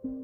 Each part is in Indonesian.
Panglima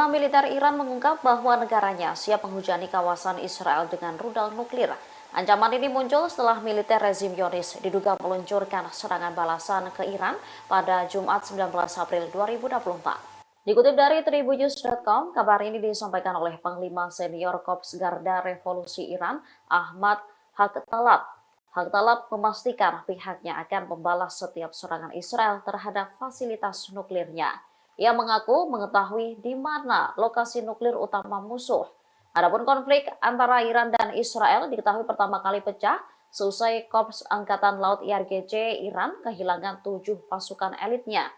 Militer Iran mengungkap bahwa negaranya siap menghujani kawasan Israel dengan rudal nuklir. Ancaman ini muncul setelah militer rezim Zionis diduga meluncurkan serangan balasan ke Iran pada Jumat 19 April 2024. Dikutip dari tribunnews.com, kabar ini disampaikan oleh Panglima Senior Korps Garda Revolusi Iran, Ahmad Haqtalab. Haqtalab memastikan pihaknya akan membalas setiap serangan Israel terhadap fasilitas nuklirnya. Ia mengaku mengetahui di mana lokasi nuklir utama musuh. Adapun konflik antara Iran dan Israel diketahui pertama kali pecah seusai Korps Angkatan Laut IRGC Iran kehilangan 7 pasukan elitnya.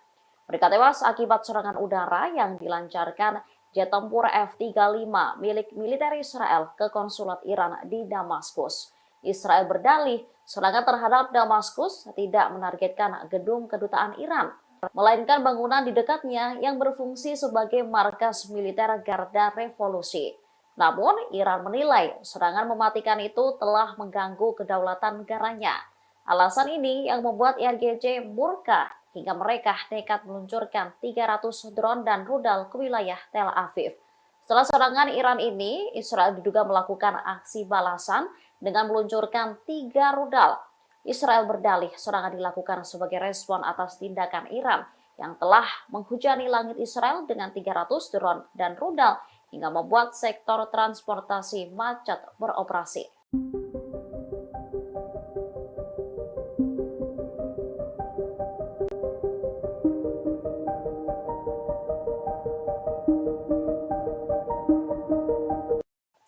Mereka tewas akibat serangan udara yang dilancarkan jet tempur F-35 milik militer Israel ke konsulat Iran di Damaskus. Israel berdalih serangan terhadap Damaskus tidak menargetkan gedung kedutaan Iran, melainkan bangunan di dekatnya yang berfungsi sebagai markas militer Garda Revolusi. Namun, Iran menilai serangan mematikan itu telah mengganggu kedaulatan negaranya. Alasan ini yang membuat IRGC murka hingga mereka nekat meluncurkan 300 drone dan rudal ke wilayah Tel Aviv. Setelah serangan Iran ini, Israel diduga melakukan aksi balasan dengan meluncurkan 3 rudal. Israel berdalih serangan dilakukan sebagai respon atas tindakan Iran yang telah menghujani langit Israel dengan 300 drone dan rudal hingga membuat sektor transportasi macet beroperasi.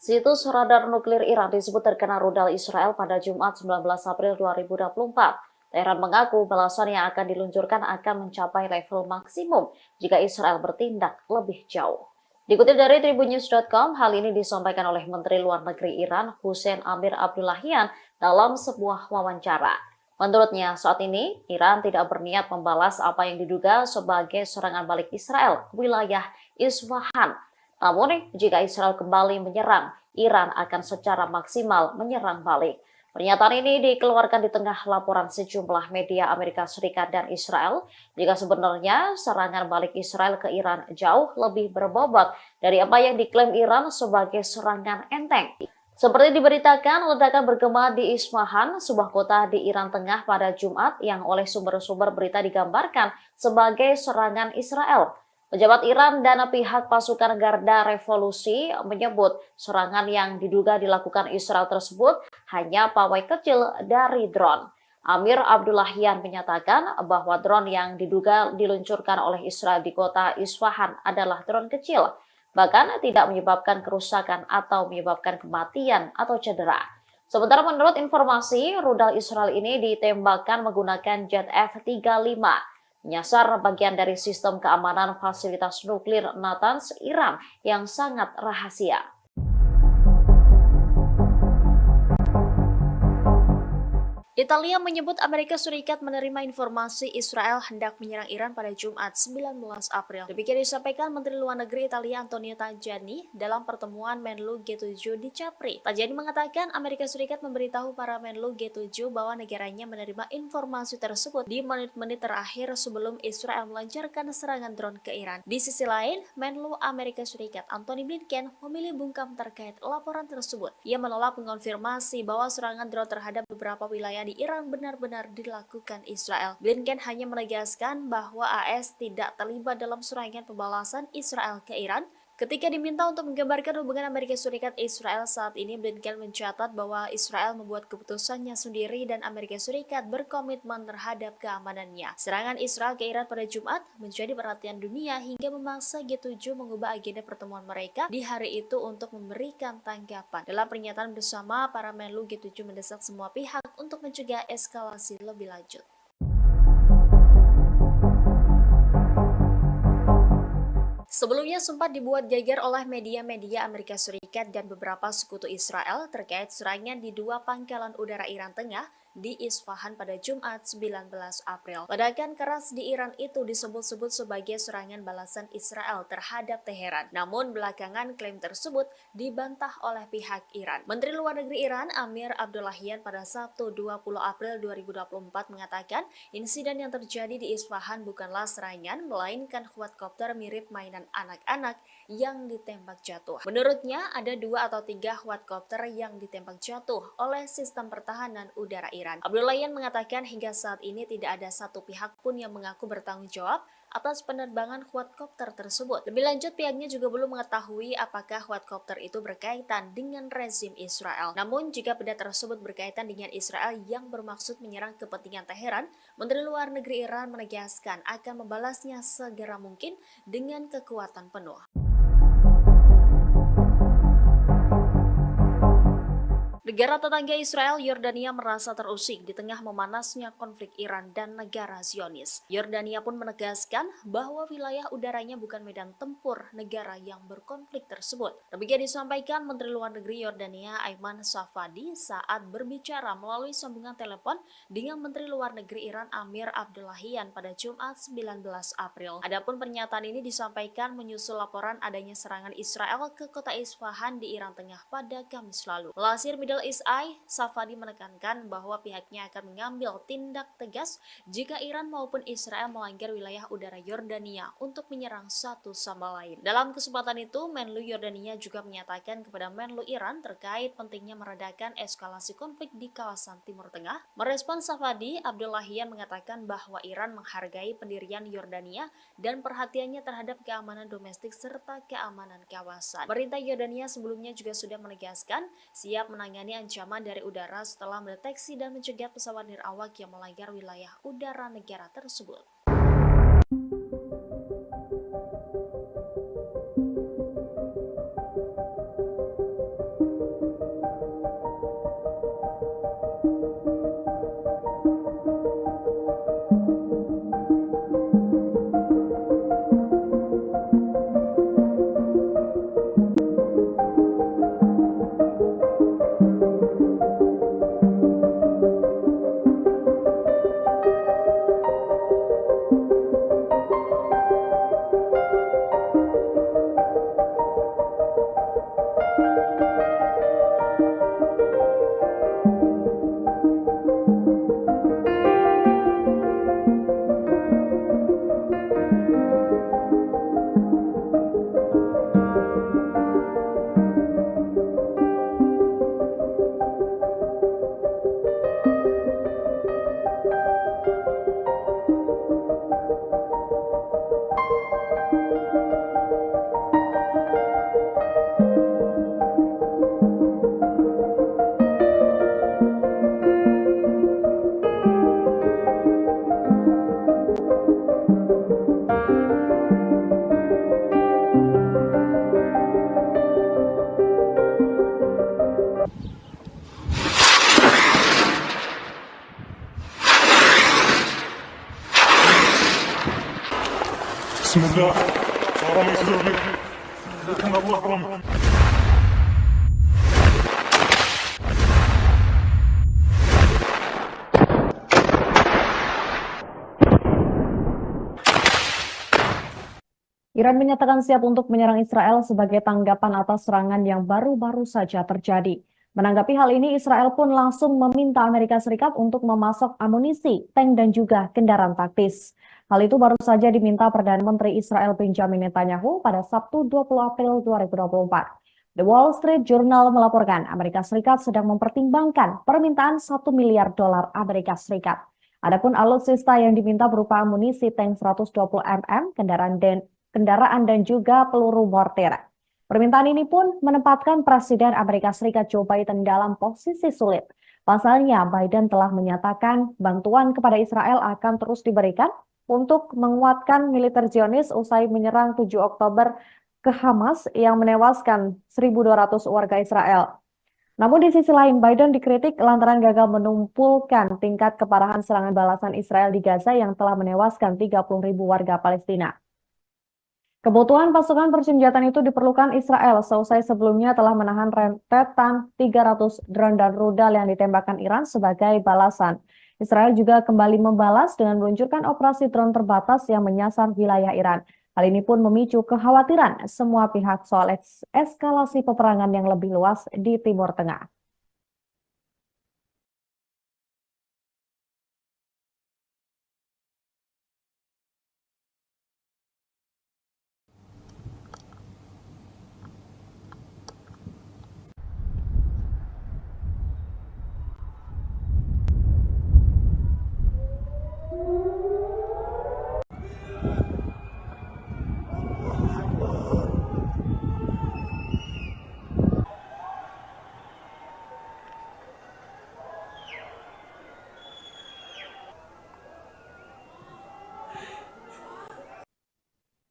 Situs radar nuklir Iran disebut terkena rudal Israel pada Jumat 19 April 2024. Teheran mengaku balasan yang akan diluncurkan akan mencapai level maksimum jika Israel bertindak lebih jauh. Dikutip dari tribunnews.com, hal ini disampaikan oleh Menteri Luar Negeri Iran, Hussein Amir Abdullahian, dalam sebuah wawancara. Menurutnya, saat ini Iran tidak berniat membalas apa yang diduga sebagai serangan balik Israel ke wilayah Isfahan. Namun, jika Israel kembali menyerang, Iran akan secara maksimal menyerang balik. Pernyataan ini dikeluarkan di tengah laporan sejumlah media Amerika Serikat dan Israel, jika sebenarnya serangan balik Israel ke Iran jauh lebih berbobot dari apa yang diklaim Iran sebagai serangan enteng. Seperti diberitakan, ledakan bergema di Isfahan, sebuah kota di Iran Tengah pada Jumat yang oleh sumber-sumber berita digambarkan sebagai serangan Israel. Pejabat Iran dan pihak pasukan Garda Revolusi menyebut serangan yang diduga dilakukan Israel tersebut hanya pawai kecil dari drone. Amir Abdullahian menyatakan bahwa drone yang diduga diluncurkan oleh Israel di kota Isfahan adalah drone kecil, bahkan tidak menyebabkan kerusakan atau menyebabkan kematian atau cedera. Sementara menurut informasi, rudal Israel ini ditembakkan menggunakan jet F-35. Menyasar bagian dari sistem keamanan fasilitas nuklir Natanz, Iran yang sangat rahasia. Italia menyebut Amerika Serikat menerima informasi Israel hendak menyerang Iran pada Jumat 19 April. Demikian disampaikan Menteri Luar Negeri Italia Antonio Tajani dalam pertemuan Menlu G7 di Capri. Tajani mengatakan Amerika Serikat memberitahu para Menlu G7 bahwa negaranya menerima informasi tersebut di menit-menit terakhir sebelum Israel melancarkan serangan drone ke Iran. Di sisi lain, Menlu Amerika Serikat Antony Blinken memilih bungkam terkait laporan tersebut. Ia menolak mengonfirmasi bahwa serangan drone terhadap beberapa wilayah di Iran benar-benar dilakukan Israel. Blinken hanya menegaskan bahwa AS tidak terlibat dalam serangan pembalasan Israel ke Iran. Ketika diminta untuk menggambarkan hubungan Amerika Serikat-Israel saat ini, Blinken mencatat bahwa Israel membuat keputusannya sendiri dan Amerika Serikat berkomitmen terhadap keamanannya. Serangan Israel ke Iran pada Jumat menjadi perhatian dunia hingga memaksa G7 mengubah agenda pertemuan mereka di hari itu untuk memberikan tanggapan. Dalam pernyataan bersama, para Menlu G7 mendesak semua pihak untuk mencegah eskalasi lebih lanjut. Sebelumnya sempat dibuat geger oleh media-media Amerika Serikat dan beberapa sekutu Israel terkait serangan di 2 pangkalan udara Iran Tengah di Isfahan pada Jumat 19 April. Ledakan keras di Iran itu disebut-sebut sebagai serangan balasan Israel terhadap Teheran. Namun belakangan klaim tersebut dibantah oleh pihak Iran. Menteri Luar Negeri Iran Amir Abdollahian pada Sabtu 20 April 2024 mengatakan insiden yang terjadi di Isfahan bukanlah serangan melainkan quadcopter mirip mainan anak-anak yang ditembak jatuh. Menurutnya ada 2 atau 3 quadcopter yang ditembak jatuh oleh sistem pertahanan udara Iran. Abdollahian mengatakan hingga saat ini tidak ada satu pihak pun yang mengaku bertanggung jawab atas penerbangan quadcopter tersebut. Lebih lanjut, pihaknya juga belum mengetahui apakah quadcopter itu berkaitan dengan rezim Israel. Namun, jika benda tersebut berkaitan dengan Israel yang bermaksud menyerang kepentingan Teheran, Menteri Luar Negeri Iran menegaskan akan membalasnya segera mungkin dengan kekuatan penuh. Negara tetangga Israel, Yordania merasa terusik di tengah memanasnya konflik Iran dan negara Zionis. Yordania pun menegaskan bahwa wilayah udaranya bukan medan tempur negara yang berkonflik tersebut. Demikian disampaikan Menteri Luar Negeri Yordania Ayman Safadi saat berbicara melalui sambungan telepon dengan Menteri Luar Negeri Iran Amir Abdollahian pada Jumat 19 April. Adapun pernyataan ini disampaikan menyusul laporan adanya serangan Israel ke kota Isfahan di Iran Tengah pada Kamis lalu. Melansir Middle East Eye, Safadi menekankan bahwa pihaknya akan mengambil tindak tegas jika Iran maupun Israel melanggar wilayah udara Yordania untuk menyerang satu sama lain. Dalam kesempatan itu, Menlu Yordania juga menyatakan kepada Menlu Iran terkait pentingnya meredakan eskalasi konflik di kawasan Timur Tengah. Merespons Safadi, Abdollahian mengatakan bahwa Iran menghargai pendirian Yordania dan perhatiannya terhadap keamanan domestik serta keamanan kawasan. Pemerintah Yordania sebelumnya juga sudah menegaskan siap menangani ancaman dari udara setelah mendeteksi dan mencegah pesawat nirawak yang melanggar wilayah udara negara tersebut. Bismillah, salam Israel, bukan Allah Rahman. Iran menyatakan siap untuk menyerang Israel sebagai tanggapan atas serangan yang baru-baru saja terjadi. Menanggapi hal ini, Israel pun langsung meminta Amerika Serikat untuk memasok amunisi, tank dan juga kendaraan taktis. Hal itu baru saja diminta Perdana Menteri Israel Benjamin Netanyahu pada Sabtu 20 April 2024. The Wall Street Journal melaporkan Amerika Serikat sedang mempertimbangkan permintaan $1 miliar Amerika Serikat. Adapun alutsista yang diminta berupa amunisi tank 120 mm, kendaraan dan juga peluru mortir. Permintaan ini pun menempatkan Presiden Amerika Serikat Joe Biden dalam posisi sulit. Pasalnya, Biden telah menyatakan bantuan kepada Israel akan terus diberikan untuk menguatkan militer Zionis usai menyerang 7 Oktober ke Hamas yang menewaskan 1.200 warga Israel. Namun di sisi lain, Biden dikritik lantaran gagal menumpulkan tingkat keparahan serangan balasan Israel di Gaza yang telah menewaskan 30.000 warga Palestina. Kebutuhan pasukan persenjataan itu diperlukan Israel seusai sebelumnya telah menahan rentetan 300 drone dan rudal yang ditembakkan Iran sebagai balasan. Israel juga kembali membalas dengan meluncurkan operasi drone terbatas yang menyasar wilayah Iran. Hal ini pun memicu kekhawatiran semua pihak soal eskalasi peperangan yang lebih luas di Timur Tengah.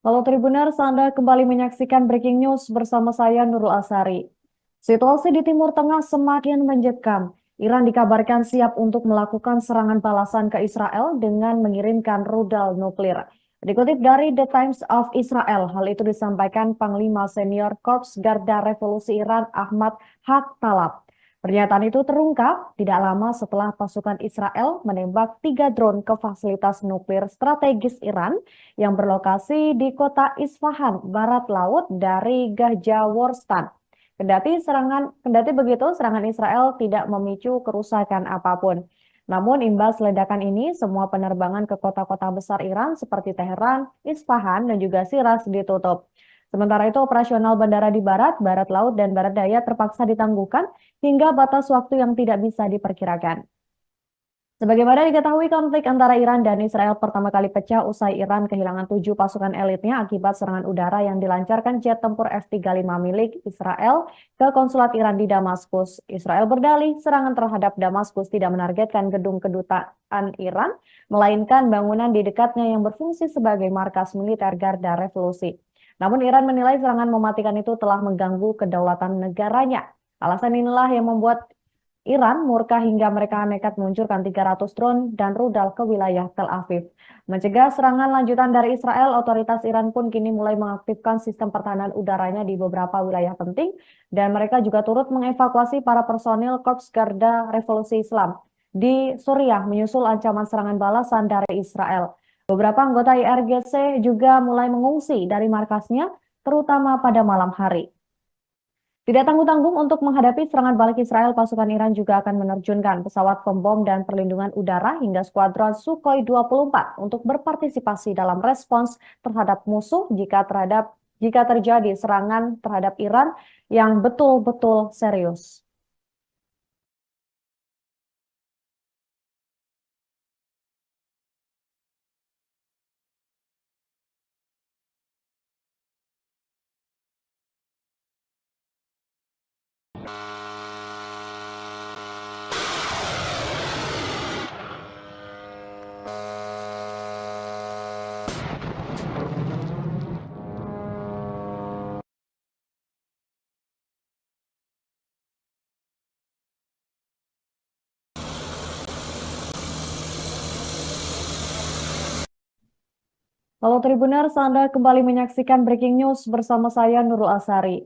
Halo Tribuners, Anda kembali menyaksikan Breaking News bersama saya Nurul Asari. Situasi di Timur Tengah semakin mencekam. Iran dikabarkan siap untuk melakukan serangan balasan ke Israel dengan mengirimkan rudal nuklir. Dikutip dari The Times of Israel, hal itu disampaikan Panglima Senior Korps Garda Revolusi Iran Ahmad Haq-Talab. Pernyataan itu terungkap tidak lama setelah pasukan Israel menembak 3 drone ke fasilitas nuklir strategis Iran yang berlokasi di kota Isfahan, barat laut dari Gahjaworstan. Kendati begitu, serangan Israel tidak memicu kerusakan apapun. Namun imbas ledakan ini, semua penerbangan ke kota-kota besar Iran seperti Teheran, Isfahan, dan juga Shiraz ditutup. Sementara itu, operasional bandara di barat, barat laut, dan barat daya terpaksa ditangguhkan hingga batas waktu yang tidak bisa diperkirakan. Sebagaimana diketahui, konflik antara Iran dan Israel pertama kali pecah usai Iran kehilangan 7 pasukan elitnya akibat serangan udara yang dilancarkan jet tempur F-35 milik Israel ke konsulat Iran di Damaskus. Israel berdalih serangan terhadap Damaskus tidak menargetkan gedung kedutaan Iran, melainkan bangunan di dekatnya yang berfungsi sebagai markas militer Garda Revolusi. Namun Iran menilai serangan mematikan itu telah mengganggu kedaulatan negaranya. Alasan inilah yang membuat Iran murka hingga mereka nekat meluncurkan 300 drone dan rudal ke wilayah Tel Aviv. Mencegah serangan lanjutan dari Israel, otoritas Iran pun kini mulai mengaktifkan sistem pertahanan udaranya di beberapa wilayah penting, dan mereka juga turut mengevakuasi para personil Korps Garda Revolusi Islam di Suriah menyusul ancaman serangan balasan dari Israel. Beberapa anggota IRGC juga mulai mengungsi dari markasnya, terutama pada malam hari. Tidak tanggung-tanggung untuk menghadapi serangan balik Israel, pasukan Iran juga akan menerjunkan pesawat pembom dan perlindungan udara hingga skuadron Sukhoi 24 untuk berpartisipasi dalam respons terhadap musuh jika terjadi serangan terhadap Iran yang betul-betul serius. Halo Tribuners, Anda kembali menyaksikan Breaking News bersama saya Nurul Asari.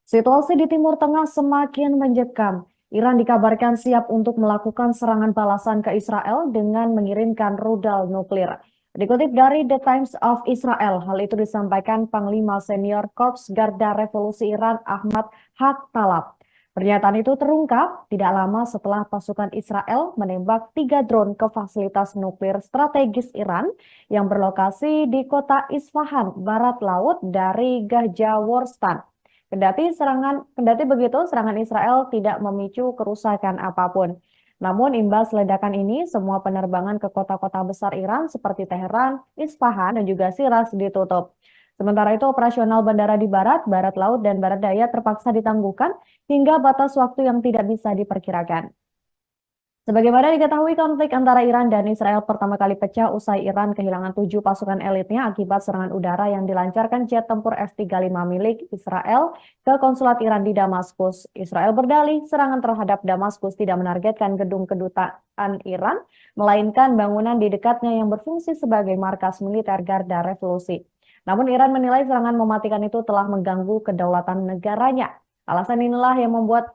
Situasi di Timur Tengah semakin mencekam. Iran dikabarkan siap untuk melakukan serangan balasan ke Israel dengan mengirimkan rudal nuklir. Dikutip dari The Times of Israel, hal itu disampaikan Panglima Senior Korps Garda Revolusi Iran Ahmad Haq-Talab. Pernyataan itu terungkap tidak lama setelah pasukan Israel menembak 3 drone ke fasilitas nuklir strategis Iran yang berlokasi di kota Isfahan, barat laut dari Gahjaworstan. Kendati begitu, serangan Israel tidak memicu kerusakan apapun. Namun imbas ledakan ini, semua penerbangan ke kota-kota besar Iran seperti Teheran, Isfahan, dan juga Shiraz ditutup. Sementara itu, operasional bandara di barat, barat laut, dan barat daya terpaksa ditangguhkan hingga batas waktu yang tidak bisa diperkirakan. Sebagaimana diketahui, konflik antara Iran dan Israel pertama kali pecah usai Iran kehilangan 7 pasukan elitnya akibat serangan udara yang dilancarkan jet tempur F-35 milik Israel ke konsulat Iran di Damaskus. Israel berdalih serangan terhadap Damaskus tidak menargetkan gedung kedutaan Iran, melainkan bangunan di dekatnya yang berfungsi sebagai markas militer Garda Revolusi. Namun Iran menilai serangan mematikan itu telah mengganggu kedaulatan negaranya. Alasan inilah yang membuat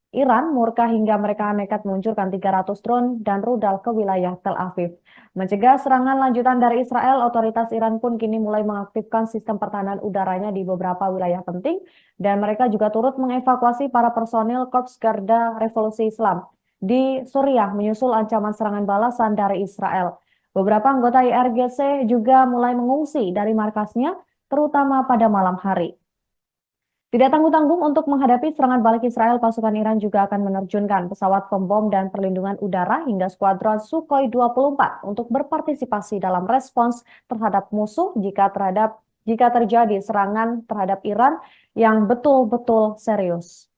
Iran murka hingga mereka nekat meluncurkan 300 drone dan rudal ke wilayah Tel Aviv. Mencegah serangan lanjutan dari Israel, otoritas Iran pun kini mulai mengaktifkan sistem pertahanan udaranya di beberapa wilayah penting dan mereka juga turut mengevakuasi para personil Korps Garda Revolusi Islam di Suriah menyusul ancaman serangan balasan dari Israel. Beberapa anggota IRGC juga mulai mengungsi dari markasnya, terutama pada malam hari. Tidak tanggung-tanggung untuk menghadapi serangan balik Israel, pasukan Iran juga akan menerjunkan pesawat pembom dan perlindungan udara hingga skuadron Sukhoi 24 untuk berpartisipasi dalam respons terhadap musuh jika terjadi serangan terhadap Iran yang betul-betul serius.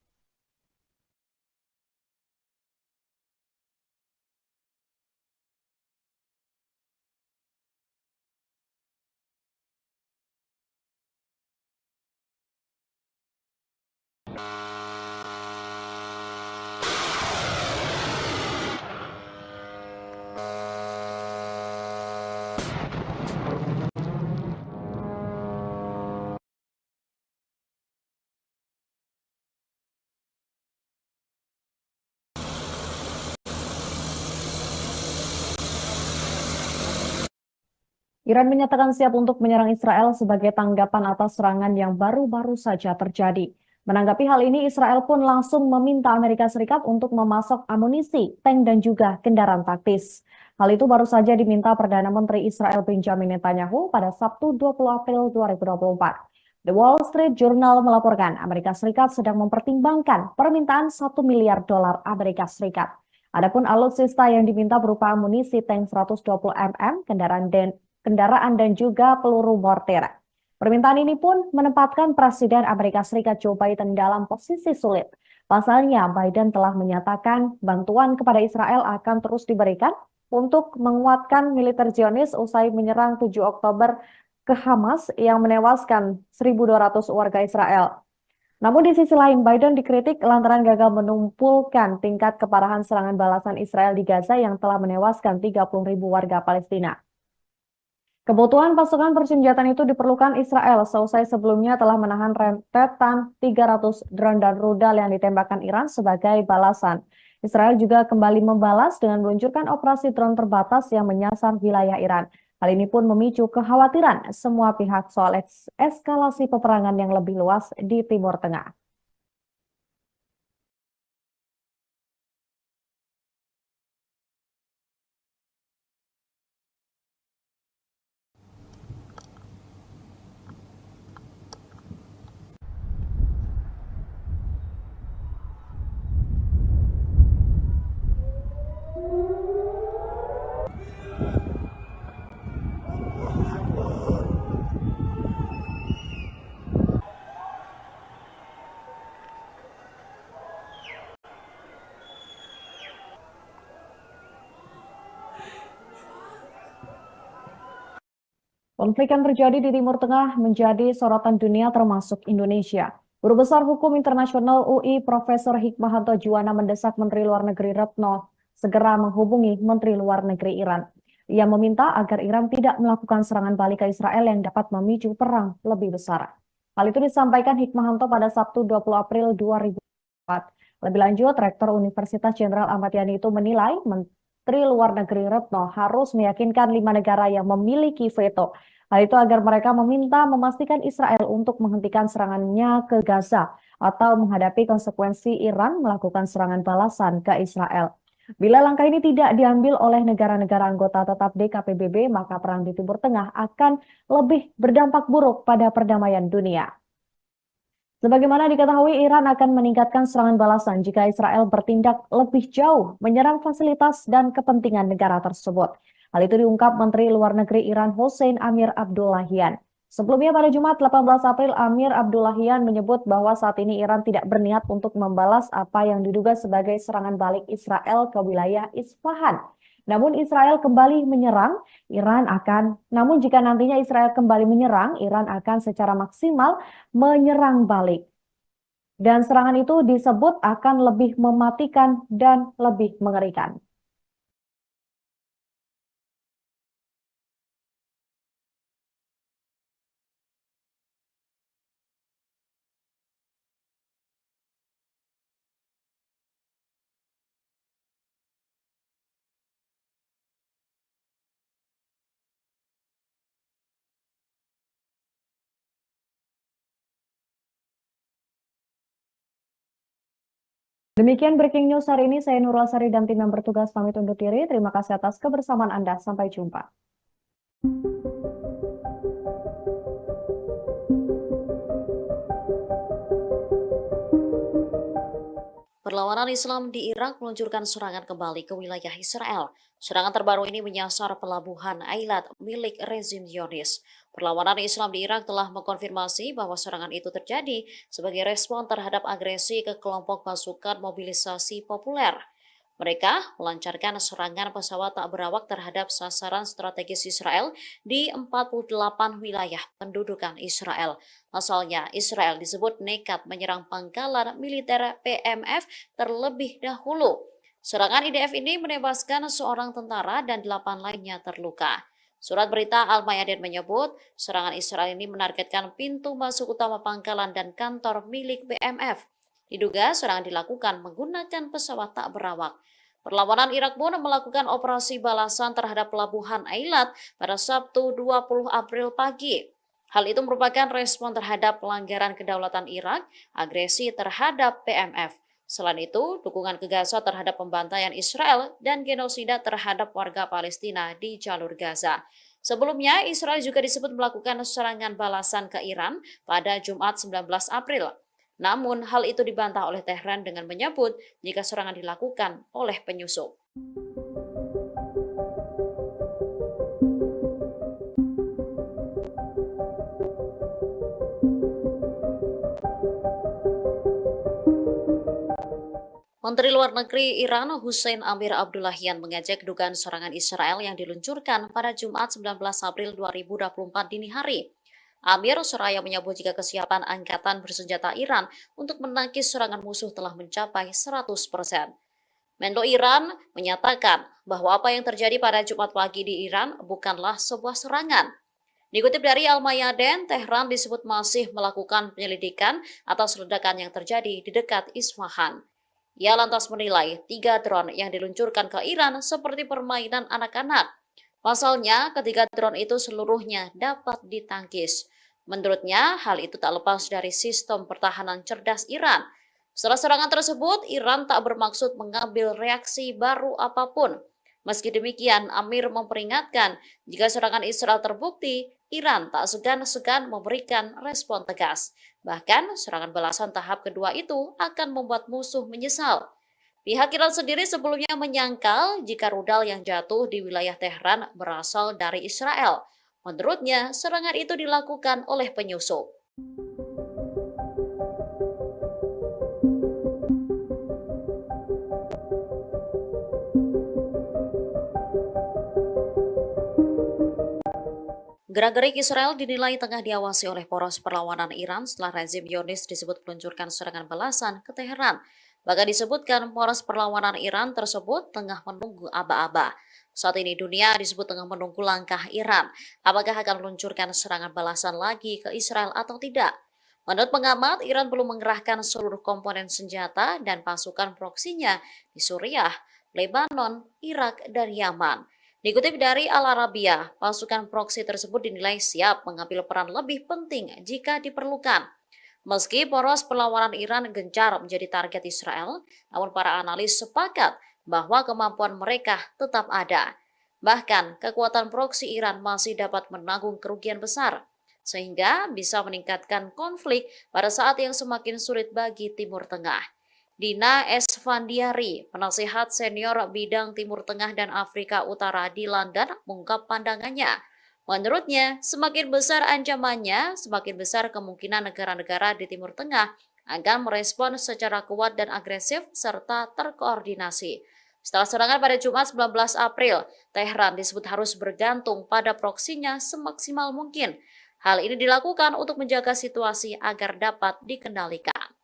Iran menyatakan siap untuk menyerang Israel sebagai tanggapan atas serangan yang baru-baru saja terjadi. Menanggapi hal ini, Israel pun langsung meminta Amerika Serikat untuk memasok amunisi, tank, dan juga kendaraan taktis. Hal itu baru saja diminta Perdana Menteri Israel Benjamin Netanyahu pada Sabtu 20 April 2024. The Wall Street Journal melaporkan Amerika Serikat sedang mempertimbangkan permintaan $1 miliar Amerika Serikat. Adapun alutsista yang diminta berupa amunisi tank 120 mm, kendaraan dan juga peluru mortir. Permintaan ini pun menempatkan Presiden Amerika Serikat Joe Biden dalam posisi sulit. Pasalnya, Biden telah menyatakan bantuan kepada Israel akan terus diberikan untuk menguatkan militer Zionis usai menyerang 7 Oktober ke Hamas yang menewaskan 1.200 warga Israel. Namun di sisi lain, Biden dikritik lantaran gagal menumpulkan tingkat keparahan serangan balasan Israel di Gaza yang telah menewaskan 30.000 warga Palestina. Kebutuhan pasukan persenjataan itu diperlukan Israel seusai sebelumnya telah menahan rentetan 300 drone dan rudal yang ditembakkan Iran sebagai balasan. Israel juga kembali membalas dengan meluncurkan operasi drone terbatas yang menyasar wilayah Iran. Hal ini pun memicu kekhawatiran semua pihak soal eskalasi peperangan yang lebih luas di Timur Tengah. Konflik yang terjadi di Timur Tengah menjadi sorotan dunia termasuk Indonesia. Guru Besar Hukum Internasional UI Profesor Hikmahanto Juwana mendesak Menteri Luar Negeri Retno segera menghubungi Menteri Luar Negeri Iran. Ia meminta agar Iran tidak melakukan serangan balik ke Israel yang dapat memicu perang lebih besar. Hal itu disampaikan Hikmahanto pada Sabtu 20 April 2024. Lebih lanjut, Rektor Universitas Jenderal Ahmad Yani itu menilai Menteri Luar Negeri Retno harus meyakinkan 5 negara yang memiliki veto. Hal itu agar mereka meminta memastikan Israel untuk menghentikan serangannya ke Gaza atau menghadapi konsekuensi Iran melakukan serangan balasan ke Israel. Bila langkah ini tidak diambil oleh negara-negara anggota tetap DKPBB, maka perang di Timur Tengah akan lebih berdampak buruk pada perdamaian dunia. Sebagaimana diketahui, Iran akan meningkatkan serangan balasan jika Israel bertindak lebih jauh, menyerang fasilitas dan kepentingan negara tersebut. Hal itu diungkap Menteri Luar Negeri Iran Hossein Amir Abdullahian. Sebelumnya pada Jumat 18 April, Amir Abdullahian menyebut bahwa saat ini Iran tidak berniat untuk membalas apa yang diduga sebagai serangan balik Israel ke wilayah Isfahan. Namun jika nantinya Israel kembali menyerang, Iran akan secara maksimal menyerang balik. Dan serangan itu disebut akan lebih mematikan dan lebih mengerikan. Demikian breaking news hari ini, saya Nurul Asari dan tim yang bertugas pamit undur diri. Terima kasih atas kebersamaan Anda. Sampai jumpa. Perlawanan Islam di Irak meluncurkan serangan kembali ke wilayah Israel. Serangan terbaru ini menyasar pelabuhan Eilat milik rezim Zionis. Perlawanan Islam di Irak telah mengkonfirmasi bahwa serangan itu terjadi sebagai respon terhadap agresi ke kelompok pasukan mobilisasi populer. Mereka melancarkan serangan pesawat tak berawak terhadap sasaran strategis Israel di 48 wilayah pendudukan Israel. Pasalnya, Israel disebut nekat menyerang pangkalan militer PMF terlebih dahulu. Serangan IDF ini menewaskan seorang tentara dan 8 lainnya terluka. Surat berita Al-Mayadin menyebut, serangan Israel ini menargetkan pintu masuk utama pangkalan dan kantor milik PMF. Diduga serangan dilakukan menggunakan pesawat tak berawak. Perlawanan Irak pun melakukan operasi balasan terhadap pelabuhan Eilat pada Sabtu 20 April pagi. Hal itu merupakan respon terhadap pelanggaran kedaulatan Irak, agresi terhadap PMF. Selain itu, dukungan ke Gaza terhadap pembantaian Israel dan genosida terhadap warga Palestina di jalur Gaza. Sebelumnya, Israel juga disebut melakukan serangan balasan ke Iran pada Jumat 19 April. Namun, hal itu dibantah oleh Tehran dengan menyebut jika serangan dilakukan oleh penyusup. Menteri Luar Negeri Iran Hussein Amir Abdullahian mengejek dugaan serangan Israel yang diluncurkan pada Jumat 19 April 2024 dini hari. Amir seraya menyebut jika kesiapan angkatan bersenjata Iran untuk menangkis serangan musuh telah mencapai 100%. Menlo Iran menyatakan bahwa apa yang terjadi pada Jumat pagi di Iran bukanlah sebuah serangan. Dikutip dari Al-Mayadin, Tehran disebut masih melakukan penyelidikan atas ledakan yang terjadi di dekat Isfahan. Ia lantas menilai 3 drone yang diluncurkan ke Iran seperti permainan anak-anak. Pasalnya, ketiga drone itu seluruhnya dapat ditangkis. Menurutnya, hal itu tak lepas dari sistem pertahanan cerdas Iran. Setelah serangan tersebut, Iran tak bermaksud mengambil reaksi baru apapun. Meski demikian, Amir memperingatkan jika serangan Israel terbukti, Iran tak segan-segan memberikan respon tegas. Bahkan, serangan balasan tahap kedua itu akan membuat musuh menyesal. Pihak Iran sendiri sebelumnya menyangkal jika rudal yang jatuh di wilayah Tehran berasal dari Israel. Menurutnya, serangan itu dilakukan oleh penyusup. Gerak-gerik Israel dinilai tengah diawasi oleh poros perlawanan Iran setelah rezim Zionis disebut meluncurkan serangan balasan ke Teheran. Bahkan disebutkan poros perlawanan Iran tersebut tengah menunggu aba-aba. Saat ini dunia disebut tengah menunggu langkah Iran. Apakah akan meluncurkan serangan balasan lagi ke Israel atau tidak? Menurut pengamat, Iran belum mengerahkan seluruh komponen senjata dan pasukan proksinya di Suriah, Lebanon, Irak, dan Yaman. Dikutip dari Al-Arabiya, pasukan proksi tersebut dinilai siap mengambil peran lebih penting jika diperlukan. Meski poros perlawanan Iran gencar menjadi target Israel, namun para analis sepakat bahwa kemampuan mereka tetap ada. Bahkan, kekuatan proksi Iran masih dapat menanggung kerugian besar, sehingga bisa meningkatkan konflik pada saat yang semakin sulit bagi Timur Tengah. Dina Esfandiari, penasihat senior bidang Timur Tengah dan Afrika Utara di London, mengungkap pandangannya. Menurutnya, semakin besar ancamannya, semakin besar kemungkinan negara-negara di Timur Tengah akan merespon secara kuat dan agresif serta terkoordinasi. Setelah serangan pada Jumat 19 April, Tehran disebut harus bergantung pada proksinya semaksimal mungkin. Hal ini dilakukan untuk menjaga situasi agar dapat dikendalikan.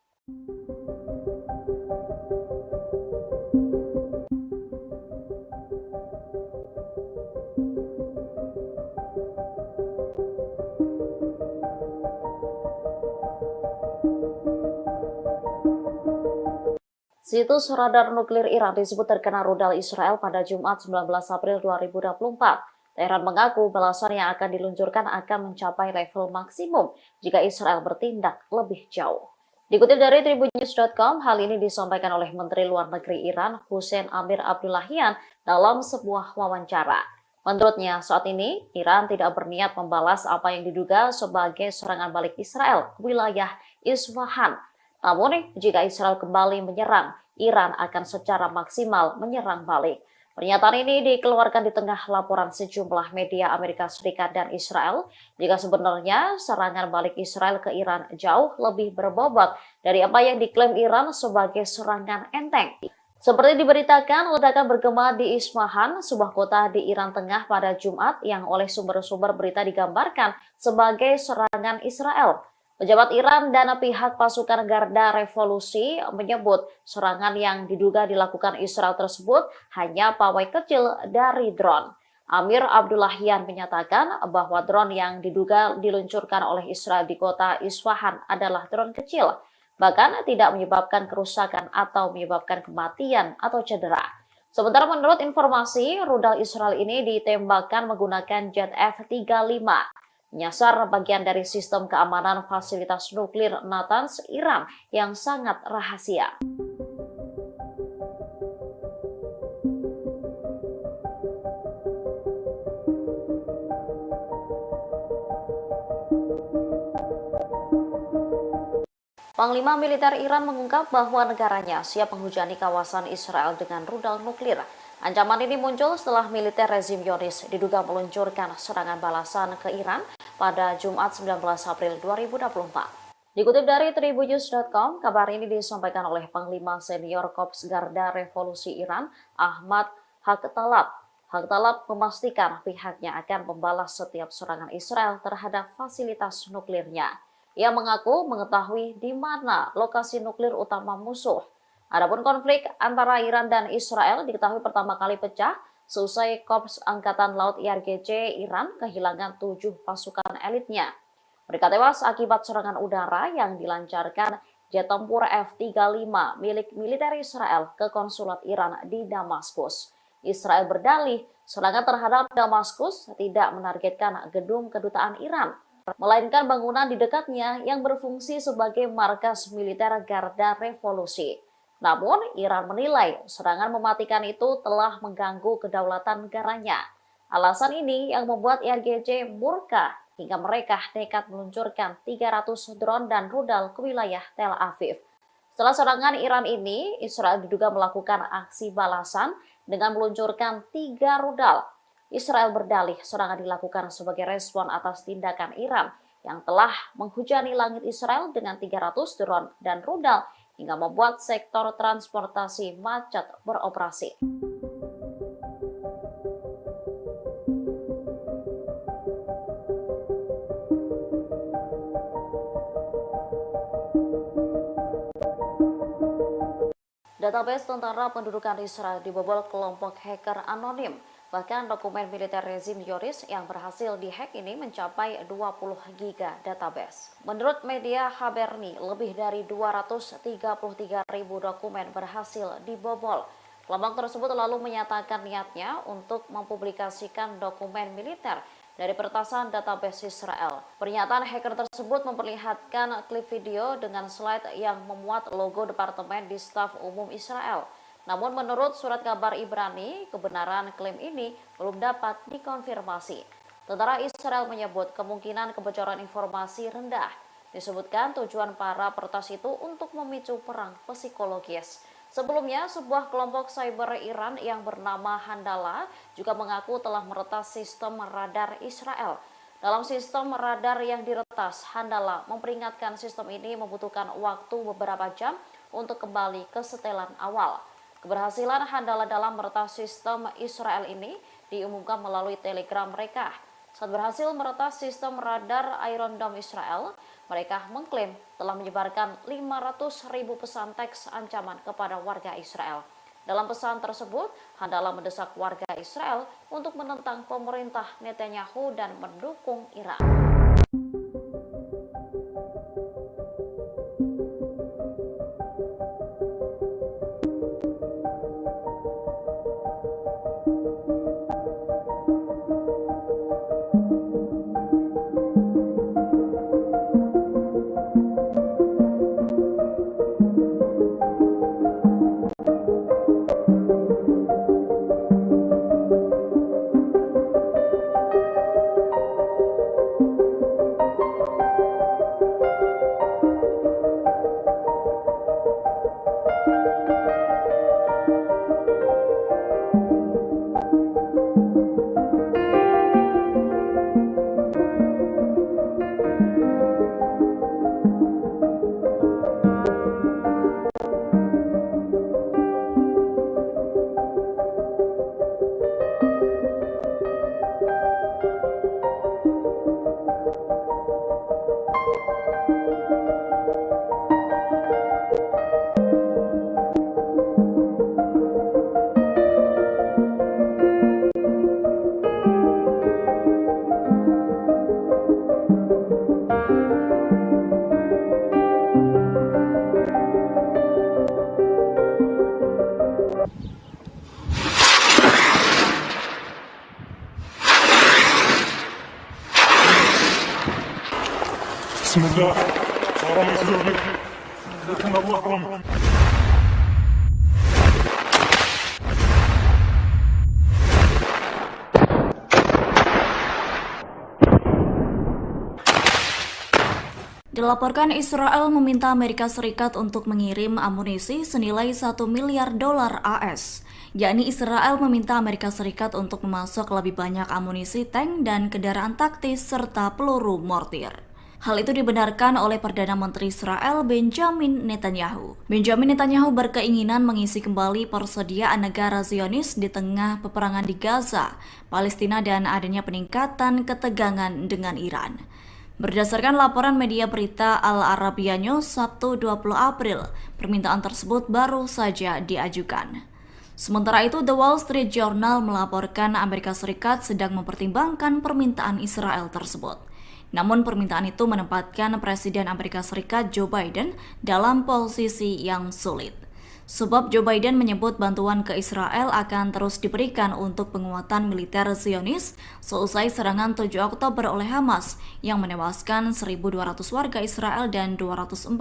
Situs radar nuklir Iran disebut terkena rudal Israel pada Jumat 19 April 2024. Tehran mengaku balasan yang akan diluncurkan akan mencapai level maksimum jika Israel bertindak lebih jauh. Dikutip dari tribunnews.com, hal ini disampaikan oleh Menteri Luar Negeri Iran, Hussein Amir Abdullahian, dalam sebuah wawancara. Menurutnya, saat ini Iran tidak berniat membalas apa yang diduga sebagai serangan balik Israel ke wilayah Isfahan. Namun, jika Israel kembali menyerang, Iran akan secara maksimal menyerang balik. Pernyataan ini dikeluarkan di tengah laporan sejumlah media Amerika Serikat dan Israel, jika sebenarnya serangan balik Israel ke Iran jauh lebih berbobot dari apa yang diklaim Iran sebagai serangan enteng. Seperti diberitakan, ledakan bergema di Isfahan, sebuah kota di Iran Tengah pada Jumat yang oleh sumber-sumber berita digambarkan sebagai serangan Israel. Pejabat Iran dan pihak pasukan Garda Revolusi menyebut serangan yang diduga dilakukan Israel tersebut hanya pawai kecil dari drone. Amir Abdullahian menyatakan bahwa drone yang diduga diluncurkan oleh Israel di kota Isfahan adalah drone kecil, bahkan tidak menyebabkan kerusakan atau menyebabkan kematian atau cedera. Sementara menurut informasi, rudal Israel ini ditembakkan menggunakan jet F-35. Menyasar bagian dari sistem keamanan fasilitas nuklir Natanz, Iran yang sangat rahasia. Panglima Militer Iran mengungkap bahwa negaranya siap menghujani kawasan Israel dengan rudal nuklir. Ancaman ini muncul setelah militer rezim Zionis diduga meluncurkan serangan balasan ke Iran pada Jumat 19 April 2024. Dikutip dari tribunnews.com, kabar ini disampaikan oleh Panglima Senior Korps Garda Revolusi Iran, Ahmad Haqtalab. Haqtalab memastikan pihaknya akan membalas setiap serangan Israel terhadap fasilitas nuklirnya. Ia mengaku mengetahui di mana lokasi nuklir utama musuh. Adapun konflik antara Iran dan Israel diketahui pertama kali pecah seusai Korps Angkatan Laut IRGC Iran kehilangan 7 pasukan elitnya. Mereka tewas akibat serangan udara yang dilancarkan jet tempur F-35 milik militer Israel ke konsulat Iran di Damaskus. Israel berdalih serangan terhadap Damaskus tidak menargetkan gedung kedutaan Iran, melainkan bangunan di dekatnya yang berfungsi sebagai markas militer Garda Revolusi. Namun, Iran menilai serangan mematikan itu telah mengganggu kedaulatan negaranya. Alasan ini yang membuat IRGC murka hingga mereka nekat meluncurkan 300 drone dan rudal ke wilayah Tel Aviv. Setelah serangan Iran ini, Israel diduga melakukan aksi balasan dengan meluncurkan 3 rudal. Israel berdalih serangan dilakukan sebagai respon atas tindakan Iran yang telah menghujani langit Israel dengan 300 drone dan rudal hingga membuat sektor transportasi macet beroperasi. Database tentara pendudukan Israel dibobol kelompok hacker anonim. Bahkan dokumen militer rezim Zionis yang berhasil dihack ini mencapai 20 giga database. Menurut media Haberni, lebih dari 233.000 dokumen berhasil dibobol. Kelompok tersebut lalu menyatakan niatnya untuk mempublikasikan dokumen militer dari peretasan database Israel. Pernyataan hacker tersebut memperlihatkan klip video dengan slide yang memuat logo Departemen di Staf Umum Israel. Namun menurut surat kabar Ibrani, kebenaran klaim ini belum dapat dikonfirmasi. Tentara Israel menyebut kemungkinan kebocoran informasi rendah. Disebutkan tujuan para peretas itu untuk memicu perang psikologis. Sebelumnya, sebuah kelompok cyber Iran yang bernama Handala juga mengaku telah meretas sistem radar Israel. Dalam sistem radar yang diretas, Handala memperingatkan sistem ini membutuhkan waktu beberapa jam untuk kembali ke setelan awal. Keberhasilan Handala dalam meretas sistem Israel ini diumumkan melalui telegram mereka. Saat berhasil meretas sistem radar Iron Dome Israel, mereka mengklaim telah menyebarkan 500.000 pesan teks ancaman kepada warga Israel. Dalam pesan tersebut, Handala mendesak warga Israel untuk menentang pemerintah Netanyahu dan mendukung Iran. بسم الله صار ما يصير بك لكن الله أكرم. Dilaporkan Israel meminta Amerika Serikat untuk mengirim amunisi senilai 1 miliar dolar AS. Yakni Israel meminta Amerika Serikat untuk memasok lebih banyak amunisi tank dan kendaraan taktis serta peluru mortir. Hal itu dibenarkan oleh Perdana Menteri Israel Benjamin Netanyahu. Benjamin Netanyahu berkeinginan mengisi kembali persediaan negara Zionis di tengah peperangan di Gaza, Palestina dan adanya peningkatan ketegangan dengan Iran. Berdasarkan laporan media berita Al Arabiya News Sabtu 20 April, permintaan tersebut baru saja diajukan. Sementara itu, The Wall Street Journal melaporkan Amerika Serikat sedang mempertimbangkan permintaan Israel tersebut. Namun permintaan itu menempatkan Presiden Amerika Serikat Joe Biden dalam posisi yang sulit. Sebab Joe Biden menyebut bantuan ke Israel akan terus diberikan untuk penguatan militer Zionis seusai serangan 7 Oktober oleh Hamas yang menewaskan 1.200 warga Israel dan 240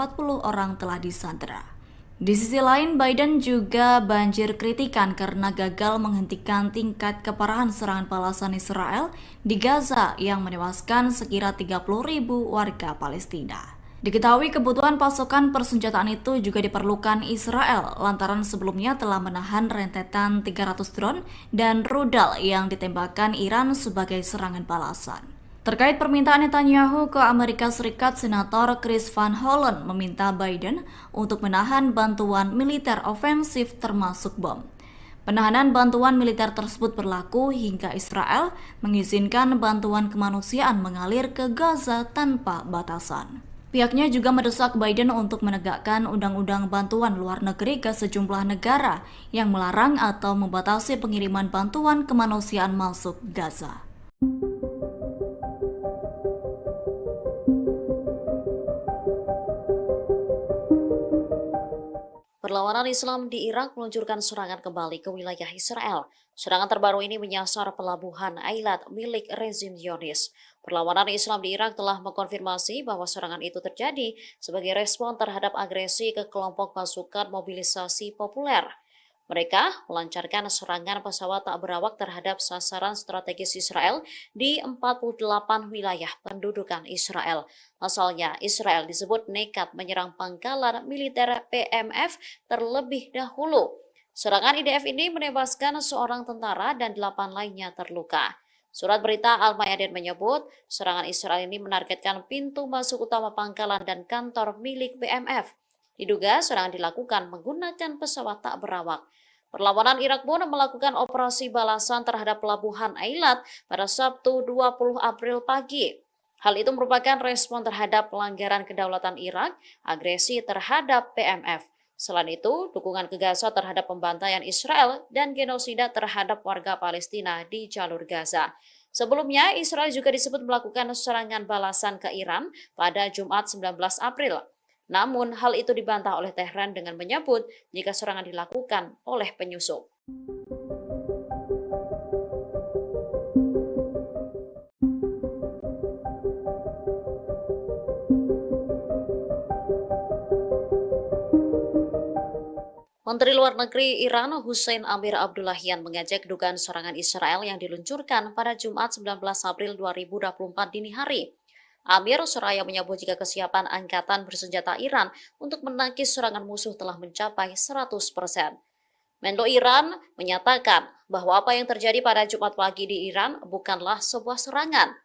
orang telah disandera. Di sisi lain, Biden juga banjir kritikan karena gagal menghentikan tingkat keparahan serangan balasan Israel di Gaza yang menewaskan sekira 30.000 warga Palestina. Diketahui kebutuhan pasokan persenjataan itu juga diperlukan Israel lantaran sebelumnya telah menahan rentetan 300 drone dan rudal yang ditembakkan Iran sebagai serangan balasan. Terkait permintaan Netanyahu ke Amerika Serikat, Senator Chris Van Hollen meminta Biden untuk menahan bantuan militer ofensif termasuk bom. Penahanan bantuan militer tersebut berlaku hingga Israel mengizinkan bantuan kemanusiaan mengalir ke Gaza tanpa batasan. Pihaknya juga mendesak Biden untuk menegakkan undang-undang bantuan luar negeri ke sejumlah negara yang melarang atau membatasi pengiriman bantuan kemanusiaan masuk Gaza. Perlawanan Islam di Irak meluncurkan serangan kembali ke wilayah Israel. Serangan terbaru ini menyasar pelabuhan Eilat milik rezim Zionis. Perlawanan Islam di Irak telah mengkonfirmasi bahwa serangan itu terjadi sebagai respon terhadap agresi ke kelompok pasukan mobilisasi populer. Mereka melancarkan serangan pesawat tak berawak terhadap sasaran strategis Israel di 48 wilayah pendudukan Israel. Pasalnya, Israel disebut nekat menyerang pangkalan militer PMF terlebih dahulu. Serangan IDF ini menewaskan seorang tentara dan 8 lainnya terluka. Surat berita Al-Mayadin menyebut, serangan Israel ini menargetkan pintu masuk utama pangkalan dan kantor milik PMF. Diduga serangan dilakukan menggunakan pesawat tak berawak. Perlawanan Irak pun melakukan operasi balasan terhadap pelabuhan Eilat pada Sabtu 20 April pagi. Hal itu merupakan respon terhadap pelanggaran kedaulatan Irak, agresi terhadap PMF. Selain itu, dukungan ke Gaza terhadap pembantaian Israel dan genosida terhadap warga Palestina di jalur Gaza. Sebelumnya, Israel juga disebut melakukan serangan balasan ke Iran pada Jumat 19 April. Namun, hal itu dibantah oleh Tehran dengan menyebut jika serangan dilakukan oleh penyusup. Menteri Luar Negeri Iran Hussein Amir Abdullahian mengajak dugaan serangan Israel yang diluncurkan pada Jumat 19 April 2024 dini hari. Amir seraya menyebut jika kesiapan angkatan bersenjata Iran untuk menangkis serangan musuh telah mencapai 100%. Menlo Iran menyatakan bahwa apa yang terjadi pada Jumat pagi di Iran bukanlah sebuah serangan.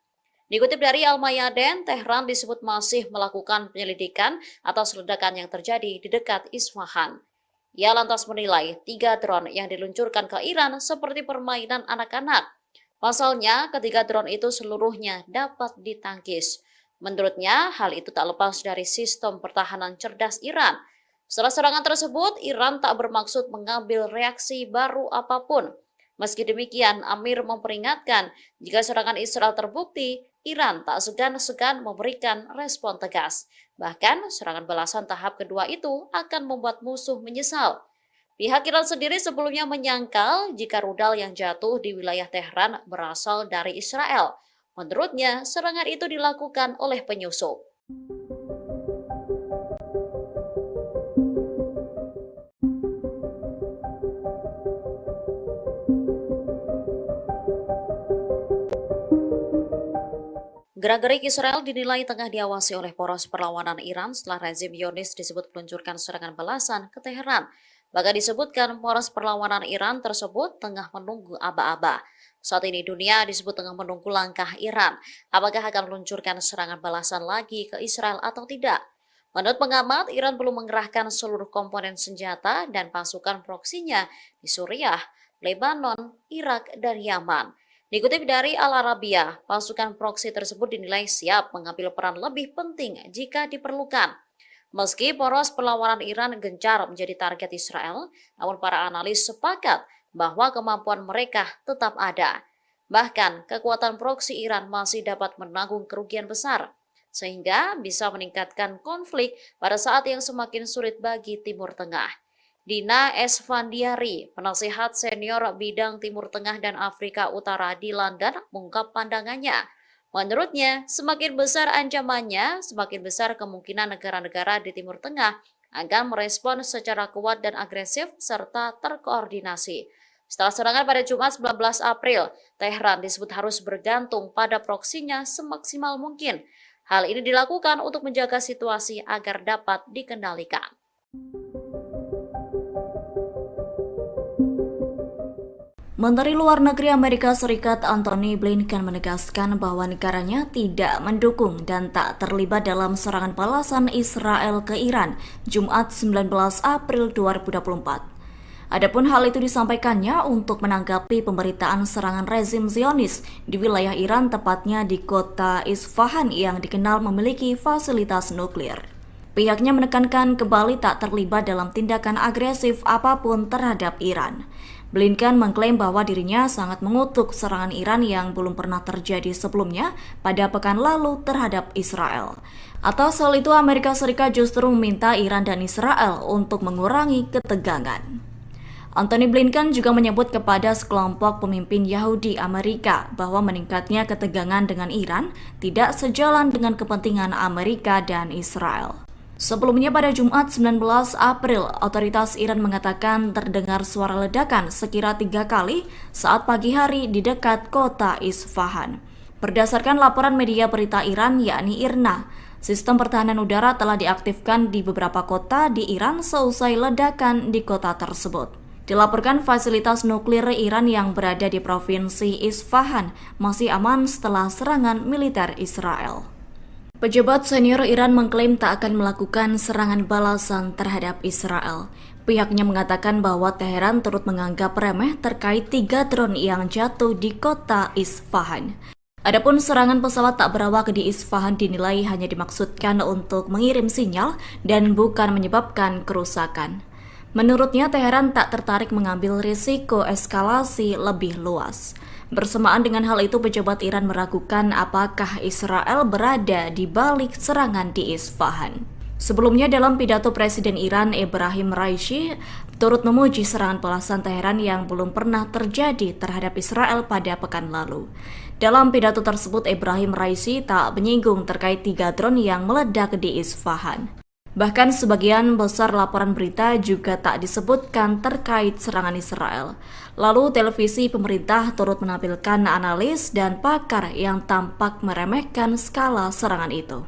Dikutip dari Al-Mayadin, Tehran disebut masih melakukan penyelidikan atas ledakan yang terjadi di dekat Isfahan. Ia lantas menilai 3 drone yang diluncurkan ke Iran seperti permainan anak-anak. Pasalnya, ketiga drone itu seluruhnya dapat ditangkis. Menurutnya, hal itu tak lepas dari sistem pertahanan cerdas Iran. Setelah serangan tersebut, Iran tak bermaksud mengambil reaksi baru apapun. Meski demikian, Amir memperingatkan jika serangan Israel terbukti, Iran tak segan-segan memberikan respon tegas. Bahkan, serangan balasan tahap kedua itu akan membuat musuh menyesal. Pihak Iran sendiri sebelumnya menyangkal jika rudal yang jatuh di wilayah Tehran berasal dari Israel. Menurutnya, serangan itu dilakukan oleh penyusup. Gerak-gerik Israel dinilai tengah diawasi oleh poros perlawanan Iran setelah rezim Zionis disebut meluncurkan serangan balasan ke Teheran. Bahkan disebutkan poros perlawanan Iran tersebut tengah menunggu aba-aba. Saat ini dunia disebut tengah menunggu langkah Iran. Apakah akan meluncurkan serangan balasan lagi ke Israel atau tidak? Menurut pengamat, Iran belum mengerahkan seluruh komponen senjata dan pasukan proksinya di Suriah, Lebanon, Irak, dan Yaman. Dikutip dari Al Arabiya, pasukan proksi tersebut dinilai siap mengambil peran lebih penting jika diperlukan. Meski poros perlawanan Iran gencar menjadi target Israel, namun para analis sepakat bahwa kemampuan mereka tetap ada. Bahkan, kekuatan proksi Iran masih dapat menanggung kerugian besar, sehingga bisa meningkatkan konflik pada saat yang semakin sulit bagi Timur Tengah. Dina Esfandiari, penasihat senior bidang Timur Tengah dan Afrika Utara di London, mengungkap pandangannya. Menurutnya, semakin besar ancamannya, semakin besar kemungkinan negara-negara di Timur Tengah akan merespon secara kuat dan agresif serta terkoordinasi. Setelah serangan pada Jumat 19 April, Teheran disebut harus bergantung pada proksinya semaksimal mungkin. Hal ini dilakukan untuk menjaga situasi agar dapat dikendalikan. Menteri Luar Negeri Amerika Serikat Antony Blinken menegaskan bahwa negaranya tidak mendukung dan tak terlibat dalam serangan balasan Israel ke Iran Jumat 19 April 2024. Adapun hal itu disampaikannya untuk menanggapi pemberitaan serangan rezim Zionis di wilayah Iran, tepatnya di kota Isfahan yang dikenal memiliki fasilitas nuklir. Pihaknya menekankan kembali tak terlibat dalam tindakan agresif apapun terhadap Iran. Blinken mengklaim bahwa dirinya sangat mengutuk serangan Iran yang belum pernah terjadi sebelumnya pada pekan lalu terhadap Israel. Atas hal itu, Amerika Serikat justru meminta Iran dan Israel untuk mengurangi ketegangan. Antony Blinken juga menyebut kepada sekelompok pemimpin Yahudi Amerika bahwa meningkatnya ketegangan dengan Iran tidak sejalan dengan kepentingan Amerika dan Israel. Sebelumnya pada Jumat 19 April, otoritas Iran mengatakan terdengar suara ledakan sekira 3 kali saat pagi hari di dekat kota Isfahan. Berdasarkan laporan media berita Iran yakni IRNA, sistem pertahanan udara telah diaktifkan di beberapa kota di Iran seusai ledakan di kota tersebut. Dilaporkan fasilitas nuklir Iran yang berada di provinsi Isfahan masih aman setelah serangan militer Israel. Pejabat senior Iran mengklaim tak akan melakukan serangan balasan terhadap Israel. Pihaknya mengatakan bahwa Teheran turut menganggap remeh terkait 3 drone yang jatuh di kota Isfahan. Adapun serangan pesawat tak berawak di Isfahan dinilai hanya dimaksudkan untuk mengirim sinyal dan bukan menyebabkan kerusakan. Menurutnya, Teheran tak tertarik mengambil risiko eskalasi lebih luas. Bersamaan dengan hal itu, pejabat Iran meragukan apakah Israel berada di balik serangan di Isfahan. Sebelumnya, dalam pidato Presiden Iran Ebrahim Raisi turut memuji serangan balasan Teheran yang belum pernah terjadi terhadap Israel pada pekan lalu. Dalam pidato tersebut, Ebrahim Raisi tak menyinggung terkait 3 drone yang meledak di Isfahan. Bahkan sebagian besar laporan berita juga tak disebutkan terkait serangan Israel. Lalu televisi pemerintah turut menampilkan analis dan pakar yang tampak meremehkan skala serangan itu.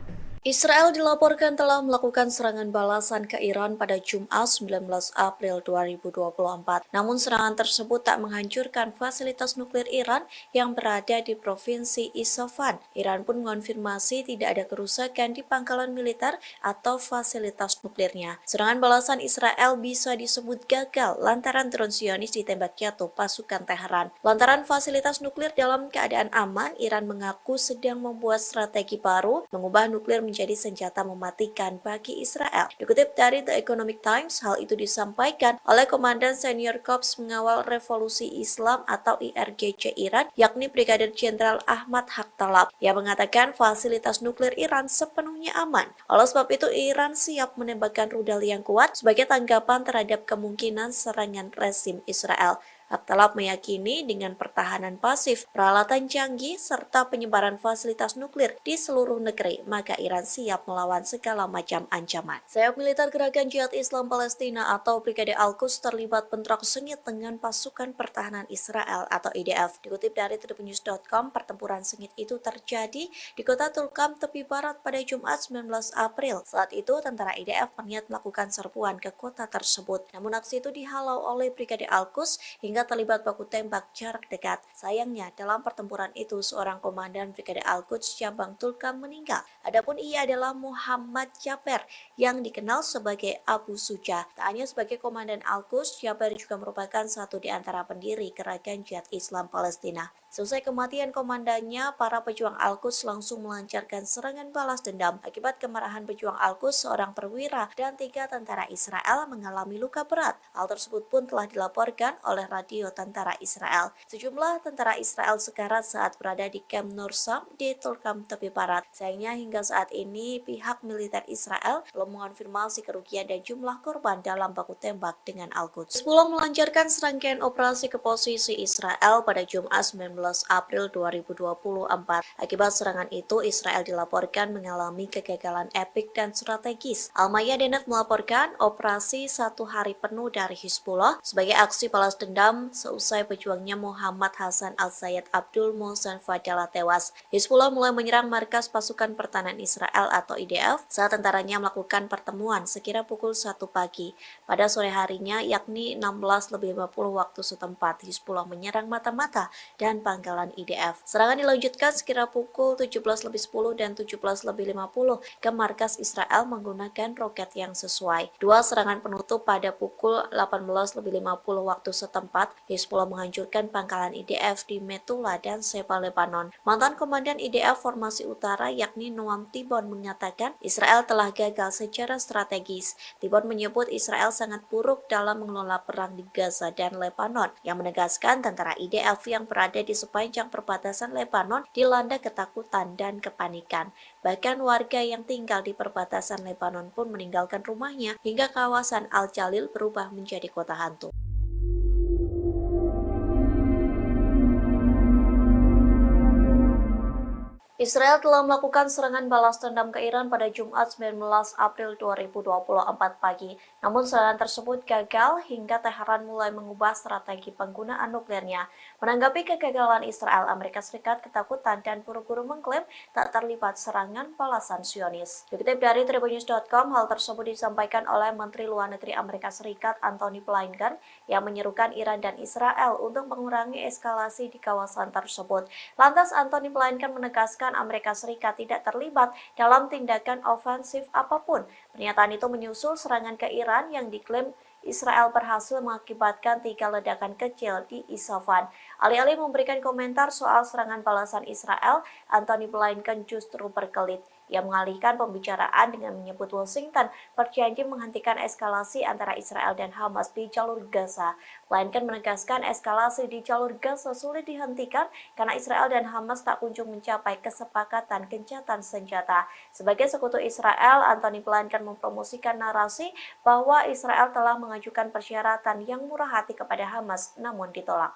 Israel dilaporkan telah melakukan serangan balasan ke Iran pada Jumat 19 April 2024. Namun serangan tersebut tak menghancurkan fasilitas nuklir Iran yang berada di provinsi Isfahan. Iran pun mengonfirmasi tidak ada kerusakan di pangkalan militer atau fasilitas nuklirnya. Serangan balasan Israel bisa disebut gagal lantaran drone Zionis ditembak jatuh pasukan Teheran. Lantaran fasilitas nuklir dalam keadaan aman, Iran mengaku sedang membuat strategi baru mengubah nuklir menjadi senjata mematikan bagi Israel. Dikutip dari The Economic Times, hal itu disampaikan oleh Komandan Senior Korps Mengawal Revolusi Islam atau IRGC Iran, yakni Brigadir Jenderal Ahmad Haktalab, yang mengatakan fasilitas nuklir Iran sepenuhnya aman. Oleh sebab itu, Iran siap menembakkan rudal yang kuat sebagai tanggapan terhadap kemungkinan serangan rezim Israel. Abtalab meyakini dengan pertahanan pasif, peralatan canggih, serta penyebaran fasilitas nuklir di seluruh negeri, maka Iran siap melawan segala macam ancaman. Sayap militer Gerakan Jihad Islam Palestina atau Brigade Al-Quds terlibat bentrok sengit dengan pasukan pertahanan Israel atau IDF. Dikutip dari tribunnews.com, pertempuran sengit itu terjadi di kota Tulkam, tepi barat pada Jumat 19 April. Saat itu, tentara IDF berniat melakukan serbuan ke kota tersebut. Namun aksi itu dihalau oleh Brigade Al-Quds hingga terlibat baku tembak jarak dekat. Sayangnya, dalam pertempuran itu seorang komandan Brigade Al-Quds cabang Tulkam meninggal. Adapun ia adalah Muhammad Jaber yang dikenal sebagai Abu Suja. Tak hanya sebagai komandan Al-Quds, Jaber juga merupakan satu di antara pendiri Gerakan Jihad Islam Palestina. Selesai kematian komandannya, para pejuang Al-Quds langsung melancarkan serangan balas dendam. Akibat kemarahan pejuang Al-Quds, seorang perwira dan 3 tentara Israel mengalami luka berat. Hal tersebut pun telah dilaporkan oleh radio tentara Israel. Sejumlah tentara Israel sekarat saat berada di Camp Nursam di Tulkam tepi barat. Sayangnya hingga saat ini pihak militer Israel belum mengonfirmasi kerugian dan jumlah korban dalam baku tembak dengan Al-Quds. Hezbollah melancarkan serangkaian operasi ke posisi Israel pada Jumat 19 April 2024. Akibat serangan itu, Israel dilaporkan mengalami kegagalan epik dan strategis. Al-Mayadinat melaporkan operasi 1 hari penuh dari Hezbollah sebagai aksi balas dendam seusai pejuangnya Muhammad Hassan al-Zayed Abdul Mohsen Fadala tewas. Hezbollah mulai menyerang markas pasukan pertahanan Israel atau IDF saat tentaranya melakukan pertemuan sekira pukul 1 pagi. Pada sore harinya, yakni 16:50 waktu setempat, Hezbollah menyerang mata-mata dan pangkalan IDF. Serangan dilanjutkan sekira pukul 17:10 dan 17:50 ke markas Israel menggunakan roket yang sesuai. 2 serangan penutup pada pukul 18:50 waktu setempat, Hezbollah menghancurkan pangkalan IDF di Metula dan Seba, Lebanon. Mantan komandan IDF Formasi Utara yakni Noam Tibon menyatakan Israel telah gagal secara strategis. Tibon menyebut Israel sangat buruk dalam mengelola perang di Gaza dan Lebanon, yang menegaskan tentara IDF yang berada di sepanjang perbatasan Lebanon dilanda ketakutan dan kepanikan. Bahkan warga yang tinggal di perbatasan Lebanon pun meninggalkan rumahnya hingga kawasan Al-Jalil berubah menjadi kota hantu. Israel telah melakukan serangan balas dendam ke Iran pada Jumat 19 April 2024 pagi. Namun serangan tersebut gagal hingga Teheran mulai mengubah strategi penggunaan nuklirnya. Menanggapi kegagalan Israel, Amerika Serikat ketakutan dan buru-buru mengklaim tak terlibat serangan balasan Zionis. Dikutip dari tribunnews.com, hal tersebut disampaikan oleh Menteri Luar Negeri Amerika Serikat Antony Blinken yang menyerukan Iran dan Israel untuk mengurangi eskalasi di kawasan tersebut. Lantas Antony Blinken menegaskan Amerika Serikat tidak terlibat dalam tindakan ofensif apapun. Pernyataan itu menyusul serangan ke Iran yang diklaim Israel berhasil mengakibatkan 3 ledakan kecil di Isfahan. Alih-alih memberikan komentar soal serangan balasan Israel, Antony Blinken justru berkelit. Ia mengalihkan pembicaraan dengan menyebut Washington berjanji menghentikan eskalasi antara Israel dan Hamas di jalur Gaza. Blinken menegaskan eskalasi di jalur Gaza sulit dihentikan karena Israel dan Hamas tak kunjung mencapai kesepakatan gencatan senjata. Sebagai sekutu Israel, Antony Blinken mempromosikan narasi bahwa Israel telah mengajukan persyaratan yang murah hati kepada Hamas namun ditolak.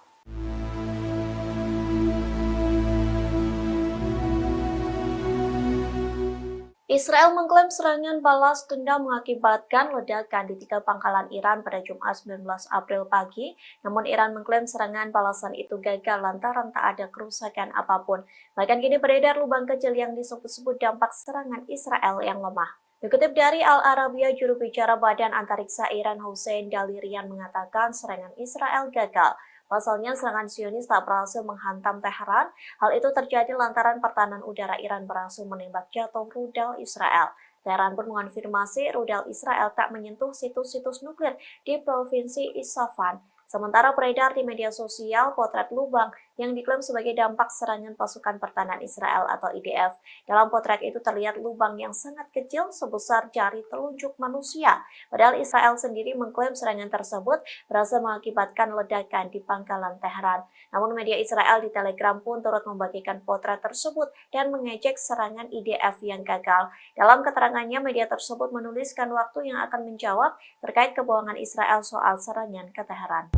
Israel mengklaim serangan balas dendam mengakibatkan ledakan di 3 pangkalan Iran pada Jumat 19 April pagi, namun Iran mengklaim serangan balasan itu gagal lantaran tak ada kerusakan apapun. Bahkan kini beredar lubang kecil yang disebut-sebut dampak serangan Israel yang lemah. Dikutip dari Al-Arabia, juru bicara Badan Antariksa Iran Hossein Dalirian mengatakan serangan Israel gagal. Pasalnya, serangan Zionis tak berhasil menghantam Teheran. Hal itu terjadi lantaran pertahanan udara Iran berhasil menembak jatuh rudal Israel. Teheran pun mengonfirmasi rudal Israel tak menyentuh situs-situs nuklir di provinsi Isfahan. Sementara beredar di media sosial potret lubang yang diklaim sebagai dampak serangan pasukan pertahanan Israel atau IDF. Dalam potret itu terlihat lubang yang sangat kecil sebesar jari telunjuk manusia. Padahal Israel sendiri mengklaim serangan tersebut berhasil mengakibatkan ledakan di pangkalan Teheran. Namun media Israel di Telegram pun turut membagikan potret tersebut dan mengejek serangan IDF yang gagal. Dalam keterangannya, media tersebut menuliskan waktu yang akan menjawab terkait kebohongan Israel soal serangan ke Teheran.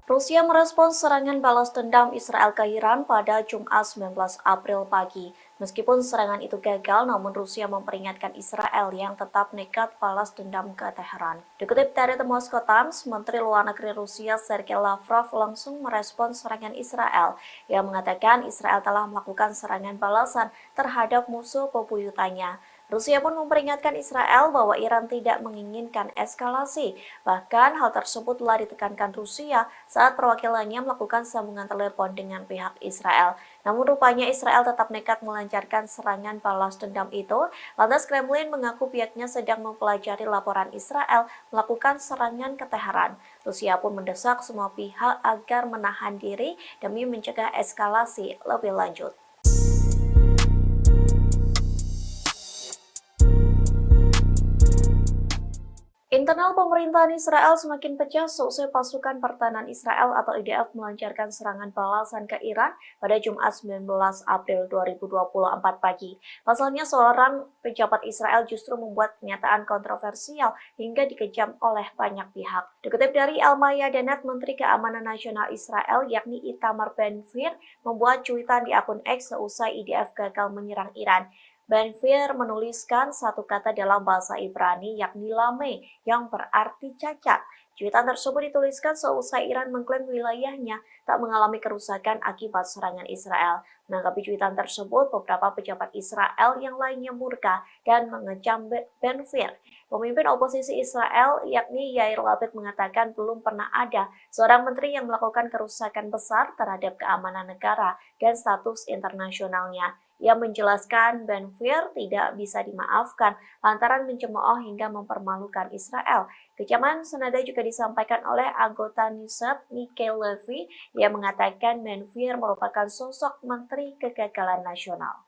Rusia merespons serangan balas dendam Israel ke Iran pada Jumat 19 April pagi. Meskipun serangan itu gagal, namun Rusia memperingatkan Israel yang tetap nekat balas dendam ke Teheran. Dikutip dari The Moscow Times, Menteri Luar Negeri Rusia Sergei Lavrov langsung merespons serangan Israel. Ia mengatakan Israel telah melakukan serangan balasan terhadap musuh bebuyutannya. Rusia pun memperingatkan Israel bahwa Iran tidak menginginkan eskalasi. Bahkan hal tersebut telah ditekankan Rusia saat perwakilannya melakukan sambungan telepon dengan pihak Israel. Namun rupanya Israel tetap nekat melancarkan serangan balas dendam itu. Lantas Kremlin mengaku pihaknya sedang mempelajari laporan Israel melakukan serangan ke Teheran. Rusia pun mendesak semua pihak agar menahan diri demi mencegah eskalasi lebih lanjut. Internal pemerintahan Israel semakin pecah seusai pasukan pertahanan Israel atau IDF melancarkan serangan balasan ke Iran pada Jumat 19 April 2024 pagi. Pasalnya seorang pejabat Israel justru membuat pernyataan kontroversial hingga dikejam oleh banyak pihak. Dikutip dari Al-Mayadanet, Menteri Keamanan Nasional Israel yakni Itamar Ben-Gvir membuat cuitan di akun X seusai IDF gagal menyerang Iran. Ben-Gvir menuliskan satu kata dalam bahasa Ibrani yakni lame yang berarti cacat. Cuitan tersebut dituliskan seusai Iran mengklaim wilayahnya tak mengalami kerusakan akibat serangan Israel. Menanggapi cuitan tersebut, beberapa pejabat Israel yang lainnya murka dan mengecam Ben-Gvir. Pemimpin oposisi Israel yakni Yair Lapid mengatakan belum pernah ada seorang menteri yang melakukan kerusakan besar terhadap keamanan negara dan status internasionalnya. Ia menjelaskan Ben-Gvir tidak bisa dimaafkan lantaran mencemooh hingga mempermalukan Israel. Kecaman senada juga disampaikan oleh anggota Knesset Mike Levy yang mengatakan Ben-Gvir merupakan sosok menteri kegagalan nasional.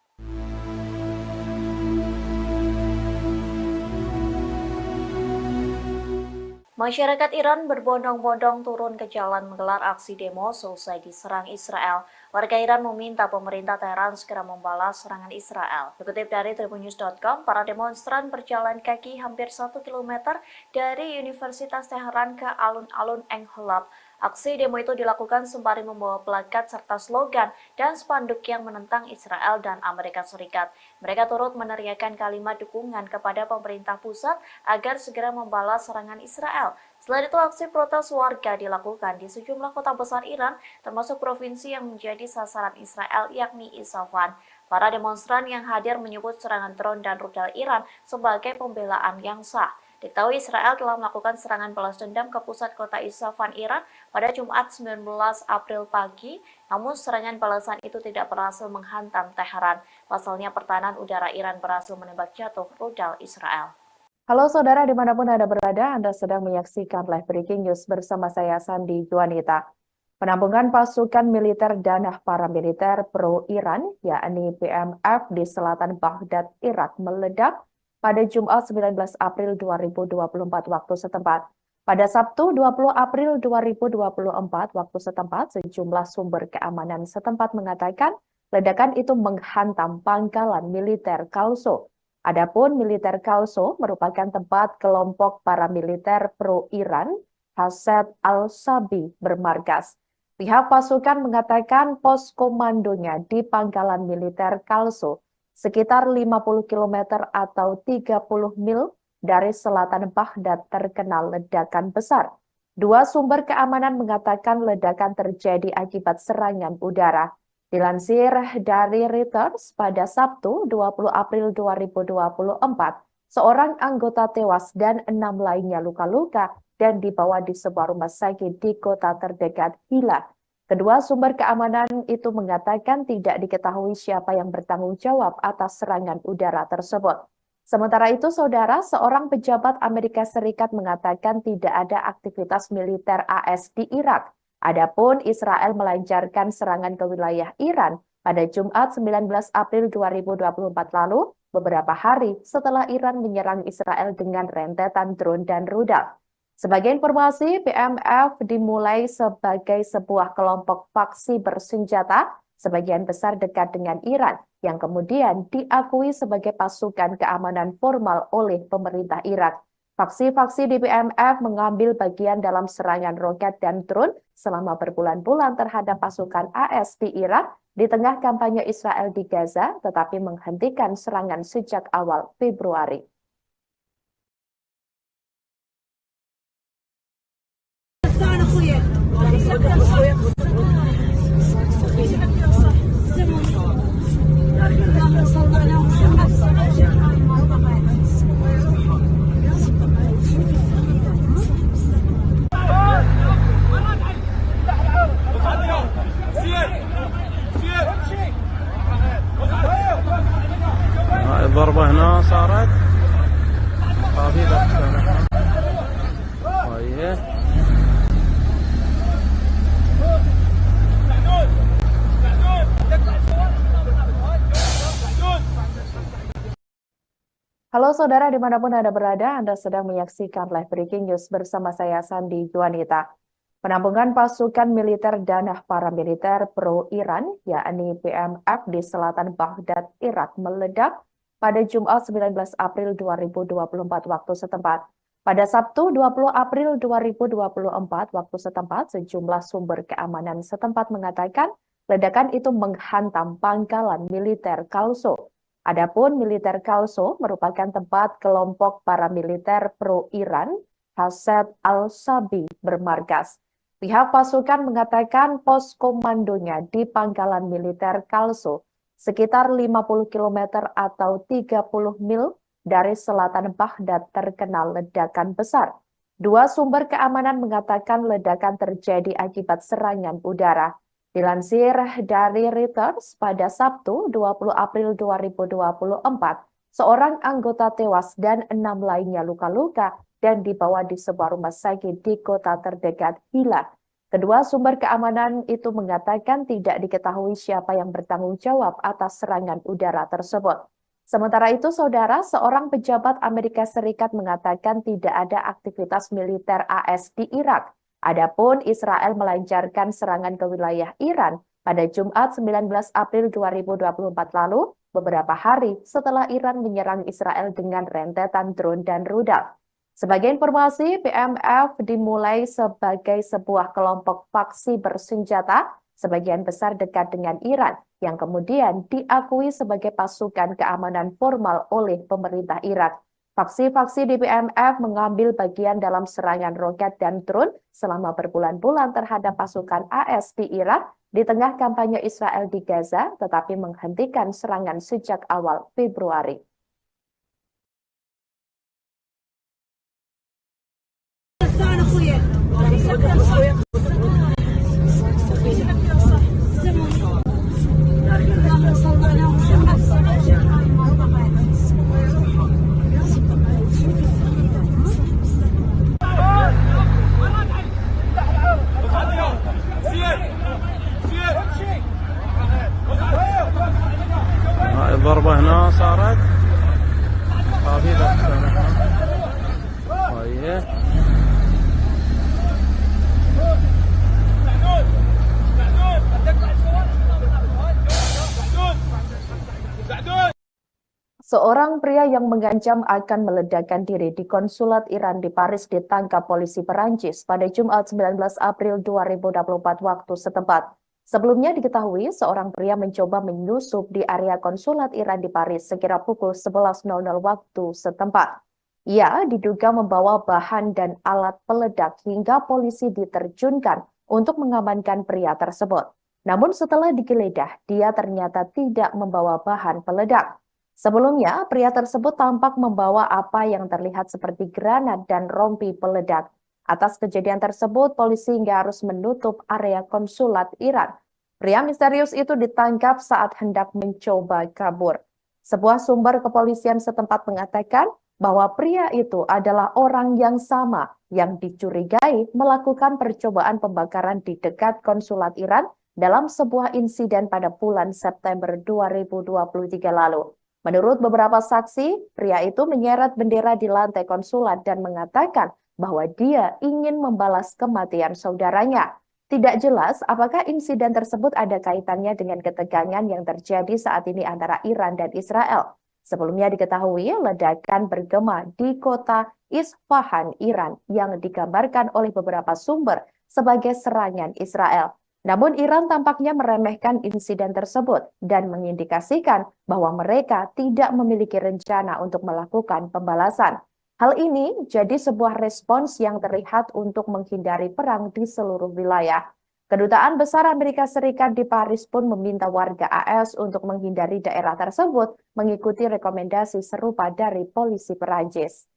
Masyarakat Iran berbondong-bondong turun ke jalan menggelar aksi demo selesai diserang Israel. Warga Iran meminta pemerintah Teheran segera membalas serangan Israel. Dikutip dari tribunnews.com, para demonstran berjalan kaki hampir 1 km dari Universitas Teheran ke alun-alun Engholab. Aksi demo itu dilakukan sembari membawa plakat serta slogan dan spanduk yang menentang Israel dan Amerika Serikat. Mereka turut meneriakkan kalimat dukungan kepada pemerintah pusat agar segera membalas serangan Israel. Selain itu, aksi protes warga dilakukan di sejumlah kota besar Iran, termasuk provinsi yang menjadi sasaran Israel, yakni Isfahan. Para demonstran yang hadir menyebut serangan drone dan rudal Iran sebagai pembelaan yang sah. Diketahui Israel telah melakukan serangan balas dendam ke pusat kota Isfahan, Iran pada Jumat 19 April pagi, namun serangan balasan itu tidak berhasil menghantam Teheran. Pasalnya pertahanan udara Iran berhasil menembak jatuh rudal Israel. Halo saudara, dimanapun Anda berada, Anda sedang menyaksikan live breaking news bersama saya Sandi Juanita. Penampungan pasukan militer dan paramiliter pro-Iran, yakni PMF di selatan Baghdad, Irak, meledak pada Jumat 19 April 2024 waktu setempat. Pada Sabtu 20 April 2024 waktu setempat, sejumlah sumber keamanan setempat mengatakan ledakan itu menghantam pangkalan militer Kalso. Adapun militer Kalso merupakan tempat kelompok paramiliter pro-Iran Hased al-Sabi bermarkas. Pihak pasukan mengatakan pos komandonya di pangkalan militer Kalso sekitar 50 km atau 30 mil dari selatan Baghdad terkena ledakan besar. Dua sumber keamanan mengatakan ledakan terjadi akibat serangan udara. Dilansir dari Reuters, pada Sabtu 20 April 2024, seorang anggota tewas dan 6 lainnya luka-luka dan dibawa di sebuah rumah sakit di kota terdekat Hila. Kedua sumber keamanan itu mengatakan tidak diketahui siapa yang bertanggung jawab atas serangan udara tersebut. Sementara itu, saudara, seorang pejabat Amerika Serikat mengatakan tidak ada aktivitas militer AS di Irak. Adapun Israel melancarkan serangan ke wilayah Iran pada Jumat 19 April 2024 lalu, beberapa hari setelah Iran menyerang Israel dengan rentetan drone dan rudal. Sebagai informasi, PMF dimulai sebagai sebuah kelompok faksi bersenjata, sebagian besar dekat dengan Iran, yang kemudian diakui sebagai pasukan keamanan formal oleh pemerintah Irak. Faksi-faksi di BMF mengambil bagian dalam serangan roket dan drone selama berbulan-bulan terhadap pasukan AS di Irak di tengah kampanye Israel di Gaza, tetapi menghentikan serangan sejak awal Februari. الضربة هنا صارت خفيفة طيب. Halo saudara, dimanapun Anda berada, Anda sedang menyaksikan live breaking news bersama saya Sandi Juanita. Penampungan pasukan militer dan paramiliter pro-Iran, yakni BMF di selatan Baghdad, Irak, meledak pada Jumat 19 April 2024 waktu setempat. Pada Sabtu 20 April 2024 waktu setempat, sejumlah sumber keamanan setempat mengatakan ledakan itu menghantam pangkalan militer Kalso. Adapun militer Kalso merupakan tempat kelompok paramiliter pro-Iran Hased al-Sabi bermarkas. Pihak pasukan mengatakan pos komandonya di pangkalan militer Kalso sekitar 50 km atau 30 mil dari selatan Baghdad terkena ledakan besar. Dua sumber keamanan mengatakan ledakan terjadi akibat serangan udara. Dilansir dari Reuters, pada Sabtu 20 April 2024, seorang anggota tewas dan 6 lainnya luka-luka dan dibawa di sebuah rumah sakit di kota terdekat Hila. Kedua sumber keamanan itu mengatakan tidak diketahui siapa yang bertanggung jawab atas serangan udara tersebut. Sementara itu, saudara, seorang pejabat Amerika Serikat mengatakan tidak ada aktivitas militer AS di Irak. Adapun Israel melancarkan serangan ke wilayah Iran pada Jumat 19 April 2024 lalu, beberapa hari setelah Iran menyerang Israel dengan rentetan drone dan rudal. Sebagai informasi, BMF dimulai sebagai sebuah kelompok faksi bersenjata, sebagian besar dekat dengan Iran, yang kemudian diakui sebagai pasukan keamanan formal oleh pemerintah Irak. Faksi-faksi di BMF mengambil bagian dalam serangan roket dan drone selama berbulan-bulan terhadap pasukan AS di Irak di tengah kampanye Israel di Gaza, tetapi menghentikan serangan sejak awal Februari. الضربة هنا صارت خفيفة طيب. Seorang pria yang mengancam akan meledakkan diri di konsulat Iran di Paris ditangkap polisi Perancis pada Jumat 19 April 2024 waktu setempat. Sebelumnya diketahui seorang pria mencoba menyusup di area konsulat Iran di Paris sekira pukul 11.00 waktu setempat. Ia diduga membawa bahan dan alat peledak hingga polisi diterjunkan untuk mengamankan pria tersebut. Namun setelah digeledah, dia ternyata tidak membawa bahan peledak. Sebelumnya, pria tersebut tampak membawa apa yang terlihat seperti granat dan rompi peledak. Atas kejadian tersebut, polisi hingga harus menutup area konsulat Iran. Pria misterius itu ditangkap saat hendak mencoba kabur. Sebuah sumber kepolisian setempat mengatakan bahwa pria itu adalah orang yang sama yang dicurigai melakukan percobaan pembakaran di dekat konsulat Iran dalam sebuah insiden pada bulan September 2023 lalu. Menurut beberapa saksi, pria itu menyeret bendera di lantai konsulat dan mengatakan bahwa dia ingin membalas kematian saudaranya. Tidak jelas apakah insiden tersebut ada kaitannya dengan ketegangan yang terjadi saat ini antara Iran dan Israel. Sebelumnya diketahui ledakan bergema di kota Isfahan, Iran yang digambarkan oleh beberapa sumber sebagai serangan Israel. Namun Iran tampaknya meremehkan insiden tersebut dan mengindikasikan bahwa mereka tidak memiliki rencana untuk melakukan pembalasan. Hal ini jadi sebuah respons yang terlihat untuk menghindari perang di seluruh wilayah. Kedutaan Besar Amerika Serikat di Paris pun meminta warga AS untuk menghindari daerah tersebut, mengikuti rekomendasi serupa dari polisi Perancis.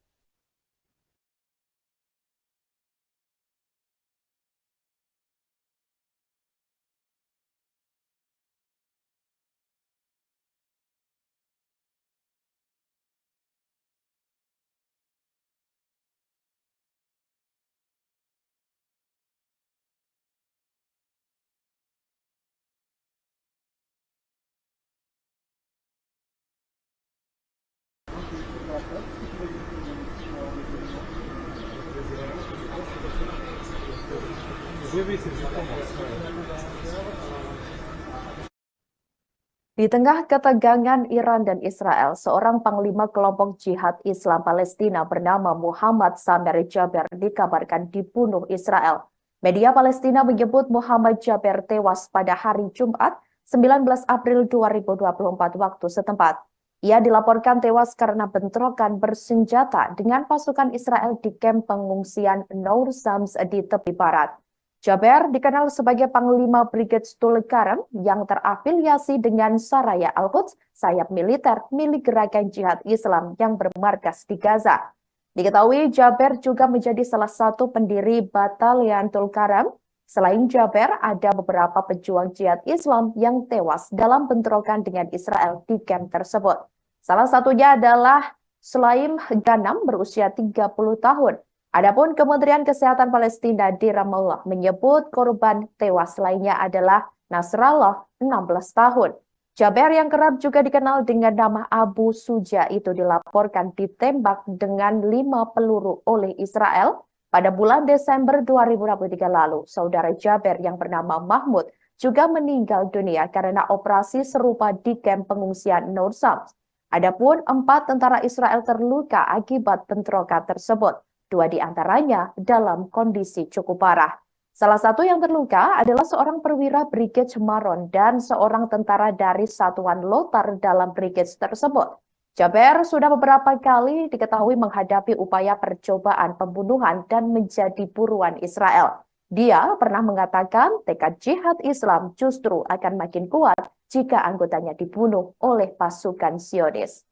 Di tengah ketegangan Iran dan Israel, seorang panglima kelompok jihad Islam Palestina bernama Muhammad Samer Jaber dikabarkan dibunuh Israel. Media Palestina menyebut Muhammad Jaber tewas pada hari Jumat, 19 April 2024 waktu setempat. Ia dilaporkan tewas karena bentrokan bersenjata dengan pasukan Israel di kamp pengungsian Nour Shams di tepi barat. Jaber dikenal sebagai Panglima Brigade Stul Karem yang terafiliasi dengan Saraya Al-Quds, sayap militer milik Gerakan Jihad Islam yang bermarkas di Gaza. Diketahui Jaber juga menjadi salah satu pendiri Batalion Tul Karem. Selain Jaber, ada beberapa pejuang jihad Islam yang tewas dalam bentrokan dengan Israel di kamp tersebut. Salah satunya adalah Sulaim Ghanam berusia 30 tahun. Adapun Kementerian Kesehatan Palestina di Ramallah menyebut korban tewas lainnya adalah Nasrallah, 16 tahun. Jaber yang kerap juga dikenal dengan nama Abu Suja itu dilaporkan ditembak dengan 5 peluru oleh Israel pada bulan Desember 2023 lalu. Saudara Jaber yang bernama Mahmud juga meninggal dunia karena operasi serupa di kamp pengungsian Nour Shams. Adapun 4 tentara Israel terluka akibat bentrokan tersebut. 2 di antaranya dalam kondisi cukup parah. Salah satu yang terluka adalah seorang perwira Brigade Maron dan seorang tentara dari Satuan Lotar dalam brigade tersebut. Jaber sudah beberapa kali diketahui menghadapi upaya percobaan pembunuhan dan menjadi buruan Israel. Dia pernah mengatakan tekad jihad Islam justru akan makin kuat jika anggotanya dibunuh oleh pasukan Zionis.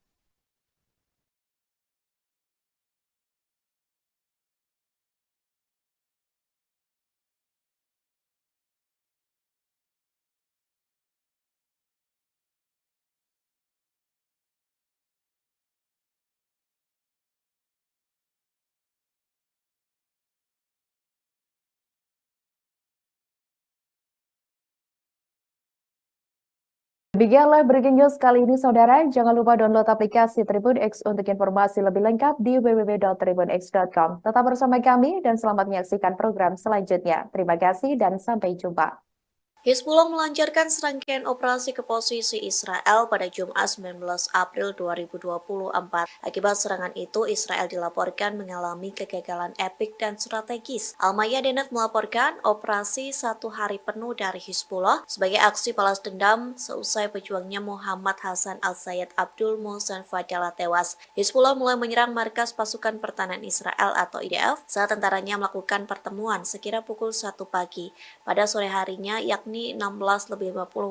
Demikianlah breaking news kali ini, saudara. Jangan lupa download aplikasi Tribun X untuk informasi lebih lengkap di www.tribunx.com. Tetap bersama kami dan selamat menyaksikan program selanjutnya. Terima kasih dan sampai jumpa. Hizbullah melancarkan serangkaian operasi ke posisi Israel pada Jumat 19 April 2024. Akibat serangan itu, Israel dilaporkan mengalami kegagalan epik dan strategis. Al-Mayadinat melaporkan operasi 1 hari penuh dari Hizbullah sebagai aksi balas dendam seusai pejuangnya Muhammad Hasan al-Zayed Abdul Mohsen Fadalah tewas. Hizbullah mulai menyerang markas pasukan pertahanan Israel atau IDF saat tentaranya melakukan pertemuan sekira pukul 1 pagi. Pada sore harinya, yakni 16:50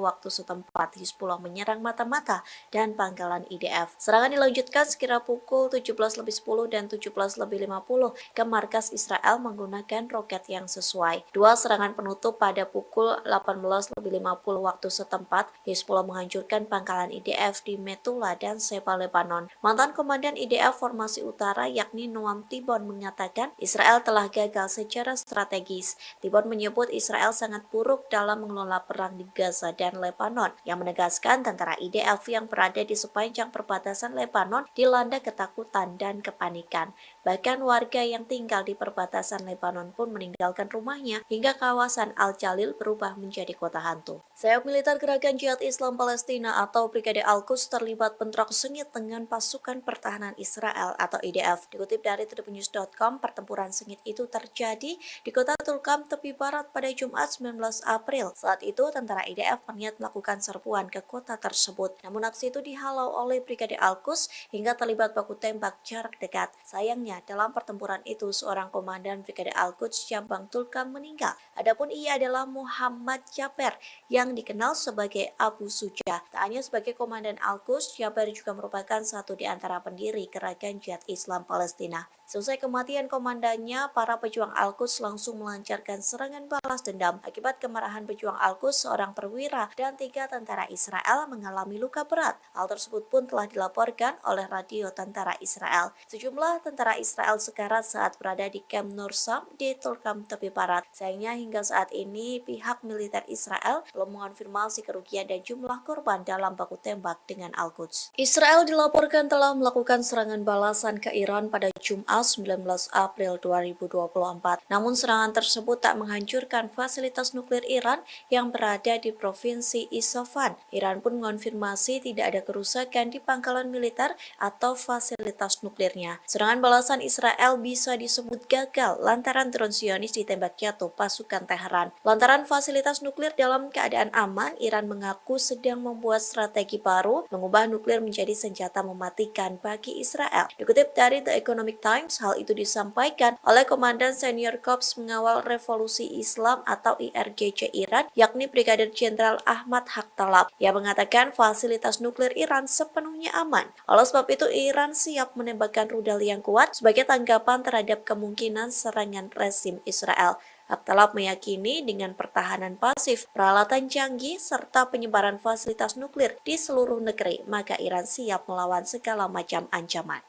waktu setempat, Hizbullah menyerang mata-mata dan pangkalan IDF. Serangan dilanjutkan sekira pukul 17:10 dan 17:50 ke markas Israel menggunakan roket yang sesuai. 2 serangan penutup pada pukul 18:50 waktu setempat, Hizbullah menghancurkan pangkalan IDF di Metula dan Seba, Lebanon. Mantan Komandan IDF Formasi Utara yakni Noam Tibon mengatakan Israel telah gagal secara strategis. Tibon menyebut Israel sangat buruk dalam mengelola perang di Gaza dan Lebanon, yang menegaskan tentara IDF yang berada di sepanjang perbatasan Lebanon dilanda ketakutan dan kepanikan. Bahkan warga yang tinggal di perbatasan Lebanon pun meninggalkan rumahnya hingga kawasan Al-Jalil berubah menjadi kota hantu. Sayap militer Gerakan Jihad Islam Palestina atau Brigade Al-Quds terlibat bentrok sengit dengan pasukan pertahanan Israel atau IDF. Dikutip dari tribunnews.com, pertempuran sengit itu terjadi di kota Tulkam, tepi barat pada Jumat 19 April. Saat itu, tentara IDF berniat melakukan serbuan ke kota tersebut. Namun aksi itu dihalau oleh Brigade Al-Quds hingga terlibat baku tembak jarak dekat. Sayangnya, dalam pertempuran itu, seorang komandan Brigade Al-Quds Jambang Tulkam meninggal. Adapun ia adalah Muhammad Jaber yang dikenal sebagai Abu Suja. Tak hanya sebagai komandan Al-Quds, Jaber juga merupakan satu di antara pendiri Gerakan Jihad Islam Palestina. Selesai kematian komandannya, para pejuang Al-Quds langsung melancarkan serangan balas dendam. Akibat kemarahan pejuang Al-Quds, seorang perwira dan 3 tentara Israel mengalami luka berat. Hal tersebut pun telah dilaporkan oleh radio tentara Israel. Sejumlah tentara Israel sekarat saat berada di Camp Nursam di Tulkam tepi barat. Sayangnya hingga saat ini pihak militer Israel belum mengonfirmasi kerugian dan jumlah korban dalam baku tembak dengan Al-Quds. Israel dilaporkan telah melakukan serangan balasan ke Iran pada Jumat 19 April 2024. Namun serangan tersebut tak menghancurkan fasilitas nuklir Iran yang berada di provinsi Isfahan. Iran pun mengonfirmasi tidak ada kerusakan di pangkalan militer atau fasilitas nuklirnya. Serangan balasan Israel bisa disebut gagal lantaran drone Zionis ditembak jatuh pasukan Teheran. Lantaran fasilitas nuklir dalam keadaan aman, Iran mengaku sedang membuat strategi baru mengubah nuklir menjadi senjata mematikan bagi Israel. Dikutip dari The Economic Times, hal itu disampaikan oleh Komandan Senior Korps Mengawal Revolusi Islam atau IRGC Iran, yakni Brigadir Jenderal Ahmad Haktalab, yang mengatakan fasilitas nuklir Iran sepenuhnya aman. Oleh sebab itu, Iran siap menembakkan rudal yang kuat sebagai tanggapan terhadap kemungkinan serangan rezim Israel. Haktalab meyakini dengan pertahanan pasif, peralatan canggih, serta penyebaran fasilitas nuklir di seluruh negeri, maka Iran siap melawan segala macam ancaman.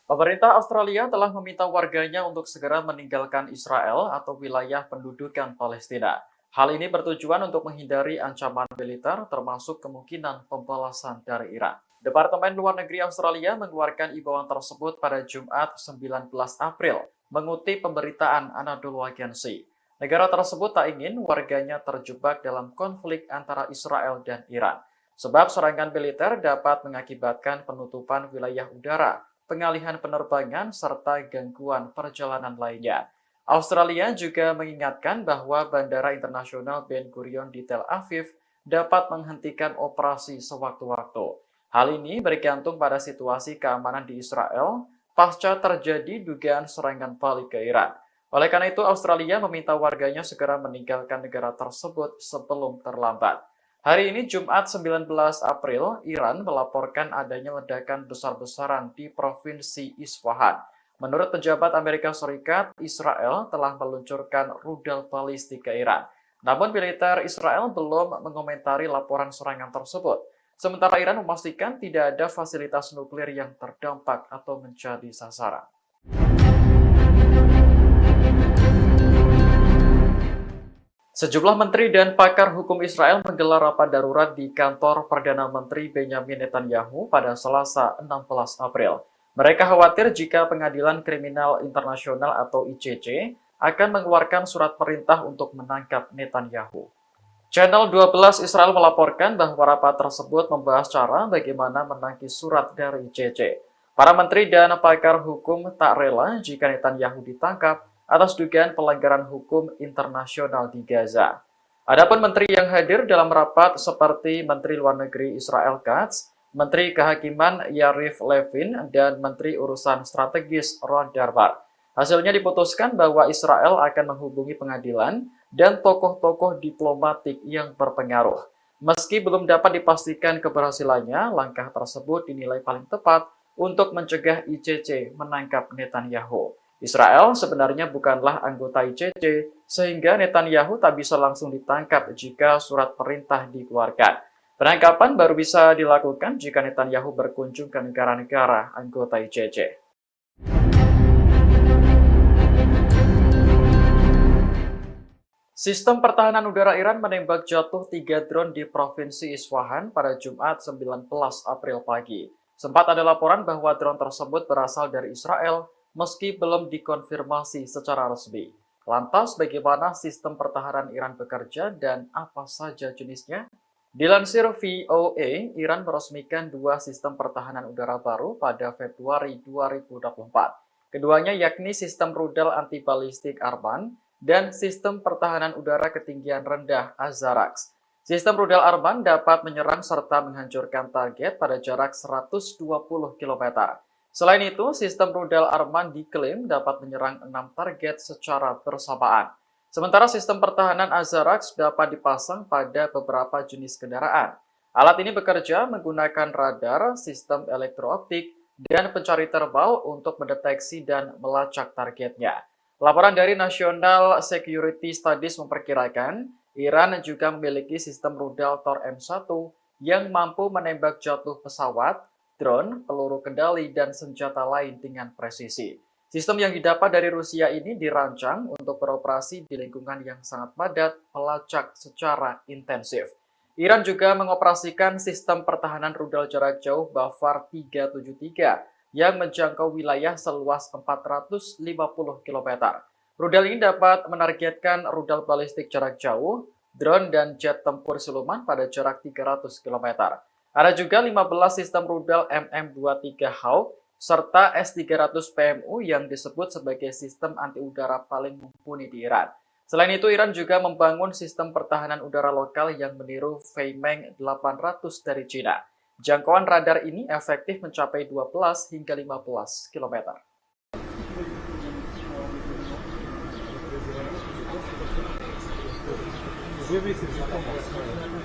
Pemerintah Australia telah meminta warganya untuk segera meninggalkan Israel atau wilayah pendudukan Palestina. Hal ini bertujuan untuk menghindari ancaman militer termasuk kemungkinan pembalasan dari Iran. Departemen Luar Negeri Australia mengeluarkan imbauan tersebut pada Jumat 19 April, mengutip pemberitaan Anadolu Agency. Negara tersebut tak ingin warganya terjebak dalam konflik antara Israel dan Iran, sebab serangan militer dapat mengakibatkan penutupan wilayah udara, pengalihan penerbangan, serta gangguan perjalanan lainnya. Australia juga mengingatkan bahwa Bandara Internasional Ben Gurion di Tel Aviv dapat menghentikan operasi sewaktu-waktu. Hal ini bergantung pada situasi keamanan di Israel pasca terjadi dugaan serangan balik ke Iran. Oleh karena itu, Australia meminta warganya segera meninggalkan negara tersebut sebelum terlambat. Hari ini Jumat 19 April, Iran melaporkan adanya ledakan besar-besaran di Provinsi Isfahan. Menurut pejabat Amerika Serikat, Israel telah meluncurkan rudal balistik ke Iran. Namun militer Israel belum mengomentari laporan serangan tersebut. Sementara Iran memastikan tidak ada fasilitas nuklir yang terdampak atau menjadi sasaran. Sejumlah menteri dan pakar hukum Israel menggelar rapat darurat di kantor Perdana Menteri Benjamin Netanyahu pada Selasa 16 April. Mereka khawatir jika Pengadilan Kriminal Internasional atau ICC akan mengeluarkan surat perintah untuk menangkap Netanyahu. Channel 12 Israel melaporkan bahwa rapat tersebut membahas cara bagaimana menangkis surat dari ICC. Para menteri dan pakar hukum tak rela jika Netanyahu ditangkap atas dugaan pelanggaran hukum internasional di Gaza. Adapun menteri yang hadir dalam rapat seperti Menteri Luar Negeri Israel Katz, Menteri Kehakiman Yarif Levin, dan Menteri Urusan Strategis Ron Darbar. Hasilnya diputuskan bahwa Israel akan menghubungi pengadilan dan tokoh-tokoh diplomatik yang berpengaruh. Meski belum dapat dipastikan keberhasilannya, langkah tersebut dinilai paling tepat untuk mencegah ICC menangkap Netanyahu. Israel sebenarnya bukanlah anggota ICC, sehingga Netanyahu tak bisa langsung ditangkap jika surat perintah dikeluarkan. Penangkapan baru bisa dilakukan jika Netanyahu berkunjung ke negara-negara anggota ICC. Sistem pertahanan udara Iran menembak jatuh 3 drone di Provinsi Isfahan pada Jumat 19 April pagi. Sempat ada laporan bahwa drone tersebut berasal dari Israel meski belum dikonfirmasi secara resmi. Lantas bagaimana sistem pertahanan Iran bekerja dan apa saja jenisnya? Dilansir VOA, Iran meresmikan 2 sistem pertahanan udara baru pada Februari 2024. Keduanya yakni sistem rudal anti-balistik Arman dan sistem pertahanan udara ketinggian rendah Azarax. Sistem rudal Arman dapat menyerang serta menghancurkan target pada jarak 120 km. Selain itu, sistem rudal Arman diklaim dapat menyerang 6 target secara bersamaan. Sementara sistem pertahanan Azarax dapat dipasang pada beberapa jenis kendaraan. Alat ini bekerja menggunakan radar, sistem elektrooptik, dan pencari terbang untuk mendeteksi dan melacak targetnya. Laporan dari National Security Studies memperkirakan Iran juga memiliki sistem rudal Tor M1 yang mampu menembak jatuh pesawat, drone, peluru kendali, dan senjata lain dengan presisi. Sistem yang didapat dari Rusia ini dirancang untuk beroperasi di lingkungan yang sangat padat, pelacak secara intensif. Iran juga mengoperasikan sistem pertahanan rudal jarak jauh Bafar 373 yang menjangkau wilayah seluas 450 km. Rudal ini dapat menargetkan rudal balistik jarak jauh, drone, dan jet tempur siluman pada jarak 300 km. Ada juga 15 sistem rudal MM-23 Hawk serta S-300 PMU yang disebut sebagai sistem anti-udara paling mumpuni di Iran. Selain itu, Iran juga membangun sistem pertahanan udara lokal yang meniru Feimeng 800 dari Cina. Jangkauan radar ini efektif mencapai 12 hingga 15 km.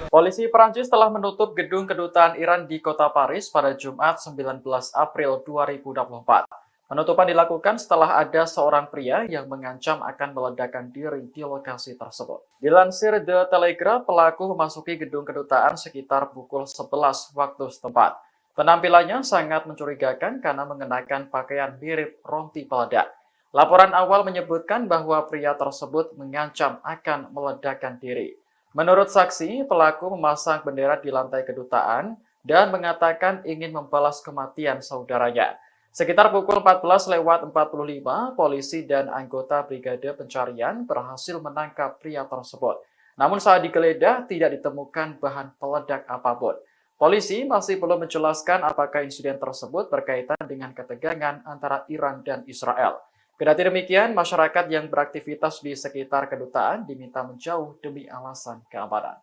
Polisi Perancis telah menutup gedung kedutaan Iran di kota Paris pada Jumat 19 April 2024. Penutupan dilakukan setelah ada seorang pria yang mengancam akan meledakkan diri di lokasi tersebut. Dilansir The Telegraph, pelaku memasuki gedung kedutaan sekitar pukul 11 waktu setempat. Penampilannya sangat mencurigakan karena mengenakan pakaian mirip rompi peledak. Laporan awal menyebutkan bahwa pria tersebut mengancam akan meledakkan diri. Menurut saksi, pelaku memasang bendera di lantai kedutaan dan mengatakan ingin membalas kematian saudaranya. Sekitar pukul 14.45, polisi dan anggota Brigade Pencarian berhasil menangkap pria tersebut. Namun saat digeledah, tidak ditemukan bahan peledak apapun. Polisi masih belum menjelaskan apakah insiden tersebut berkaitan dengan ketegangan antara Iran dan Israel. Kendati demikian, masyarakat yang beraktivitas di sekitar kedutaan diminta menjauh demi alasan keamanan.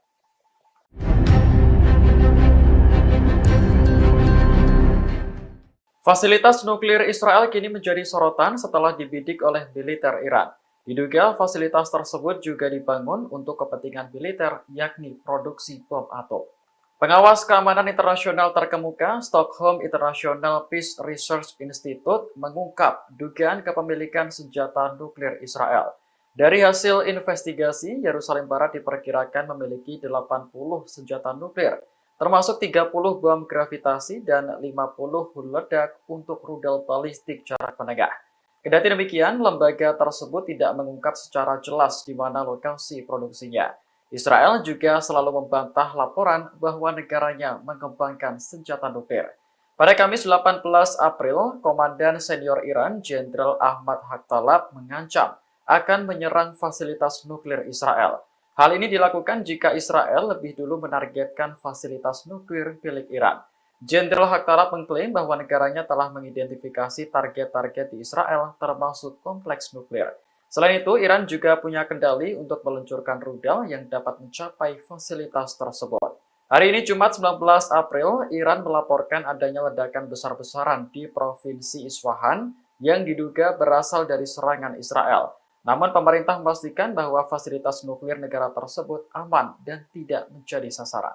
Fasilitas nuklir Israel kini menjadi sorotan setelah dibidik oleh militer Iran. Diduga fasilitas tersebut juga dibangun untuk kepentingan militer, yakni produksi bom atom. Pengawas keamanan internasional terkemuka, Stockholm International Peace Research Institute, mengungkap dugaan kepemilikan senjata nuklir Israel. Dari hasil investigasi, Yerusalem Barat diperkirakan memiliki 80 senjata nuklir, termasuk 30 bom gravitasi dan 50 hulu ledak untuk rudal balistik jarak menengah. Kendati demikian, lembaga tersebut tidak mengungkap secara jelas di mana lokasi produksinya. Israel juga selalu membantah laporan bahwa negaranya mengembangkan senjata nuklir. Pada Kamis 18 April, Komandan Senior Iran, Jenderal Ahmad Haktalab, mengancam akan menyerang fasilitas nuklir Israel. Hal ini dilakukan jika Israel lebih dulu menargetkan fasilitas nuklir milik Iran. Jenderal Haktalab mengklaim bahwa negaranya telah mengidentifikasi target-target di Israel, termasuk kompleks nuklir. Selain itu, Iran juga punya kendali untuk meluncurkan rudal yang dapat mencapai fasilitas tersebut. Hari ini, Jumat 19 April, Iran melaporkan adanya ledakan besar-besaran di Provinsi Isfahan yang diduga berasal dari serangan Israel. Namun pemerintah memastikan bahwa fasilitas nuklir negara tersebut aman dan tidak menjadi sasaran.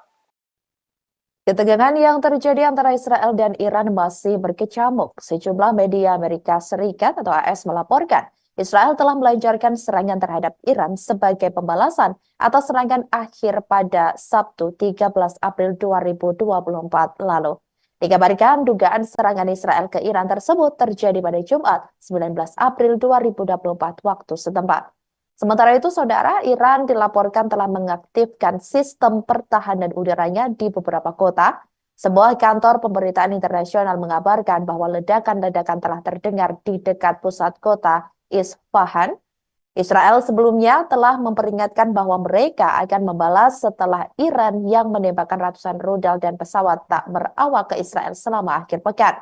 Ketegangan yang terjadi antara Israel dan Iran masih berkecamuk. Sejumlah media Amerika Serikat atau AS melaporkan Israel telah melancarkan serangan terhadap Iran sebagai pembalasan atas serangan akhir pada Sabtu 13 April 2024 lalu. Dikabarkan dugaan serangan Israel ke Iran tersebut terjadi pada Jumat 19 April 2024 waktu setempat. Sementara itu, saudara, Iran dilaporkan telah mengaktifkan sistem pertahanan udaranya di beberapa kota. Sebuah kantor pemberitaan internasional mengabarkan bahwa ledakan-ledakan telah terdengar di dekat pusat kota Isfahan. Israel sebelumnya telah memperingatkan bahwa mereka akan membalas setelah Iran yang menembakkan ratusan rudal dan pesawat tak berawak ke Israel selama akhir pekan.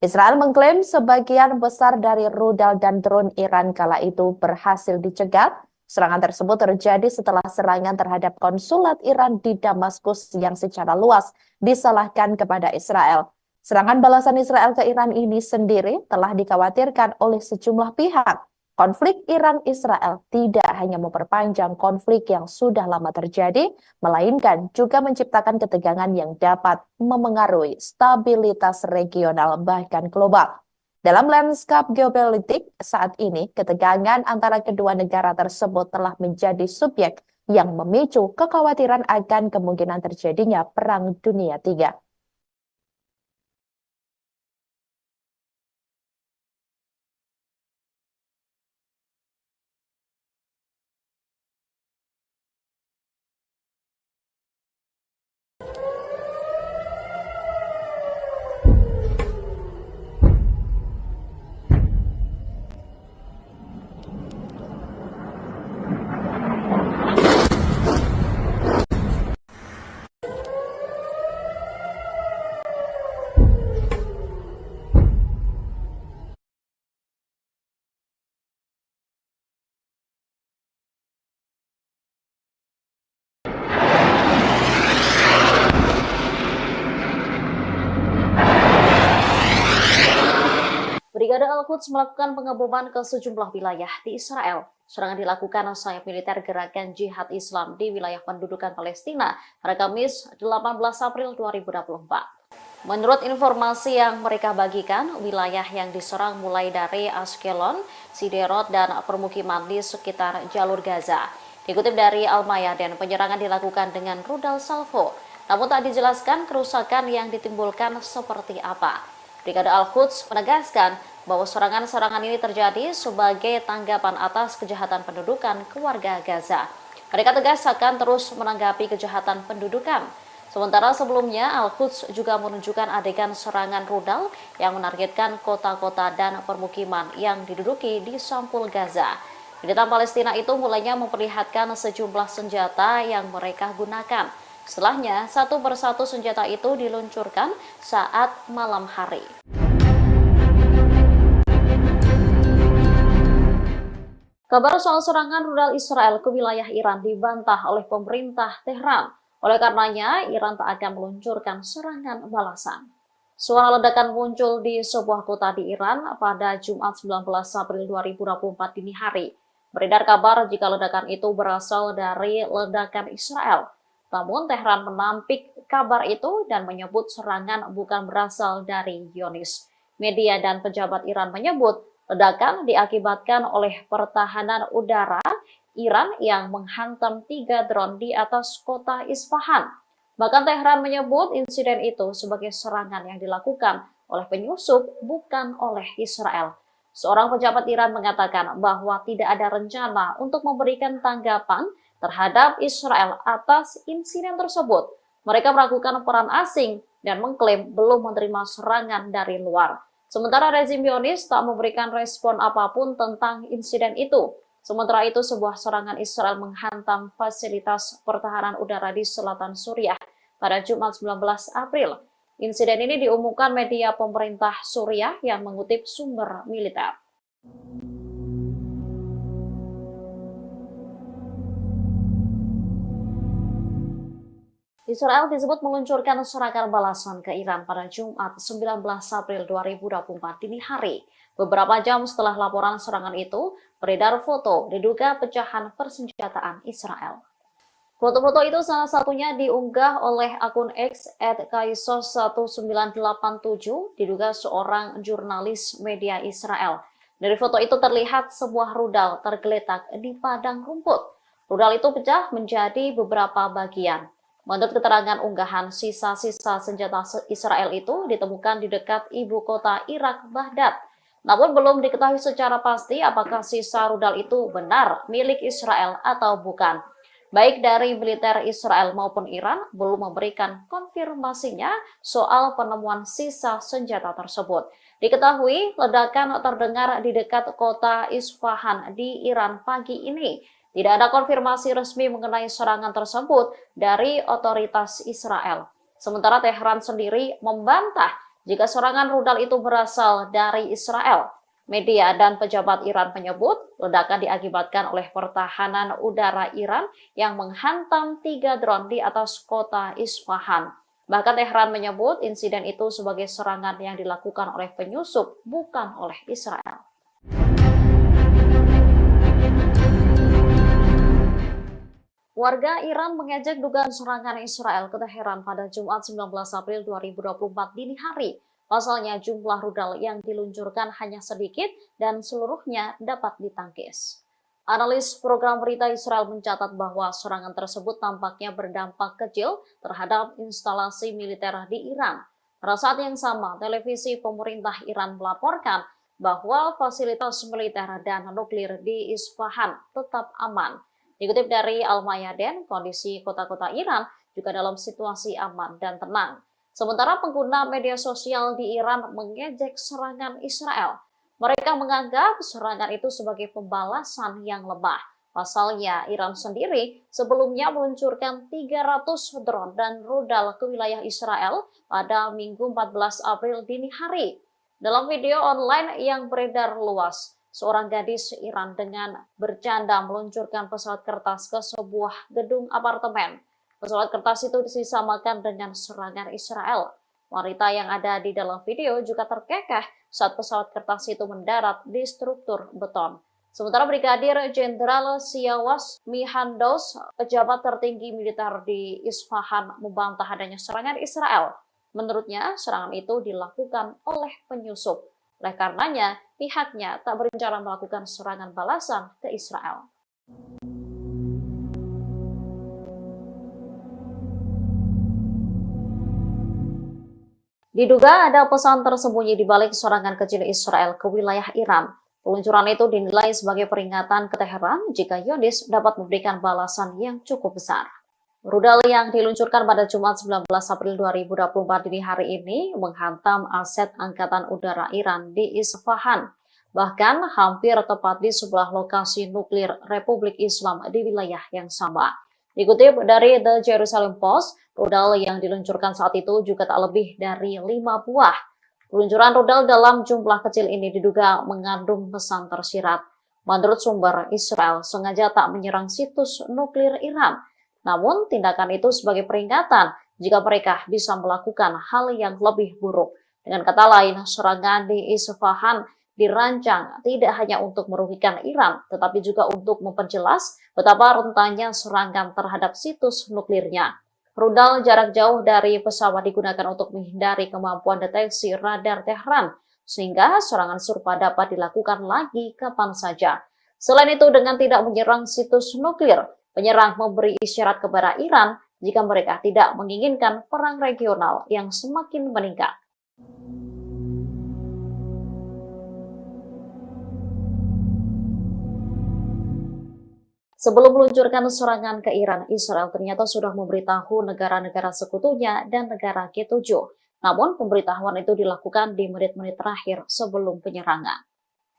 Israel mengklaim sebagian besar dari rudal dan drone Iran kala itu berhasil dicegat. Serangan tersebut terjadi setelah serangan terhadap konsulat Iran di Damaskus yang secara luas disalahkan kepada Israel. Serangan balasan Israel ke Iran ini sendiri telah dikhawatirkan oleh sejumlah pihak. Konflik Iran-Israel tidak hanya memperpanjang konflik yang sudah lama terjadi, melainkan juga menciptakan ketegangan yang dapat memengaruhi stabilitas regional bahkan global. Dalam lanskap geopolitik saat ini, ketegangan antara kedua negara tersebut telah menjadi subjek yang memicu kekhawatiran akan kemungkinan terjadinya Perang Dunia III. Brigade Al-Quds melakukan pengeboman ke sejumlah wilayah di Israel. Serangan dilakukan sayap militer Gerakan Jihad Islam di wilayah pendudukan Palestina pada Kamis 18 April 2024. Menurut informasi yang mereka bagikan, wilayah yang diserang mulai dari Ashkelon, Siderot, dan permukiman di sekitar jalur Gaza. Dikutip dari Al-Mayadin, penyerangan dilakukan dengan rudal salvo, namun tak dijelaskan kerusakan yang ditimbulkan seperti apa. Brigade Al-Quds menegaskan bahwa serangan-serangan ini terjadi sebagai tanggapan atas kejahatan pendudukan ke warga Gaza. Mereka tegas akan terus menanggapi kejahatan pendudukan. Sementara sebelumnya, Al-Quds juga menunjukkan adegan serangan rudal yang menargetkan kota-kota dan permukiman yang diduduki di sampul Gaza. Militer Palestina itu mulainya memperlihatkan sejumlah senjata yang mereka gunakan. Setelahnya, satu persatu senjata itu diluncurkan saat malam hari. Kabar soal serangan rudal Israel ke wilayah Iran dibantah oleh pemerintah Tehran. Oleh karenanya, Iran tak akan meluncurkan serangan balasan. Suara ledakan muncul di sebuah kota di Iran pada Jumat 19 April 2024 dini hari. Beredar kabar jika ledakan itu berasal dari ledakan Israel. Namun Tehran menampik kabar itu dan menyebut serangan bukan berasal dari Zionis. Media dan pejabat Iran menyebut ledakan diakibatkan oleh pertahanan udara Iran yang menghantam 3 drone di atas kota Isfahan. Bahkan Tehran menyebut insiden itu sebagai serangan yang dilakukan oleh penyusup, bukan oleh Israel. Seorang pejabat Iran mengatakan bahwa tidak ada rencana untuk memberikan tanggapan terhadap Israel atas insiden tersebut. Mereka meragukan peran asing dan mengklaim belum menerima serangan dari luar. Sementara rezim Zionis tak memberikan respon apapun tentang insiden itu. Sementara itu, sebuah serangan Israel menghantam fasilitas pertahanan udara di selatan Suriah pada Jumat 19 April. Insiden ini diumumkan media pemerintah Suriah yang mengutip sumber militer. Israel disebut meluncurkan serangan balasan ke Iran pada Jumat 19 April 2024 dini hari. Beberapa jam setelah laporan serangan itu, beredar foto diduga pecahan persenjataan Israel. Foto-foto itu salah satunya diunggah oleh akun X @kaisos1987, diduga seorang jurnalis media Israel. Dari foto itu terlihat sebuah rudal tergeletak di padang rumput. Rudal itu pecah menjadi beberapa bagian. Menurut keterangan unggahan, sisa-sisa senjata Israel itu ditemukan di dekat ibu kota Irak, Baghdad. Namun belum diketahui secara pasti apakah sisa rudal itu benar milik Israel atau bukan. Baik dari militer Israel maupun Iran belum memberikan konfirmasinya soal penemuan sisa senjata tersebut. Diketahui ledakan terdengar di dekat kota Isfahan di Iran pagi ini. Tidak ada konfirmasi resmi mengenai serangan tersebut dari otoritas Israel. Sementara Teheran sendiri membantah jika serangan rudal itu berasal dari Israel. Media dan pejabat Iran menyebut ledakan diakibatkan oleh pertahanan udara Iran yang menghantam 3 drone di atas kota Isfahan. Bahkan Teheran menyebut insiden itu sebagai serangan yang dilakukan oleh penyusup, bukan oleh Israel. Warga Iran mengejek dugaan serangan Israel ke Teheran pada Jumat 19 April 2024 dini hari. Pasalnya jumlah rudal yang diluncurkan hanya sedikit dan seluruhnya dapat ditangkis. Analis program berita Israel mencatat bahwa serangan tersebut tampaknya berdampak kecil terhadap instalasi militer di Iran. Pada saat yang sama, televisi pemerintah Iran melaporkan bahwa fasilitas militer dan nuklir di Isfahan tetap aman. Dikutip dari Al-Mayadin, kondisi kota-kota Iran juga dalam situasi aman dan tenang. Sementara pengguna media sosial di Iran mengejek serangan Israel. Mereka menganggap serangan itu sebagai pembalasan yang lemah. Pasalnya, Iran sendiri sebelumnya meluncurkan 300 drone dan rudal ke wilayah Israel pada Minggu 14 April dini hari. Dalam video online yang beredar luas, seorang gadis Iran dengan bercanda meluncurkan pesawat kertas ke sebuah gedung apartemen. Pesawat kertas itu disamakan dengan serangan Israel. Wanita yang ada di dalam video juga terkekeh saat pesawat kertas itu mendarat di struktur beton. Sementara Brigadir Jenderal Siawas Mihandos, pejabat tertinggi militer di Isfahan, membantah adanya serangan Israel. Menurutnya, serangan itu dilakukan oleh penyusup. Oleh karenanya, pihaknya tak berencana melakukan serangan balasan ke Israel. Diduga ada pesan tersembunyi di balik serangan kecil Israel ke wilayah Iran. Peluncuran itu dinilai sebagai peringatan ke Teheran jika Zionis dapat memberikan balasan yang cukup besar. Rudal yang diluncurkan pada Jumat 19 April 2024 dini hari ini menghantam aset Angkatan Udara Iran di Isfahan. Bahkan hampir tepat di sebelah lokasi nuklir Republik Islam di wilayah yang sama. Dikutip dari The Jerusalem Post, rudal yang diluncurkan saat itu juga tak lebih dari 5 buah. Peluncuran rudal dalam jumlah kecil ini diduga mengandung pesan tersirat. Menurut sumber, Israel sengaja tak menyerang situs nuklir Iran. Namun, tindakan itu sebagai peringatan jika mereka bisa melakukan hal yang lebih buruk. Dengan kata lain, serangan di Isfahan dirancang tidak hanya untuk merugikan Iran, tetapi juga untuk memperjelas betapa rentannya serangan terhadap situs nuklirnya. Rudal jarak jauh dari pesawat digunakan untuk menghindari kemampuan deteksi radar Teheran, sehingga serangan serupa dapat dilakukan lagi kapan saja. Selain itu, dengan tidak menyerang situs nuklir, penyerang memberi isyarat kepada Iran jika mereka tidak menginginkan perang regional yang semakin meningkat. Sebelum meluncurkan serangan ke Iran, Israel ternyata sudah memberitahu negara-negara sekutunya dan negara G7. Namun, pemberitahuan itu dilakukan di menit-menit terakhir sebelum penyerangan.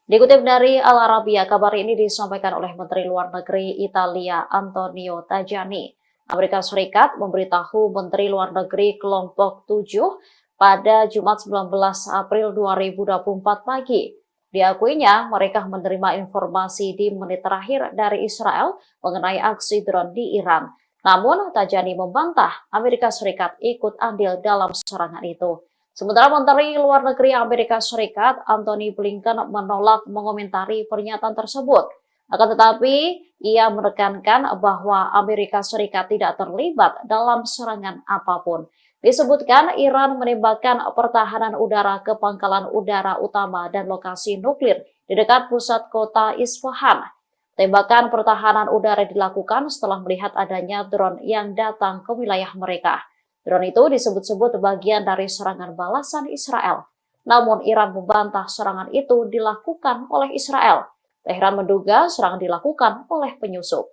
Dikutip dari Al Arabiya, kabar ini disampaikan oleh Menteri Luar Negeri Italia Antonio Tajani. Amerika Serikat memberitahu Menteri Luar Negeri Kelompok 7 pada Jumat 19 April 2024 pagi. Diakuinya, mereka menerima informasi di menit terakhir dari Israel mengenai aksi drone di Iran. Namun, Tajani membantah Amerika Serikat ikut andil dalam serangan itu. Sementara Menteri Luar Negeri Amerika Serikat, Antony Blinken, menolak mengomentari pernyataan tersebut. Akan tetapi, ia menekankan bahwa Amerika Serikat tidak terlibat dalam serangan apapun. Disebutkan Iran menembakkan pertahanan udara ke pangkalan udara utama dan lokasi nuklir di dekat pusat kota Isfahan. Tembakan pertahanan udara dilakukan setelah melihat adanya drone yang datang ke wilayah mereka. Drone itu disebut-sebut bagian dari serangan balasan Israel. Namun Iran membantah serangan itu dilakukan oleh Israel. Teheran menduga serangan dilakukan oleh penyusup.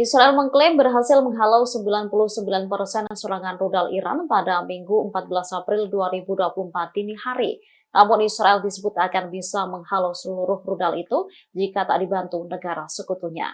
Israel mengklaim berhasil menghalau 99% serangan rudal Iran pada Minggu 14 April 2024 dini hari. Namun Israel disebut akan bisa menghalau seluruh rudal itu jika tak dibantu negara sekutunya.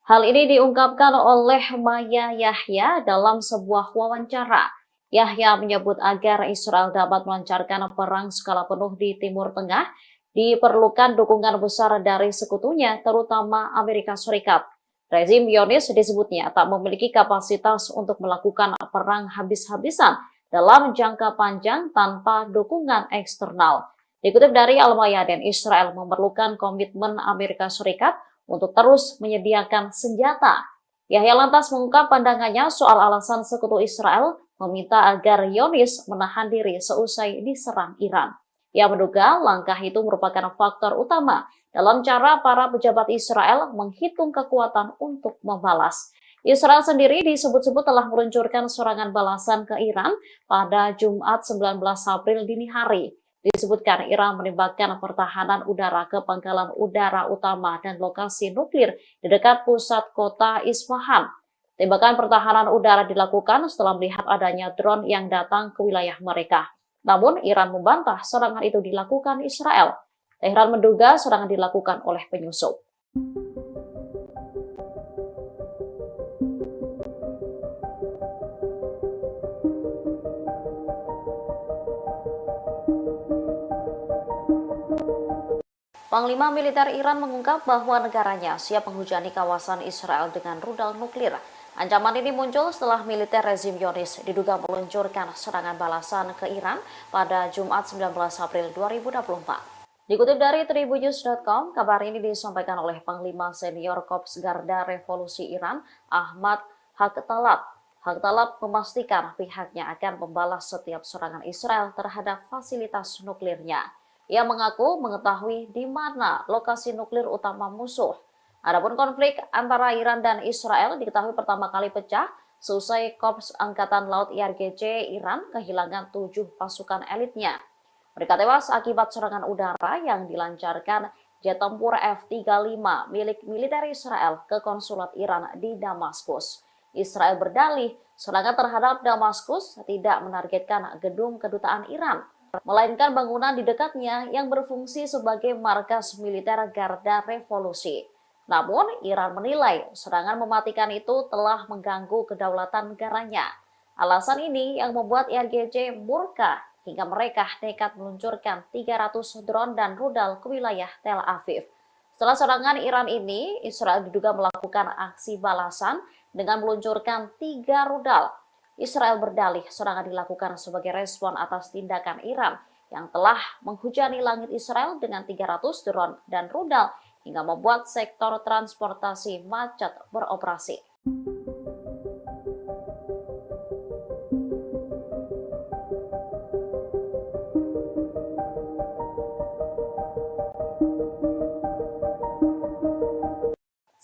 Hal ini diungkapkan oleh Maya Yahya dalam sebuah wawancara. Yahya menyebut agar Israel dapat melancarkan perang skala penuh di Timur Tengah, diperlukan dukungan besar dari sekutunya, terutama Amerika Serikat. Rezim Zionis disebutnya tak memiliki kapasitas untuk melakukan perang habis-habisan dalam jangka panjang tanpa dukungan eksternal. Dikutip dari Al-Mayadin, Israel memerlukan komitmen Amerika Serikat untuk terus menyediakan senjata. Yahya lantas mengungkap pandangannya soal alasan sekutu Israel meminta agar Zionis menahan diri seusai diserang Iran. Ia menduga langkah itu merupakan faktor utama dalam cara para pejabat Israel menghitung kekuatan untuk membalas. Israel sendiri disebut-sebut telah meluncurkan serangan balasan ke Iran pada Jumat 19 April dini hari. Disebutkan Iran menembakkan pertahanan udara ke pangkalan udara utama dan lokasi nuklir di dekat pusat kota Isfahan. Tembakan pertahanan udara dilakukan setelah melihat adanya drone yang datang ke wilayah mereka. Namun Iran membantah serangan itu dilakukan Israel. Teheran menduga serangan dilakukan oleh penyusup. Panglima militer Iran mengungkap bahwa negaranya siap menghujani kawasan Israel dengan rudal nuklir. Ancaman ini muncul setelah militer rezim Zionis diduga meluncurkan serangan balasan ke Iran pada Jumat 19 April 2024. Dikutip dari Tribunnews.com, kabar ini disampaikan oleh Panglima Senior Korps Garda Revolusi Iran, Ahmad Haqtalab. Haqtalab memastikan pihaknya akan membalas setiap serangan Israel terhadap fasilitas nuklirnya. Ia mengaku mengetahui di mana lokasi nuklir utama musuh. Adapun konflik antara Iran dan Israel diketahui pertama kali pecah seusai Korps Angkatan Laut IRGC Iran kehilangan 7 pasukan elitnya. Mereka tewas akibat serangan udara yang dilancarkan jet tempur F-35 milik militer Israel ke konsulat Iran di Damaskus. Israel berdalih serangan terhadap Damaskus tidak menargetkan gedung kedutaan Iran, melainkan bangunan di dekatnya yang berfungsi sebagai markas militer Garda Revolusi. Namun, Iran menilai serangan mematikan itu telah mengganggu kedaulatan negaranya. Alasan ini yang membuat IRGC murka hingga mereka nekat meluncurkan 300 drone dan rudal ke wilayah Tel Aviv. Setelah serangan Iran ini, Israel diduga melakukan aksi balasan dengan meluncurkan 3 rudal. Israel berdalih serangan dilakukan sebagai respon atas tindakan Iran yang telah menghujani langit Israel dengan 300 drone dan rudal hingga membuat sektor transportasi macet beroperasi.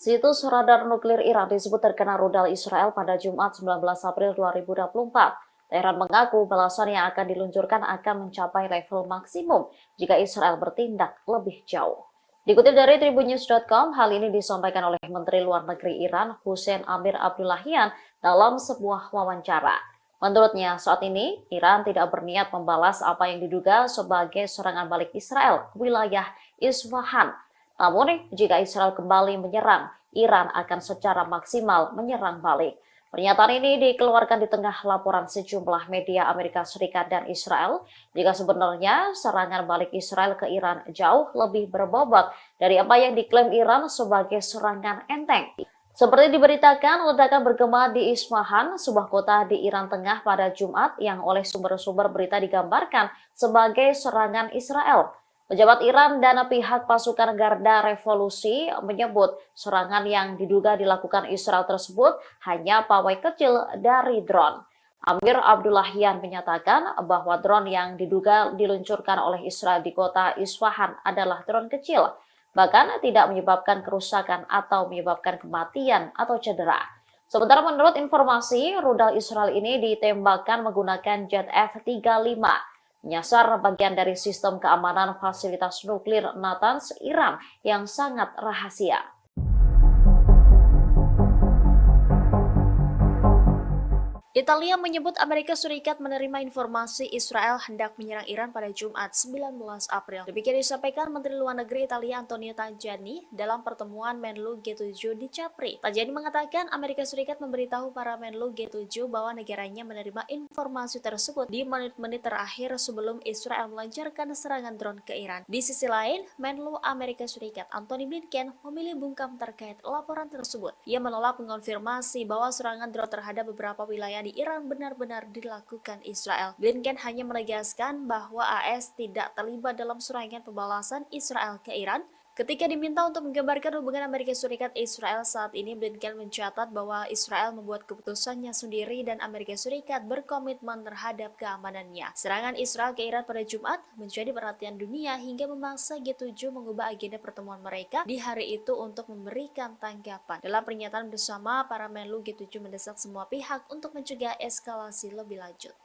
Situs radar nuklir Iran disebut terkena rudal Israel pada Jumat 19 April 2024. Teheran mengaku balasan yang akan diluncurkan akan mencapai level maksimum jika Israel bertindak lebih jauh. Dikutip dari Tribunnews.com, hal ini disampaikan oleh Menteri Luar Negeri Iran, Hussein Amir Abdullahian, dalam sebuah wawancara. Menurutnya, saat ini Iran tidak berniat membalas apa yang diduga sebagai serangan balik Israel ke wilayah Isfahan. Namun, jika Israel kembali menyerang, Iran akan secara maksimal menyerang balik. Pernyataan ini dikeluarkan di tengah laporan sejumlah media Amerika Serikat dan Israel, jika sebenarnya serangan balik Israel ke Iran jauh lebih berbobot dari apa yang diklaim Iran sebagai serangan enteng. Seperti diberitakan, ledakan bergema di Isfahan, sebuah kota di Iran Tengah pada Jumat yang oleh sumber-sumber berita digambarkan sebagai serangan Israel. Pejabat Iran dan pihak pasukan Garda Revolusi menyebut serangan yang diduga dilakukan Israel tersebut hanya pawai kecil dari drone. Amir Abdullahian menyatakan bahwa drone yang diduga diluncurkan oleh Israel di kota Isfahan adalah drone kecil, bahkan tidak menyebabkan kerusakan atau menyebabkan kematian atau cedera. Sementara menurut informasi, rudal Israel ini ditembakkan menggunakan jet F-35, menyasar bagian dari sistem keamanan fasilitas nuklir Natanz, Iran yang sangat rahasia. Italia menyebut Amerika Serikat menerima informasi Israel hendak menyerang Iran pada Jumat 19 April. Demikian disampaikan Menteri Luar Negeri Italia Antonio Tajani dalam pertemuan Menlu G7 di Capri. Tajani mengatakan Amerika Serikat memberitahu para Menlu G7 bahwa negaranya menerima informasi tersebut di menit-menit terakhir sebelum Israel melancarkan serangan drone ke Iran. Di sisi lain, Menlu Amerika Serikat Antony Blinken memilih bungkam terkait laporan tersebut. Ia menolak mengonfirmasi bahwa serangan drone terhadap beberapa wilayah di Iran benar-benar dilakukan Israel. Blinken hanya menegaskan bahwa AS tidak terlibat dalam serangan pembalasan Israel ke Iran. Ketika diminta untuk menggambarkan hubungan Amerika Serikat-Israel saat ini, Blinken mencatat bahwa Israel membuat keputusannya sendiri dan Amerika Serikat berkomitmen terhadap keamanannya. Serangan Israel ke Iran pada Jumat menjadi perhatian dunia hingga memaksa G7 mengubah agenda pertemuan mereka di hari itu untuk memberikan tanggapan. Dalam pernyataan bersama, para Menlu G7 mendesak semua pihak untuk mencegah eskalasi lebih lanjut.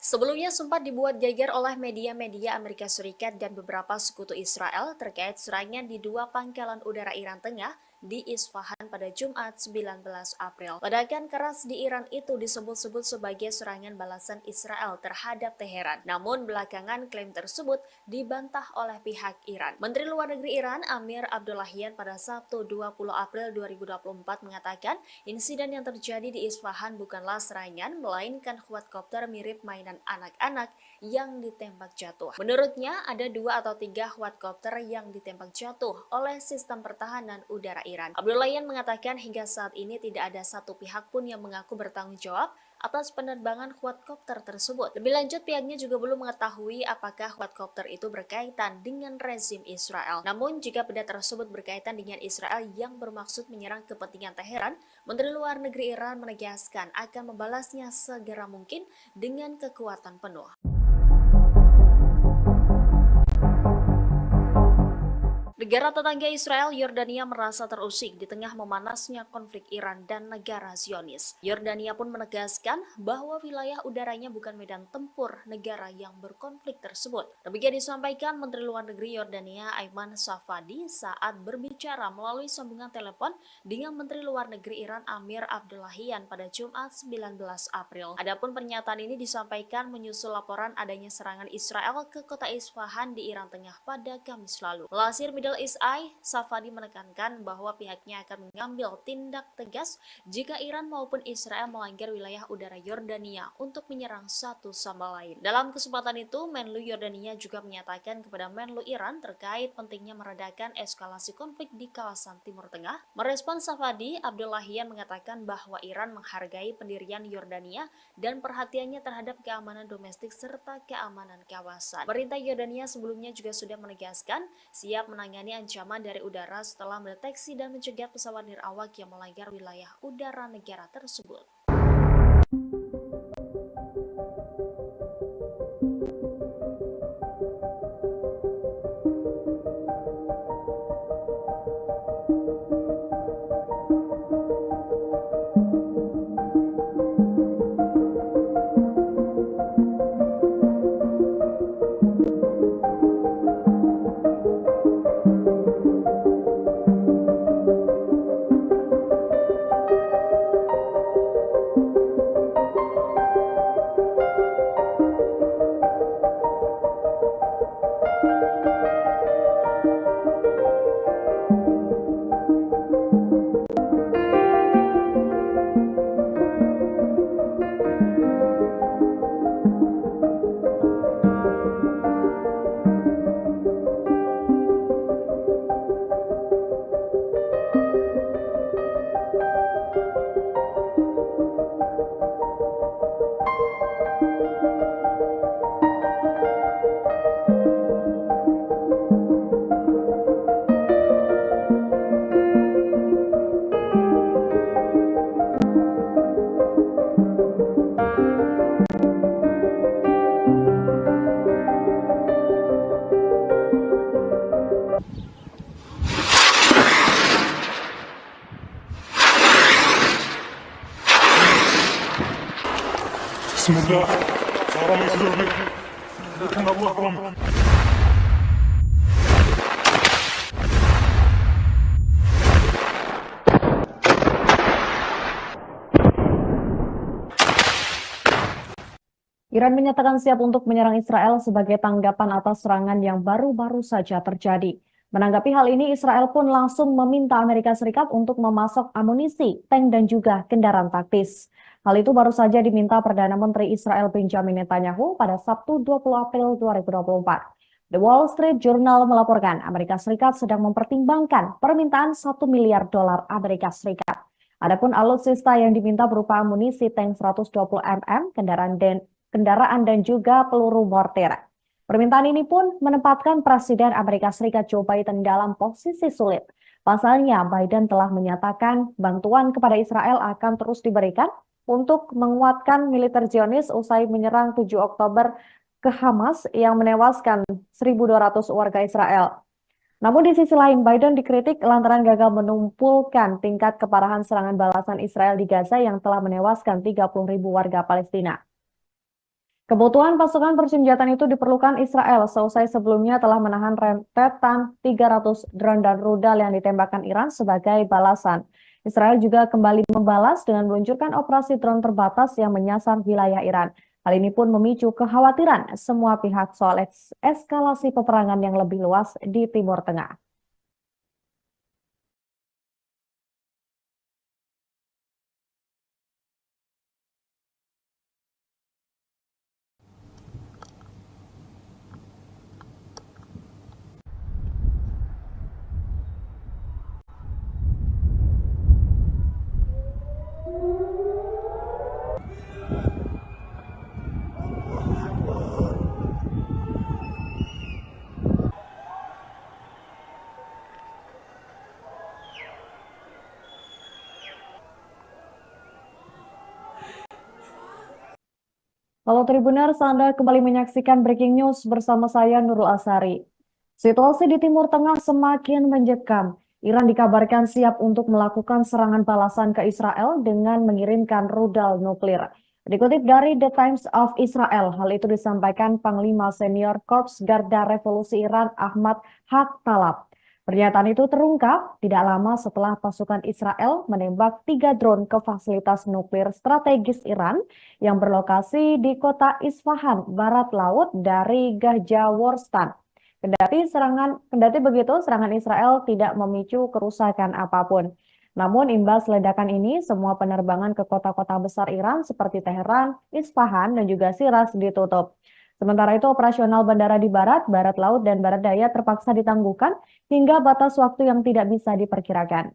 Sebelumnya sempat dibuat geger oleh media-media Amerika Serikat dan beberapa sekutu Israel terkait serangan di dua pangkalan udara Iran Tengah di Isfahan pada Jumat 19 April. Ledakan keras di Iran itu disebut-sebut sebagai serangan balasan Israel terhadap Teheran. Namun belakangan klaim tersebut dibantah oleh pihak Iran. Menteri Luar Negeri Iran Amir Abdollahian pada Sabtu 20 April 2024 mengatakan insiden yang terjadi di Isfahan bukanlah serangan, melainkan quadcopter mirip mainan anak-anak yang ditembak jatuh. Menurutnya ada 2 atau 3 quadcopter yang ditembak jatuh oleh sistem pertahanan udara Iran. Abdollahian mengatakan hingga saat ini tidak ada satu pihak pun yang mengaku bertanggung jawab atas penerbangan quadcopter tersebut. Lebih lanjut, pihaknya juga belum mengetahui apakah quadcopter itu berkaitan dengan rezim Israel. Namun, jika benda tersebut berkaitan dengan Israel yang bermaksud menyerang kepentingan Teheran, Menteri Luar Negeri Iran menegaskan akan membalasnya segera mungkin dengan kekuatan penuh. Negara tetangga Israel, Yordania merasa terusik di tengah memanasnya konflik Iran dan negara Zionis. Yordania pun menegaskan bahwa wilayah udaranya bukan medan tempur negara yang berkonflik tersebut. Demikian disampaikan Menteri Luar Negeri Yordania Ayman Safadi saat berbicara melalui sambungan telepon dengan Menteri Luar Negeri Iran Amir Abdollahian pada Jumat 19 April. Adapun pernyataan ini disampaikan menyusul laporan adanya serangan Israel ke kota Isfahan di Iran Tengah pada Kamis lalu. Melansir Middle East Eye, Safadi menekankan bahwa pihaknya akan mengambil tindak tegas jika Iran maupun Israel melanggar wilayah udara Yordania untuk menyerang satu sama lain. Dalam kesempatan itu, Menlu Yordania juga menyatakan kepada Menlu Iran terkait pentingnya meredakan eskalasi konflik di kawasan Timur Tengah. Merespon Safadi, Abdollahian mengatakan bahwa Iran menghargai pendirian Yordania dan perhatiannya terhadap keamanan domestik serta keamanan kawasan. Pemerintah Yordania sebelumnya juga sudah menegaskan siap menangani ancaman dari udara setelah mendeteksi dan mencegah pesawat nirawak yang melanggar wilayah udara negara tersebut. بسم الله صار ما يصير بي لكن الله أكرم. Iran menyatakan siap untuk menyerang Israel sebagai tanggapan atas serangan yang baru-baru saja terjadi. Menanggapi hal ini, Israel pun langsung meminta Amerika Serikat untuk memasok amunisi, tank dan juga kendaraan taktis. Hal itu baru saja diminta Perdana Menteri Israel Benjamin Netanyahu pada Sabtu 20 April 2024. The Wall Street Journal melaporkan Amerika Serikat sedang mempertimbangkan permintaan $1 miliar Amerika Serikat. Adapun alutsista yang diminta berupa amunisi tank 120 mm, kendaraan dan juga peluru mortir. Permintaan ini pun menempatkan Presiden Amerika Serikat Joe Biden dalam posisi sulit. Pasalnya, Biden telah menyatakan bantuan kepada Israel akan terus diberikan untuk menguatkan militer Zionis usai menyerang 7 Oktober ke Hamas yang menewaskan 1.200 warga Israel. Namun di sisi lain, Biden dikritik lantaran gagal menumpulkan tingkat keparahan serangan balasan Israel di Gaza yang telah menewaskan 30.000 warga Palestina. Kebutuhan pasukan persenjataan itu diperlukan Israel seusai sebelumnya telah menahan rentetan 300 drone dan rudal yang ditembakkan Iran sebagai balasan. Israel juga kembali membalas dengan meluncurkan operasi drone terbatas yang menyasar wilayah Iran. Hal ini pun memicu kekhawatiran semua pihak soal eskalasi peperangan yang lebih luas di Timur Tengah. Halo Tribuners, Anda kembali menyaksikan Breaking News bersama saya Nurul Asari. Situasi di Timur Tengah semakin mencekam. Iran dikabarkan siap untuk melakukan serangan balasan ke Israel dengan mengirimkan rudal nuklir. Dikutip dari The Times of Israel, hal itu disampaikan Panglima Senior Korps Garda Revolusi Iran Ahmad Haq-Talab. Pernyataan itu terungkap tidak lama setelah pasukan Israel menembak 3 drone ke fasilitas nuklir strategis Iran yang berlokasi di kota Isfahan, barat laut dari Gahjaworstan. Kendati begitu, serangan Israel tidak memicu kerusakan apapun. Namun imbas ledakan ini, semua penerbangan ke kota-kota besar Iran seperti Teheran, Isfahan, dan juga Shiraz ditutup. Sementara itu, operasional bandara di barat laut, dan barat daya terpaksa ditangguhkan hingga batas waktu yang tidak bisa diperkirakan.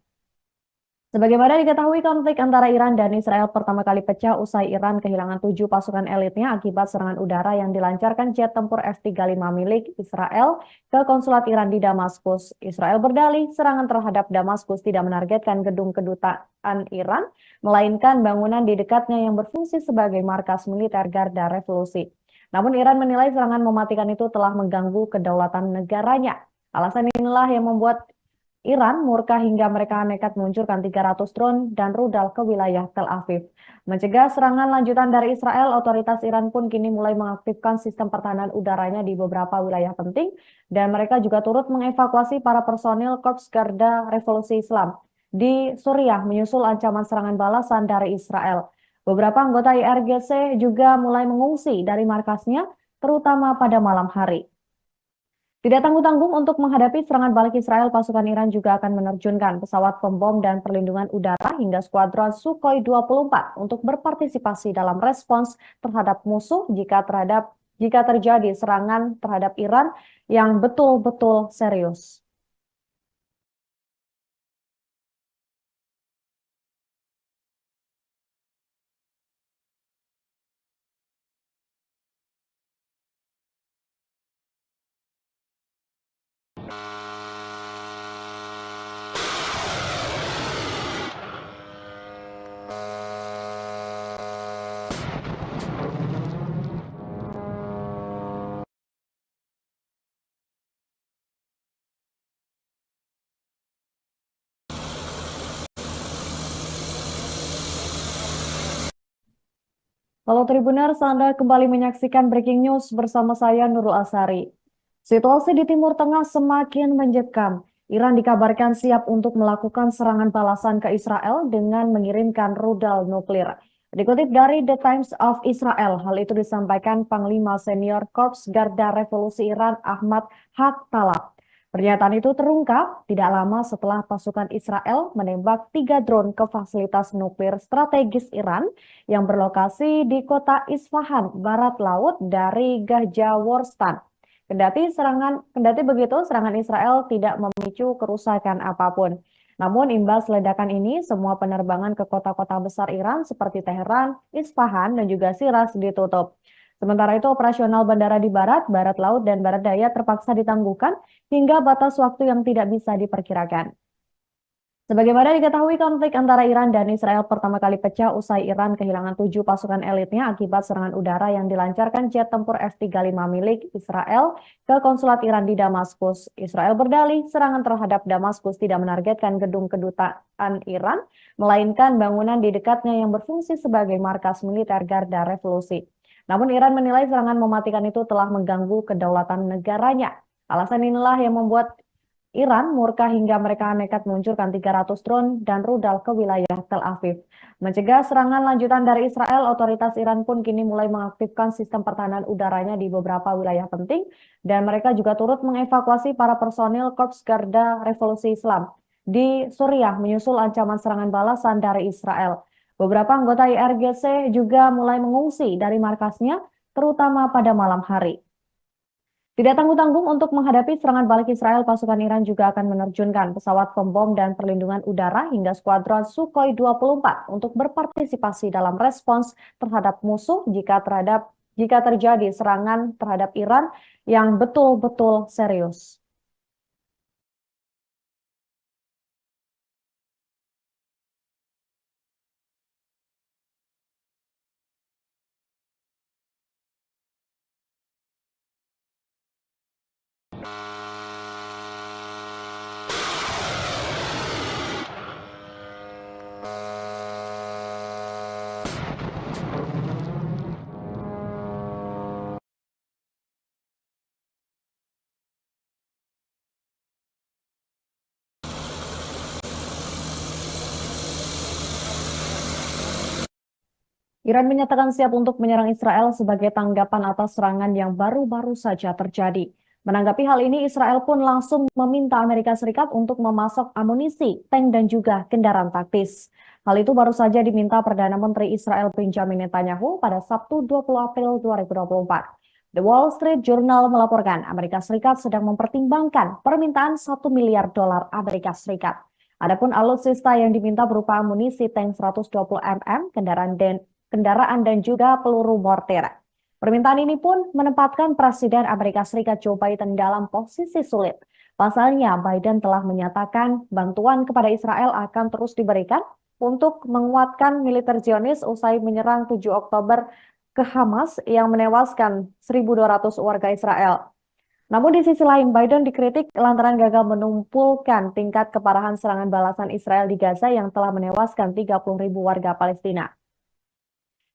Sebagaimana diketahui, konflik antara Iran dan Israel pertama kali pecah usai Iran kehilangan 7 pasukan elitnya akibat serangan udara yang dilancarkan jet tempur F-35 milik Israel ke konsulat Iran di Damaskus. Israel berdalih serangan terhadap Damaskus tidak menargetkan gedung kedutaan Iran, melainkan bangunan di dekatnya yang berfungsi sebagai markas militer Garda Revolusi. Namun Iran menilai serangan mematikan itu telah mengganggu kedaulatan negaranya. Alasan inilah yang membuat Iran murka hingga mereka nekat meluncurkan 300 drone dan rudal ke wilayah Tel Aviv. Mencegah serangan lanjutan dari Israel, otoritas Iran pun kini mulai mengaktifkan sistem pertahanan udaranya di beberapa wilayah penting, dan mereka juga turut mengevakuasi para personil Korps Garda Revolusi Islam di Suriah menyusul ancaman serangan balasan dari Israel. Beberapa anggota IRGC juga mulai mengungsi dari markasnya, terutama pada malam hari. Tidak tanggung-tanggung untuk menghadapi serangan balik Israel, pasukan Iran juga akan menerjunkan pesawat pembom dan perlindungan udara hingga skuadron Sukhoi 24 untuk berpartisipasi dalam respons terhadap musuh jika terjadi serangan terhadap Iran yang betul-betul serius. Halo Tribuners, Anda kembali menyaksikan Breaking News bersama saya Nurul Asari. Situasi di Timur Tengah semakin mencekam. Iran dikabarkan siap untuk melakukan serangan balasan ke Israel dengan mengirimkan rudal nuklir. Dikutip dari The Times of Israel, hal itu disampaikan Panglima Senior Korps Garda Revolusi Iran Ahmad Haqtalab. Pernyataan itu terungkap tidak lama setelah pasukan Israel menembak 3 drone ke fasilitas nuklir strategis Iran yang berlokasi di kota Isfahan, barat laut dari Gahjaworstan. Kendati begitu, serangan Israel tidak memicu kerusakan apapun. Namun imbas ledakan ini, semua penerbangan ke kota-kota besar Iran seperti Teheran, Isfahan, dan juga Shiraz ditutup. Sementara itu, operasional bandara di barat, barat laut, dan barat daya terpaksa ditangguhkan hingga batas waktu yang tidak bisa diperkirakan. Sebagaimana diketahui, konflik antara Iran dan Israel pertama kali pecah usai Iran kehilangan 7 pasukan elitnya akibat serangan udara yang dilancarkan jet tempur F-35 milik Israel ke konsulat Iran di Damaskus. Israel berdalih serangan terhadap Damaskus tidak menargetkan gedung kedutaan Iran, melainkan bangunan di dekatnya yang berfungsi sebagai markas militer Garda Revolusi. Namun Iran menilai serangan mematikan itu telah mengganggu kedaulatan negaranya. Alasan inilah yang membuat Iran murka hingga mereka nekat meluncurkan 300 drone dan rudal ke wilayah Tel Aviv. Mencegah serangan lanjutan dari Israel, otoritas Iran pun kini mulai mengaktifkan sistem pertahanan udaranya di beberapa wilayah penting, dan mereka juga turut mengevakuasi para personil Korps Garda Revolusi Islam di Suriah menyusul ancaman serangan balasan dari Israel. Beberapa anggota IRGC juga mulai mengungsi dari markasnya, terutama pada malam hari. Tidak tanggung-tanggung untuk menghadapi serangan balik Israel, pasukan Iran juga akan menerjunkan pesawat pembom dan perlindungan udara hingga skuadron Sukhoi 24 untuk berpartisipasi dalam respons terhadap musuh jika terjadi serangan terhadap Iran yang betul-betul serius. Iran menyatakan siap untuk menyerang Israel sebagai tanggapan atas serangan yang baru-baru saja terjadi. Menanggapi hal ini, Israel pun langsung meminta Amerika Serikat untuk memasok amunisi, tank, dan juga kendaraan taktis. Hal itu baru saja diminta Perdana Menteri Israel Benjamin Netanyahu pada Sabtu 20 April 2024. The Wall Street Journal melaporkan Amerika Serikat sedang mempertimbangkan permintaan $1 miliar Amerika Serikat. Adapun alutsista yang diminta berupa amunisi tank 120 mm, kendaraan dan juga peluru mortir. Permintaan ini pun menempatkan Presiden Amerika Serikat Joe Biden dalam posisi sulit. Pasalnya, Biden telah menyatakan bantuan kepada Israel akan terus diberikan untuk menguatkan militer Zionis usai menyerang 7 Oktober ke Hamas yang menewaskan 1.200 warga Israel. Namun di sisi lain, Biden dikritik lantaran gagal menumpulkan tingkat keparahan serangan balasan Israel di Gaza yang telah menewaskan 30.000 warga Palestina.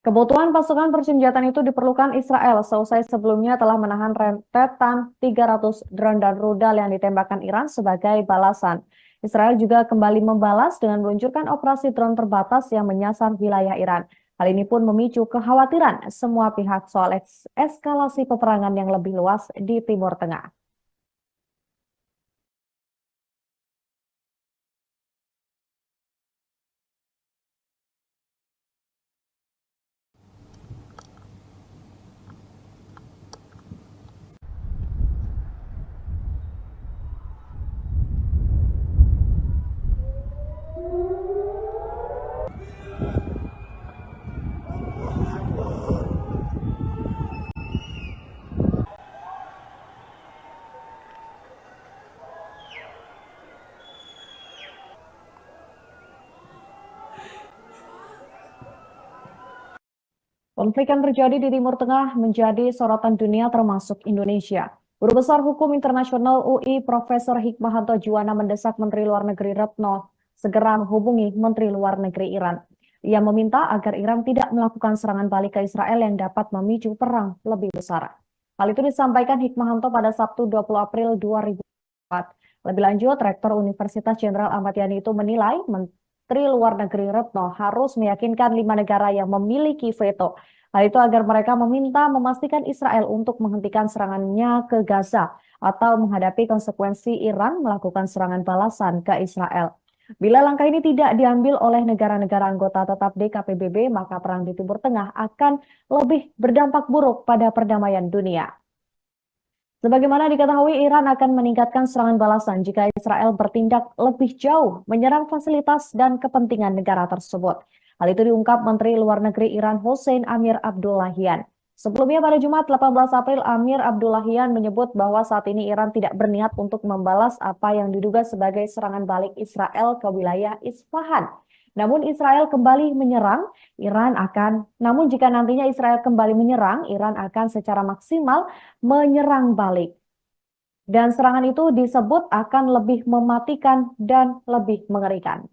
Kebutuhan pasukan persenjataan itu diperlukan Israel seusai sebelumnya telah menahan rentetan 300 drone dan rudal yang ditembakkan Iran sebagai balasan. Israel juga kembali membalas dengan meluncurkan operasi drone terbatas yang menyasar wilayah Iran. Hal ini pun memicu kekhawatiran semua pihak soal eskalasi peperangan yang lebih luas di Timur Tengah. Konflik yang terjadi di Timur Tengah menjadi sorotan dunia termasuk Indonesia. Guru Besar Hukum Internasional UI Profesor Hikmahanto Juwana mendesak Menteri Luar Negeri Retno segera menghubungi Menteri Luar Negeri Iran. Ia meminta agar Iran tidak melakukan serangan balik ke Israel yang dapat memicu perang lebih besar. Hal itu disampaikan Hikmahanto pada Sabtu 20 April 2004. Lebih lanjut, Rektor Universitas Jenderal Ahmad Yani itu menilai Menteri Luar Negeri Retno harus meyakinkan 5 negara yang memiliki veto. Hal itu agar mereka meminta memastikan Israel untuk menghentikan serangannya ke Gaza atau menghadapi konsekuensi Iran melakukan serangan balasan ke Israel. Bila langkah ini tidak diambil oleh negara-negara anggota tetap DKPBB, maka perang di Timur Tengah akan lebih berdampak buruk pada perdamaian dunia. Sebagaimana diketahui, Iran akan meningkatkan serangan balasan jika Israel bertindak lebih jauh, menyerang fasilitas dan kepentingan negara tersebut. Hal itu diungkap Menteri Luar Negeri Iran Hossein Amir Abdullahian. Sebelumnya pada Jumat 18 April, Amir Abdullahian menyebut bahwa saat ini Iran tidak berniat untuk membalas apa yang diduga sebagai serangan balik Israel ke wilayah Isfahan. Namun jika nantinya Israel kembali menyerang, Iran akan secara maksimal menyerang balik. Dan serangan itu disebut akan lebih mematikan dan lebih mengerikan.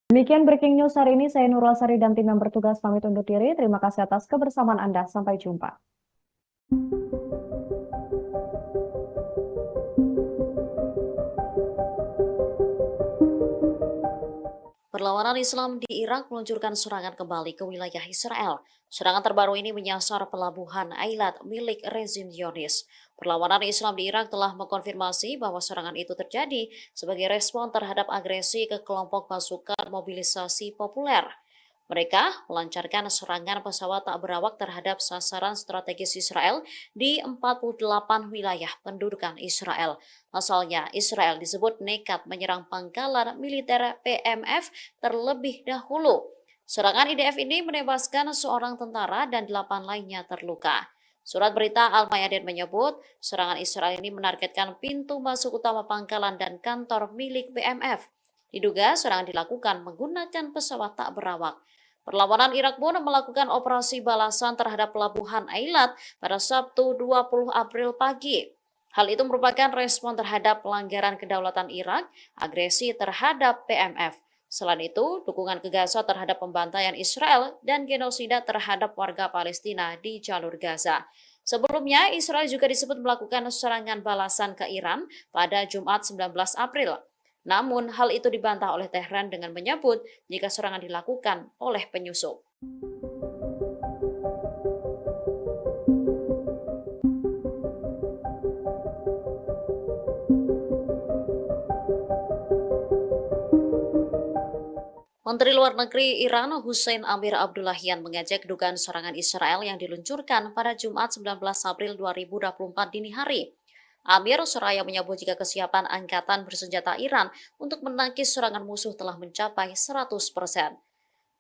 Demikian breaking news hari ini, saya Nurul Asari dan tim yang bertugas pamit undur diri. Terima kasih atas kebersamaan Anda. Sampai jumpa. Perlawanan Islam di Irak meluncurkan serangan kembali ke wilayah Israel. Serangan terbaru ini menyasar pelabuhan Eilat milik rezim Zionis. Perlawanan Islam di Irak telah mengkonfirmasi bahwa serangan itu terjadi sebagai respon terhadap agresi ke kelompok pasukan mobilisasi populer. Mereka melancarkan serangan pesawat tak berawak terhadap sasaran strategis Israel di 48 wilayah pendudukan Israel. Pasalnya, Israel disebut nekat menyerang pangkalan militer PMF terlebih dahulu. Serangan IDF ini menewaskan seorang tentara dan 8 lainnya terluka. Surat berita Al-Mayadin menyebut, serangan Israel ini menargetkan pintu masuk utama pangkalan dan kantor milik PMF. Diduga serangan dilakukan menggunakan pesawat tak berawak. Perlawanan Irak pun melakukan operasi balasan terhadap pelabuhan Eilat pada Sabtu 20 April pagi. Hal itu merupakan respon terhadap pelanggaran kedaulatan Irak, agresi terhadap PMF. Selain itu, dukungan ke Gaza terhadap pembantaian Israel dan genosida terhadap warga Palestina di jalur Gaza. Sebelumnya, Israel juga disebut melakukan serangan balasan ke Iran pada Jumat 19 April. Namun, hal itu dibantah oleh Tehran dengan menyebut jika serangan dilakukan oleh penyusup. Menteri Luar Negeri Iran Hussein Amir Abdullahian mengajak dugaan serangan Israel yang diluncurkan pada Jumat 19 April 2024 dini hari. Amir seraya menyebut jika kesiapan angkatan bersenjata Iran untuk menangkis serangan musuh telah mencapai 100%.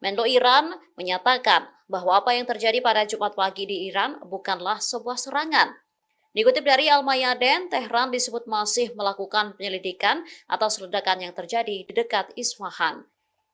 Menlo Iran menyatakan bahwa apa yang terjadi pada Jumat pagi di Iran bukanlah sebuah serangan. Dikutip dari Al-Mayadin, Tehran disebut masih melakukan penyelidikan atas ledakan yang terjadi di dekat Isfahan.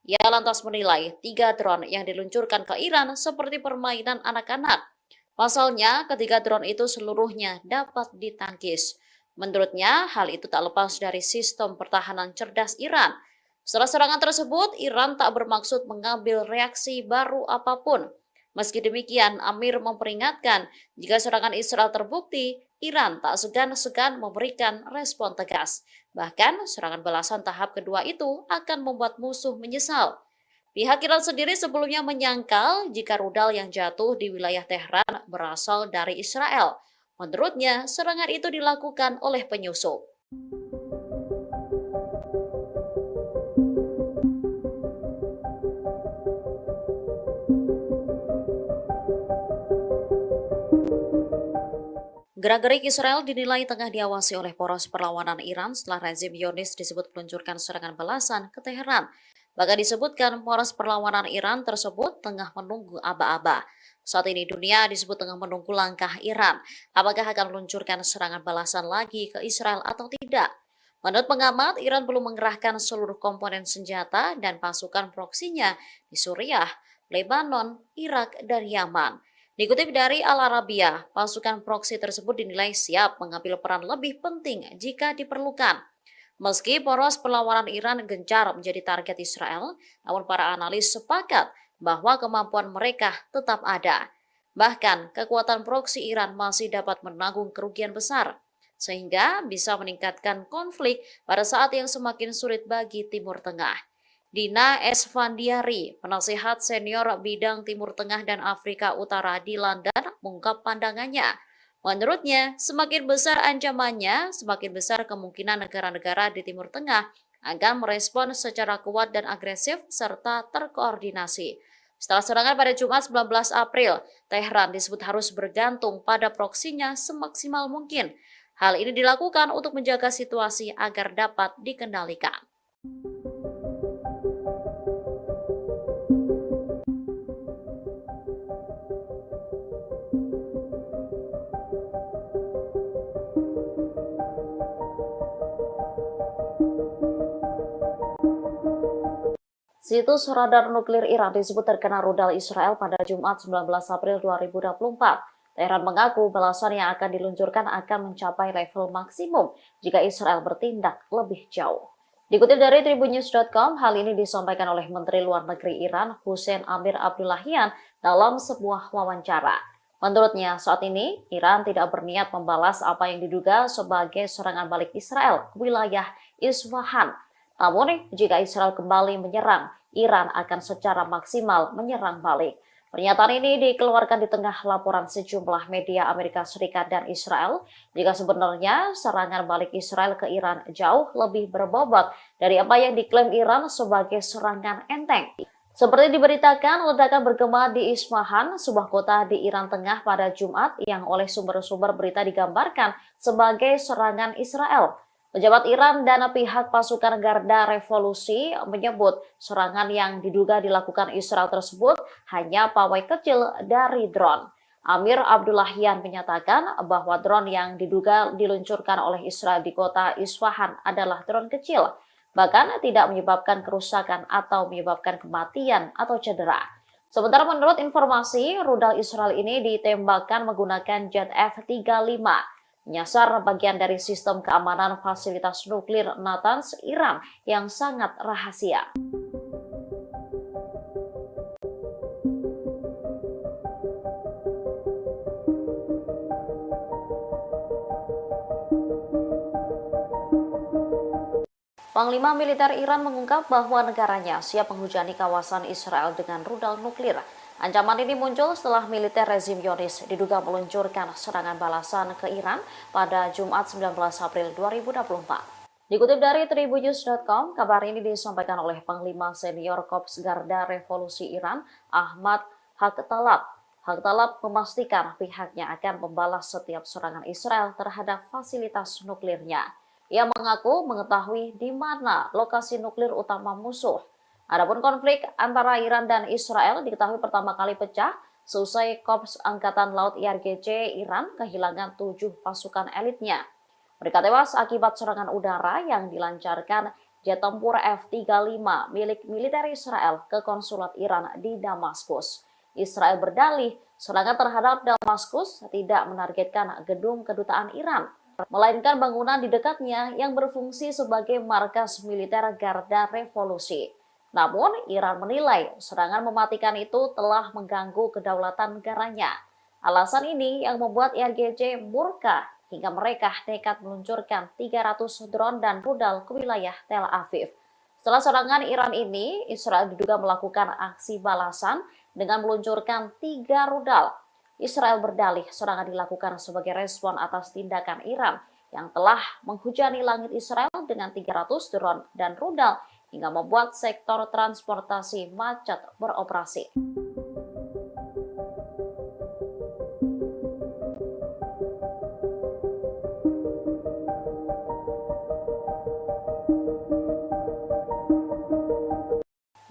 Ia lantas menilai 3 drone yang diluncurkan ke Iran seperti permainan anak-anak. Pasalnya, ketiga drone itu seluruhnya dapat ditangkis. Menurutnya, hal itu tak lepas dari sistem pertahanan cerdas Iran. Setelah serangan tersebut, Iran tak bermaksud mengambil reaksi baru apapun. Meski demikian, Amir memperingatkan jika serangan Israel terbukti, Iran tak segan-segan memberikan respon tegas. Bahkan, serangan balasan tahap kedua itu akan membuat musuh menyesal. Pihak Iran sendiri sebelumnya menyangkal jika rudal yang jatuh di wilayah Tehran berasal dari Israel. Menurutnya, serangan itu dilakukan oleh penyusup. Gerak-gerik Israel dinilai tengah diawasi oleh poros perlawanan Iran setelah rezim Zionis disebut meluncurkan serangan balasan ke Teheran. Bahkan disebutkan poros perlawanan Iran tersebut tengah menunggu aba-aba. Saat ini dunia disebut tengah menunggu langkah Iran. Apakah akan meluncurkan serangan balasan lagi ke Israel atau tidak? Menurut pengamat, Iran belum mengerahkan seluruh komponen senjata dan pasukan proksinya di Suriah, Lebanon, Irak, dan Yaman. Dikutip dari Al Arabiya, pasukan proksi tersebut dinilai siap mengambil peran lebih penting jika diperlukan. Meski poros perlawanan Iran gencar menjadi target Israel, namun para analis sepakat bahwa kemampuan mereka tetap ada. Bahkan, kekuatan proksi Iran masih dapat menanggung kerugian besar, sehingga bisa meningkatkan konflik pada saat yang semakin sulit bagi Timur Tengah. Dina Esfandiari, penasihat senior bidang Timur Tengah dan Afrika Utara di London, mengungkap pandangannya. Menurutnya, semakin besar ancamannya, semakin besar kemungkinan negara-negara di Timur Tengah akan merespon secara kuat dan agresif serta terkoordinasi. Setelah serangan pada Jumat 19 April, Tehran disebut harus bergantung pada proksinya semaksimal mungkin. Hal ini dilakukan untuk menjaga situasi agar dapat dikendalikan. Situs radar nuklir Iran disebut terkena rudal Israel pada Jumat 19 April 2024. Tehran mengaku balasan yang akan diluncurkan akan mencapai level maksimum jika Israel bertindak lebih jauh. Dikutip dari tribunnews.com, hal ini disampaikan oleh Menteri Luar Negeri Iran, Hussein Amir Abdullahian, dalam sebuah wawancara. Menurutnya, saat ini Iran tidak berniat membalas apa yang diduga sebagai serangan balik Israel ke wilayah Isfahan. Namun, jika Israel kembali menyerang, Iran akan secara maksimal menyerang balik. Pernyataan ini dikeluarkan di tengah laporan sejumlah media Amerika Serikat dan Israel, jika sebenarnya serangan balik Israel ke Iran jauh lebih berbobot dari apa yang diklaim Iran sebagai serangan enteng. Seperti diberitakan, ledakan bergema di Isfahan, sebuah kota di Iran Tengah pada Jumat yang oleh sumber-sumber berita digambarkan sebagai serangan Israel. Pejabat Iran dan pihak pasukan Garda Revolusi menyebut serangan yang diduga dilakukan Israel tersebut hanya pawai kecil dari drone. Amir Abdullahian menyatakan bahwa drone yang diduga diluncurkan oleh Israel di kota Isfahan adalah drone kecil, bahkan tidak menyebabkan kerusakan atau menyebabkan kematian atau cedera. Sementara menurut informasi, rudal Israel ini ditembakkan menggunakan jet F-35. Menyasar bagian dari sistem keamanan fasilitas nuklir Natanz, Iran yang sangat rahasia. Panglima Militer Iran mengungkap bahwa negaranya siap menghujani kawasan Israel dengan rudal nuklir. Ancaman ini muncul setelah militer rezim Zionis diduga meluncurkan serangan balasan ke Iran pada Jumat 19 April 2024. Dikutip dari tribunnews.com, kabar ini disampaikan oleh Panglima Senior Korps Garda Revolusi Iran, Ahmad Haqtalab. Haqtalab memastikan pihaknya akan membalas setiap serangan Israel terhadap fasilitas nuklirnya. Ia mengaku mengetahui di mana lokasi nuklir utama musuh. Adapun konflik antara Iran dan Israel diketahui pertama kali pecah seusai Korps Angkatan Laut IRGC Iran kehilangan 7 pasukan elitnya. Mereka tewas akibat serangan udara yang dilancarkan jet tempur F-35 milik militer Israel ke konsulat Iran di Damaskus. Israel berdalih serangan terhadap Damaskus tidak menargetkan gedung kedutaan Iran, melainkan bangunan di dekatnya yang berfungsi sebagai markas militer Garda Revolusi. Namun, Iran menilai serangan mematikan itu telah mengganggu kedaulatan negaranya. Alasan ini yang membuat IRGC murka hingga mereka nekat meluncurkan 300 drone dan rudal ke wilayah Tel Aviv. Setelah serangan Iran ini, Israel diduga melakukan aksi balasan dengan meluncurkan 3 rudal. Israel berdalih serangan dilakukan sebagai respon atas tindakan Iran yang telah menghujani langit Israel dengan 300 drone dan rudal hingga membuat sektor transportasi macet beroperasi.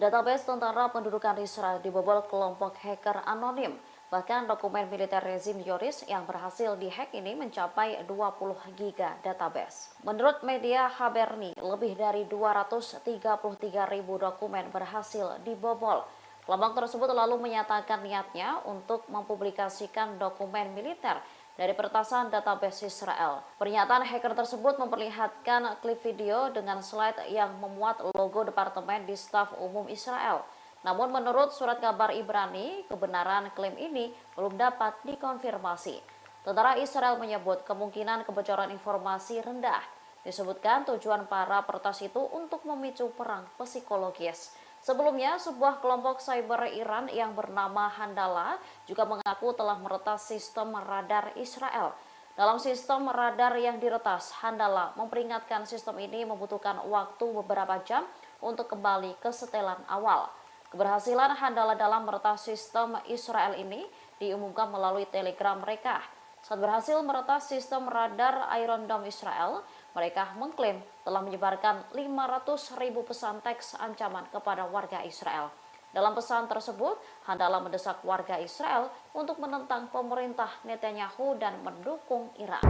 Database tentara pendudukan Israel dibobol kelompok hacker anonim. Bahkan dokumen militer rezim Zionis yang berhasil dihack ini mencapai 20 giga database. Menurut media Haberny, lebih dari 233.000 dokumen berhasil dibobol. Kelompok tersebut lalu menyatakan niatnya untuk mempublikasikan dokumen militer dari peretasan database Israel. Pernyataan hacker tersebut memperlihatkan klip video dengan slide yang memuat logo Departemen di Staf Umum Israel. Namun menurut surat kabar Ibrani, kebenaran klaim ini belum dapat dikonfirmasi. Tentara Israel menyebut kemungkinan kebocoran informasi rendah. Disebutkan tujuan para peretas itu untuk memicu perang psikologis. Sebelumnya, sebuah kelompok cyber Iran yang bernama Handala juga mengaku telah meretas sistem radar Israel. Dalam sistem radar yang diretas, Handala memperingatkan sistem ini membutuhkan waktu beberapa jam untuk kembali ke setelan awal. Keberhasilan Handala dalam meretas sistem Israel ini diumumkan melalui telegram mereka. Saat berhasil meretas sistem radar Iron Dome Israel, mereka mengklaim telah menyebarkan 500.000 pesan teks ancaman kepada warga Israel. Dalam pesan tersebut, Handala mendesak warga Israel untuk menentang pemerintah Netanyahu dan mendukung Iran.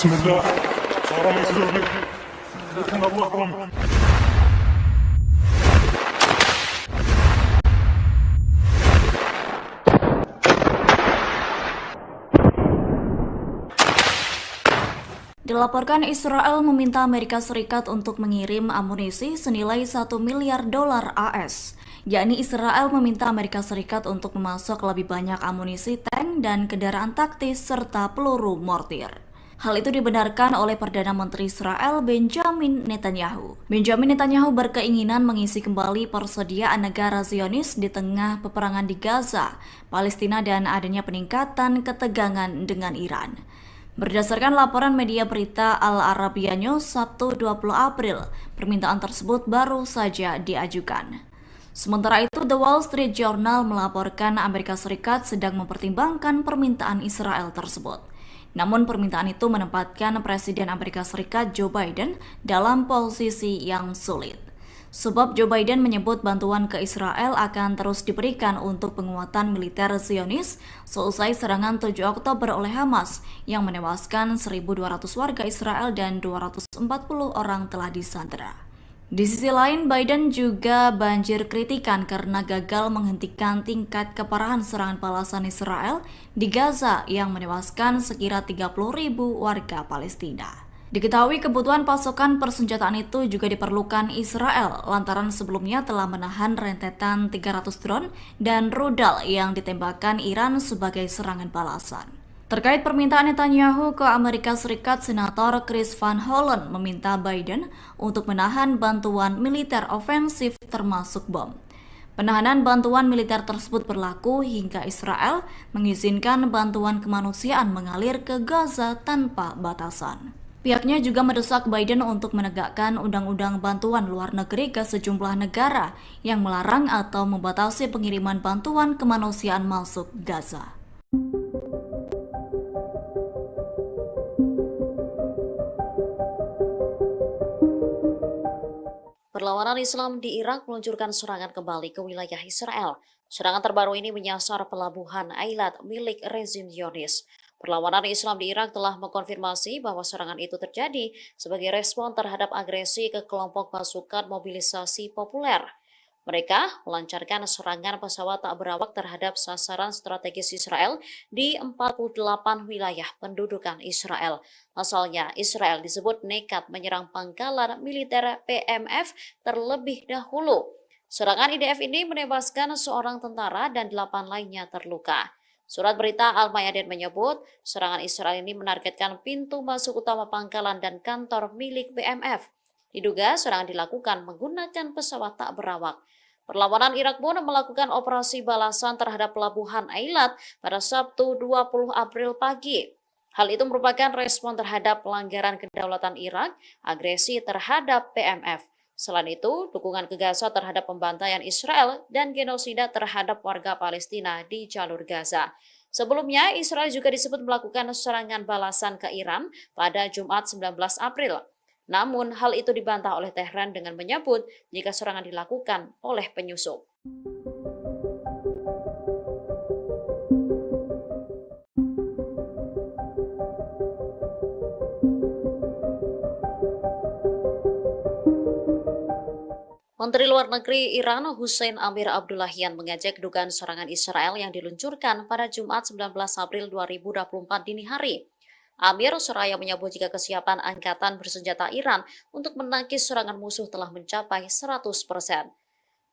بسم الله صار مسلوبي لكن الله أكرم. Dilaporkan Israel meminta Amerika Serikat untuk mengirim amunisi senilai $1 miliar AS. Yakni Israel meminta Amerika Serikat untuk memasok lebih banyak amunisi tank dan kendaraan taktis serta peluru mortir. Hal itu dibenarkan oleh Perdana Menteri Israel Benjamin Netanyahu. Benjamin Netanyahu berkeinginan mengisi kembali persediaan negara Zionis di tengah peperangan di Gaza, Palestina dan adanya peningkatan ketegangan dengan Iran. Berdasarkan laporan media berita Al Arabiya News Sabtu 20 April, permintaan tersebut baru saja diajukan. Sementara itu, The Wall Street Journal melaporkan Amerika Serikat sedang mempertimbangkan permintaan Israel tersebut. Namun permintaan itu menempatkan Presiden Amerika Serikat Joe Biden dalam posisi yang sulit. Sebab Joe Biden menyebut bantuan ke Israel akan terus diberikan untuk penguatan militer Zionis seusai serangan 7 Oktober oleh Hamas yang menewaskan 1.200 warga Israel dan 240 orang telah disandera. Di sisi lain, Biden juga banjir kritikan karena gagal menghentikan tingkat keparahan serangan balasan Israel di Gaza yang menewaskan sekira 30.000 warga Palestina. Diketahui kebutuhan pasokan persenjataan itu juga diperlukan Israel lantaran sebelumnya telah menahan rentetan 300 drone dan rudal yang ditembakkan Iran sebagai serangan balasan. Terkait permintaan Netanyahu ke Amerika Serikat, Senator Chris Van Hollen meminta Biden untuk menahan bantuan militer ofensif termasuk bom. Penahanan bantuan militer tersebut berlaku hingga Israel mengizinkan bantuan kemanusiaan mengalir ke Gaza tanpa batasan. Pihaknya juga mendesak Biden untuk menegakkan undang-undang bantuan luar negeri ke sejumlah negara yang melarang atau membatasi pengiriman bantuan kemanusiaan masuk Gaza. Perlawanan Islam di Irak meluncurkan serangan kembali ke wilayah Israel. Serangan terbaru ini menyasar pelabuhan Eilat milik rezim Zionis. Perlawanan Islam di Irak telah mengkonfirmasi bahwa serangan itu terjadi sebagai respon terhadap agresi ke kelompok pasukan mobilisasi populer. Mereka melancarkan serangan pesawat tak berawak terhadap sasaran strategis Israel di 48 wilayah pendudukan Israel. Pasalnya, Israel disebut nekat menyerang pangkalan militer PMF terlebih dahulu. Serangan IDF ini menewaskan seorang tentara dan 8 lainnya terluka. Surat berita Al-Mayadin menyebut, serangan Israel ini menargetkan pintu masuk utama pangkalan dan kantor milik PMF. Diduga serangan dilakukan menggunakan pesawat tak berawak. Perlawanan Irak pun melakukan operasi balasan terhadap pelabuhan Eilat pada Sabtu 20 April pagi. Hal itu merupakan respon terhadap pelanggaran kedaulatan Irak, agresi terhadap PMF. Selain itu, dukungan ke Gaza terhadap pembantaian Israel dan genosida terhadap warga Palestina di jalur Gaza. Sebelumnya, Israel juga disebut melakukan serangan balasan ke Iran pada Jumat 19 April. Namun, hal itu dibantah oleh Tehran dengan menyebut jika serangan dilakukan oleh penyusup. Menteri Luar Negeri Iran Hussein Amir Abdullahian mengajak dugaan serangan Israel yang diluncurkan pada Jumat 19 April 2024 dini hari. Amir seraya menyebut jika kesiapan angkatan bersenjata Iran untuk menangkis serangan musuh telah mencapai 100%.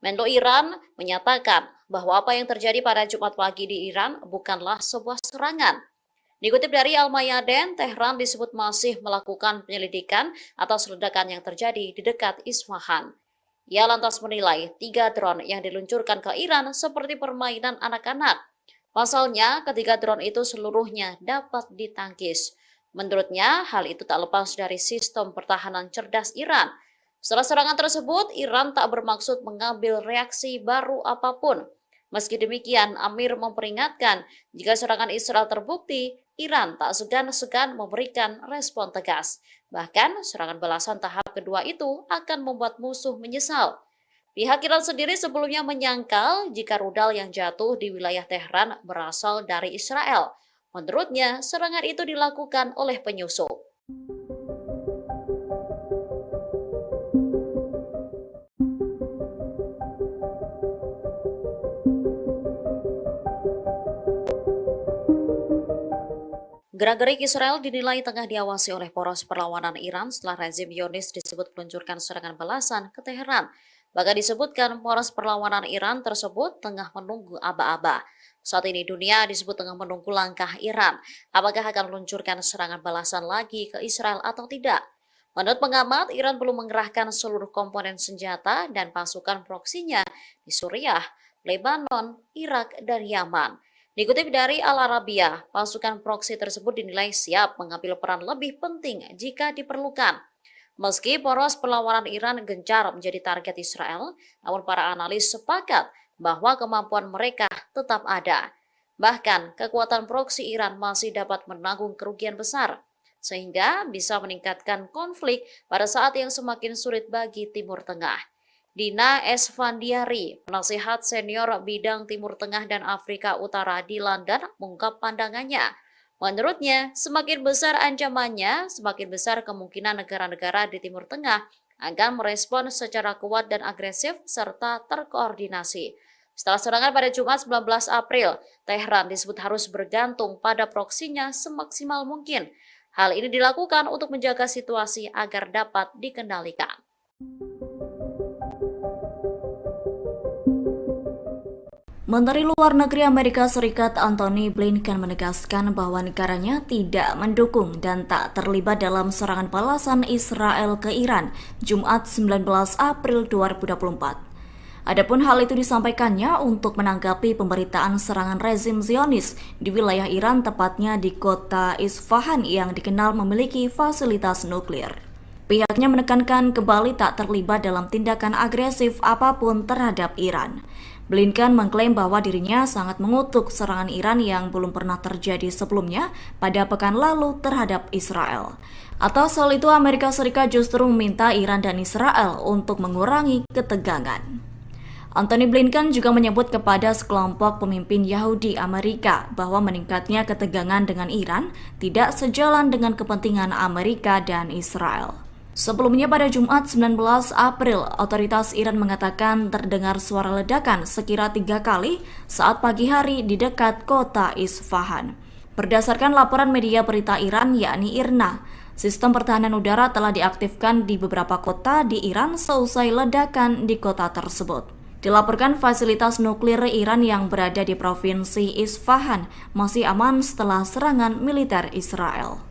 Menlo Iran menyatakan bahwa apa yang terjadi pada Jumat pagi di Iran bukanlah sebuah serangan. Dikutip dari Al-Mayadin, Tehran disebut masih melakukan penyelidikan atas ledakan yang terjadi di dekat Isfahan. Ia lantas menilai 3 drone yang diluncurkan ke Iran seperti permainan anak-anak. Pasalnya, ketiga drone itu seluruhnya dapat ditangkis. Menurutnya, hal itu tak lepas dari sistem pertahanan cerdas Iran. Setelah serangan tersebut, Iran tak bermaksud mengambil reaksi baru apapun. Meski demikian, Amir memperingatkan jika serangan Israel terbukti, Iran tak segan-segan memberikan respon tegas. Bahkan, serangan balasan tahap kedua itu akan membuat musuh menyesal. Pihak Iran sendiri sebelumnya menyangkal jika rudal yang jatuh di wilayah Tehran berasal dari Israel. Menurutnya, serangan itu dilakukan oleh penyusup. Gerak-gerik Israel dinilai tengah diawasi oleh poros perlawanan Iran setelah rezim Zionis disebut meluncurkan serangan balasan ke Teheran. Bahkan disebutkan poros perlawanan Iran tersebut tengah menunggu aba-aba. Saat ini dunia disebut tengah menunggu langkah Iran. Apakah akan meluncurkan serangan balasan lagi ke Israel atau tidak? Menurut pengamat, Iran belum mengerahkan seluruh komponen senjata dan pasukan proksinya di Suriah, Lebanon, Irak, dan Yaman. Dikutip dari Al-Arabiya, pasukan proksi tersebut dinilai siap mengambil peran lebih penting jika diperlukan. Meski poros perlawanan Iran gencar menjadi target Israel, namun para analis sepakat bahwa kemampuan mereka tetap ada. Bahkan, kekuatan proksi Iran masih dapat menanggung kerugian besar, sehingga bisa meningkatkan konflik pada saat yang semakin sulit bagi Timur Tengah. Dina Esfandiari, penasihat senior bidang Timur Tengah dan Afrika Utara di London, mengungkap pandangannya. Menurutnya, semakin besar ancamannya, semakin besar kemungkinan negara-negara di Timur Tengah akan merespon secara kuat dan agresif serta terkoordinasi. Setelah serangan pada Jumat 19 April, Tehran disebut harus bergantung pada proksinya semaksimal mungkin. Hal ini dilakukan untuk menjaga situasi agar dapat dikendalikan. Menteri Luar Negeri Amerika Serikat Antony Blinken menegaskan bahwa negaranya tidak mendukung dan tak terlibat dalam serangan balasan Israel ke Iran Jumat 19 April 2024. Adapun hal itu disampaikannya untuk menanggapi pemberitaan serangan rezim Zionis di wilayah Iran, tepatnya di kota Isfahan yang dikenal memiliki fasilitas nuklir. Pihaknya menekankan kembali tak terlibat dalam tindakan agresif apapun terhadap Iran. Blinken mengklaim bahwa dirinya sangat mengutuk serangan Iran yang belum pernah terjadi sebelumnya pada pekan lalu terhadap Israel. Atas hal itu, Amerika Serikat justru meminta Iran dan Israel untuk mengurangi ketegangan. Antony Blinken juga menyebut kepada sekelompok pemimpin Yahudi Amerika bahwa meningkatnya ketegangan dengan Iran tidak sejalan dengan kepentingan Amerika dan Israel. Sebelumnya pada Jumat 19 April, otoritas Iran mengatakan terdengar suara ledakan sekira 3 kali saat pagi hari di dekat kota Isfahan. Berdasarkan laporan media berita Iran yakni IRNA, sistem pertahanan udara telah diaktifkan di beberapa kota di Iran seusai ledakan di kota tersebut. Dilaporkan fasilitas nuklir Iran yang berada di provinsi Isfahan masih aman setelah serangan militer Israel.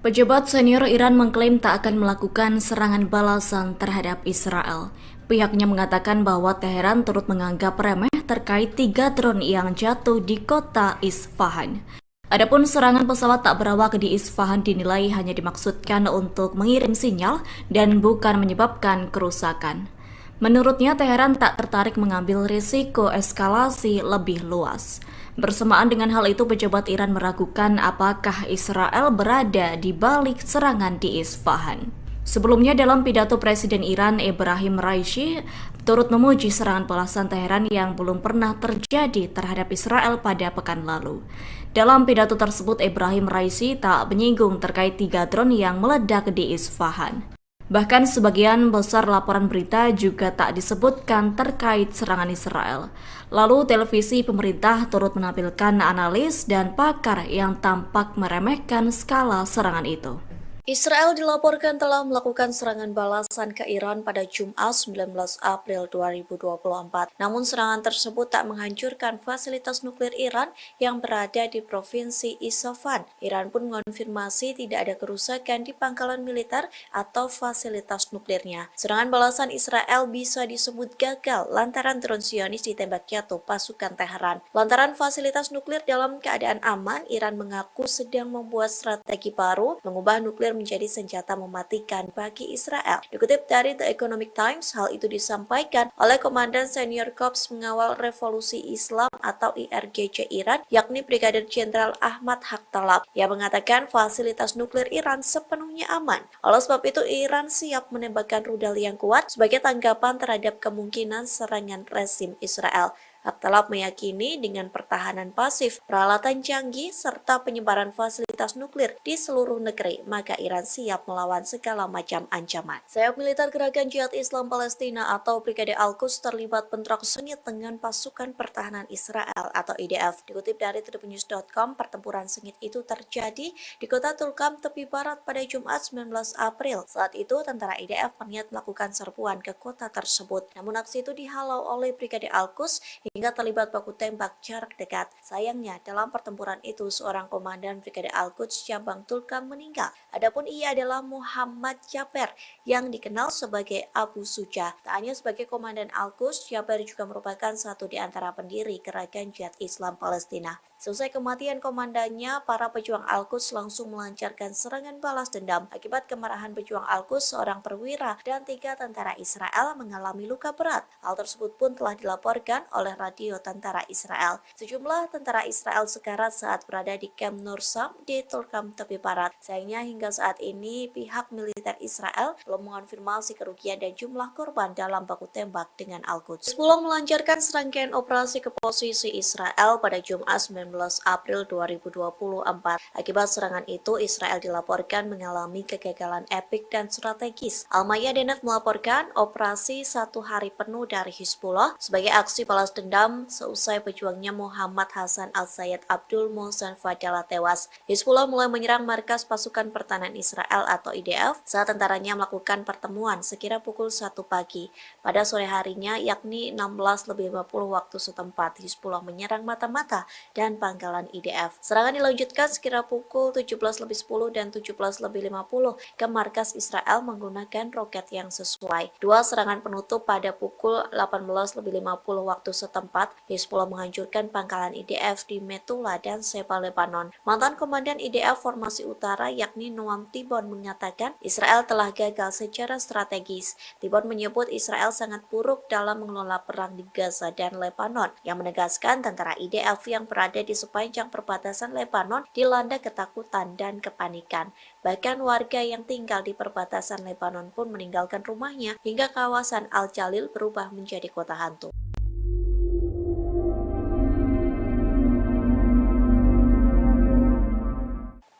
Pejabat senior Iran mengklaim tak akan melakukan serangan balasan terhadap Israel. Pihaknya mengatakan bahwa Teheran turut menganggap remeh terkait 3 drone yang jatuh di kota Isfahan. Adapun serangan pesawat tak berawak di Isfahan dinilai hanya dimaksudkan untuk mengirim sinyal dan bukan menyebabkan kerusakan. Menurutnya, Teheran tak tertarik mengambil risiko eskalasi lebih luas. Bersamaan dengan hal itu, pejabat Iran meragukan apakah Israel berada di balik serangan di Isfahan. Sebelumnya, dalam pidato Presiden Iran Ebrahim Raisi turut memuji serangan balasan Teheran yang belum pernah terjadi terhadap Israel pada pekan lalu. Dalam pidato tersebut, Ebrahim Raisi tak menyinggung terkait 3 drone yang meledak di Isfahan. Bahkan sebagian besar laporan berita juga tak disebutkan terkait serangan Israel. Lalu televisi pemerintah turut menampilkan analis dan pakar yang tampak meremehkan skala serangan itu. Israel dilaporkan telah melakukan serangan balasan ke Iran pada Jumat 19 April 2024. Namun serangan tersebut tak menghancurkan fasilitas nuklir Iran yang berada di provinsi Isfahan. Iran pun mengonfirmasi tidak ada kerusakan di pangkalan militer atau fasilitas nuklirnya. Serangan balasan Israel bisa disebut gagal lantaran drone Zionis ditembak jatuh pasukan Teheran. Lantaran fasilitas nuklir dalam keadaan aman, Iran mengaku sedang membuat strategi baru mengubah nuklir menjadi senjata mematikan bagi Israel. Dikutip dari The Economic Times, hal itu disampaikan oleh Komandan Senior Korps Mengawal Revolusi Islam atau IRGC Iran, yakni Brigadir Jenderal Ahmad Haktalab, yang mengatakan fasilitas nuklir Iran sepenuhnya aman. Oleh sebab itu, Iran siap menembakkan rudal yang kuat sebagai tanggapan terhadap kemungkinan serangan rezim Israel. Haktalab meyakini dengan pertahanan pasif, peralatan canggih, serta penyebaran fasilitas nuklir di seluruh negeri, maka Iran siap melawan segala macam ancaman. Sayap militer Gerakan Jihad Islam Palestina atau Brigade Al-Quds terlibat bentrok sengit dengan pasukan pertahanan Israel atau IDF. Dikutip dari tribunnews.com, pertempuran sengit itu terjadi di kota Tulkam, tepi barat pada Jumat 19 April. Saat itu, tentara IDF berniat melakukan serbuan ke kota tersebut. Namun aksi itu dihalau oleh Brigade Al-Quds hingga terlibat baku tembak jarak dekat. Sayangnya, dalam pertempuran itu, seorang komandan Brigade Al-Quds cabang Tulkam meninggal. Adapun ia adalah Muhammad Jaber, yang dikenal sebagai Abu Suja. Tak hanya sebagai komandan Al-Quds, Jaber juga merupakan satu di antara pendiri Gerakan Jihad Islam Palestina. Selesai kematian komandannya, para pejuang Al-Quds langsung melancarkan serangan balas dendam. Akibat kemarahan pejuang Al-Quds, seorang perwira dan 3 tentara Israel mengalami luka berat. Hal tersebut pun telah dilaporkan oleh radio tentara Israel. Sejumlah tentara Israel sekarat saat berada di Camp Nursam di Tulkam tepi barat. Sayangnya hingga saat ini pihak militer Israel belum mengonfirmasi kerugian dan jumlah korban dalam baku tembak dengan Al-Quds. Hezbollah melancarkan serangkaian operasi ke posisi Israel pada Jumat 19 April 2024. Akibat serangan itu, Israel dilaporkan mengalami kegagalan epik dan strategis. Al-Mayadinat melaporkan operasi 1 hari penuh dari Hezbollah sebagai aksi balas dendam seusai pejuangnya Muhammad Hasan al-Sayyad Abdul Mohsen Fadala tewas. Hezbollah mulai menyerang markas pasukan pertahanan Israel atau IDF saat tentaranya melakukan pertemuan sekira pukul 1 pagi. Pada sore harinya, yakni 16:50 waktu setempat, Hizbullah menyerang mata-mata dan pangkalan IDF. Serangan dilanjutkan sekira pukul 17:10 dan 17:50 ke markas Israel menggunakan roket yang sesuai. Dua serangan penutup pada pukul 18:50 waktu setempat, Hizbullah menghancurkan pangkalan IDF di Metula dan Seba, Lebanon. Mantan Komandan IDF Formasi Utara yakni Noam Tibon mengatakan Israel telah gagal secara strategis. Tibon menyebut Israel sangat buruk dalam mengelola perang di Gaza dan Lebanon, yang menegaskan tentara IDF yang berada di sepanjang perbatasan Lebanon dilanda ketakutan dan kepanikan. Bahkan warga yang tinggal di perbatasan Lebanon pun meninggalkan rumahnya hingga kawasan Al-Jalil berubah menjadi kota hantu.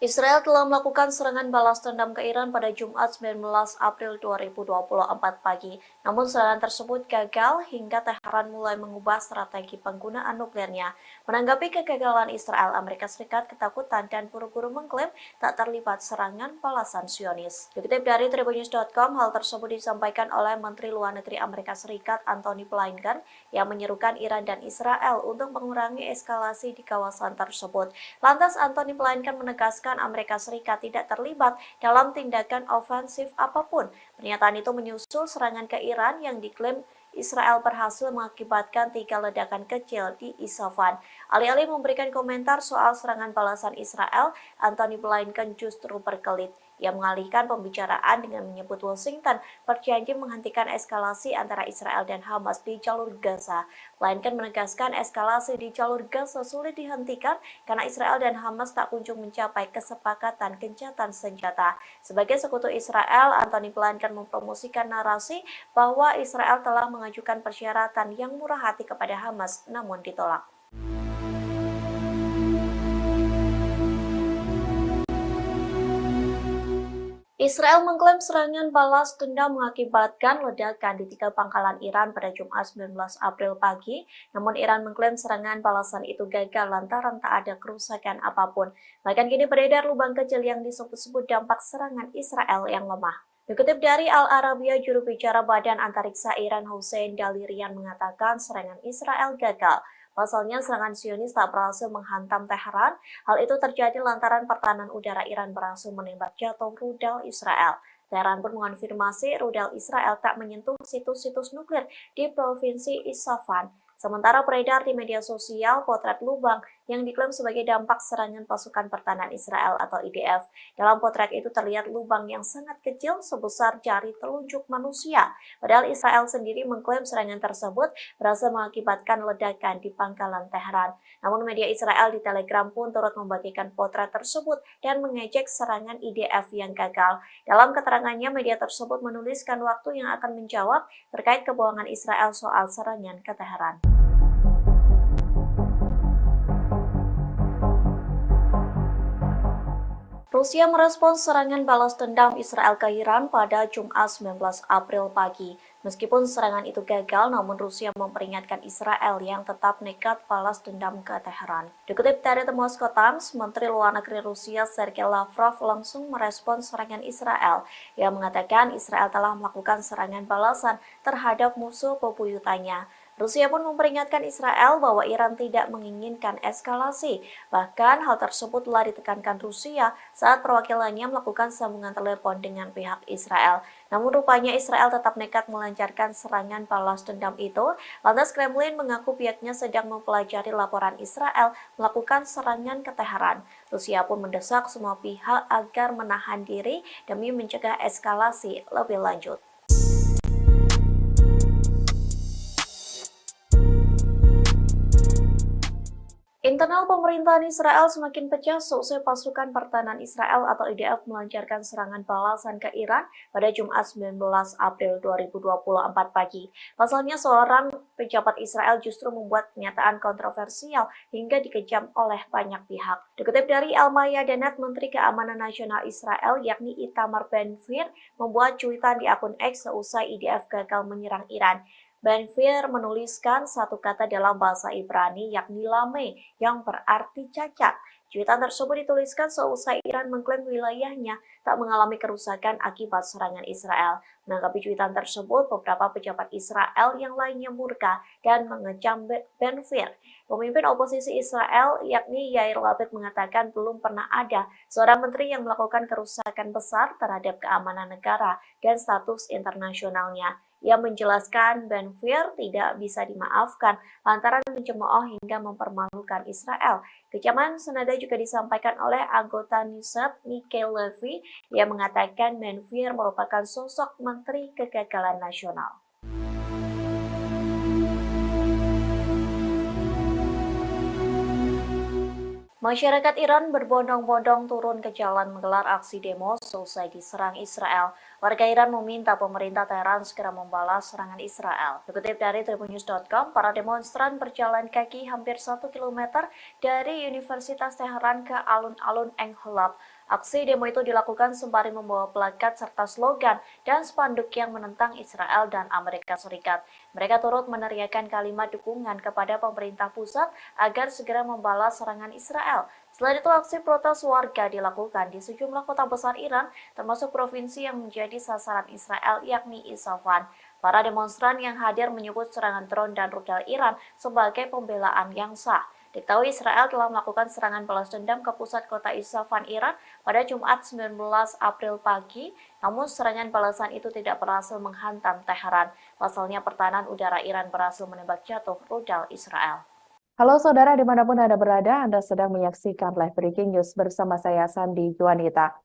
Israel telah melakukan serangan balas dendam ke Iran pada Jumat 19 April 2024 pagi. Namun serangan tersebut gagal hingga Teheran mulai mengubah strategi penggunaan nuklirnya. Menanggapi kegagalan Israel, Amerika Serikat ketakutan dan buru-buru mengklaim tak terlibat serangan balasan Zionis. Dikutip dari Tribunnews.com, hal tersebut disampaikan oleh Menteri Luar Negeri Amerika Serikat Antony Blinken yang menyerukan Iran dan Israel untuk mengurangi eskalasi di kawasan tersebut. Lantas Antony Blinken menegaskan Amerika Serikat tidak terlibat dalam tindakan ofensif apapun. Pernyataan itu menyusul serangan ke Iran yang diklaim Israel berhasil mengakibatkan 3 ledakan kecil di Isfahan. Alih-alih memberikan komentar soal serangan balasan Israel, Antony Blinken justru berkelit. Ia mengalihkan pembicaraan dengan menyebut Washington berjanji menghentikan eskalasi antara Israel dan Hamas di jalur Gaza. Blinken menegaskan eskalasi di jalur Gaza sulit dihentikan karena Israel dan Hamas tak kunjung mencapai kesepakatan gencatan senjata. Sebagai sekutu Israel, Antony Blinken mempromosikan narasi bahwa Israel telah mengajukan persyaratan yang murah hati kepada Hamas namun ditolak. Israel mengklaim serangan balas dendam mengakibatkan ledakan di 3 pangkalan Iran pada Jumat 19 April pagi, namun Iran mengklaim serangan balasan itu gagal lantaran tak ada kerusakan apapun. Bahkan kini beredar lubang kecil yang disebut-sebut dampak serangan Israel yang lemah. Dikutip dari Al Arabiya, juru bicara Badan Antariksa Iran Hossein Dalirian mengatakan serangan Israel gagal. Pasalnya serangan Zionis tak berhasil menghantam Teheran. Hal itu terjadi lantaran pertahanan udara Iran berhasil menembak jatuh rudal Israel. Teheran pun mengonfirmasi rudal Israel tak menyentuh situs-situs nuklir di provinsi Isfahan. Sementara beredar di media sosial potret lubang yang diklaim sebagai dampak serangan pasukan pertahanan Israel atau IDF. Dalam potret itu terlihat lubang yang sangat kecil sebesar jari telunjuk manusia. Padahal Israel sendiri mengklaim serangan tersebut berhasil mengakibatkan ledakan di pangkalan Teheran. Namun media Israel di Telegram pun turut membagikan potret tersebut dan mengejek serangan IDF yang gagal. Dalam keterangannya, media tersebut menuliskan waktu yang akan menjawab terkait kebohongan Israel soal serangan ke Teheran. Rusia merespons serangan balas dendam Israel ke Iran pada Jumat 19 April pagi. Meskipun serangan itu gagal, namun Rusia memperingatkan Israel yang tetap nekat balas dendam ke Teheran. Dikutip dari The Moscow Times, Menteri Luar Negeri Rusia Sergei Lavrov langsung merespons serangan Israel. Ia mengatakan Israel telah melakukan serangan balasan terhadap musuh bebuyutannya. Rusia pun memperingatkan Israel bahwa Iran tidak menginginkan eskalasi. Bahkan hal tersebut telah ditekankan Rusia saat perwakilannya melakukan sambungan telepon dengan pihak Israel. Namun rupanya Israel tetap nekat melancarkan serangan balas dendam itu. Lantas Kremlin mengaku pihaknya sedang mempelajari laporan Israel melakukan serangan ke Teheran. Rusia pun mendesak semua pihak agar menahan diri demi mencegah eskalasi lebih lanjut. Internal pemerintahan Israel semakin pecah seusai pasukan pertahanan Israel atau IDF melancarkan serangan balasan ke Iran pada Jumat 19 April 2024 pagi. Pasalnya seorang pejabat Israel justru membuat pernyataan kontroversial hingga dikejam oleh banyak pihak. Dikutip dari Al-Mayadanet, Menteri Keamanan Nasional Israel yakni Itamar Ben-Gvir membuat cuitan di akun X seusai IDF gagal menyerang Iran. Ben-Gvir menuliskan satu kata dalam bahasa Ibrani yakni lame yang berarti cacat. Cuitan tersebut dituliskan seusai Iran mengklaim wilayahnya tak mengalami kerusakan akibat serangan Israel. Menanggapi cuitan tersebut, beberapa pejabat Israel yang lainnya murka dan mengecam Ben-Gvir. Pemimpin oposisi Israel, yakni Yair Lapid, mengatakan belum pernah ada seorang menteri yang melakukan kerusakan besar terhadap keamanan negara dan status internasionalnya. Ia menjelaskan Ben-Gvir tidak bisa dimaafkan lantaran mencemooh hingga mempermalukan Israel. Kecaman senada juga disampaikan oleh anggota Knesset Mike Levy yang mengatakan Ben-Gvir merupakan sosok menteri kegagalan nasional. Masyarakat Iran berbondong-bondong turun ke jalan menggelar aksi demo selesai diserang Israel. Warga Iran meminta pemerintah Teheran segera membalas serangan Israel. Dikutip dari tribunnews.com, para demonstran berjalan kaki hampir 1 km dari Universitas Teheran ke alun-alun Engholab. Aksi demo itu dilakukan sembari membawa plakat serta slogan dan spanduk yang menentang Israel dan Amerika Serikat. Mereka turut meneriakkan kalimat dukungan kepada pemerintah pusat agar segera membalas serangan Israel. Selain itu, aksi protes warga dilakukan di sejumlah kota besar Iran, termasuk provinsi yang menjadi sasaran Israel, yakni Isfahan. Para demonstran yang hadir menyebut serangan drone dan rudal Iran sebagai pembelaan yang sah. Diketahui Israel telah melakukan serangan balas dendam ke pusat kota Isfahan, Iran pada Jumat 19 April pagi, namun serangan balasan itu tidak berhasil menghantam Teheran. Pasalnya pertahanan udara Iran berhasil menembak jatuh rudal Israel. Halo saudara dimanapun Anda berada, Anda sedang menyaksikan live breaking news bersama saya Sandi Juanita.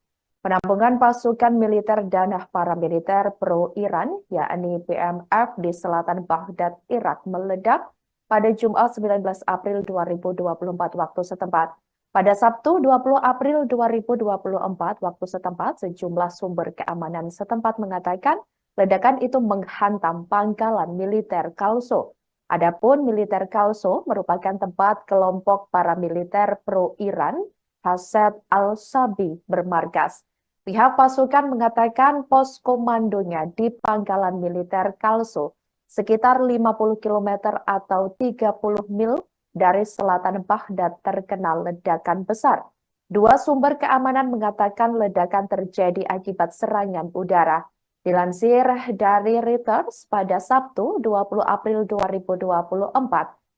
Penampungan pasukan militer dan paramiliter pro-Iran, yakni PMF di selatan Baghdad, Irak meledak pada Jumat 19 April 2024 waktu setempat. Pada Sabtu 20 April 2024 waktu setempat, sejumlah sumber keamanan setempat mengatakan ledakan itu menghantam pangkalan militer Kalso. Adapun militer Kalso merupakan tempat kelompok paramiliter pro-Iran Hased al-Sabi bermarkas. Pihak pasukan mengatakan pos komandonya di pangkalan militer Kalso sekitar 50 km atau 30 mil dari selatan Baghdad terkena ledakan besar. Dua sumber keamanan mengatakan ledakan terjadi akibat serangan udara. Dilansir dari Reuters pada Sabtu 20 April 2024,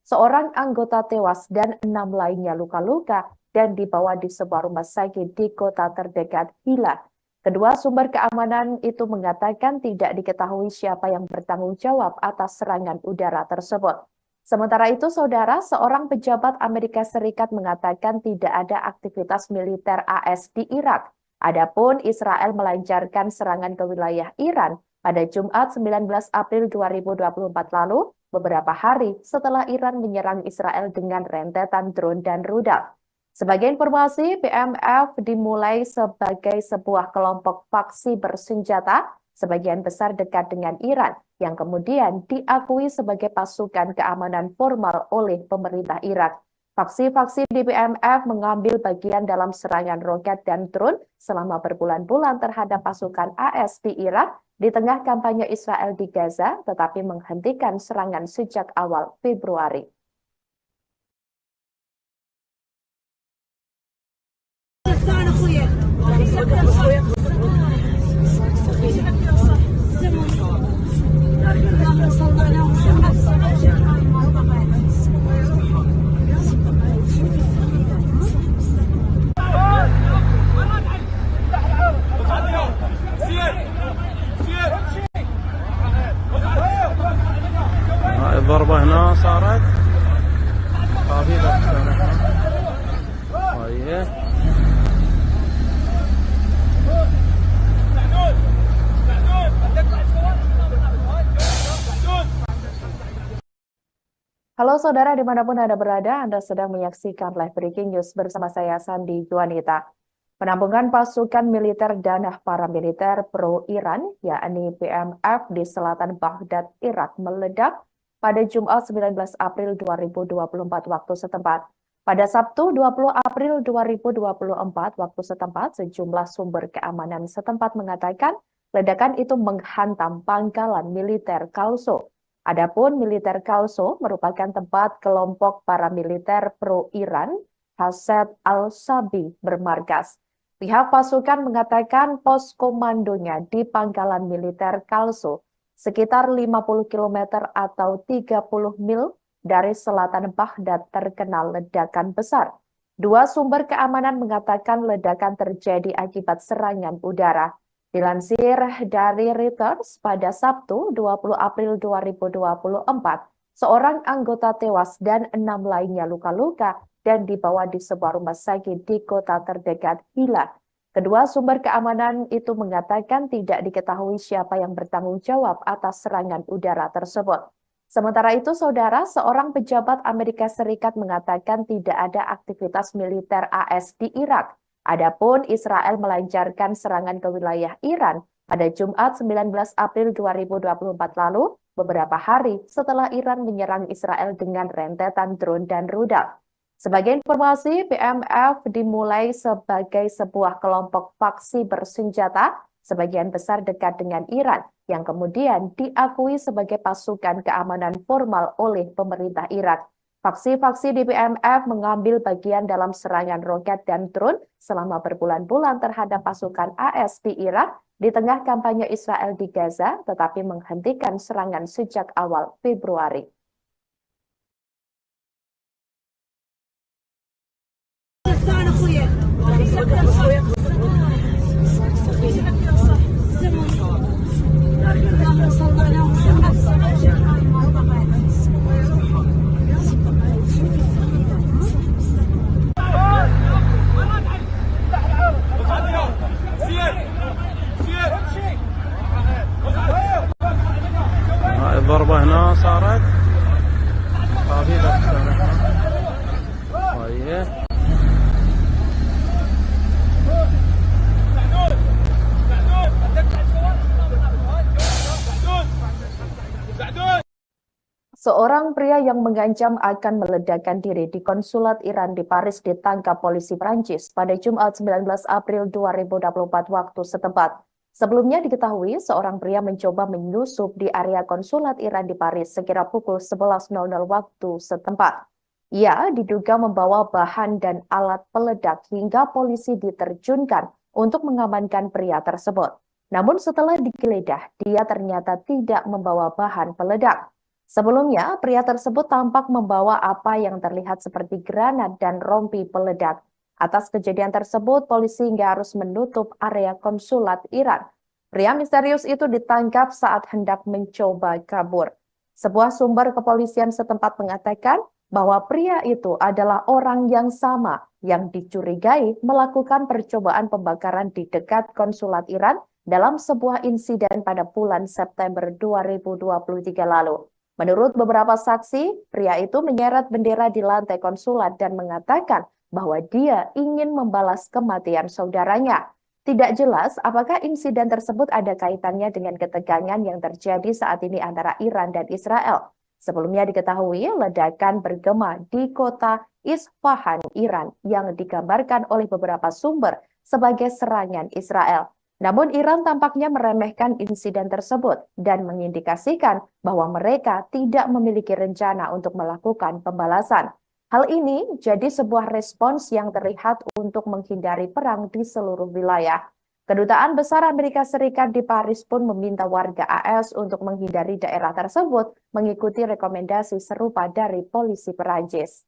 seorang anggota tewas dan 6 lainnya luka-luka dan dibawa di sebuah rumah sakit di kota terdekat Hila. Kedua sumber keamanan itu mengatakan tidak diketahui siapa yang bertanggung jawab atas serangan udara tersebut. Sementara itu, saudara, seorang pejabat Amerika Serikat mengatakan tidak ada aktivitas militer AS di Irak. Adapun Israel melancarkan serangan ke wilayah Iran pada Jumat 19 April 2024 lalu, beberapa hari setelah Iran menyerang Israel dengan rentetan drone dan rudal. Sebagai informasi, PMF dimulai sebagai sebuah kelompok faksi bersenjata, sebagian besar dekat dengan Iran, yang kemudian diakui sebagai pasukan keamanan formal oleh pemerintah Irak. Faksi-faksi di PMF mengambil bagian dalam serangan roket dan drone selama berbulan-bulan terhadap pasukan AS di Irak di tengah kampanye Israel di Gaza, tetapi menghentikan serangan sejak awal Februari. الضربة هنا صارت قابلة طيب. Halo saudara dimanapun Anda berada, Anda sedang menyaksikan live breaking news bersama saya Sandi Juanita. Penampungan pasukan militer dan paramiliter pro-Iran, yakni PMF di selatan Baghdad, Irak meledak pada Jumat 19 April 2024 waktu setempat. Pada Sabtu 20 April 2024 waktu setempat, sejumlah sumber keamanan setempat mengatakan ledakan itu menghantam pangkalan militer Kalso. Adapun militer Kalso merupakan tempat kelompok paramiliter pro-Iran Hased al-Sabi bermarkas. Pihak pasukan mengatakan pos komandonya di pangkalan militer Kalso, sekitar 50 km atau 30 mil dari selatan Baghdad terkena ledakan besar. Dua sumber keamanan mengatakan ledakan terjadi akibat serangan udara. Dilansir dari Reuters, pada Sabtu 20 April 2024, seorang anggota tewas dan 6 lainnya luka-luka dan dibawa di sebuah rumah sakit di kota terdekat Hila. Kedua sumber keamanan itu mengatakan tidak diketahui siapa yang bertanggung jawab atas serangan udara tersebut. Sementara itu, saudara, seorang pejabat Amerika Serikat mengatakan tidak ada aktivitas militer AS di Irak. Adapun Israel melancarkan serangan ke wilayah Iran pada Jumat 19 April 2024 lalu, beberapa hari setelah Iran menyerang Israel dengan rentetan drone dan rudal. Sebagai informasi, BMF dimulai sebagai sebuah kelompok faksi bersenjata, sebagian besar dekat dengan Iran, yang kemudian diakui sebagai pasukan keamanan formal oleh pemerintah Irak. Faksi-faksi di BMF mengambil bagian dalam serangan roket dan drone selama berbulan-bulan terhadap pasukan AS di Irak di tengah kampanye Israel di Gaza, tetapi menghentikan serangan sejak awal Februari. الضربة هنا صارت طبيعة طيب Seorang pria yang mengancam akan meledakkan diri di konsulat Iran di Paris ditangkap polisi Prancis pada Jumat 19 April 2024 waktu setempat. Sebelumnya diketahui seorang pria mencoba menyusup di area konsulat Iran di Paris sekira pukul 11.00 waktu setempat. Ia diduga membawa bahan dan alat peledak hingga polisi diterjunkan untuk mengamankan pria tersebut. Namun setelah digeledah, dia ternyata tidak membawa bahan peledak. Sebelumnya, pria tersebut tampak membawa apa yang terlihat seperti granat dan rompi peledak. Atas kejadian tersebut, polisi hingga harus menutup area konsulat Iran. Pria misterius itu ditangkap saat hendak mencoba kabur. Sebuah sumber kepolisian setempat mengatakan bahwa pria itu adalah orang yang sama yang dicurigai melakukan percobaan pembakaran di dekat konsulat Iran dalam sebuah insiden pada bulan September 2023 lalu. Menurut beberapa saksi, pria itu menyeret bendera di lantai konsulat dan mengatakan bahwa dia ingin membalas kematian saudaranya. Tidak jelas apakah insiden tersebut ada kaitannya dengan ketegangan yang terjadi saat ini antara Iran dan Israel. Sebelumnya diketahui ledakan bergema di kota Isfahan, Iran, yang digambarkan oleh beberapa sumber sebagai serangan Israel. Namun Iran tampaknya meremehkan insiden tersebut dan mengindikasikan bahwa mereka tidak memiliki rencana untuk melakukan pembalasan. Hal ini jadi sebuah respons yang terlihat untuk menghindari perang di seluruh wilayah. Kedutaan Besar Amerika Serikat di Paris pun meminta warga AS untuk menghindari daerah tersebut, mengikuti rekomendasi serupa dari polisi Perancis.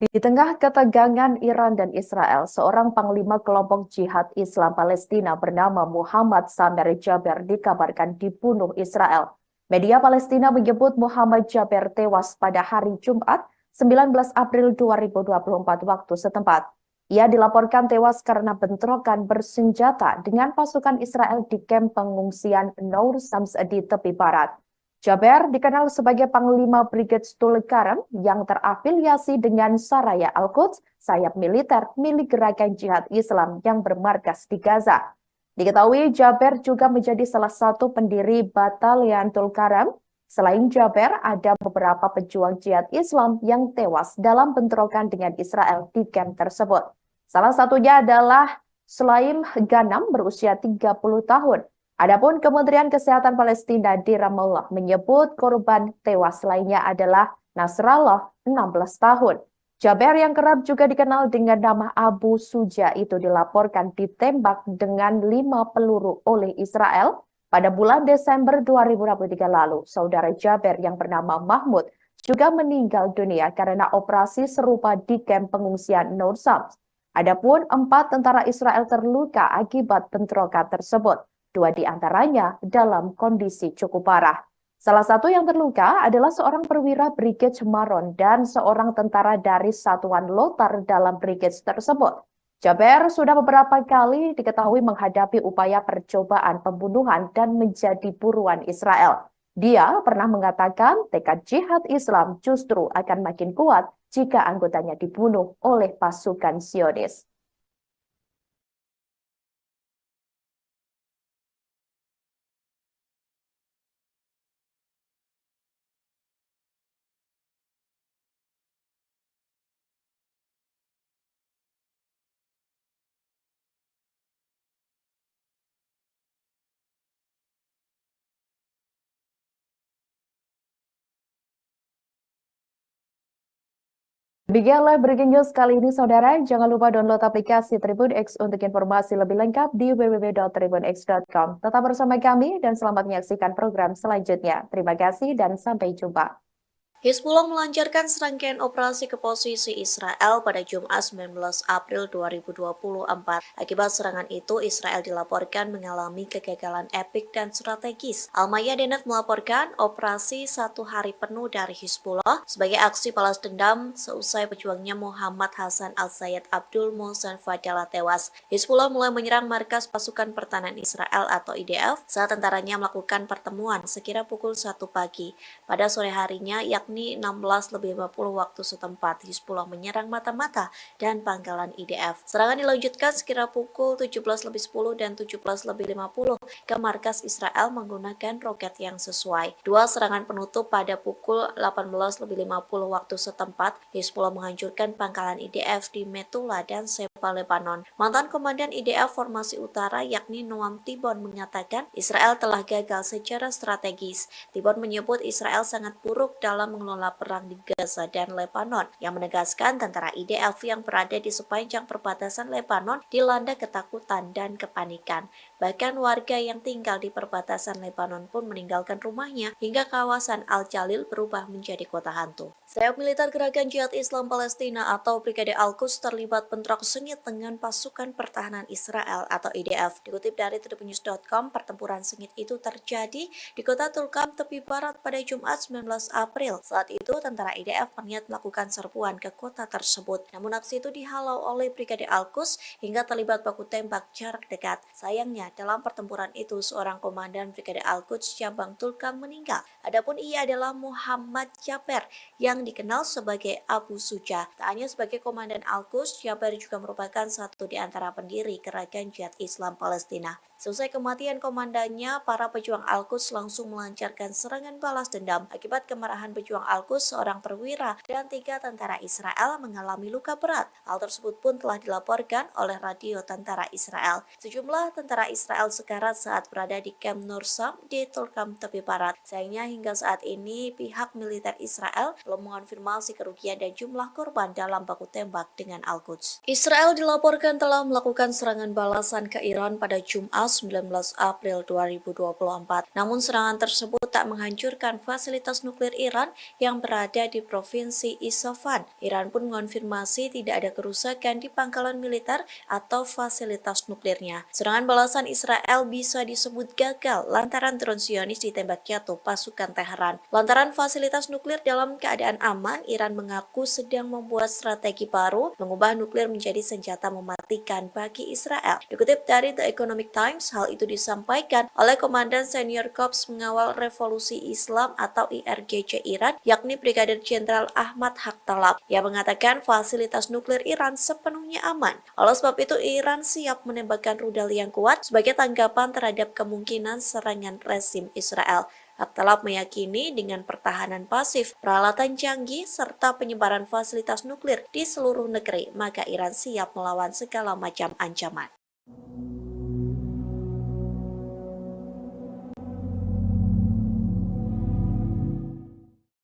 Di tengah ketegangan Iran dan Israel, seorang panglima kelompok jihad Islam Palestina bernama Muhammad Samer Jaber dikabarkan dibunuh Israel. Media Palestina menyebut Muhammad Jaber tewas pada hari Jumat 19 April 2024 waktu setempat. Ia dilaporkan tewas karena bentrokan bersenjata dengan pasukan Israel di kamp pengungsian Nour Shams di tepi barat. Jaber dikenal sebagai Panglima Brigade Tulkarem yang terafiliasi dengan Saraya Al-Quds, sayap militer milik Gerakan Jihad Islam yang bermarkas di Gaza. Diketahui Jaber juga menjadi salah satu pendiri Batalion Tulkarem. Selain Jaber, ada beberapa pejuang jihad Islam yang tewas dalam bentrokan dengan Israel di kamp tersebut. Salah satunya adalah Sulaim Ghanam berusia 30 tahun. Adapun Kementerian Kesehatan Palestina di Ramallah menyebut korban tewas lainnya adalah Nasrallah, 16 tahun. Jaber yang kerap juga dikenal dengan nama Abu Suja itu dilaporkan ditembak dengan 5 peluru oleh Israel pada bulan Desember 2023 lalu. Saudara Jaber yang bernama Mahmud juga meninggal dunia karena operasi serupa di kamp pengungsian Nour Shams. Adapun 4 tentara Israel terluka akibat bentrokan tersebut. 2 di antaranya dalam kondisi cukup parah. Salah satu yang terluka adalah seorang perwira Brigade Maron dan seorang tentara dari Satuan Lotar dalam brigade tersebut. Jaber sudah beberapa kali diketahui menghadapi upaya percobaan pembunuhan dan menjadi buruan Israel. Dia pernah mengatakan tekad jihad Islam justru akan makin kuat jika anggotanya dibunuh oleh pasukan Zionis. Demikianlah breaking news kali ini, saudara. Jangan lupa download aplikasi Tribun X untuk informasi lebih lengkap di www.tribunx.com. Tetap bersama kami dan selamat menyaksikan program selanjutnya. Terima kasih dan sampai jumpa. Hizbullah melancarkan serangkaian operasi ke posisi Israel pada Jumat 19 April 2024. Akibat serangan itu, Israel dilaporkan mengalami kegagalan epik dan strategis. Al-Mayadinat melaporkan operasi 1 hari penuh dari Hizbullah sebagai aksi balas dendam seusai pejuangnya Muhammad Hasan al-Zayed Abdul Mohsen Fadalah tewas. Hizbullah mulai menyerang markas pasukan pertahanan Israel atau IDF saat tentaranya melakukan pertemuan sekira pukul 1 pagi. Pada sore harinya, yakni 16:50 waktu setempat, Hizbullah menyerang mata-mata dan pangkalan IDF. Serangan dilanjutkan sekira pukul 17:10 dan 17:50 ke markas Israel menggunakan roket yang sesuai. 2 serangan penutup pada pukul 18:50 waktu setempat, Hizbullah menghancurkan pangkalan IDF di Metula dan Sepa, Lebanon. Mantan komandan IDF Formasi Utara yakni Noam Tibon mengatakan Israel telah gagal secara strategis. Tibon menyebut Israel sangat buruk dalam mengelola perang di Gaza dan Lebanon, yang menegaskan tentara IDF yang berada di sepanjang perbatasan Lebanon dilanda ketakutan dan kepanikan. Bahkan warga yang tinggal di perbatasan Lebanon pun meninggalkan rumahnya hingga kawasan Al-Jalil berubah menjadi kota hantu. Sayap militer Gerakan Jihad Islam Palestina atau Brigade Al-Quds terlibat bentrok sengit dengan pasukan pertahanan Israel atau IDF. Dikutip dari tribunnews.com, pertempuran sengit itu terjadi di kota Tulkarem tepi barat pada Jumat 19 April. Saat itu, tentara IDF berniat melakukan serbuan ke kota tersebut. Namun aksi itu dihalau oleh Brigade Al-Quds hingga terlibat baku tembak jarak dekat. Sayangnya, dalam pertempuran itu, seorang komandan Brigade Al-Quds cabang Tulkarem meninggal. Adapun ia adalah Muhammad Jaber yang dikenal sebagai Abu Suja. Tak hanya sebagai komandan Al-Quds, Jaber juga merupakan satu di antara pendiri Gerakan Jihad Islam Palestina. Selesai kematian komandannya, para pejuang Al-Quds langsung melancarkan serangan balas dendam. Akibat kemarahan pejuang Al-Quds, seorang perwira dan 3 tentara Israel mengalami luka berat. Hal tersebut pun telah dilaporkan oleh radio tentara Israel. Sejumlah tentara Israel sekarat saat berada di kamp Nour Shams di Tulkarem tepi barat. Sayangnya hingga saat ini pihak militer Israel belum mengonfirmasi kerugian dan jumlah korban dalam baku tembak dengan Al-Quds. Israel dilaporkan telah melakukan serangan balasan ke Iran pada Jumat 19 April 2024. Namun serangan tersebut tak menghancurkan fasilitas nuklir Iran yang berada di Provinsi Isfahan. Iran pun mengonfirmasi tidak ada kerusakan di pangkalan militer atau fasilitas nuklirnya. Serangan balasan Israel bisa disebut gagal lantaran drone Zionis ditembak jatuh pasukan Teheran. Lantaran fasilitas nuklir dalam keadaan aman, Iran mengaku sedang membuat strategi baru mengubah nuklir menjadi senjata mematikan bagi Israel. Dikutip dari The Economic Times, hal itu disampaikan oleh Komandan Senior Korps Mengawal Revolusi Islam atau IRGC Iran, yakni Brigadir Jenderal Ahmad Haktalab, yang mengatakan fasilitas nuklir Iran sepenuhnya aman. Oleh sebab itu, Iran siap menembakkan rudal yang kuat sebagai tanggapan terhadap kemungkinan serangan rezim Israel. Haktalab meyakini dengan pertahanan pasif, peralatan canggih, serta penyebaran fasilitas nuklir di seluruh negeri, maka Iran siap melawan segala macam ancaman.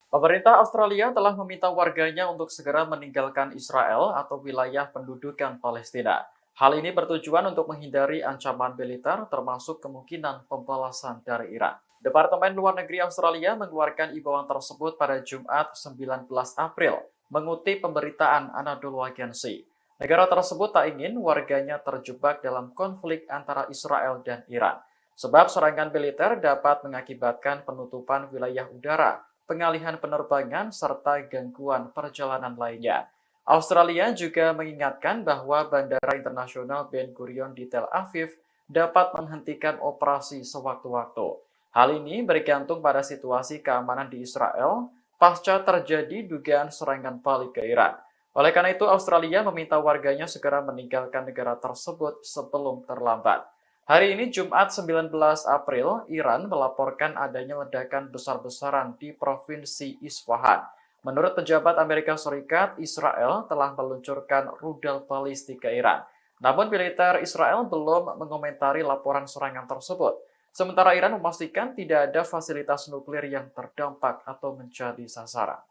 Pemerintah Australia telah meminta warganya untuk segera meninggalkan Israel atau wilayah pendudukan Palestina. Hal ini bertujuan untuk menghindari ancaman militer termasuk kemungkinan pembalasan dari Iran. Departemen Luar Negeri Australia mengeluarkan imbauan tersebut pada Jumat 19 April, mengutip pemberitaan Anadolu Agency. Negara tersebut tak ingin warganya terjebak dalam konflik antara Israel dan Iran, sebab serangan militer dapat mengakibatkan penutupan wilayah udara, pengalihan penerbangan, serta gangguan perjalanan lainnya. Australia juga mengingatkan bahwa Bandara Internasional Ben Gurion di Tel Aviv dapat menghentikan operasi sewaktu-waktu. Hal ini bergantung pada situasi keamanan di Israel pasca terjadi dugaan serangan balik ke Iran. Oleh karena itu, Australia meminta warganya segera meninggalkan negara tersebut sebelum terlambat. Hari ini Jumat 19 April, Iran melaporkan adanya ledakan besar-besaran di Provinsi Isfahan. Menurut pejabat Amerika Serikat, Israel telah meluncurkan rudal balistik ke Iran. Namun militer Israel belum mengomentari laporan serangan tersebut. Sementara Iran memastikan tidak ada fasilitas nuklir yang terdampak atau menjadi sasaran.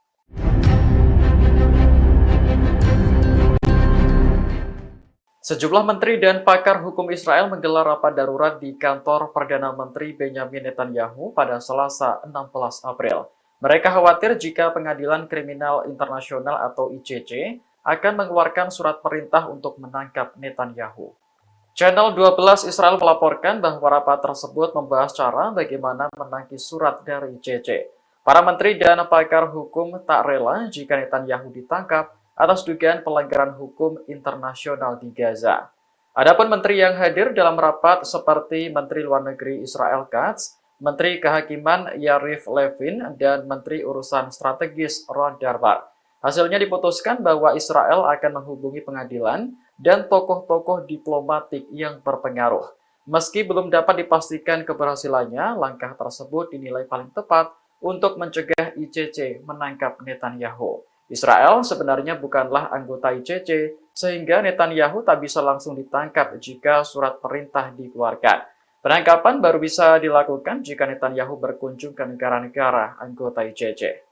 Sejumlah menteri dan pakar hukum Israel menggelar rapat darurat di kantor Perdana Menteri Benjamin Netanyahu pada Selasa 16 April. Mereka khawatir jika Pengadilan Kriminal Internasional atau ICC akan mengeluarkan surat perintah untuk menangkap Netanyahu. Channel 12 Israel melaporkan bahwa rapat tersebut membahas cara bagaimana menangkis surat dari ICC. Para menteri dan pakar hukum tak rela jika Netanyahu ditangkap atas dugaan pelanggaran hukum internasional di Gaza. Adapun menteri yang hadir dalam rapat seperti Menteri Luar Negeri Israel Katz, Menteri Kehakiman Yarif Levin, dan Menteri Urusan Strategis Ron Darbar. Hasilnya diputuskan bahwa Israel akan menghubungi pengadilan dan tokoh-tokoh diplomatik yang berpengaruh. Meski belum dapat dipastikan keberhasilannya, langkah tersebut dinilai paling tepat untuk mencegah ICC menangkap Netanyahu. Israel sebenarnya bukanlah anggota ICC, sehingga Netanyahu tak bisa langsung ditangkap jika surat perintah dikeluarkan. Penangkapan baru bisa dilakukan jika Netanyahu berkunjung ke negara-negara anggota ICC.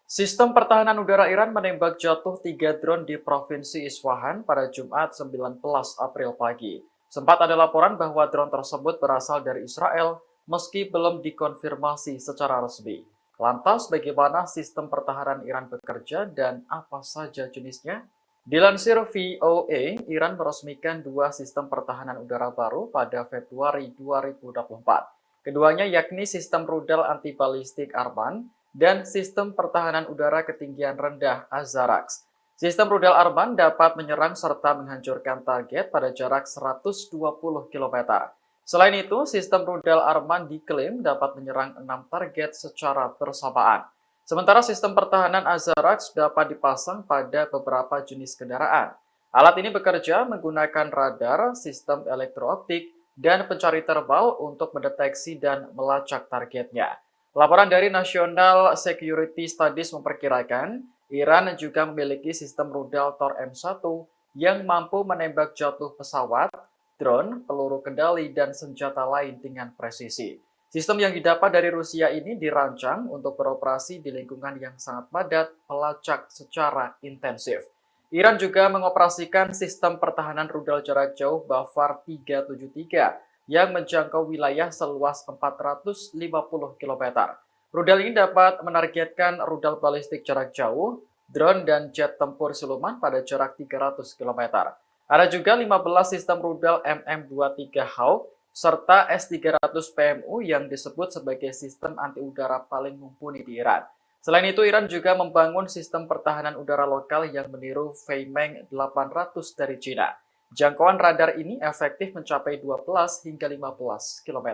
Sistem pertahanan udara Iran menembak jatuh 3 drone di Provinsi Isfahan pada Jumat 19 April pagi. Sempat ada laporan bahwa drone tersebut berasal dari Israel, meski belum dikonfirmasi secara resmi. Lantas, bagaimana sistem pertahanan Iran bekerja dan apa saja jenisnya? Dilansir VOA, Iran meresmikan 2 sistem pertahanan udara baru pada Februari 2024. Keduanya yakni sistem rudal anti-balistik Arman dan sistem pertahanan udara ketinggian rendah Azarax. Sistem rudal Arman dapat menyerang serta menghancurkan target pada jarak 120 km. Selain itu, sistem rudal Arman diklaim dapat menyerang 6 target secara bersamaan. Sementara sistem pertahanan Azarax dapat dipasang pada beberapa jenis kendaraan. Alat ini bekerja menggunakan radar, sistem elektrooptik, dan pencari terbal untuk mendeteksi dan melacak targetnya. Laporan dari National Security Studies memperkirakan, Iran juga memiliki sistem rudal Tor M1 yang mampu menembak jatuh pesawat, drone, peluru kendali, dan senjata lain dengan presisi. Sistem yang didapat dari Rusia ini dirancang untuk beroperasi di lingkungan yang sangat padat, pelacak secara intensif. Iran juga mengoperasikan sistem pertahanan rudal jarak jauh Bafar 373 yang menjangkau wilayah seluas 450 km. Rudal ini dapat menargetkan rudal balistik jarak jauh, drone dan jet tempur siluman pada jarak 300 km. Ada juga 15 sistem rudal MM-23 Hawk serta S-300 PMU yang disebut sebagai sistem anti udara paling mumpuni di Iran. Selain itu, Iran juga membangun sistem pertahanan udara lokal yang meniru Feimeng 800 dari Cina. Jangkauan radar ini efektif mencapai 12 hingga 15 km.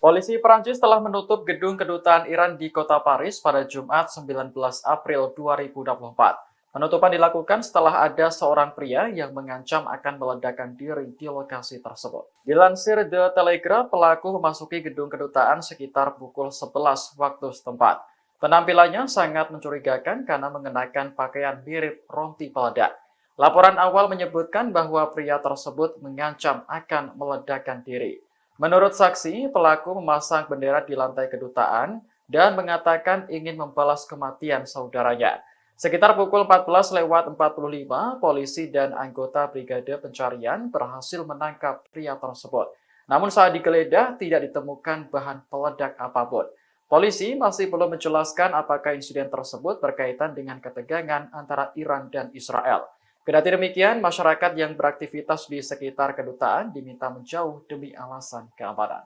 Polisi Perancis telah menutup gedung kedutaan Iran di kota Paris pada Jumat 19 April 2024. Penutupan dilakukan setelah ada seorang pria yang mengancam akan meledakkan diri di lokasi tersebut. Dilansir The Telegraph, pelaku memasuki gedung kedutaan sekitar pukul 11 waktu setempat. Penampilannya sangat mencurigakan karena mengenakan pakaian mirip rompi peledak. Laporan awal menyebutkan bahwa pria tersebut mengancam akan meledakkan diri. Menurut saksi, pelaku memasang bendera di lantai kedutaan dan mengatakan ingin membalas kematian saudaranya. Sekitar pukul 14.45, polisi dan anggota Brigade Pencarian berhasil menangkap pria tersebut. Namun saat digeledah, tidak ditemukan bahan peledak apapun. Polisi masih belum menjelaskan apakah insiden tersebut berkaitan dengan ketegangan antara Iran dan Israel. Kendati demikian, masyarakat yang beraktivitas di sekitar kedutaan diminta menjauh demi alasan keamanan.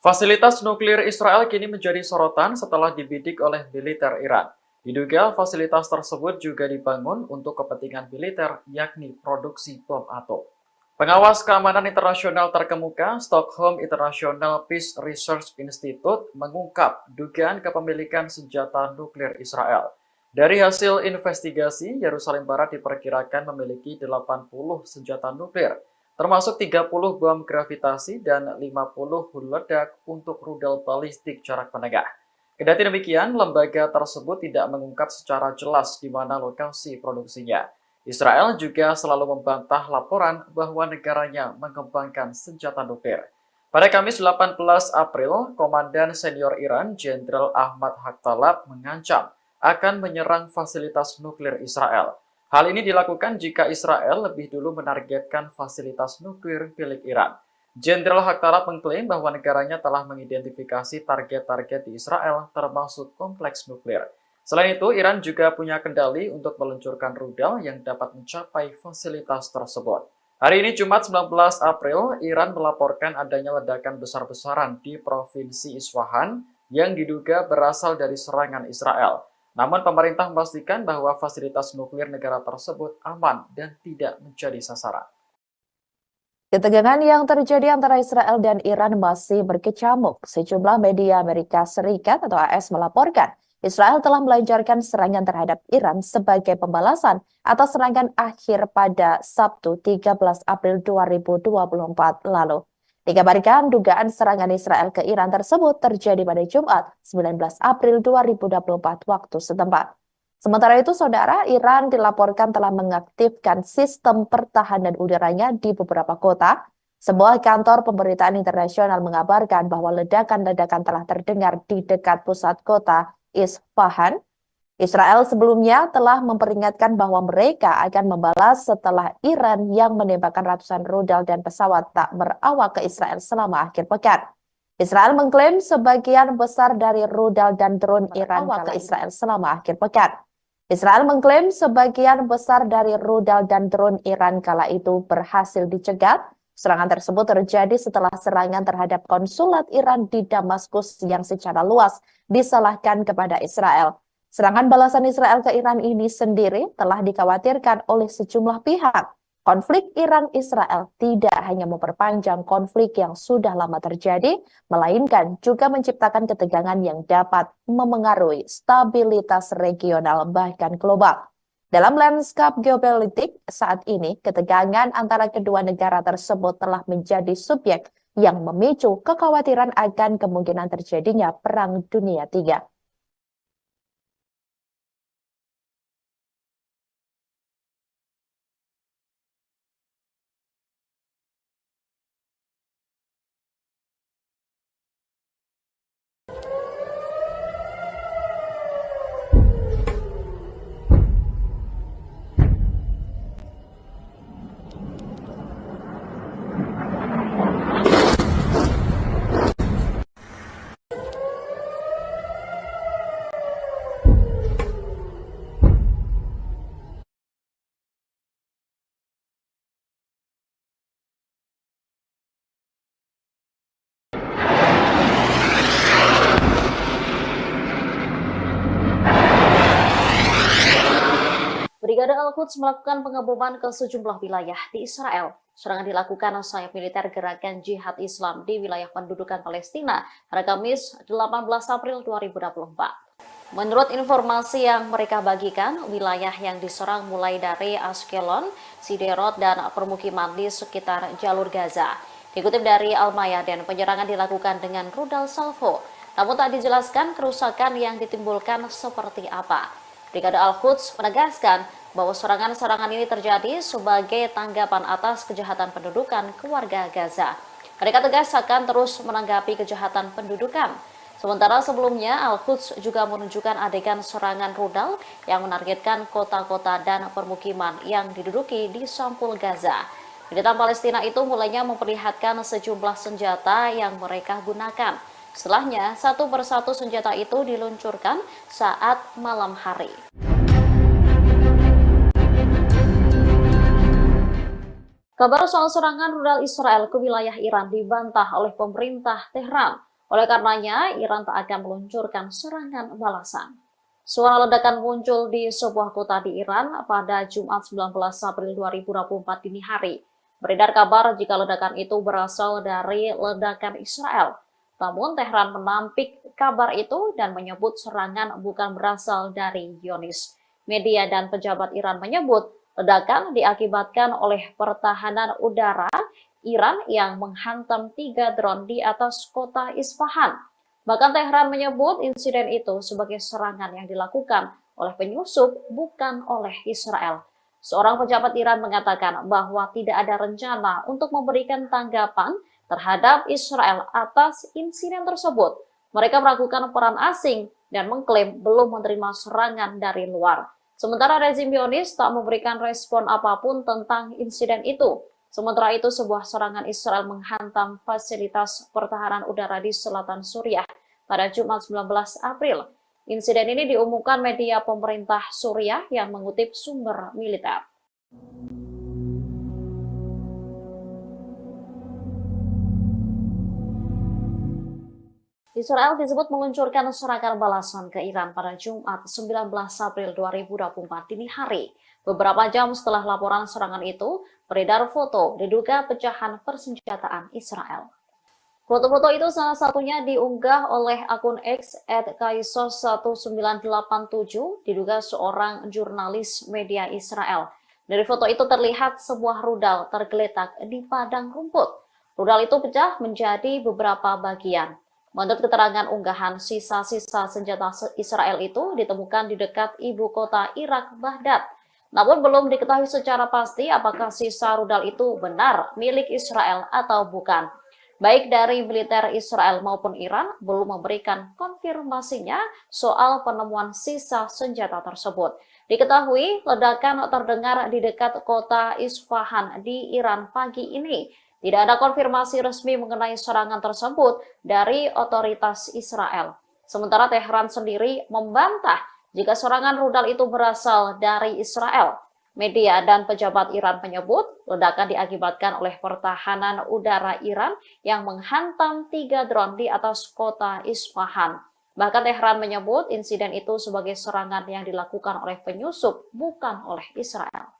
Fasilitas nuklir Israel kini menjadi sorotan setelah dibidik oleh militer Iran. Diduga fasilitas tersebut juga dibangun untuk kepentingan militer, yakni produksi bom atom. Pengawas keamanan internasional terkemuka, Stockholm International Peace Research Institute, mengungkap dugaan kepemilikan senjata nuklir Israel. Dari hasil investigasi, Yerusalem Barat diperkirakan memiliki 80 senjata nuklir, termasuk 30 bom gravitasi dan 50 hulu ledak untuk rudal balistik jarak menengah. Kendati demikian, lembaga tersebut tidak mengungkap secara jelas di mana lokasi produksinya. Israel juga selalu membantah laporan bahwa negaranya mengembangkan senjata nuklir. Pada Kamis 18 April, Komandan Senior Iran, Jenderal Ahmad Haktalab, mengancam akan menyerang fasilitas nuklir Israel. Hal ini dilakukan jika Israel lebih dulu menargetkan fasilitas nuklir milik Iran. Jenderal Haktalab mengklaim bahwa negaranya telah mengidentifikasi target-target di Israel termasuk kompleks nuklir. Selain itu, Iran juga punya kendali untuk meluncurkan rudal yang dapat mencapai fasilitas tersebut. Hari ini Jumat 19 April, Iran melaporkan adanya ledakan besar-besaran di Provinsi Isfahan yang diduga berasal dari serangan Israel. Namun pemerintah memastikan bahwa fasilitas nuklir negara tersebut aman dan tidak menjadi sasaran. Ketegangan yang terjadi antara Israel dan Iran masih berkecamuk. Sejumlah media Amerika Serikat atau AS melaporkan Israel telah melancarkan serangan terhadap Iran sebagai pembalasan atas serangan akhir pada Sabtu 13 April 2024 lalu. Dikabarkan dugaan serangan Israel ke Iran tersebut terjadi pada Jumat 19 April 2024 waktu setempat. Sementara itu, saudara, Iran dilaporkan telah mengaktifkan sistem pertahanan udaranya di beberapa kota. Sebuah kantor pemberitaan internasional mengabarkan bahwa ledakan-ledakan telah terdengar di dekat pusat kota Isfahan. Israel sebelumnya telah memperingatkan bahwa mereka akan membalas setelah Iran yang menembakkan ratusan rudal dan pesawat tak berawak ke Israel selama akhir pekan. Israel mengklaim sebagian besar dari rudal dan drone Iran ke Israel selama akhir pekan. Israel mengklaim sebagian besar dari rudal dan drone Iran kala itu berhasil dicegat. Serangan tersebut terjadi setelah serangan terhadap konsulat Iran di Damaskus yang secara luas disalahkan kepada Israel. Serangan balasan Israel ke Iran ini sendiri telah dikhawatirkan oleh sejumlah pihak. Konflik Iran-Israel tidak hanya memperpanjang konflik yang sudah lama terjadi, melainkan juga menciptakan ketegangan yang dapat memengaruhi stabilitas regional bahkan global. Dalam lanskap geopolitik saat ini, ketegangan antara kedua negara tersebut telah menjadi subjek yang memicu kekhawatiran akan kemungkinan terjadinya Perang Dunia III. Al-Quds melakukan pengeboman ke sejumlah wilayah di Israel. Serangan dilakukan sayap militer Gerakan Jihad Islam di wilayah pendudukan Palestina pada Kamis 18 April 2024. Menurut informasi yang mereka bagikan, wilayah yang diserang mulai dari Ashkelon, Siderot, dan permukiman di sekitar jalur Gaza. Dikutip dari Al-Mayadin, penyerangan dilakukan dengan rudal salvo, namun tak dijelaskan kerusakan yang ditimbulkan seperti apa. Brigade Al-Quds menegaskan bahwa serangan-serangan ini terjadi sebagai tanggapan atas kejahatan pendudukan ke warga Gaza. Mereka tegas akan terus menanggapi kejahatan pendudukan. Sementara sebelumnya, Al-Quds juga menunjukkan adegan serangan rudal yang menargetkan kota-kota dan permukiman yang diduduki di sampul Gaza. Militer Palestina itu mulainya memperlihatkan sejumlah senjata yang mereka gunakan. Setelahnya, satu persatu senjata itu diluncurkan saat malam hari. Kabar soal serangan rudal Israel ke wilayah Iran dibantah oleh pemerintah Tehran. Oleh karenanya, Iran tak akan meluncurkan serangan balasan. Suara ledakan muncul di sebuah kota di Iran pada Jumat 19 April 2024 dini hari. Beredar kabar jika ledakan itu berasal dari ledakan Israel. Namun Tehran menampik kabar itu dan menyebut serangan bukan berasal dari Zionis. Media dan pejabat Iran menyebut ledakan diakibatkan oleh pertahanan udara Iran yang menghantam 3 drone di atas kota Isfahan. Bahkan Tehran menyebut insiden itu sebagai serangan yang dilakukan oleh penyusup, bukan oleh Israel. Seorang pejabat Iran mengatakan bahwa tidak ada rencana untuk memberikan tanggapan terhadap Israel atas insiden tersebut. Mereka meragukan peran asing dan mengklaim belum menerima serangan dari luar. Sementara rezim Zionis tak memberikan respon apapun tentang insiden itu. Sementara itu, sebuah serangan Israel menghantam fasilitas pertahanan udara di selatan Suriah pada Jumat 19 April. Insiden ini diumumkan media pemerintah Suriah yang mengutip sumber militer. Israel disebut meluncurkan serangan balasan ke Iran pada Jumat 19 April 2024 dini hari. Beberapa jam setelah laporan serangan itu, beredar foto diduga pecahan persenjataan Israel. Foto-foto itu salah satunya diunggah oleh akun X @kaisos1987, diduga seorang jurnalis media Israel. Dari foto itu terlihat sebuah rudal tergeletak di padang rumput. Rudal itu pecah menjadi beberapa bagian. Menurut keterangan unggahan, sisa-sisa senjata Israel itu ditemukan di dekat ibu kota Irak, Baghdad. Namun belum diketahui secara pasti apakah sisa rudal itu benar milik Israel atau bukan. Baik dari militer Israel maupun Iran belum memberikan konfirmasinya soal penemuan sisa senjata tersebut. Diketahui ledakan terdengar di dekat kota Isfahan di Iran pagi ini. Tidak ada konfirmasi resmi mengenai serangan tersebut dari otoritas Israel. Sementara Tehran sendiri membantah jika serangan rudal itu berasal dari Israel. Media dan pejabat Iran menyebut ledakan diakibatkan oleh pertahanan udara Iran yang menghantam 3 drone di atas kota Isfahan. Bahkan Tehran menyebut insiden itu sebagai serangan yang dilakukan oleh penyusup, bukan oleh Israel.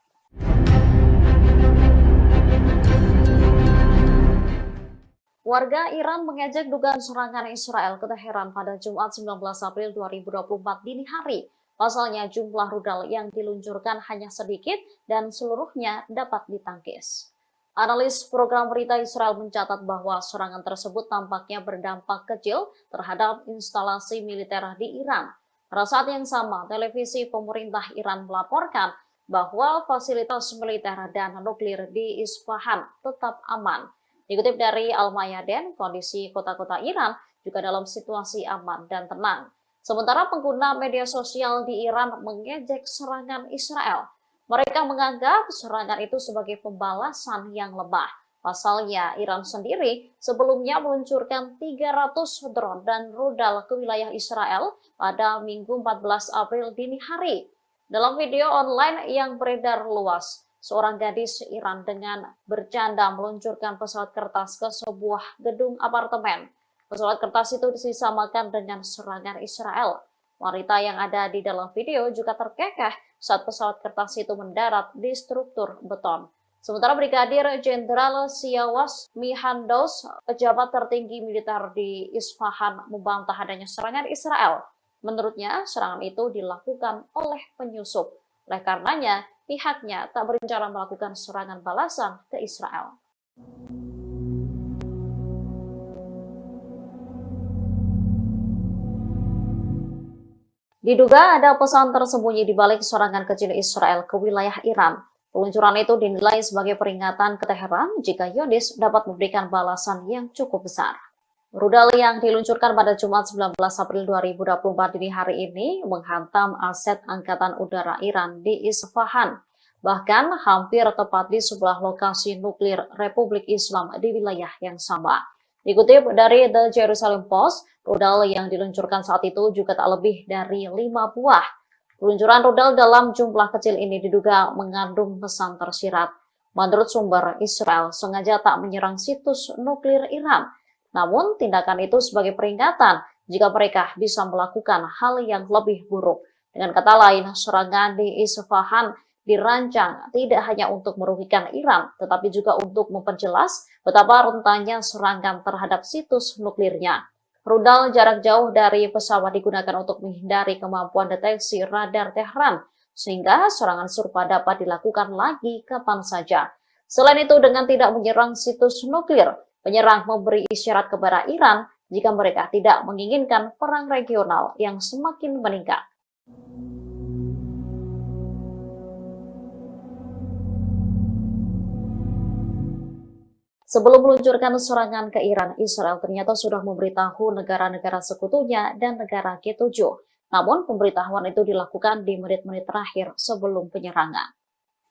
Warga Iran mengejek dugaan serangan Israel ke Teheran pada Jumat 19 April 2024 dini hari. Pasalnya jumlah rudal yang diluncurkan hanya sedikit dan seluruhnya dapat ditangkis. Analis program berita Israel mencatat bahwa serangan tersebut tampaknya berdampak kecil terhadap instalasi militer di Iran. Pada saat yang sama, televisi pemerintah Iran melaporkan bahwa fasilitas militer dan nuklir di Isfahan tetap aman. Dikutip dari Al-Mayadin, kondisi kota-kota Iran juga dalam situasi aman dan tenang. Sementara pengguna media sosial di Iran mengejek serangan Israel. Mereka menganggap serangan itu sebagai pembalasan yang lemah. Pasalnya, Iran sendiri sebelumnya meluncurkan 300 drone dan rudal ke wilayah Israel pada Minggu 14 April dini hari. Dalam video online yang beredar luas, seorang gadis Iran dengan bercanda meluncurkan pesawat kertas ke sebuah gedung apartemen. Pesawat kertas itu disamakan dengan serangan Israel. Wanita yang ada di dalam video juga terkekeh saat pesawat kertas itu mendarat di struktur beton. Sementara Brigadir Jenderal Siawas Mihandos, pejabat tertinggi militer di Isfahan, membantah adanya serangan Israel. Menurutnya, serangan itu dilakukan oleh penyusup. Oleh karenanya, pihaknya tak berencana melakukan serangan balasan ke Israel. Diduga ada pesan tersembunyi di balik serangan kecil Israel ke wilayah Iran. Peluncuran itu dinilai sebagai peringatan ke Teheran jika Zionis dapat memberikan balasan yang cukup besar. Rudal yang diluncurkan pada Jumat 19 April 2024 dini hari ini menghantam aset Angkatan Udara Iran di Isfahan, bahkan hampir tepat di sebelah lokasi nuklir Republik Islam di wilayah yang sama. Dikutip dari The Jerusalem Post, rudal yang diluncurkan saat itu juga tak lebih dari 5 buah. Peluncuran rudal dalam jumlah kecil ini diduga mengandung pesan tersirat. Menurut sumber, Israel sengaja tak menyerang situs nuklir Iran. Namun, tindakan itu sebagai peringatan jika mereka bisa melakukan hal yang lebih buruk. Dengan kata lain, serangan di Isfahan dirancang tidak hanya untuk merugikan Iran, tetapi juga untuk memperjelas betapa rentannya serangan terhadap situs nuklirnya. Rudal jarak jauh dari pesawat digunakan untuk menghindari kemampuan deteksi radar Tehran, sehingga serangan serupa dapat dilakukan lagi kapan saja. Selain itu, dengan tidak menyerang situs nuklir, penyerang memberi isyarat kepada Iran jika mereka tidak menginginkan perang regional yang semakin meningkat. Sebelum meluncurkan serangan ke Iran, Israel ternyata sudah memberitahu negara-negara sekutunya dan negara G7. Namun, pemberitahuan itu dilakukan di menit-menit terakhir sebelum penyerangan.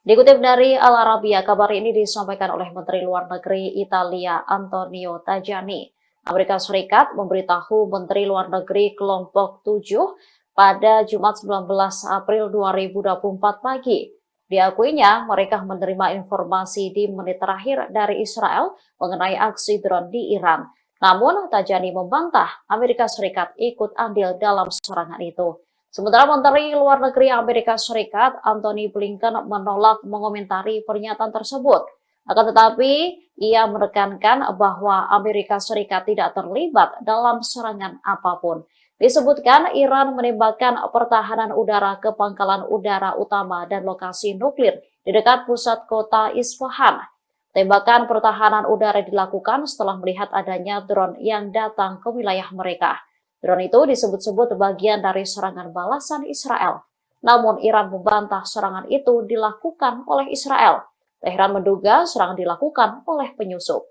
Dikutip dari Al Arabiya, kabar ini disampaikan oleh Menteri Luar Negeri Italia Antonio Tajani. Amerika Serikat memberitahu Menteri Luar Negeri Kelompok 7 pada Jumat 19 April 2024 pagi. Diakuinya, mereka menerima informasi di menit terakhir dari Israel mengenai aksi drone di Iran. Namun, Tajani membantah Amerika Serikat ikut andil dalam serangan itu. Sementara Menteri Luar Negeri Amerika Serikat, Antony Blinken, menolak mengomentari pernyataan tersebut. Akan tetapi, ia menekankan bahwa Amerika Serikat tidak terlibat dalam serangan apapun. Disebutkan Iran menembakkan pertahanan udara ke pangkalan udara utama dan lokasi nuklir di dekat pusat kota Isfahan. Tembakan pertahanan udara dilakukan setelah melihat adanya drone yang datang ke wilayah mereka. Drone itu disebut-sebut bagian dari serangan balasan Israel. Namun Iran membantah serangan itu dilakukan oleh Israel. Teheran menduga serangan dilakukan oleh penyusup.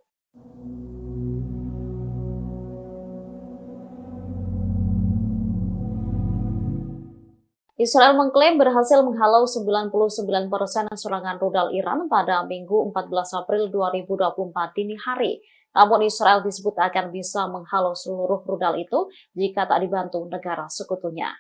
Israel mengklaim berhasil menghalau 99% serangan rudal Iran pada Minggu 14 April 2024 dini hari. Namun Israel disebut akan bisa menghalau seluruh rudal itu jika tak dibantu negara sekutunya.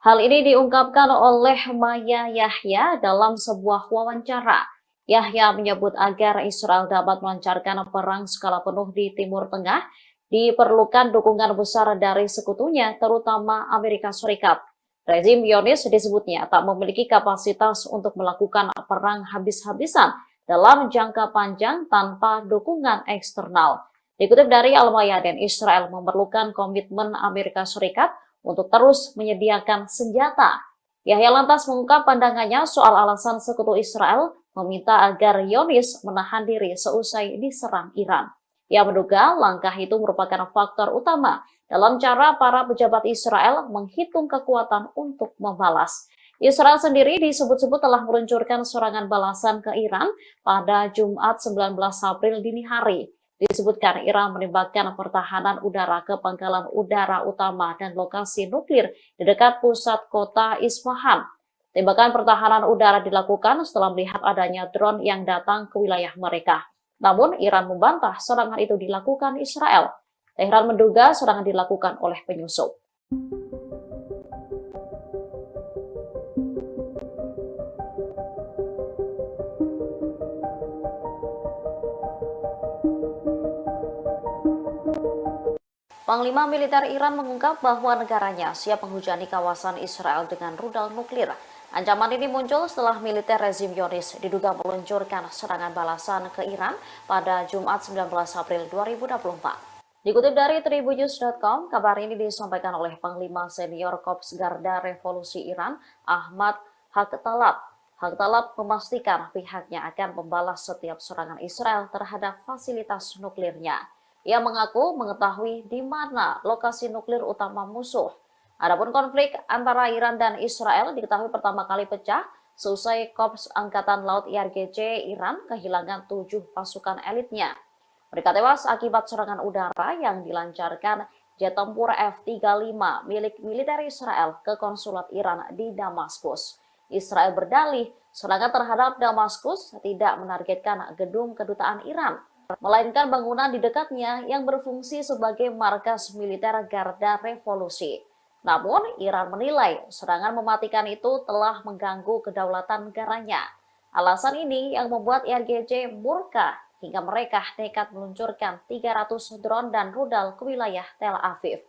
Hal ini diungkapkan oleh Maya Yahya dalam sebuah wawancara. Yahya menyebut agar Israel dapat melancarkan perang skala penuh di Timur Tengah, diperlukan dukungan besar dari sekutunya, terutama Amerika Serikat. Rezim Zionis disebutnya tak memiliki kapasitas untuk melakukan perang habis-habisan dalam jangka panjang tanpa dukungan eksternal. Dikutip dari Al-Mayadin, Israel memerlukan komitmen Amerika Serikat untuk terus menyediakan senjata. Yahya lantas mengungkap pandangannya soal alasan sekutu Israel meminta agar Zionis menahan diri seusai diserang Iran. Ia menduga langkah itu merupakan faktor utama dalam cara para pejabat Israel menghitung kekuatan untuk membalas. Israel sendiri disebut-sebut telah meluncurkan serangan balasan ke Iran pada Jumat 19 April dini hari. Disebutkan Iran menembakkan pertahanan udara ke pangkalan udara utama dan lokasi nuklir di dekat pusat kota Isfahan. Tembakan pertahanan udara dilakukan setelah melihat adanya drone yang datang ke wilayah mereka. Namun Iran membantah serangan itu dilakukan Israel. Teheran menduga serangan dilakukan oleh penyusup. Panglima Militer Iran mengungkap bahwa negaranya siap menghujani kawasan Israel dengan rudal nuklir. Ancaman ini muncul setelah militer rezim Zionis diduga meluncurkan serangan balasan ke Iran pada Jumat 19 April 2024. Dikutip dari tribunnews.com, kabar ini disampaikan oleh Panglima Senior Korps Garda Revolusi Iran, Ahmad Haqtalab. Haqtalab memastikan pihaknya akan membalas setiap serangan Israel terhadap fasilitas nuklirnya. Ia mengaku mengetahui di mana lokasi nuklir utama musuh. Adapun konflik antara Iran dan Israel diketahui pertama kali pecah seusai Korps Angkatan Laut IRGC Iran kehilangan 7 pasukan elitnya. Mereka tewas akibat serangan udara yang dilancarkan jet tempur F-35 milik militer Israel ke konsulat Iran di Damaskus. Israel berdalih serangan terhadap Damaskus tidak menargetkan gedung kedutaan Iran, melainkan bangunan di dekatnya yang berfungsi sebagai markas militer Garda Revolusi. Namun, Iran menilai serangan mematikan itu telah mengganggu kedaulatan negaranya. Alasan ini yang membuat IRGC murka hingga mereka nekat meluncurkan 300 drone dan rudal ke wilayah Tel Aviv.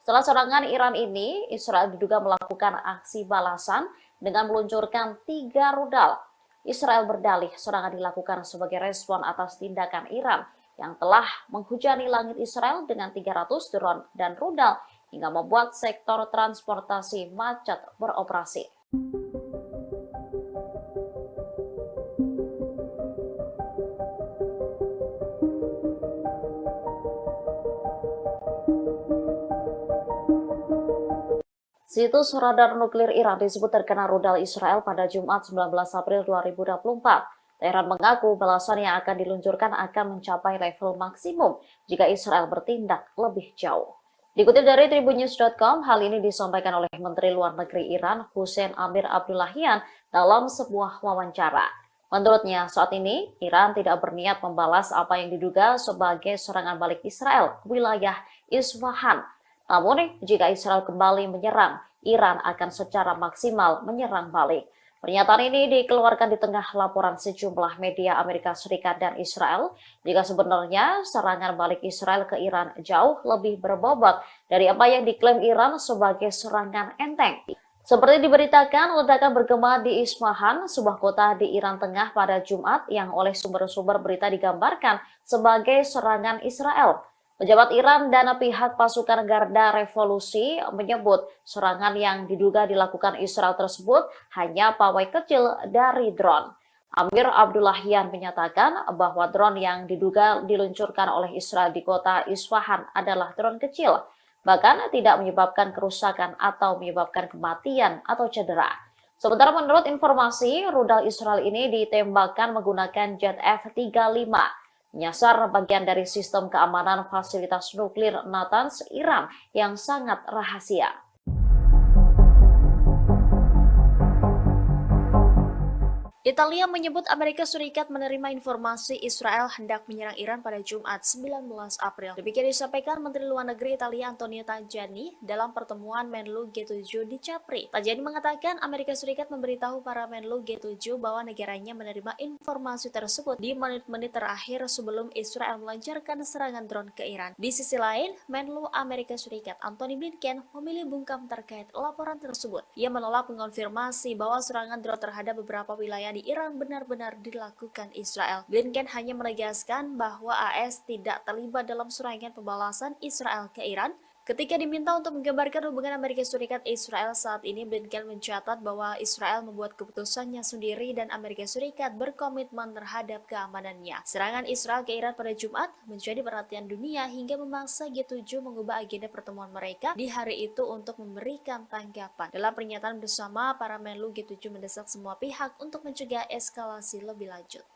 Setelah serangan Iran ini, Israel diduga melakukan aksi balasan dengan meluncurkan 3 rudal. Israel berdalih serangan dilakukan sebagai respon atas tindakan Iran yang telah menghujani langit Israel dengan 300 drone dan rudal hingga membuat sektor transportasi macet beroperasi. Situs radar nuklir Iran disebut terkena rudal Israel pada Jumat 19 April 2024. Teheran mengaku balasan yang akan diluncurkan akan mencapai level maksimum jika Israel bertindak lebih jauh. Dikutip dari tribunnews.com, hal ini disampaikan oleh Menteri Luar Negeri Iran, Hussein Amir Abdullahian, dalam sebuah wawancara. Menurutnya, saat ini Iran tidak berniat membalas apa yang diduga sebagai serangan balik Israel ke wilayah Isfahan. Namun, jika Israel kembali menyerang, Iran akan secara maksimal menyerang balik. Pernyataan ini dikeluarkan di tengah laporan sejumlah media Amerika Serikat dan Israel, jika sebenarnya serangan balik Israel ke Iran jauh lebih berbobot dari apa yang diklaim Iran sebagai serangan enteng. Seperti diberitakan, ledakan bergema di Isfahan, sebuah kota di Iran Tengah pada Jumat yang oleh sumber-sumber berita digambarkan sebagai serangan Israel. Pejabat Iran dan pihak pasukan Garda Revolusi menyebut serangan yang diduga dilakukan Israel tersebut hanya pawai kecil dari drone. Amir Abdullahian menyatakan bahwa drone yang diduga diluncurkan oleh Israel di kota Isfahan adalah drone kecil, bahkan tidak menyebabkan kerusakan atau menyebabkan kematian atau cedera. Sementara menurut informasi, rudal Israel ini ditembakkan menggunakan jet F-35. Menyasar bagian dari sistem keamanan fasilitas nuklir Natanz, Iran yang sangat rahasia. Italia menyebut Amerika Serikat menerima informasi Israel hendak menyerang Iran pada Jumat 19 April. Demikian disampaikan Menteri Luar Negeri Italia Antonio Tajani dalam pertemuan Menlu G7 di Capri. Tajani mengatakan Amerika Serikat memberitahu para Menlu G7 bahwa negaranya menerima informasi tersebut di menit-menit terakhir sebelum Israel melancarkan serangan drone ke Iran. Di sisi lain, Menlu Amerika Serikat Antony Blinken memilih bungkam terkait laporan tersebut. Ia menolak mengonfirmasi bahwa serangan drone terhadap beberapa wilayah di Iran benar-benar dilakukan Israel. Blinken hanya menegaskan bahwa AS tidak terlibat dalam serangan pembalasan Israel ke Iran. Ketika diminta untuk menggambarkan hubungan Amerika Serikat-Israel saat ini, Blinken mencatat bahwa Israel membuat keputusannya sendiri dan Amerika Serikat berkomitmen terhadap keamanannya. Serangan Israel ke Iran pada Jumat menjadi perhatian dunia hingga memaksa G7 mengubah agenda pertemuan mereka di hari itu untuk memberikan tanggapan. Dalam pernyataan bersama, para Menlu G7 mendesak semua pihak untuk mencegah eskalasi lebih lanjut.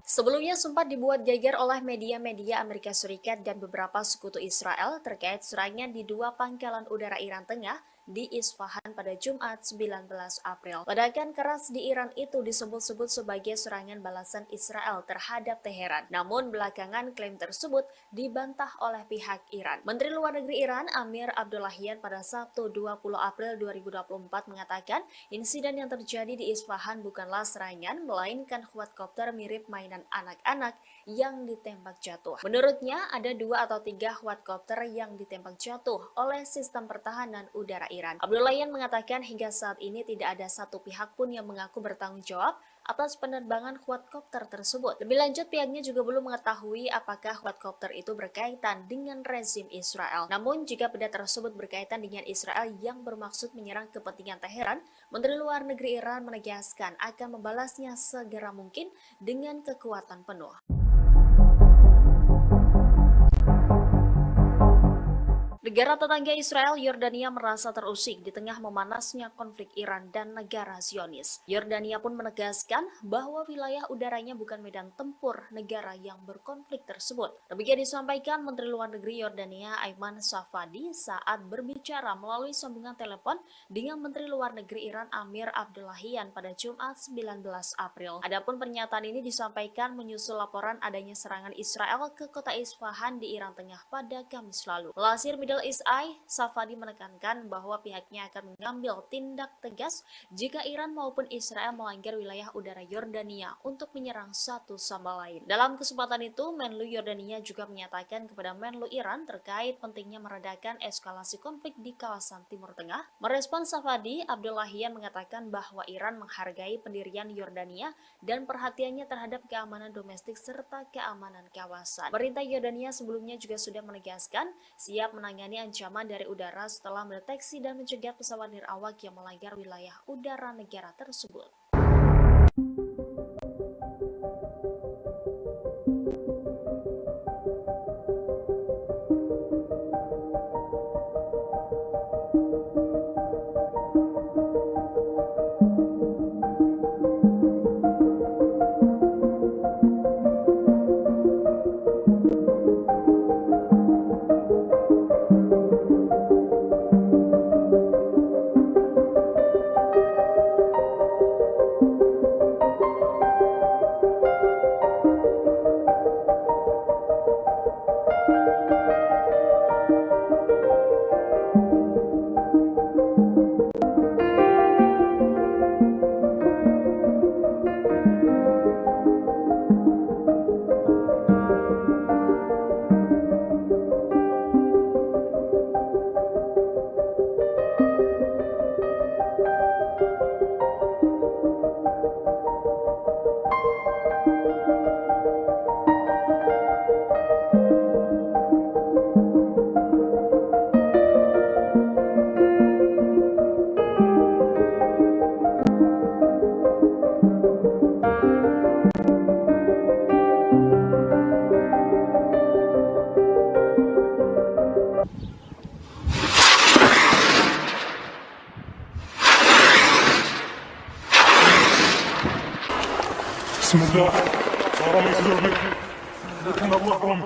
Sebelumnya sempat dibuat geger oleh media-media Amerika Serikat dan beberapa sekutu Israel terkait serangan di 2 pangkalan udara Iran Tengah di Isfahan pada Jumat 19 April. Ledakan keras di Iran itu disebut-sebut sebagai serangan balasan Israel terhadap Teheran. Namun belakangan klaim tersebut dibantah oleh pihak Iran. Menteri Luar Negeri Iran Amir Abdollahian pada Sabtu 20 April 2024 mengatakan insiden yang terjadi di Isfahan bukanlah serangan, melainkan quadcopter mirip mainan anak-anak yang ditembak jatuh. Menurutnya ada 2 atau 3 quadcopter yang ditembak jatuh oleh sistem pertahanan udara Iran. Abdollahian mengatakan hingga saat ini tidak ada satu pihak pun yang mengaku bertanggung jawab atas penerbangan quadcopter tersebut. Lebih lanjut, pihaknya juga belum mengetahui apakah quadcopter itu berkaitan dengan rezim Israel. Namun, jika benda tersebut berkaitan dengan Israel yang bermaksud menyerang kepentingan Teheran, Menteri Luar Negeri Iran menegaskan akan membalasnya segera mungkin dengan kekuatan penuh. Negara tetangga Israel, Yordania merasa terusik di tengah memanasnya konflik Iran dan negara Zionis. Yordania pun menegaskan bahwa wilayah udaranya bukan medan tempur negara yang berkonflik tersebut. Demikian disampaikan Menteri Luar Negeri Yordania Ayman Safadi saat berbicara melalui sambungan telepon dengan Menteri Luar Negeri Iran Amir Abdollahian pada Jumat 19 April. Adapun pernyataan ini disampaikan menyusul laporan adanya serangan Israel ke kota Isfahan di Iran Tengah pada Kamis lalu. Melansir Middle East Eye, Safadi menekankan bahwa pihaknya akan mengambil tindak tegas jika Iran maupun Israel melanggar wilayah udara Yordania untuk menyerang satu sama lain. Dalam kesempatan itu, Menlu Yordania juga menyatakan kepada Menlu Iran terkait pentingnya meredakan eskalasi konflik di kawasan Timur Tengah. Merespon Safadi, Abdollahian mengatakan bahwa Iran menghargai pendirian Yordania dan perhatiannya terhadap keamanan domestik serta keamanan kawasan. Pemerintah Yordania sebelumnya juga sudah menegaskan siap menangani ancaman dari udara setelah mendeteksi dan mencegah pesawat nirawak yang melanggar wilayah udara negara tersebut. بسم الله صار مسجد لكن الله أكرم.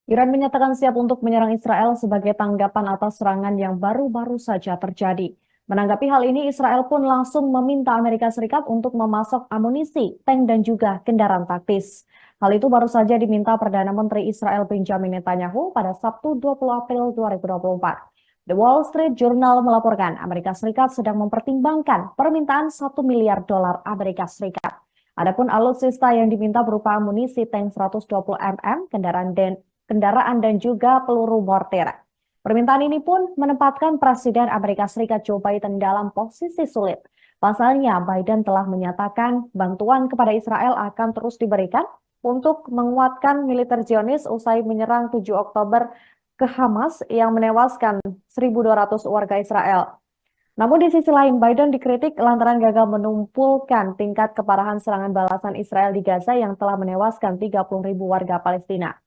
Iran menyatakan siap untuk menyerang Israel sebagai tanggapan atas serangan yang baru-baru saja terjadi. Menanggapi hal ini, Israel pun langsung meminta Amerika Serikat untuk memasok amunisi, tank dan juga kendaraan taktis. Hal itu baru saja diminta Perdana Menteri Israel Benjamin Netanyahu pada Sabtu 20 April 2024. The Wall Street Journal melaporkan Amerika Serikat sedang mempertimbangkan permintaan $1 miliar Amerika Serikat. Adapun alutsista yang diminta berupa amunisi tank 120 mm, kendaraan dan juga peluru mortir. Permintaan ini pun menempatkan Presiden Amerika Serikat Joe Biden dalam posisi sulit. Pasalnya, Biden telah menyatakan bantuan kepada Israel akan terus diberikan untuk menguatkan militer Zionis usai menyerang 7 Oktober ke Hamas yang menewaskan 1.200 warga Israel. Namun di sisi lain, Biden dikritik lantaran gagal menumpulkan tingkat keparahan serangan balasan Israel di Gaza yang telah menewaskan 30.000 warga Palestina.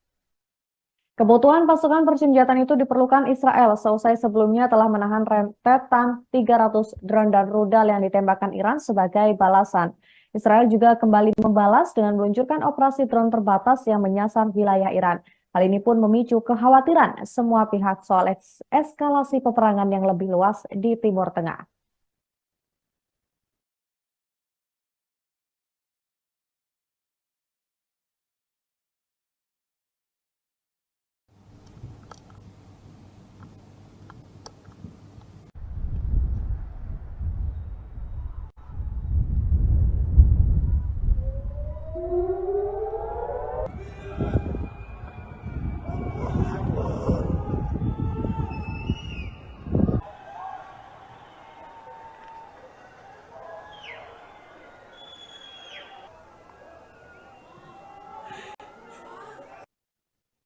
Kebutuhan pasukan persenjataan itu diperlukan Israel seusai sebelumnya telah menahan rentetan 300 drone dan rudal yang ditembakkan Iran sebagai balasan. Israel juga kembali membalas dengan meluncurkan operasi drone terbatas yang menyasar wilayah Iran. Hal ini pun memicu kekhawatiran semua pihak soal eskalasi peperangan yang lebih luas di Timur Tengah.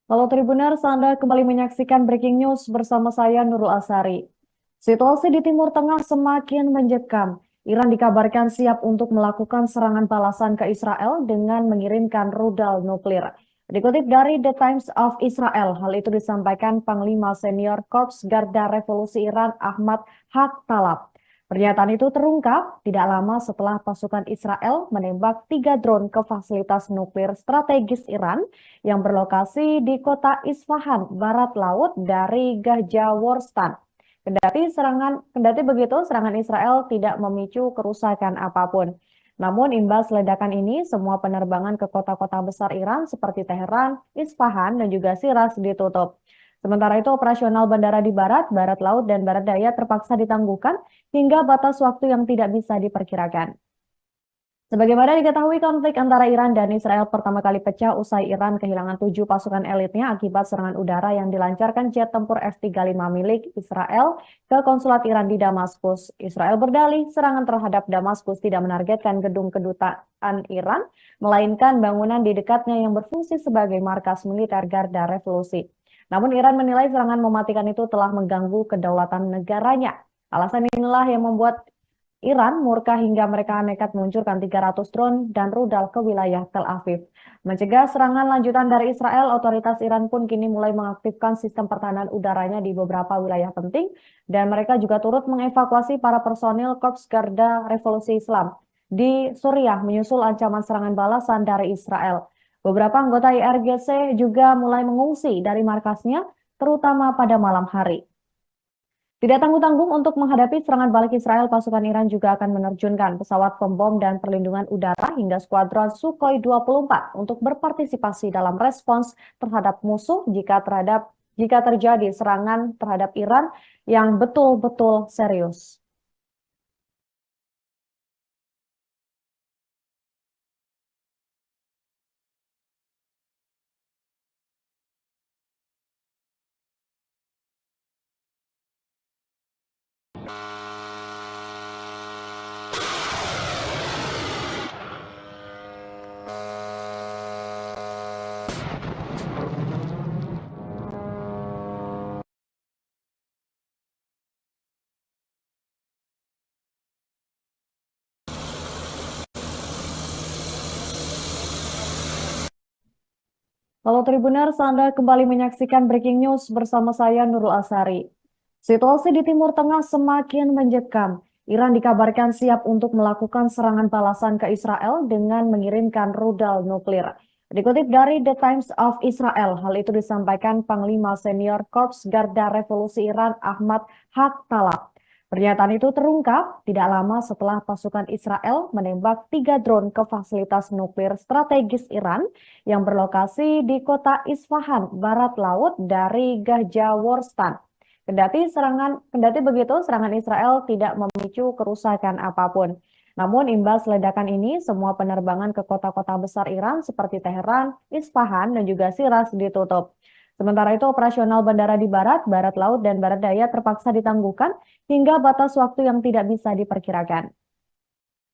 Halo Tribuners, Anda kembali menyaksikan Breaking News bersama saya Nurul Asari. Situasi di Timur Tengah semakin mencekam. Iran dikabarkan siap untuk melakukan serangan balasan ke Israel dengan mengirimkan rudal nuklir. Dikutip dari The Times of Israel, hal itu disampaikan Panglima Senior Korps Garda Revolusi Iran Ahmad Haq-Talab. Pernyataan itu terungkap tidak lama setelah pasukan Israel menembak 3 drone ke fasilitas nuklir strategis Iran yang berlokasi di kota Isfahan, barat laut dari Gahjaworstan. Kendati begitu, serangan Israel tidak memicu kerusakan apapun. Namun imbas ledakan ini, semua penerbangan ke kota-kota besar Iran seperti Teheran, Isfahan, dan juga Shiraz ditutup. Sementara itu, operasional bandara di barat laut, dan barat daya terpaksa ditangguhkan hingga batas waktu yang tidak bisa diperkirakan. Sebagaimana diketahui, konflik antara Iran dan Israel pertama kali pecah usai Iran kehilangan 7 pasukan elitnya akibat serangan udara yang dilancarkan jet tempur F-35 milik Israel ke konsulat Iran di Damaskus. Israel berdalih serangan terhadap Damaskus tidak menargetkan gedung kedutaan Iran, melainkan bangunan di dekatnya yang berfungsi sebagai markas militer Garda Revolusi. Namun Iran menilai serangan mematikan itu telah mengganggu kedaulatan negaranya. Alasan inilah yang membuat Iran murka hingga mereka nekat meluncurkan 300 drone dan rudal ke wilayah Tel Aviv. Mencegah serangan lanjutan dari Israel, otoritas Iran pun kini mulai mengaktifkan sistem pertahanan udaranya di beberapa wilayah penting, dan mereka juga turut mengevakuasi para personil Korps Garda Revolusi Islam di Suriah menyusul ancaman serangan balasan dari Israel. Beberapa anggota IRGC juga mulai mengungsi dari markasnya, terutama pada malam hari. Tidak tanggung-tanggung untuk menghadapi serangan balik Israel, pasukan Iran juga akan menerjunkan pesawat pembom dan perlindungan udara hingga skuadron Sukhoi 24 untuk berpartisipasi dalam respons terhadap musuh jika terjadi serangan terhadap Iran yang betul-betul serius. Halo Tribuners, Anda kembali menyaksikan Breaking News bersama saya Nurul Asari. Situasi di Timur Tengah semakin mencekam. Iran dikabarkan siap untuk melakukan serangan balasan ke Israel dengan mengirimkan rudal nuklir. Dikutip dari The Times of Israel, hal itu disampaikan Panglima Senior Korps Garda Revolusi Iran Ahmad Haq-Talab. Pernyataan itu terungkap tidak lama setelah pasukan Israel menembak 3 drone ke fasilitas nuklir strategis Iran yang berlokasi di kota Isfahan, barat laut dari Gahjaworstan. Kendati begitu, serangan Israel tidak memicu kerusakan apapun. Namun imbas ledakan ini, semua penerbangan ke kota-kota besar Iran seperti Teheran, Isfahan, dan juga Shiraz ditutup. Sementara itu, operasional bandara di barat laut, dan barat daya terpaksa ditangguhkan hingga batas waktu yang tidak bisa diperkirakan.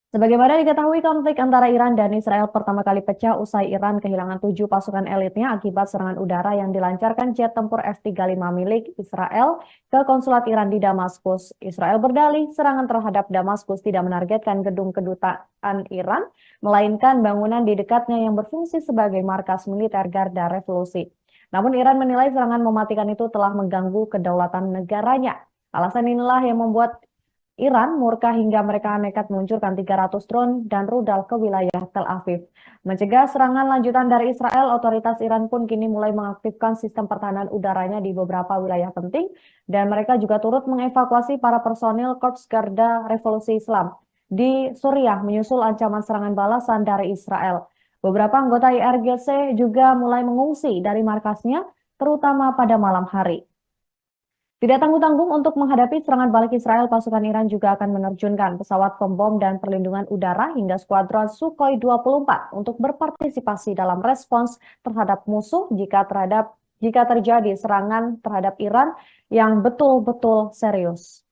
Sebagaimana diketahui, konflik antara Iran dan Israel pertama kali pecah usai Iran kehilangan 7 pasukan elitnya akibat serangan udara yang dilancarkan jet tempur F-35 milik Israel ke konsulat Iran di Damaskus. Israel berdalih serangan terhadap Damaskus tidak menargetkan gedung kedutaan Iran, melainkan bangunan di dekatnya yang berfungsi sebagai markas militer Garda Revolusi. Namun Iran menilai serangan mematikan itu telah mengganggu kedaulatan negaranya. Alasan inilah yang membuat Iran murka hingga mereka nekat meluncurkan 300 drone dan rudal ke wilayah Tel Aviv. Mencegah serangan lanjutan dari Israel, otoritas Iran pun kini mulai mengaktifkan sistem pertahanan udaranya di beberapa wilayah penting dan mereka juga turut mengevakuasi para personil Korps Garda Revolusi Islam di Suriah menyusul ancaman serangan balasan dari Israel. Beberapa anggota IRGC juga mulai mengungsi dari markasnya, terutama pada malam hari. Tidak tanggung-tanggung untuk menghadapi serangan balik Israel, pasukan Iran juga akan menerjunkan pesawat pembom dan perlindungan udara hingga skuadron Sukhoi 24 untuk berpartisipasi dalam respons terhadap musuh jika terjadi serangan terhadap Iran yang betul-betul serius.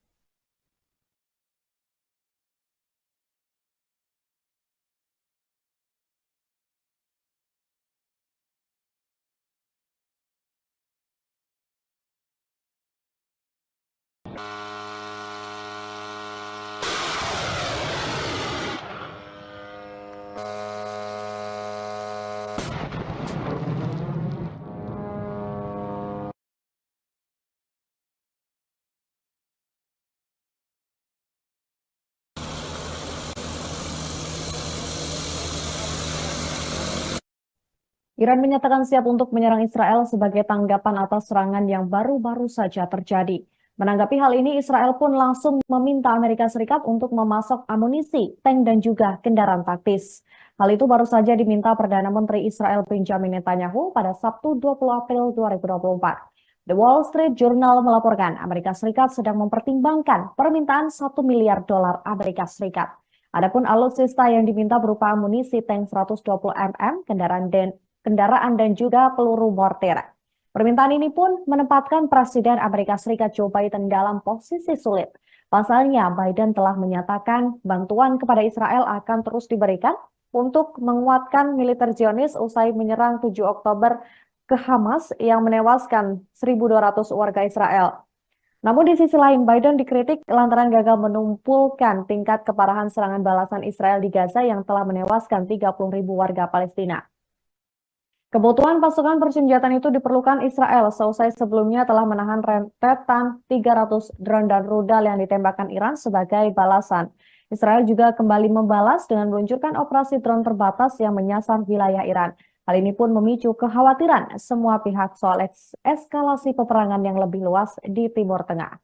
Iran menyatakan siap untuk menyerang Israel sebagai tanggapan atas serangan yang baru-baru saja terjadi. Menanggapi hal ini, Israel pun langsung meminta Amerika Serikat untuk memasok amunisi, tank, dan juga kendaraan taktis. Hal itu baru saja diminta Perdana Menteri Israel Benjamin Netanyahu pada Sabtu 20 April 2024. The Wall Street Journal melaporkan Amerika Serikat sedang mempertimbangkan permintaan $1 miliar Amerika Serikat. Adapun alutsista yang diminta berupa amunisi tank 120 mm, kendaraan dan juga peluru mortir. Permintaan ini pun menempatkan Presiden Amerika Serikat Joe Biden dalam posisi sulit. Pasalnya, Biden telah menyatakan bantuan kepada Israel akan terus diberikan untuk menguatkan militer Zionis usai menyerang 7 Oktober ke Hamas yang menewaskan 1.200 warga Israel. Namun di sisi lain, Biden dikritik lantaran gagal menumpulkan tingkat keparahan serangan balasan Israel di Gaza yang telah menewaskan 30.000 warga Palestina. Kebutuhan pasukan persenjataan itu diperlukan Israel seusai sebelumnya telah menahan rentetan 300 drone dan rudal yang ditembakkan Iran sebagai balasan. Israel juga kembali membalas dengan meluncurkan operasi drone terbatas yang menyasar wilayah Iran. Hal ini pun memicu kekhawatiran semua pihak soal eskalasi peperangan yang lebih luas di Timur Tengah.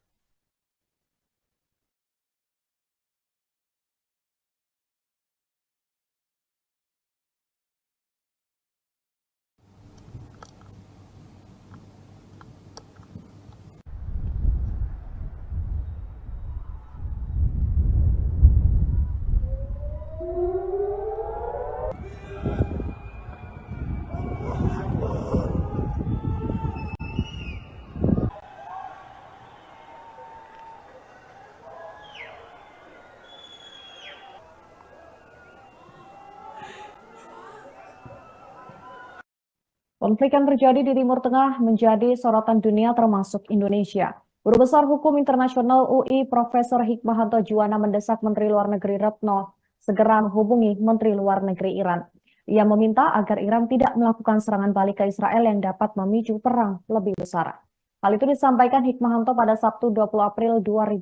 Konflik yang terjadi di Timur Tengah menjadi sorotan dunia termasuk Indonesia. Guru Besar Hukum Internasional UI Profesor Hikmahanto Juwana mendesak Menteri Luar Negeri Retno segera menghubungi Menteri Luar Negeri Iran. Ia meminta agar Iran tidak melakukan serangan balik ke Israel yang dapat memicu perang lebih besar. Hal itu disampaikan Hikmahanto pada Sabtu 20 April 2004.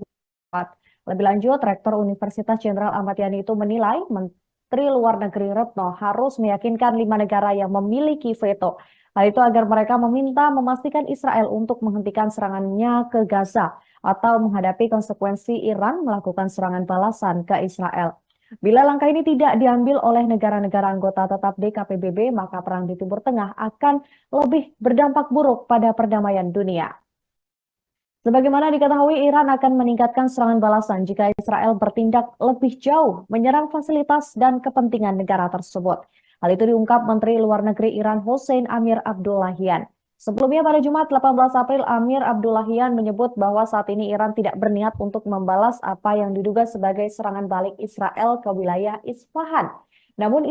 Lebih lanjut, Rektor Universitas Jenderal Ahmad Yani itu menilai Menteri Luar Negeri Retno harus meyakinkan 5 negara yang memiliki veto. Hal itu agar mereka meminta memastikan Israel untuk menghentikan serangannya ke Gaza atau menghadapi konsekuensi Iran melakukan serangan balasan ke Israel. Bila langkah ini tidak diambil oleh negara-negara anggota tetap DKPBB, maka perang di Timur Tengah akan lebih berdampak buruk pada perdamaian dunia. Sebagaimana diketahui, Iran akan meningkatkan serangan balasan jika Israel bertindak lebih jauh, menyerang fasilitas dan kepentingan negara tersebut. Hal itu diungkap Menteri Luar Negeri Iran Hossein Amir Abdullahian. Sebelumnya pada Jumat 18 April, Amir Abdullahian menyebut bahwa saat ini Iran tidak berniat untuk membalas apa yang diduga sebagai serangan balik Israel ke wilayah Isfahan. Namun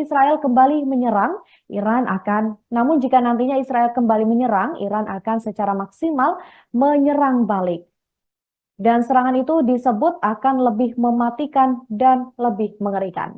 jika nantinya Israel kembali menyerang, Iran akan secara maksimal menyerang balik. Dan serangan itu disebut akan lebih mematikan dan lebih mengerikan.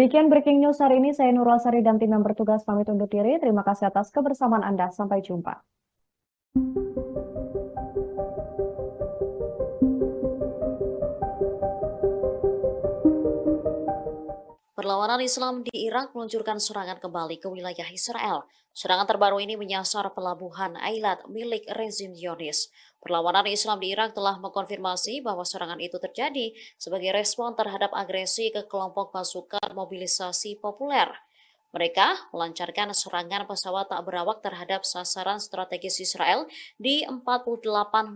Demikian breaking news hari ini. Saya Nurul Asari dan tim yang bertugas pamit undur diri. Terima kasih atas kebersamaan Anda. Sampai jumpa. Perlawanan Islam di Irak meluncurkan serangan kembali ke wilayah Israel. Serangan terbaru ini menyasar pelabuhan Eilat milik rezim Zionis. Perlawanan Islam di Irak telah mengkonfirmasi bahwa serangan itu terjadi sebagai respon terhadap agresi ke kelompok pasukan mobilisasi populer. Mereka melancarkan serangan pesawat tak berawak terhadap sasaran strategis Israel di 48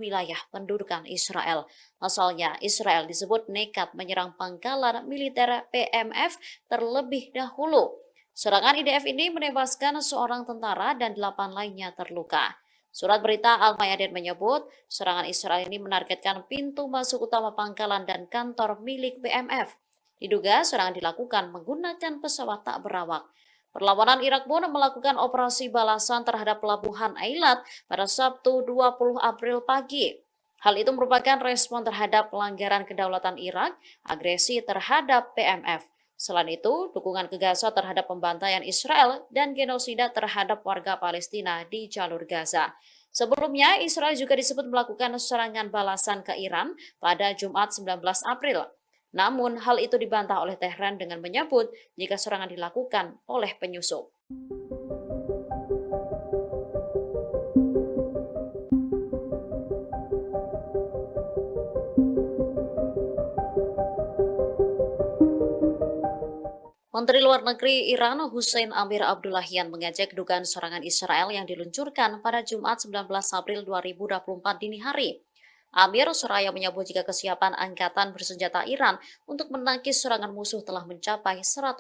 wilayah pendudukan Israel. Pasalnya, Israel disebut nekat menyerang pangkalan militer PMF terlebih dahulu. Serangan IDF ini menewaskan seorang tentara dan 8 lainnya terluka. Surat berita Al-Mayadin menyebut, serangan Israel ini menargetkan pintu masuk utama pangkalan dan kantor milik PMF. Diduga serangan dilakukan menggunakan pesawat tak berawak. Perlawanan Irak pun melakukan operasi balasan terhadap pelabuhan Eilat pada Sabtu 20 April pagi. Hal itu merupakan respon terhadap pelanggaran kedaulatan Irak, agresi terhadap PMF. Selain itu, dukungan ke Gaza terhadap pembantaian Israel dan genosida terhadap warga Palestina di jalur Gaza. Sebelumnya, Israel juga disebut melakukan serangan balasan ke Iran pada Jumat 19 April. Namun, hal itu dibantah oleh Tehran dengan menyebut jika serangan dilakukan oleh penyusup. Menteri Luar Negeri Iran Hussein Amir Abdullahian mengajak dugaan serangan Israel yang diluncurkan pada Jumat 19 April 2024 dini hari. Amir seraya menyebut jika kesiapan angkatan bersenjata Iran untuk menangkis serangan musuh telah mencapai 100%.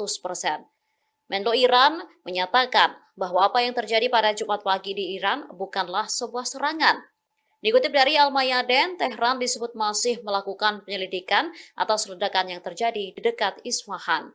Menlo Iran menyatakan bahwa apa yang terjadi pada Jumat pagi di Iran bukanlah sebuah serangan. Dikutip dari Al-Mayadin, Tehran disebut masih melakukan penyelidikan atas ledakan yang terjadi di dekat Isfahan.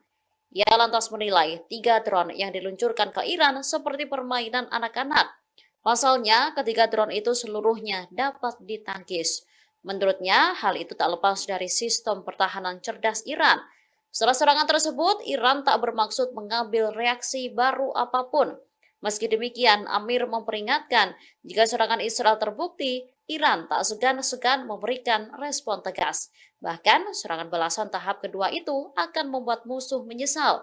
Ia lantas menilai 3 drone yang diluncurkan ke Iran seperti permainan anak-anak. Pasalnya, ketiga drone itu seluruhnya dapat ditangkis. Menurutnya, hal itu tak lepas dari sistem pertahanan cerdas Iran. Setelah serangan tersebut, Iran tak bermaksud mengambil reaksi baru apapun. Meski demikian, Amir memperingatkan jika serangan Israel terbukti, Iran tak segan-segan memberikan respon tegas. Bahkan, serangan balasan tahap kedua itu akan membuat musuh menyesal.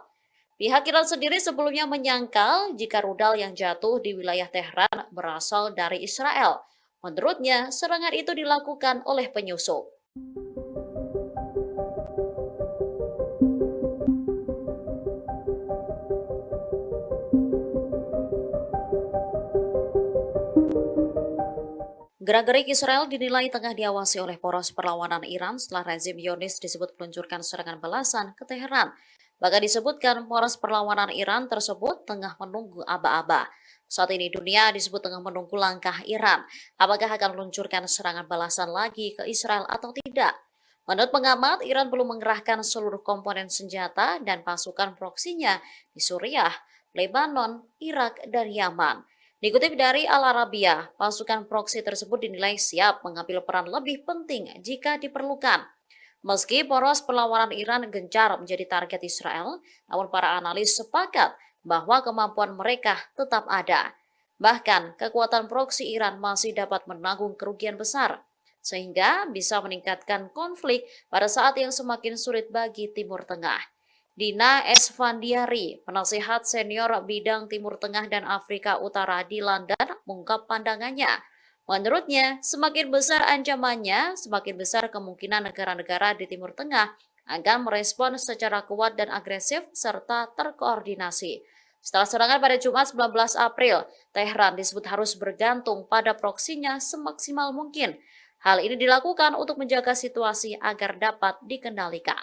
Pihak Iran sendiri sebelumnya menyangkal jika rudal yang jatuh di wilayah Tehran berasal dari Israel. Menurutnya, serangan itu dilakukan oleh penyusup. Gerak-gerik Israel dinilai tengah diawasi oleh poros perlawanan Iran setelah rezim Zionis disebut meluncurkan serangan balasan ke Teheran. Bahkan disebutkan poros perlawanan Iran tersebut tengah menunggu aba-aba. Saat ini dunia disebut tengah menunggu langkah Iran. Apakah akan meluncurkan serangan balasan lagi ke Israel atau tidak? Menurut pengamat, Iran belum mengerahkan seluruh komponen senjata dan pasukan proksinya di Suriah, Lebanon, Irak, dan Yaman. Dikutip dari Al-Arabiya, pasukan proksi tersebut dinilai siap mengambil peran lebih penting jika diperlukan. Meski poros perlawanan Iran gencar menjadi target Israel, namun para analis sepakat bahwa kemampuan mereka tetap ada. Bahkan, kekuatan proksi Iran masih dapat menanggung kerugian besar, sehingga bisa meningkatkan konflik pada saat yang semakin sulit bagi Timur Tengah. Dina Esfandiari, penasihat senior bidang Timur Tengah dan Afrika Utara di London, mengungkap pandangannya. Menurutnya, semakin besar ancamannya, semakin besar kemungkinan negara-negara di Timur Tengah akan merespon secara kuat dan agresif serta terkoordinasi. Setelah serangan pada Jumat 19 April, Tehran disebut harus bergantung pada proksinya semaksimal mungkin. Hal ini dilakukan untuk menjaga situasi agar dapat dikendalikan.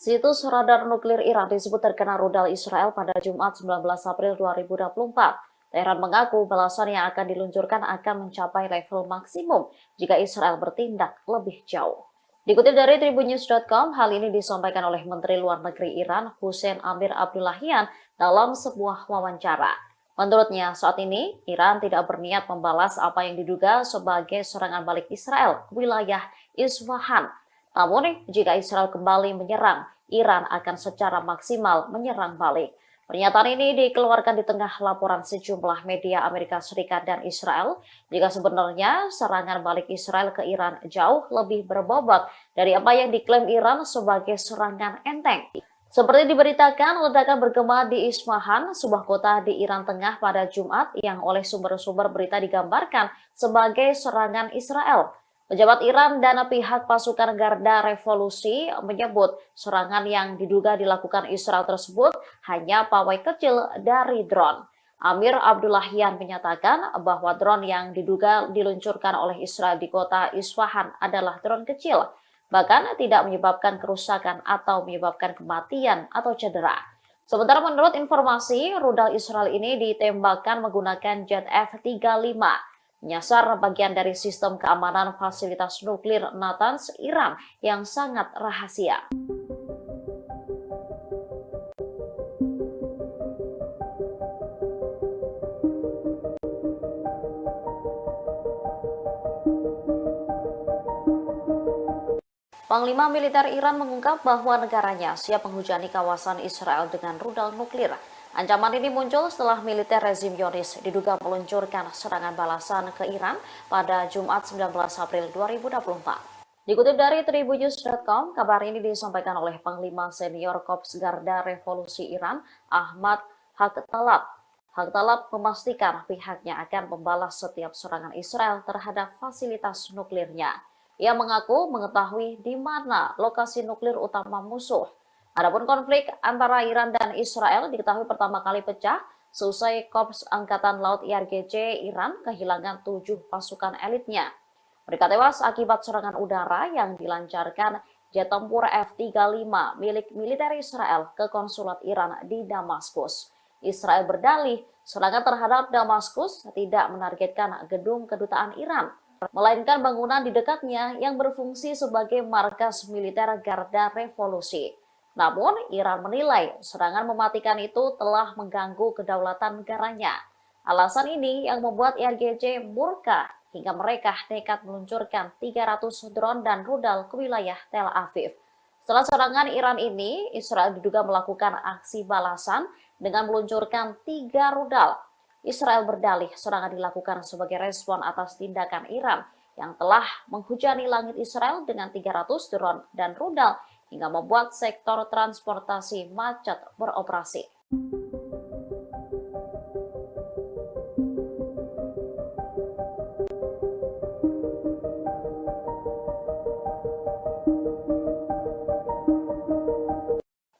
Situs radar nuklir Iran disebut terkena rudal Israel pada Jumat 19 April 2024. Tehran mengaku balasan yang akan diluncurkan akan mencapai level maksimum jika Israel bertindak lebih jauh. Dikutip dari tribunnews.com, hal ini disampaikan oleh Menteri Luar Negeri Iran Hussein Amir Abdullahian dalam sebuah wawancara. Menurutnya, saat ini Iran tidak berniat membalas apa yang diduga sebagai serangan balik Israel ke wilayah Isfahan. Namun, jika Israel kembali menyerang, Iran akan secara maksimal menyerang balik. Pernyataan ini dikeluarkan di tengah laporan sejumlah media Amerika Serikat dan Israel, jika sebenarnya serangan balik Israel ke Iran jauh lebih berbobot dari apa yang diklaim Iran sebagai serangan enteng. Seperti diberitakan, ledakan bergema di Isfahan, sebuah kota di Iran Tengah pada Jumat yang oleh sumber-sumber berita digambarkan sebagai serangan Israel. Pejabat Iran dan pihak pasukan Garda Revolusi menyebut serangan yang diduga dilakukan Israel tersebut hanya pawai kecil dari drone. Amir Abdullahian menyatakan bahwa drone yang diduga diluncurkan oleh Israel di kota Isfahan adalah drone kecil, bahkan tidak menyebabkan kerusakan atau menyebabkan kematian atau cedera. Sementara menurut informasi, rudal Israel ini ditembakkan menggunakan jet F-35. Menyasar bagian dari sistem keamanan fasilitas nuklir Natanz, Iran yang sangat rahasia. Panglima Militer Iran mengungkap bahwa negaranya siap menghujani kawasan Israel dengan rudal nuklir. Ancaman ini muncul setelah militer rezim Zionis diduga meluncurkan serangan balasan ke Iran pada Jumat 19 April 2024. Dikutip dari tribunnews.com, kabar ini disampaikan oleh Panglima Senior Korps Garda Revolusi Iran, Ahmad Haqtalab. Haqtalab memastikan pihaknya akan membalas setiap serangan Israel terhadap fasilitas nuklirnya. Ia mengaku mengetahui di mana lokasi nuklir utama musuh. Adapun konflik antara Iran dan Israel diketahui pertama kali pecah seusai Korps Angkatan Laut IRGC Iran kehilangan 7 pasukan elitnya. Mereka tewas akibat serangan udara yang dilancarkan jet tempur F-35 milik militer Israel ke konsulat Iran di Damaskus. Israel berdalih serangan terhadap Damaskus tidak menargetkan gedung kedutaan Iran, melainkan bangunan di dekatnya yang berfungsi sebagai markas militer Garda Revolusi. Namun, Iran menilai serangan mematikan itu telah mengganggu kedaulatan negaranya. Alasan ini yang membuat IRGC murka hingga mereka nekat meluncurkan 300 drone dan rudal ke wilayah Tel Aviv. Setelah serangan Iran ini, Israel diduga melakukan aksi balasan dengan meluncurkan 3 rudal. Israel berdalih serangan dilakukan sebagai respon atas tindakan Iran yang telah menghujani langit Israel dengan 300 drone dan rudal hingga membuat sektor transportasi macet beroperasi.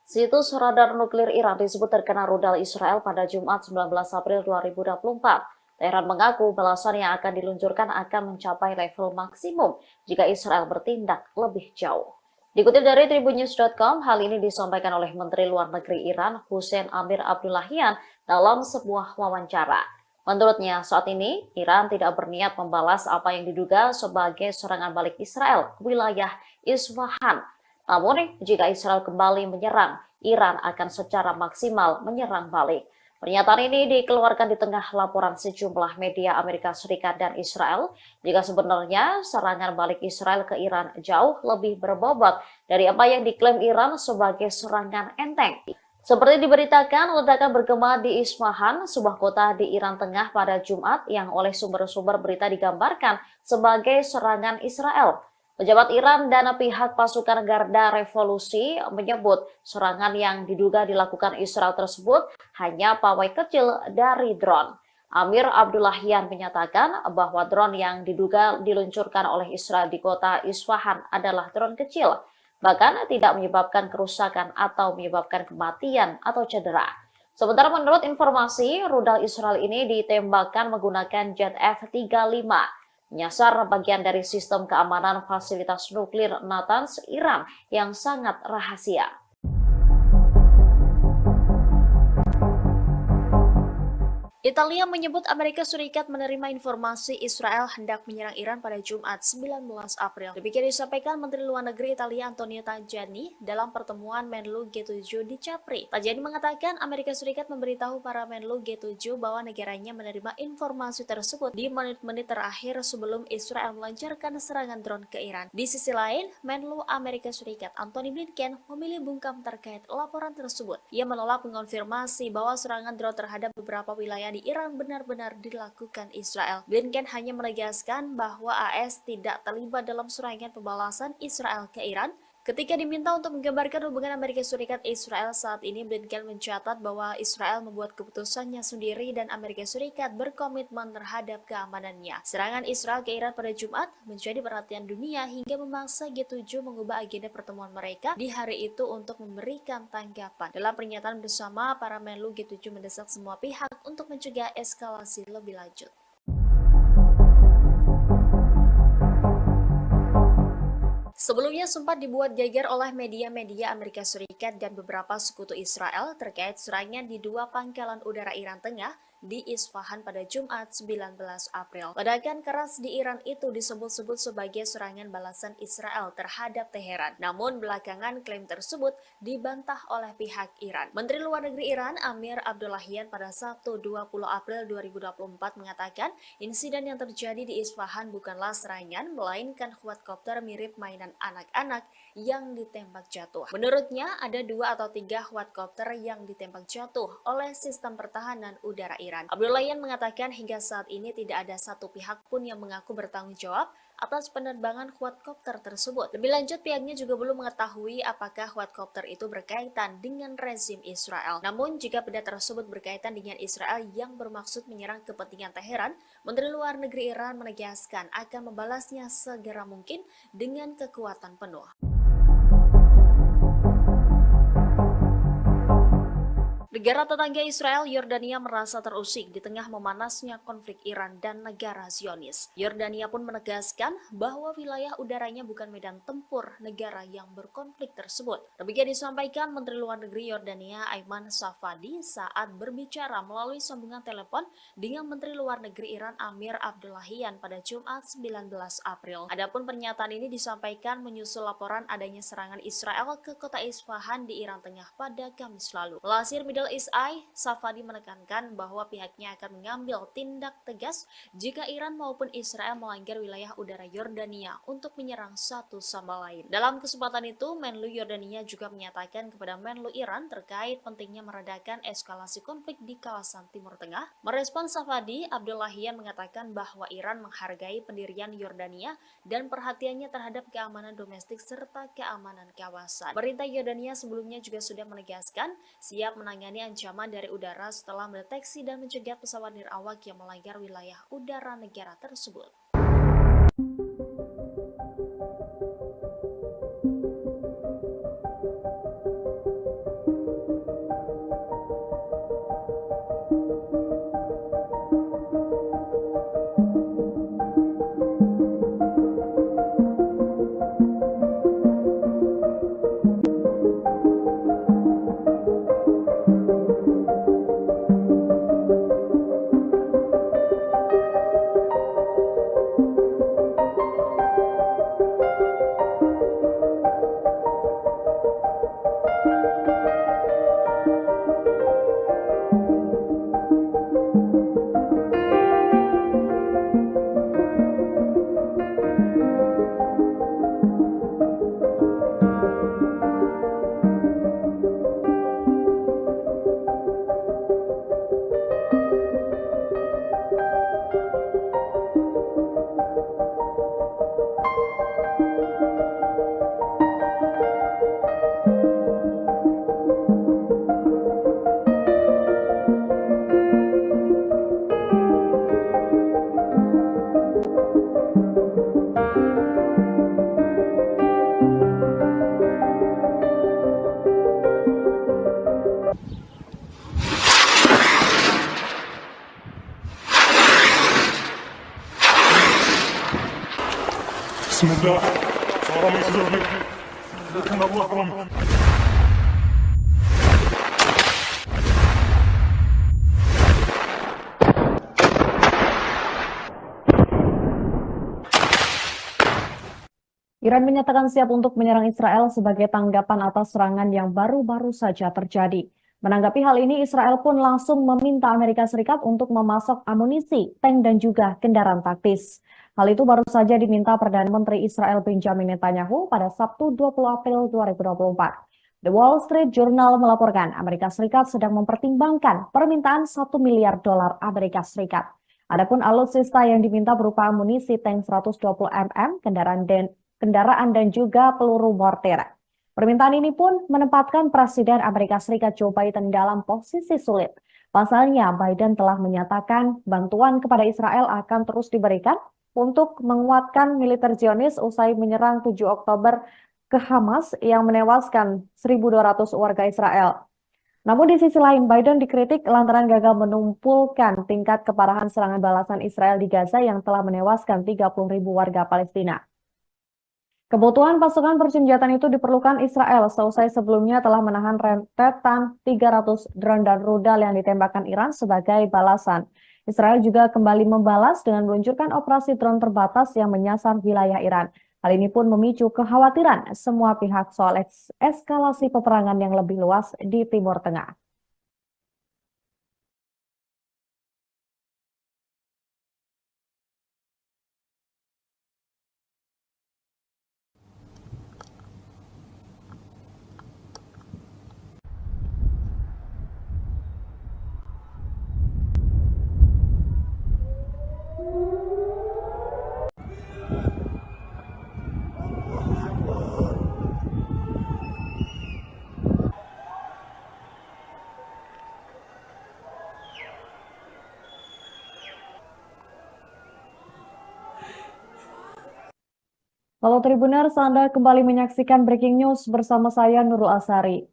Situs radar nuklir Iran disebut terkena rudal Israel pada Jumat 19 April 2024. Tehran mengaku balasan yang akan diluncurkan akan mencapai level maksimum jika Israel bertindak lebih jauh. Dikutip dari tribunnews.com, hal ini disampaikan oleh Menteri Luar Negeri Iran Hussein Amir Abdullahian dalam sebuah wawancara. Menurutnya, saat ini Iran tidak berniat membalas apa yang diduga sebagai serangan balik Israel ke wilayah Isfahan. Namun, jika Israel kembali menyerang, Iran akan secara maksimal menyerang balik. Pernyataan ini dikeluarkan di tengah laporan sejumlah media Amerika Serikat dan Israel, jika sebenarnya serangan balik Israel ke Iran jauh lebih berbobot dari apa yang diklaim Iran sebagai serangan enteng. Seperti diberitakan, ledakan bergema di Isfahan, sebuah kota di Iran Tengah pada Jumat yang oleh sumber-sumber berita digambarkan sebagai serangan Israel. Pejabat Iran dan pihak pasukan Garda Revolusi menyebut serangan yang diduga dilakukan Israel tersebut hanya pawai kecil dari drone. Amir Abdullahian menyatakan bahwa drone yang diduga diluncurkan oleh Israel di kota Isfahan adalah drone kecil, bahkan tidak menyebabkan kerusakan atau menyebabkan kematian atau cedera. Sementara menurut informasi, rudal Israel ini ditembakkan menggunakan jet F-35. Menyasar bagian dari sistem keamanan fasilitas nuklir Natanz, Iran yang sangat rahasia. Italia menyebut Amerika Serikat menerima informasi Israel hendak menyerang Iran pada Jumat 19 April. Demikian disampaikan Menteri Luar Negeri Italia Antonio Tajani dalam pertemuan Menlu G7 di Capri. Tajani mengatakan Amerika Serikat memberitahu para Menlu G7 bahwa negaranya menerima informasi tersebut di menit-menit terakhir sebelum Israel melancarkan serangan drone ke Iran. Di sisi lain, Menlu Amerika Serikat Antony Blinken memilih bungkam terkait laporan tersebut. Ia menolak mengonfirmasi bahwa serangan drone terhadap beberapa wilayah di Iran benar-benar dilakukan Israel. Blinken hanya menegaskan bahwa AS tidak terlibat dalam serangan pembalasan Israel ke Iran. Ketika diminta untuk menggambarkan hubungan Amerika Serikat-Israel saat ini, Blinken mencatat bahwa Israel membuat keputusannya sendiri dan Amerika Serikat berkomitmen terhadap keamanannya. Serangan Israel ke Iran pada Jumat menjadi perhatian dunia hingga memaksa G7 mengubah agenda pertemuan mereka di hari itu untuk memberikan tanggapan. Dalam pernyataan bersama, para Menlu G7 mendesak semua pihak untuk mencegah eskalasi lebih lanjut. Sebelumnya sempat dibuat geger oleh media-media Amerika Serikat dan beberapa sekutu Israel terkait serangan di dua pangkalan udara Iran Tengah di Isfahan pada Jumat 19 April. Ledakan keras di Iran itu disebut-sebut sebagai serangan balasan Israel terhadap Teheran. Namun belakangan klaim tersebut dibantah oleh pihak Iran. Menteri Luar Negeri Iran Amir Abdullahian pada Sabtu 20 April 2024 mengatakan insiden yang terjadi di Isfahan bukanlah serangan, melainkan quadcopter mirip mainan anak-anak yang ditembak jatuh. Menurutnya ada 2 atau 3 quadcopter yang ditembak jatuh oleh sistem pertahanan udara Iran. Abdullahian mengatakan hingga saat ini tidak ada satu pihak pun yang mengaku bertanggung jawab atas penerbangan quadcopter tersebut. Lebih lanjut, pihaknya juga belum mengetahui apakah quadcopter itu berkaitan dengan rezim Israel. Namun, jika benda tersebut berkaitan dengan Israel yang bermaksud menyerang kepentingan Teheran, Menteri Luar Negeri Iran menegaskan akan membalasnya segera mungkin dengan kekuatan penuh. Negara tetangga Israel, Yordania merasa terusik di tengah memanasnya konflik Iran dan negara Zionis. Yordania pun menegaskan bahwa wilayah udaranya bukan medan tempur negara yang berkonflik tersebut. Demikian disampaikan Menteri Luar Negeri Yordania Ayman Safadi saat berbicara melalui sambungan telepon dengan Menteri Luar Negeri Iran Amir Abdullahian pada Jumat 19 April. Adapun pernyataan ini disampaikan menyusul laporan adanya serangan Israel ke kota Isfahan di Iran Tengah pada Kamis lalu. Melansir Middle East Eye, Safadi menekankan bahwa pihaknya akan mengambil tindak tegas jika Iran maupun Israel melanggar wilayah udara Yordania untuk menyerang satu sama lain. Dalam kesempatan itu, Menlu Yordania juga menyatakan kepada Menlu Iran terkait pentingnya meredakan eskalasi konflik di kawasan Timur Tengah. Merespon Safadi, Abdullahian mengatakan bahwa Iran menghargai pendirian Yordania dan perhatiannya terhadap keamanan domestik serta keamanan kawasan. Pemerintah Yordania sebelumnya juga sudah menegaskan siap menangani ancaman dari udara setelah mendeteksi dan mencegah pesawat nirawak yang melanggar wilayah udara negara tersebut. بسم الله رمي سلوك لكن الله رمي Iran menyatakan siap untuk menyerang Israel sebagai tanggapan atas serangan yang baru-baru saja terjadi. Menanggapi hal ini, Israel pun langsung meminta Amerika Serikat untuk memasok amunisi, tank, dan juga kendaraan taktis. Hal itu baru saja diminta Perdana Menteri Israel Benjamin Netanyahu pada Sabtu 20 April 2024. The Wall Street Journal melaporkan Amerika Serikat sedang mempertimbangkan permintaan $1 miliar Amerika Serikat. Adapun alutsista yang diminta berupa amunisi tank 120 mm, kendaraan dan juga peluru mortir. Permintaan ini pun menempatkan Presiden Amerika Serikat Joe Biden dalam posisi sulit. Pasalnya, Biden telah menyatakan bantuan kepada Israel akan terus diberikan untuk menguatkan militer Zionis usai menyerang 7 Oktober ke Hamas yang menewaskan 1.200 warga Israel. Namun di sisi lain, Biden dikritik lantaran gagal menumpulkan tingkat keparahan serangan balasan Israel di Gaza yang telah menewaskan 30.000 warga Palestina. Kebutuhan pasukan persenjataan itu diperlukan Israel seusai sebelumnya telah menahan rentetan 300 drone dan rudal yang ditembakkan Iran sebagai balasan. Israel juga kembali membalas dengan meluncurkan operasi drone terbatas yang menyasar wilayah Iran. Hal ini pun memicu kekhawatiran semua pihak soal eskalasi peperangan yang lebih luas di Timur Tengah. Halo Tribuners, Anda kembali menyaksikan Breaking News bersama saya Nurul Asari.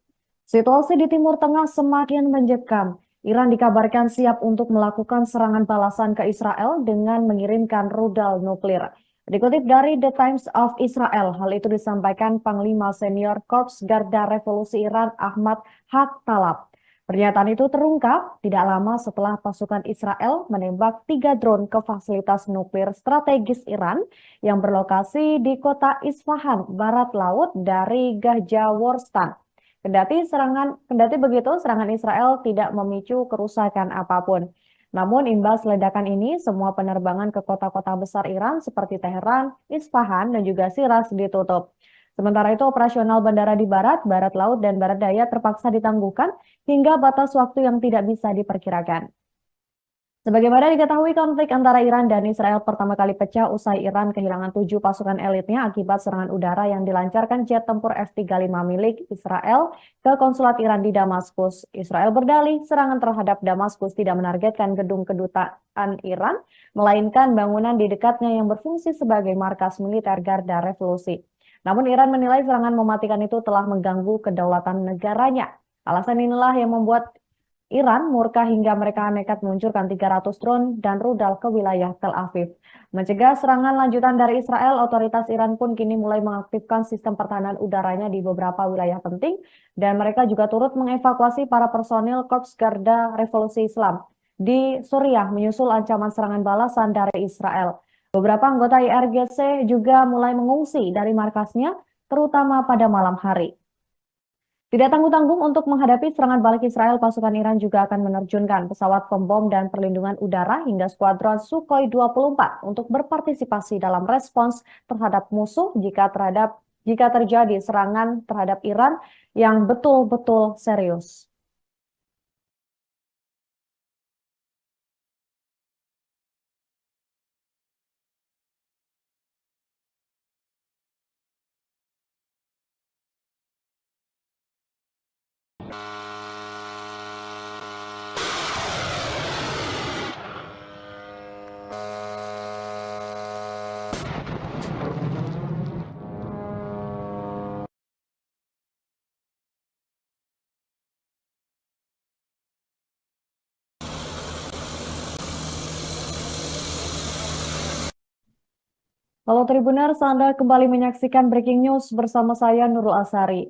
Situasi di Timur Tengah semakin mencekam. Iran dikabarkan siap untuk melakukan serangan balasan ke Israel dengan mengirimkan rudal nuklir. Dikutip dari The Times of Israel, hal itu disampaikan Panglima Senior Korps Garda Revolusi Iran Ahmad Haqtalab. Pernyataan itu terungkap tidak lama setelah pasukan Israel menembak 3 drone ke fasilitas nuklir strategis Iran yang berlokasi di kota Isfahan, barat laut dari Gahjaworstan. Kendati begitu, serangan Israel tidak memicu kerusakan apapun. Namun imbas ledakan ini, semua penerbangan ke kota-kota besar Iran seperti Teheran, Isfahan, dan juga Shiraz ditutup. Sementara itu, operasional bandara di barat laut, dan barat daya terpaksa ditangguhkan hingga batas waktu yang tidak bisa diperkirakan. Sebagaimana diketahui, konflik antara Iran dan Israel pertama kali pecah usai Iran kehilangan 7 pasukan elitnya akibat serangan udara yang dilancarkan jet tempur F-35 milik Israel ke konsulat Iran di Damaskus. Israel berdalih serangan terhadap Damaskus tidak menargetkan gedung kedutaan Iran, melainkan bangunan di dekatnya yang berfungsi sebagai markas militer Garda Revolusi. Namun Iran menilai serangan mematikan itu telah mengganggu kedaulatan negaranya. Alasan inilah yang membuat Iran murka hingga mereka nekat meluncurkan 300 drone dan rudal ke wilayah Tel Aviv. Mencegah serangan lanjutan dari Israel, otoritas Iran pun kini mulai mengaktifkan sistem pertahanan udaranya di beberapa wilayah penting, dan mereka juga turut mengevakuasi para personil Korps Garda Revolusi Islam di Suriah menyusul ancaman serangan balasan dari Israel. Beberapa anggota IRGC juga mulai mengungsi dari markasnya, terutama pada malam hari. Tidak tanggung-tanggung untuk menghadapi serangan balik Israel, pasukan Iran juga akan menerjunkan pesawat pembom dan perlindungan udara hingga skuadron Sukhoi 24 untuk berpartisipasi dalam respons terhadap musuh jika terjadi serangan terhadap Iran yang betul-betul serius. Halo Tribuners, Anda kembali menyaksikan Breaking News bersama saya Nurul Asari.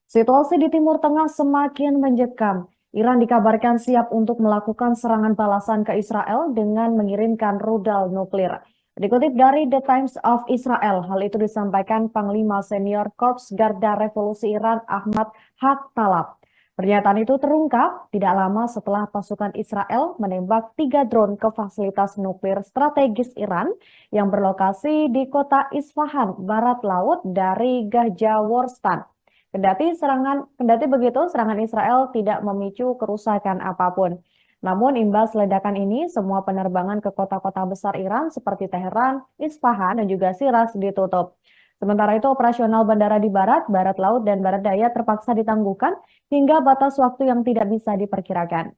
Situasi di Timur Tengah semakin mencekam. Iran dikabarkan siap untuk melakukan serangan balasan ke Israel dengan mengirimkan rudal nuklir. Dikutip dari The Times of Israel, hal itu disampaikan Panglima Senior Korps Garda Revolusi Iran Ahmad Haq-Talab. Pernyataan itu terungkap tidak lama setelah pasukan Israel menembak 3 drone ke fasilitas nuklir strategis Iran yang berlokasi di kota Isfahan, barat laut dari Gahjaworstan. Kendati begitu, serangan Israel tidak memicu kerusakan apapun. Namun imbas ledakan ini, semua penerbangan ke kota-kota besar Iran seperti Teheran, Isfahan, dan juga Shiraz ditutup. Sementara itu, operasional bandara di barat, barat laut, dan barat daya terpaksa ditangguhkan hingga batas waktu yang tidak bisa diperkirakan.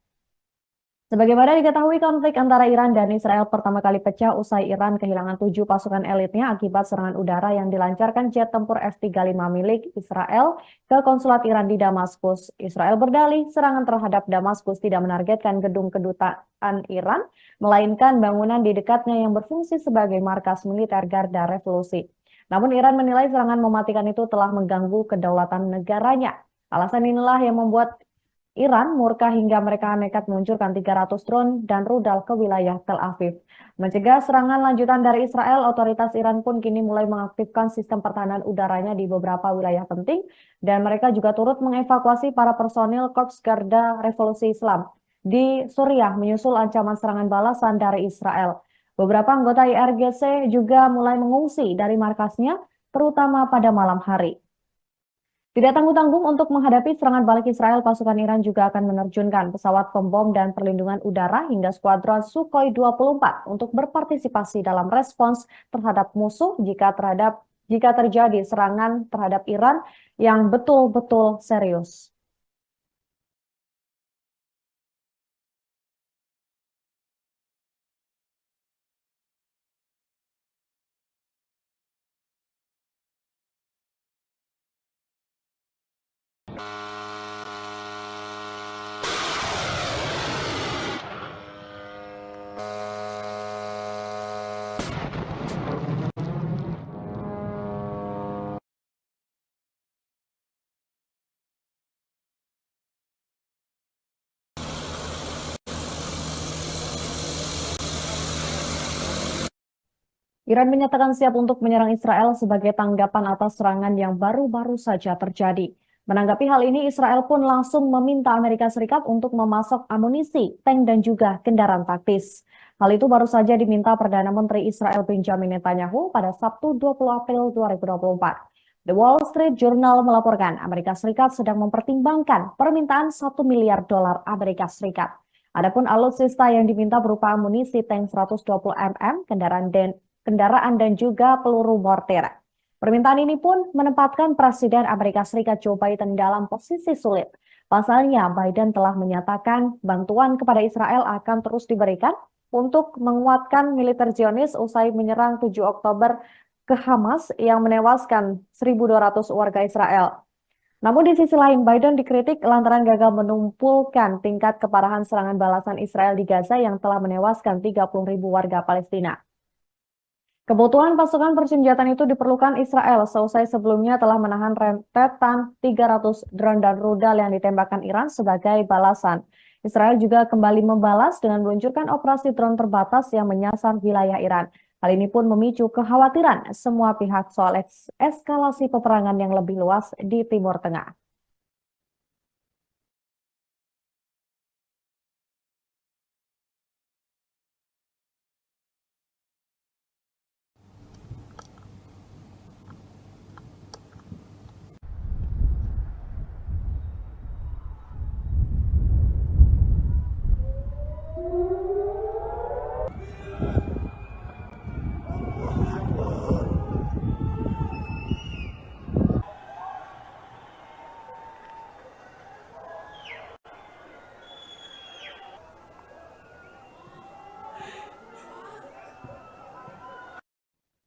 Sebagaimana diketahui, konflik antara Iran dan Israel pertama kali pecah usai Iran kehilangan 7 pasukan elitnya akibat serangan udara yang dilancarkan jet tempur F-35 milik Israel ke konsulat Iran di Damaskus. Israel berdalih serangan terhadap Damaskus tidak menargetkan gedung kedutaan Iran, melainkan bangunan di dekatnya yang berfungsi sebagai markas militer Garda Revolusi. Namun Iran menilai serangan mematikan itu telah mengganggu kedaulatan negaranya. Alasan inilah yang membuat Iran murka hingga mereka nekat meluncurkan 300 drone dan rudal ke wilayah Tel Aviv. Mencegah serangan lanjutan dari Israel, otoritas Iran pun kini mulai mengaktifkan sistem pertahanan udaranya di beberapa wilayah penting, dan mereka juga turut mengevakuasi para personil Korps Garda Revolusi Islam di Suriah menyusul ancaman serangan balasan dari Israel. Beberapa anggota IRGC juga mulai mengungsi dari markasnya, terutama pada malam hari. Tidak tanggung-tanggung untuk menghadapi serangan balik Israel, pasukan Iran juga akan menerjunkan pesawat pembom dan perlindungan udara hingga skuadron Sukhoi 24 untuk berpartisipasi dalam respons terhadap musuh jika terjadi serangan terhadap Iran yang betul-betul serius. Iran menyatakan siap untuk menyerang Israel sebagai tanggapan atas serangan yang baru-baru saja terjadi. Menanggapi hal ini, Israel pun langsung meminta Amerika Serikat untuk memasok amunisi, tank, dan juga kendaraan taktis. Hal itu baru saja diminta Perdana Menteri Israel Benjamin Netanyahu pada Sabtu 20 April 2024. The Wall Street Journal melaporkan Amerika Serikat sedang mempertimbangkan permintaan $1 miliar Amerika Serikat. Adapun alutsista yang diminta berupa amunisi tank 120 mm, kendaraan dan juga peluru mortir. Permintaan ini pun menempatkan Presiden Amerika Serikat Joe Biden dalam posisi sulit. Pasalnya, Biden telah menyatakan bantuan kepada Israel akan terus diberikan untuk menguatkan militer Zionis usai menyerang 7 Oktober ke Hamas yang menewaskan 1.200 warga Israel. Namun di sisi lain, Biden dikritik lantaran gagal menumpulkan tingkat keparahan serangan balasan Israel di Gaza yang telah menewaskan 30.000 warga Palestina. Kebutuhan pasukan persenjataan itu diperlukan Israel seusai sebelumnya telah menahan rentetan 300 drone dan rudal yang ditembakkan Iran sebagai balasan. Israel juga kembali membalas dengan meluncurkan operasi drone terbatas yang menyasar wilayah Iran. Hal ini pun memicu kekhawatiran semua pihak soal eskalasi peperangan yang lebih luas di Timur Tengah.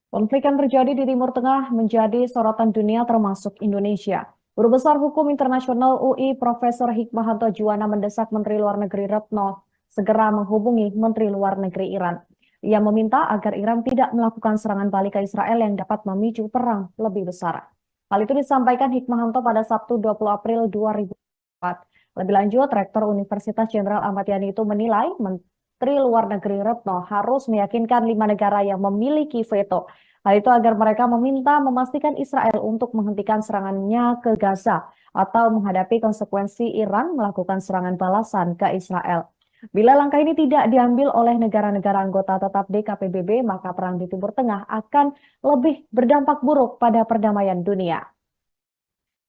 Konflik yang terjadi di Timur Tengah menjadi sorotan dunia termasuk Indonesia. Guru Besar Hukum Internasional UI Profesor Hikmahanto Juwana mendesak Menteri Luar Negeri Retno segera menghubungi Menteri Luar Negeri Iran. Ia meminta agar Iran tidak melakukan serangan balik ke Israel yang dapat memicu perang lebih besar. Hal itu disampaikan Hikmahanto pada Sabtu 20 April 2004. Lebih lanjut, Rektor Universitas Jenderal Ahmad Yani itu menilai Menteri Luar Negeri Retno harus meyakinkan 5 negara yang memiliki veto. Hal itu agar mereka meminta memastikan Israel untuk menghentikan serangannya ke Gaza atau menghadapi konsekuensi Iran melakukan serangan balasan ke Israel. Bila langkah ini tidak diambil oleh negara-negara anggota tetap DKPBB, maka perang di Timur Tengah akan lebih berdampak buruk pada perdamaian dunia.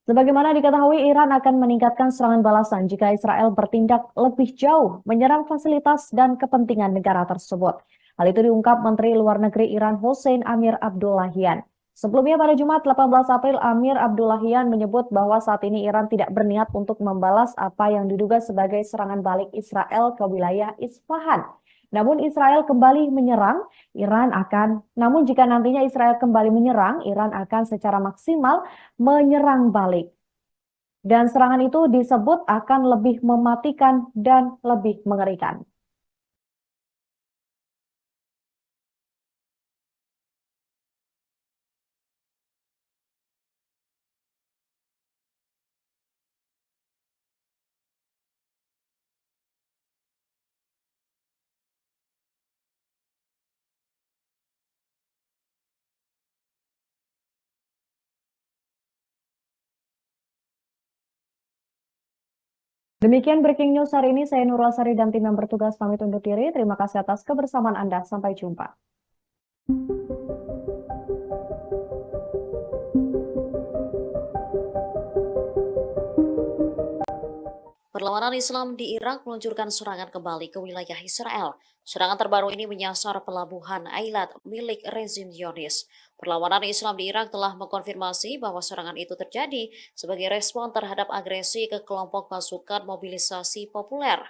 Sebagaimana diketahui, Iran akan meningkatkan serangan balasan jika Israel bertindak lebih jauh, menyerang fasilitas dan kepentingan negara tersebut. Hal itu diungkap Menteri Luar Negeri Iran Hossein Amir Abdullahian. Sebelumnya pada Jumat 18 April, Amir Abdullahian menyebut bahwa saat ini Iran tidak berniat untuk membalas apa yang diduga sebagai serangan balik Israel ke wilayah Isfahan. Namun jika nantinya Israel kembali menyerang, Iran akan secara maksimal menyerang balik. Dan serangan itu disebut akan lebih mematikan dan lebih mengerikan. Demikian breaking news hari ini, saya Nurul Asari dan tim yang bertugas pamit undur diri. Terima kasih atas kebersamaan Anda. Sampai jumpa. Perlawanan Islam di Irak meluncurkan serangan kembali ke wilayah Israel. Serangan terbaru ini menyasar pelabuhan Eilat milik rezim Zionis. Perlawanan Islam di Irak telah mengkonfirmasi bahwa serangan itu terjadi sebagai respon terhadap agresi ke kelompok pasukan mobilisasi populer.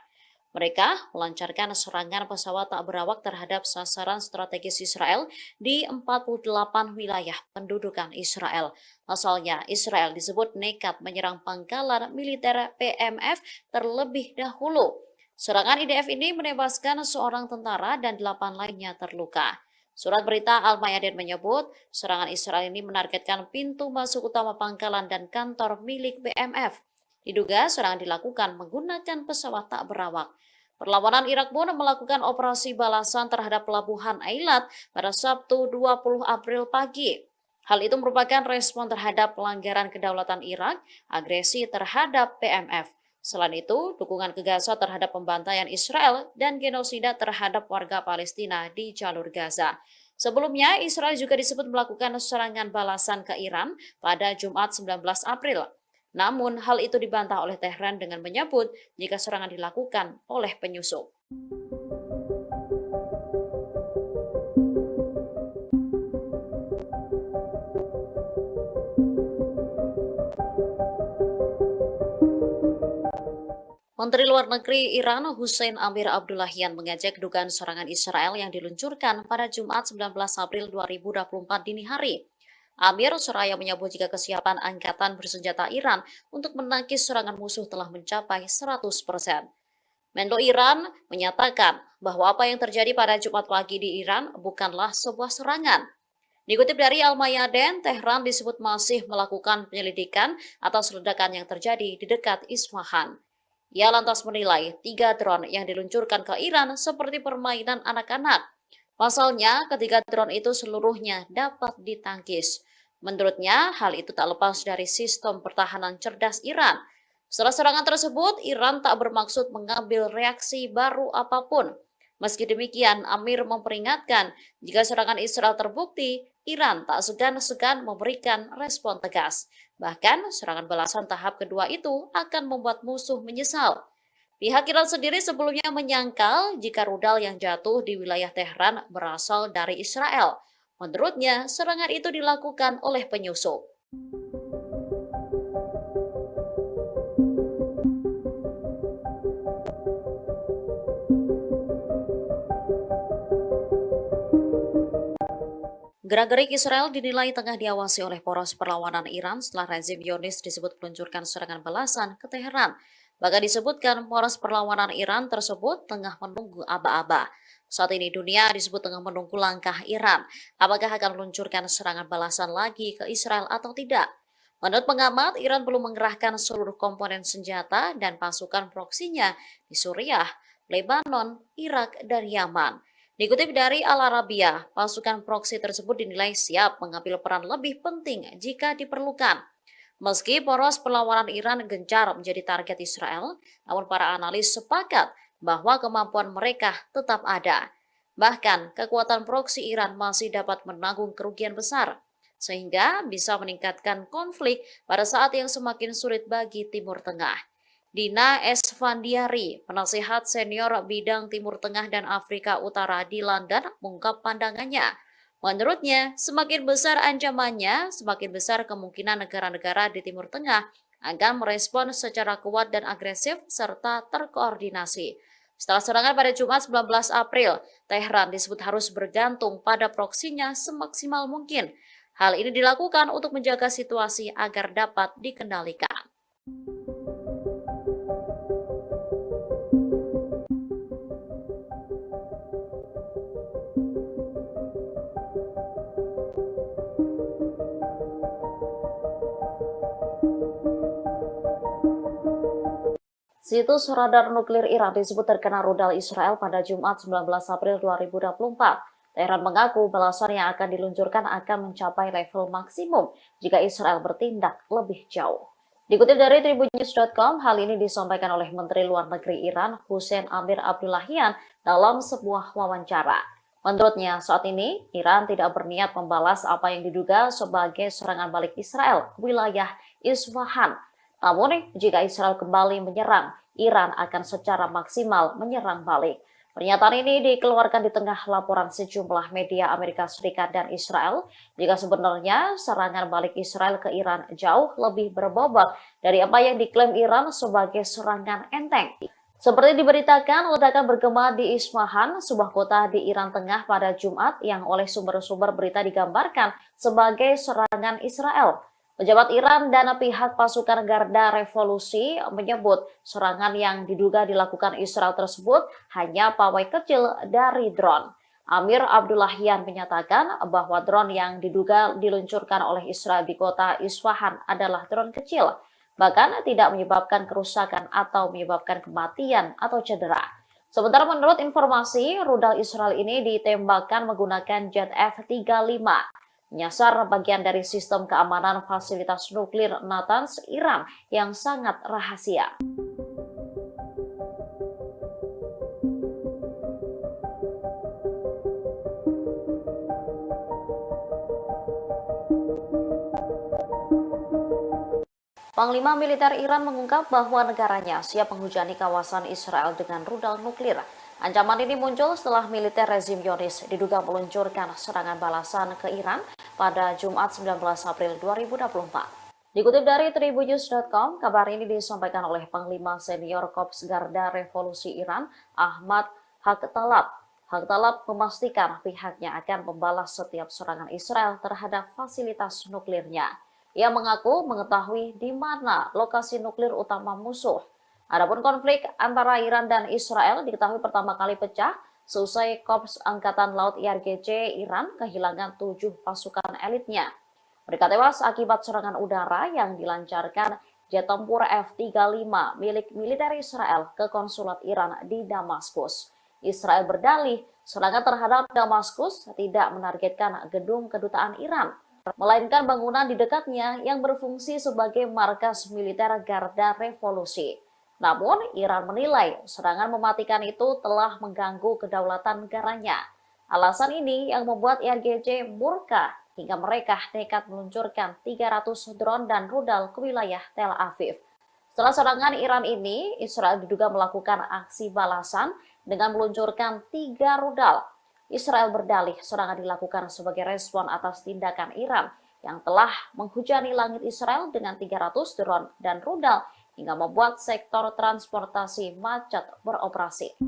Mereka melancarkan serangan pesawat tak berawak terhadap sasaran strategis Israel di 48 wilayah pendudukan Israel. Pasalnya, Israel disebut nekat menyerang pangkalan militer PMF terlebih dahulu. Serangan IDF ini menewaskan seorang tentara dan 8 lainnya terluka. Surat berita Al-Mayadin menyebut, serangan Israel ini menargetkan pintu masuk utama pangkalan dan kantor milik PMF. Diduga serangan dilakukan menggunakan pesawat tak berawak. Perlawanan Irak pun melakukan operasi balasan terhadap pelabuhan Eilat pada Sabtu 20 April pagi. Hal itu merupakan respon terhadap pelanggaran kedaulatan Irak, agresi terhadap PMF. Selain itu, dukungan ke Gaza terhadap pembantaian Israel dan genosida terhadap warga Palestina di jalur Gaza. Sebelumnya, Israel juga disebut melakukan serangan balasan ke Iran pada Jumat 19 April. Namun, hal itu dibantah oleh Tehran dengan menyebut jika serangan dilakukan oleh penyusup. Menteri Luar Negeri Iran Hossein Amir Abdullahian mengejek dugaan serangan Israel yang diluncurkan pada Jumat 19 April 2024 dini hari. Amir seraya menyebut jika kesiapan angkatan bersenjata Iran untuk menangkis serangan musuh telah mencapai 100%. Menlo Iran menyatakan bahwa apa yang terjadi pada Jumat pagi di Iran bukanlah sebuah serangan. Dikutip dari Al-Mayadin, Tehran disebut masih melakukan penyelidikan atas ledakan yang terjadi di dekat Isfahan. Ia lantas menilai 3 drone yang diluncurkan ke Iran seperti permainan anak-anak. Pasalnya, ketiga drone itu seluruhnya dapat ditangkis. Menurutnya, hal itu tak lepas dari sistem pertahanan cerdas Iran. Setelah serangan tersebut, Iran tak bermaksud mengambil reaksi baru apapun. Meski demikian, Amir memperingatkan jika serangan Israel terbukti, Iran tak segan-segan memberikan respon tegas. Bahkan, serangan balasan tahap kedua itu akan membuat musuh menyesal. Pihak Iran sendiri sebelumnya menyangkal jika rudal yang jatuh di wilayah Tehran berasal dari Israel. Menurutnya, serangan itu dilakukan oleh penyusup. Gerak-gerik Israel dinilai tengah diawasi oleh poros perlawanan Iran setelah rezim Zionis disebut meluncurkan serangan balasan ke Teheran. Bahkan disebutkan poros perlawanan Iran tersebut tengah menunggu aba-aba. Saat ini dunia disebut tengah menunggu langkah Iran. Apakah akan meluncurkan serangan balasan lagi ke Israel atau tidak? Menurut pengamat, Iran belum mengerahkan seluruh komponen senjata dan pasukan proksinya di Suriah. Lebanon, Irak, dan Yaman. Dikutip dari Al Arabiah, pasukan proksi tersebut dinilai siap mengambil peran lebih penting jika diperlukan. Meski poros perlawanan Iran gencar menjadi target Israel, namun para analis sepakat bahwa kemampuan mereka tetap ada. Bahkan, kekuatan proksi Iran masih dapat menanggung kerugian besar, sehingga bisa meningkatkan konflik pada saat yang semakin sulit bagi Timur Tengah. Dina Esfandiari, penasihat senior bidang Timur Tengah dan Afrika Utara di London, mengungkap pandangannya. Menurutnya, semakin besar ancamannya, semakin besar kemungkinan negara-negara di Timur Tengah akan merespon secara kuat dan agresif serta terkoordinasi. Setelah serangan pada Jumat 19 April, Tehran disebut harus bergantung pada proksinya semaksimal mungkin. Hal ini dilakukan untuk menjaga situasi agar dapat dikendalikan. Situs radar nuklir Iran disebut terkena rudal Israel pada Jumat 19 April 2024. Tehran mengaku balasan yang akan diluncurkan akan mencapai level maksimum jika Israel bertindak lebih jauh. Dikutip dari tribunnews.com, hal ini disampaikan oleh Menteri Luar Negeri Iran, Hussein Amir Abdullahian, dalam sebuah wawancara. Menurutnya, saat ini Iran tidak berniat membalas apa yang diduga sebagai serangan balik Israel ke wilayah Isfahan. Namun, jika Israel kembali menyerang, Iran akan secara maksimal menyerang balik. Pernyataan ini dikeluarkan di tengah laporan sejumlah media Amerika Serikat dan Israel, jika sebenarnya serangan balik Israel ke Iran jauh lebih berbobot dari apa yang diklaim Iran sebagai serangan enteng. Seperti diberitakan, ledakan bergema di Isfahan, sebuah kota di Iran Tengah pada Jumat yang oleh sumber-sumber berita digambarkan sebagai serangan Israel. Pejabat Iran dan pihak pasukan Garda Revolusi menyebut serangan yang diduga dilakukan Israel tersebut hanya pawai kecil dari drone. Amir Abdullahian menyatakan bahwa drone yang diduga diluncurkan oleh Israel di kota Isfahan adalah drone kecil, bahkan tidak menyebabkan kerusakan atau menyebabkan kematian atau cedera. Sementara menurut informasi, rudal Israel ini ditembakkan menggunakan jet F-35. Menyasar bagian dari sistem keamanan fasilitas nuklir Natanz, Iran yang sangat rahasia. Panglima Militer Iran mengungkap bahwa negaranya siap menghujani kawasan Israel dengan rudal nuklir. Ancaman ini muncul setelah militer rezim Zionis diduga meluncurkan serangan balasan ke Iran pada Jumat 19 April 2024. Dikutip dari tribunnews.com, kabar ini disampaikan oleh Panglima Senior Korps Garda Revolusi Iran, Ahmad Haqtalab. Haqtalab memastikan pihaknya akan membalas setiap serangan Israel terhadap fasilitas nuklirnya. Ia mengaku mengetahui di mana lokasi nuklir utama musuh. Adapun konflik antara Iran dan Israel diketahui pertama kali pecah seusai Korps Angkatan Laut IRGC Iran kehilangan 7 pasukan elitnya. Mereka tewas akibat serangan udara yang dilancarkan jet tempur F-35 milik militer Israel ke konsulat Iran di Damaskus. Israel berdalih serangan terhadap Damaskus tidak menargetkan gedung kedutaan Iran, melainkan bangunan di dekatnya yang berfungsi sebagai markas militer Garda Revolusi. Namun, Iran menilai serangan mematikan itu telah mengganggu kedaulatan negaranya. Alasan ini yang membuat IRGC murka hingga mereka nekat meluncurkan 300 drone dan rudal ke wilayah Tel Aviv. Setelah serangan Iran ini, Israel diduga melakukan aksi balasan dengan meluncurkan 3 rudal. Israel berdalih serangan dilakukan sebagai respon atas tindakan Iran yang telah menghujani langit Israel dengan 300 drone dan rudal hingga membuat sektor transportasi macet beroperasi.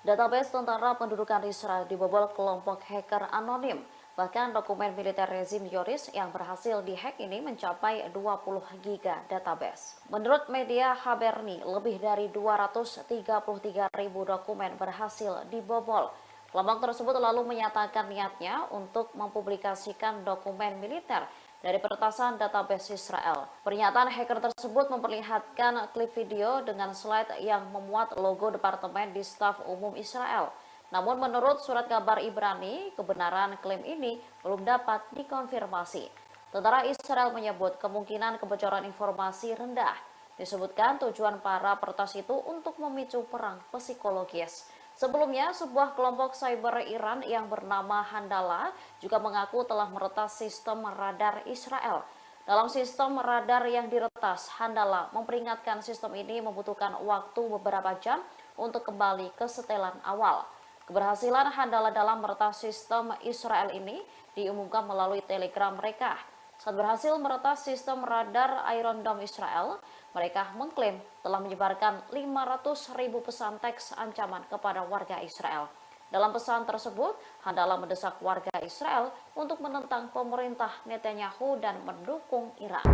Database tentara pendudukan Israel dibobol kelompok hacker anonim. Bahkan dokumen militer rezim Zionis yang berhasil dihack ini mencapai 20 giga database. Menurut media Haberni, lebih dari 233.000 dokumen berhasil dibobol. Kelompok tersebut lalu menyatakan niatnya untuk mempublikasikan dokumen militer dari peretasan database Israel. Pernyataan hacker tersebut memperlihatkan klip video dengan slide yang memuat logo Departemen di Staf Umum Israel. Namun menurut surat kabar Ibrani, kebenaran klaim ini belum dapat dikonfirmasi. Tentara Israel menyebut kemungkinan kebocoran informasi rendah. Disebutkan tujuan para peretas itu untuk memicu perang psikologis. Sebelumnya, sebuah kelompok cyber Iran yang bernama Handala juga mengaku telah meretas sistem radar Israel. Dalam sistem radar yang diretas, Handala memperingatkan sistem ini membutuhkan waktu beberapa jam untuk kembali ke setelan awal. Keberhasilan Handala dalam meretas sistem Israel ini diumumkan melalui telegram mereka. Saat berhasil meretas sistem radar Iron Dome Israel, mereka mengklaim telah menyebarkan 500.000 pesan teks ancaman kepada warga Israel. Dalam pesan tersebut, Handala mendesak warga Israel untuk menentang pemerintah Netanyahu dan mendukung Iran.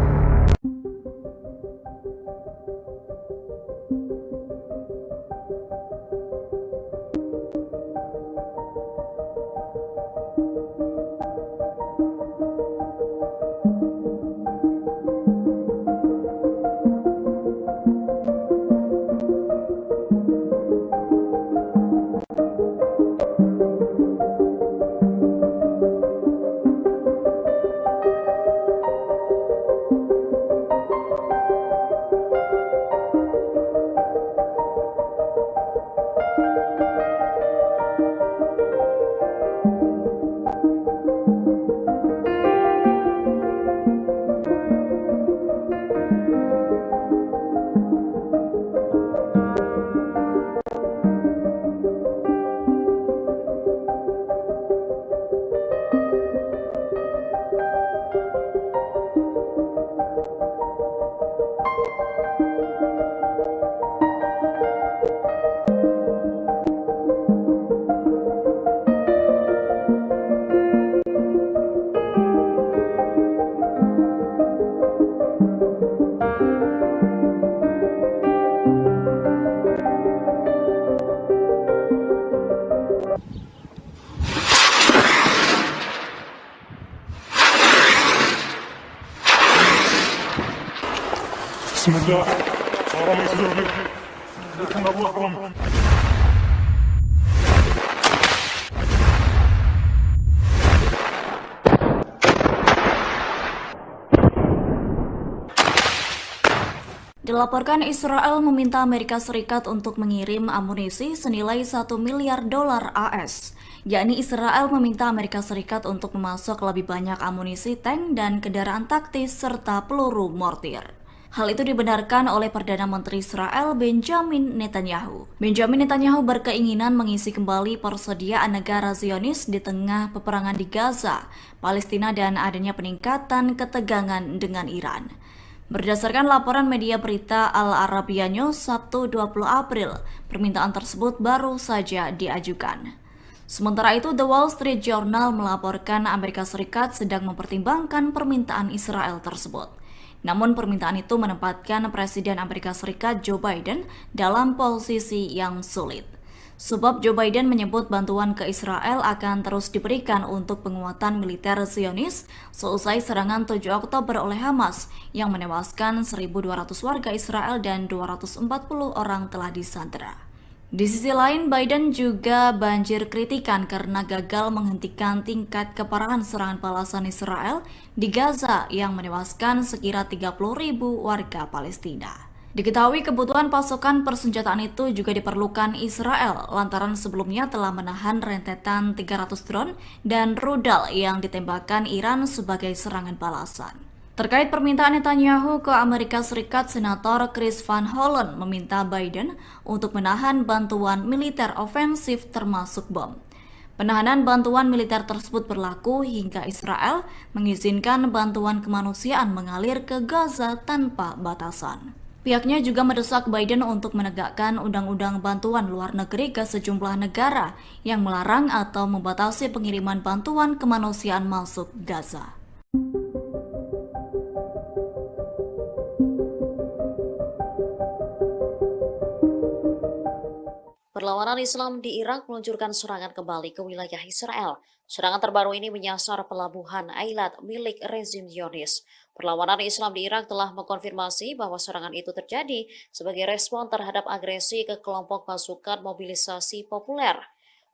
بسم الله حرام يسلوك لكن الله أكرم. Dilaporkan Israel meminta Amerika Serikat untuk mengirim amunisi senilai 1 miliar dolar AS. Yakni Israel meminta Amerika Serikat untuk memasok lebih banyak amunisi tank dan kendaraan taktis serta peluru mortir. Hal itu dibenarkan oleh Perdana Menteri Israel Benjamin Netanyahu. Benjamin Netanyahu berkeinginan mengisi kembali persediaan negara Zionis di tengah peperangan di Gaza, Palestina dan adanya peningkatan ketegangan dengan Iran. Berdasarkan laporan media berita Al Arabiya News Sabtu 20 April, permintaan tersebut baru saja diajukan. Sementara itu, The Wall Street Journal melaporkan Amerika Serikat sedang mempertimbangkan permintaan Israel tersebut. Namun permintaan itu menempatkan Presiden Amerika Serikat Joe Biden dalam posisi yang sulit. Sebab Joe Biden menyebut bantuan ke Israel akan terus diberikan untuk penguatan militer Zionis seusai serangan 7 Oktober oleh Hamas yang menewaskan 1.200 warga Israel dan 240 orang telah disandera. Di sisi lain, Biden juga banjir kritikan karena gagal menghentikan tingkat keparahan serangan balasan Israel di Gaza yang menewaskan sekira 30.000 warga Palestina. Diketahui kebutuhan pasokan persenjataan itu juga diperlukan Israel lantaran sebelumnya telah menahan rentetan 300 drone dan rudal yang ditembakkan Iran sebagai serangan balasan. Terkait permintaan Netanyahu ke Amerika Serikat, Senator Chris Van Hollen meminta Biden untuk menahan bantuan militer ofensif termasuk bom. Penahanan bantuan militer tersebut berlaku hingga Israel mengizinkan bantuan kemanusiaan mengalir ke Gaza tanpa batasan. Pihaknya juga mendesak Biden untuk menegakkan undang-undang bantuan luar negeri ke sejumlah negara yang melarang atau membatasi pengiriman bantuan kemanusiaan masuk Gaza. Perlawanan Islam di Irak meluncurkan serangan kembali ke wilayah Israel. Serangan terbaru ini menyasar pelabuhan Eilat milik rezim Zionis. Perlawanan Islam di Irak telah mengkonfirmasi bahwa serangan itu terjadi sebagai respon terhadap agresi ke kelompok pasukan mobilisasi populer.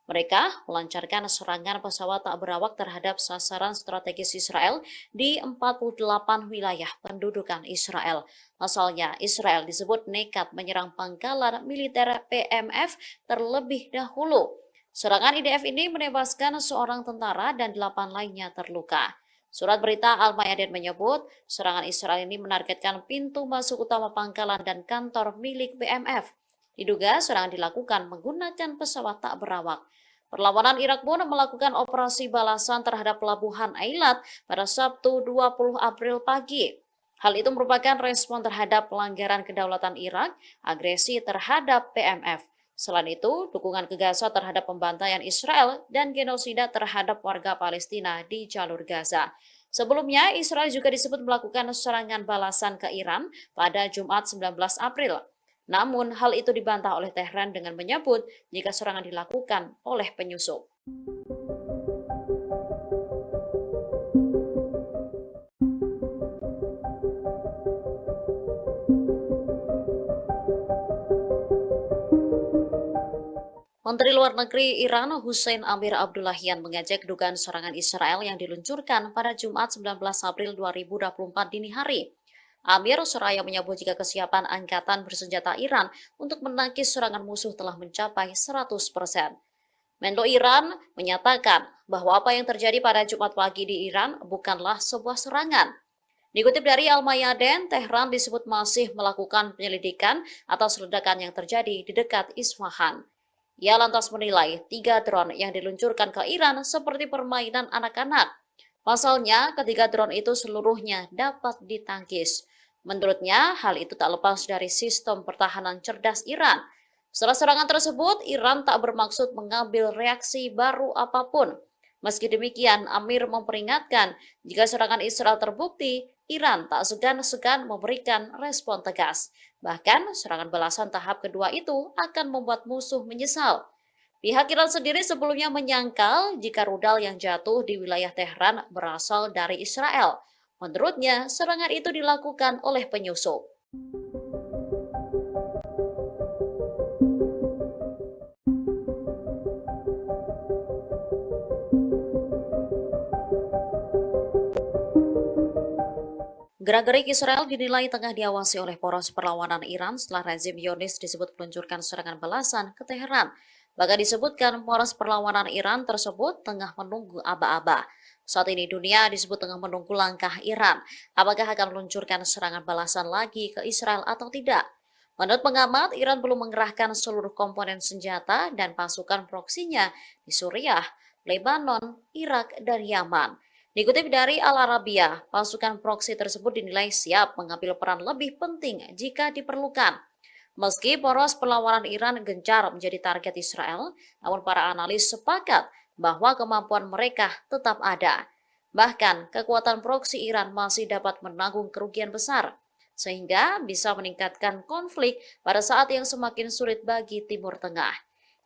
Mereka melancarkan serangan pesawat tak berawak terhadap sasaran strategis Israel di 48 wilayah pendudukan Israel. Pasalnya, Israel disebut nekat menyerang pangkalan militer PMF terlebih dahulu. Serangan IDF ini menewaskan seorang tentara dan 8 lainnya terluka. Surat berita Al-Mayadin menyebut, serangan Israel ini menargetkan pintu masuk utama pangkalan dan kantor milik PMF. Diduga serangan dilakukan menggunakan pesawat tak berawak. Perlawanan Irak pun melakukan operasi balasan terhadap pelabuhan Eilat pada Sabtu 20 April pagi. Hal itu merupakan respon terhadap pelanggaran kedaulatan Irak, agresi terhadap PMF. Selain itu, dukungan ke Gaza terhadap pembantaian Israel dan genosida terhadap warga Palestina di jalur Gaza. Sebelumnya, Israel juga disebut melakukan serangan balasan ke Iran pada Jumat 19 April. Namun, hal itu dibantah oleh Tehran dengan menyebut jika serangan dilakukan oleh penyusup. Menteri Luar Negeri Iran Hussein Amir Abdullahian mengajak dugaan serangan Israel yang diluncurkan pada Jumat 19 April 2024 dini hari. Amir seraya menyebut jika kesiapan angkatan bersenjata Iran untuk menangkis serangan musuh telah mencapai 100%. Menlo Iran menyatakan bahwa apa yang terjadi pada Jumat pagi di Iran bukanlah sebuah serangan. Dikutip dari Al-Mayadin, Tehran disebut masih melakukan penyelidikan atas ledakan yang terjadi di dekat Isfahan. Ia lantas menilai 3 drone yang diluncurkan ke Iran seperti permainan anak-anak. Pasalnya, ketiga drone itu seluruhnya dapat ditangkis. Menurutnya, hal itu tak lepas dari sistem pertahanan cerdas Iran. Setelah serangan tersebut, Iran tak bermaksud mengambil reaksi baru apapun. Meski demikian, Amir memperingatkan jika serangan Israel terbukti, Iran tak segan-segan memberikan respon tegas. Bahkan, serangan balasan tahap kedua itu akan membuat musuh menyesal. Pihak Iran sendiri sebelumnya menyangkal jika rudal yang jatuh di wilayah Tehran berasal dari Israel. Menurutnya, serangan itu dilakukan oleh penyusup. Gerak-gerik Israel dinilai tengah diawasi oleh poros perlawanan Iran setelah rezim Zionis disebut meluncurkan serangan balasan ke Teheran. Bahkan disebutkan poros perlawanan Iran tersebut tengah menunggu aba-aba. Saat ini dunia disebut tengah menunggu langkah Iran. Apakah akan meluncurkan serangan balasan lagi ke Israel atau tidak? Menurut pengamat, Iran belum mengerahkan seluruh komponen senjata dan pasukan proksinya di Suriah, Lebanon, Irak, dan Yaman. Dikutip dari Al-Arabiya, pasukan proksi tersebut dinilai siap mengambil peran lebih penting jika diperlukan. Meski poros perlawanan Iran gencar menjadi target Israel, namun para analis sepakat bahwa kemampuan mereka tetap ada. Bahkan, kekuatan proksi Iran masih dapat menanggung kerugian besar, sehingga bisa meningkatkan konflik pada saat yang semakin sulit bagi Timur Tengah.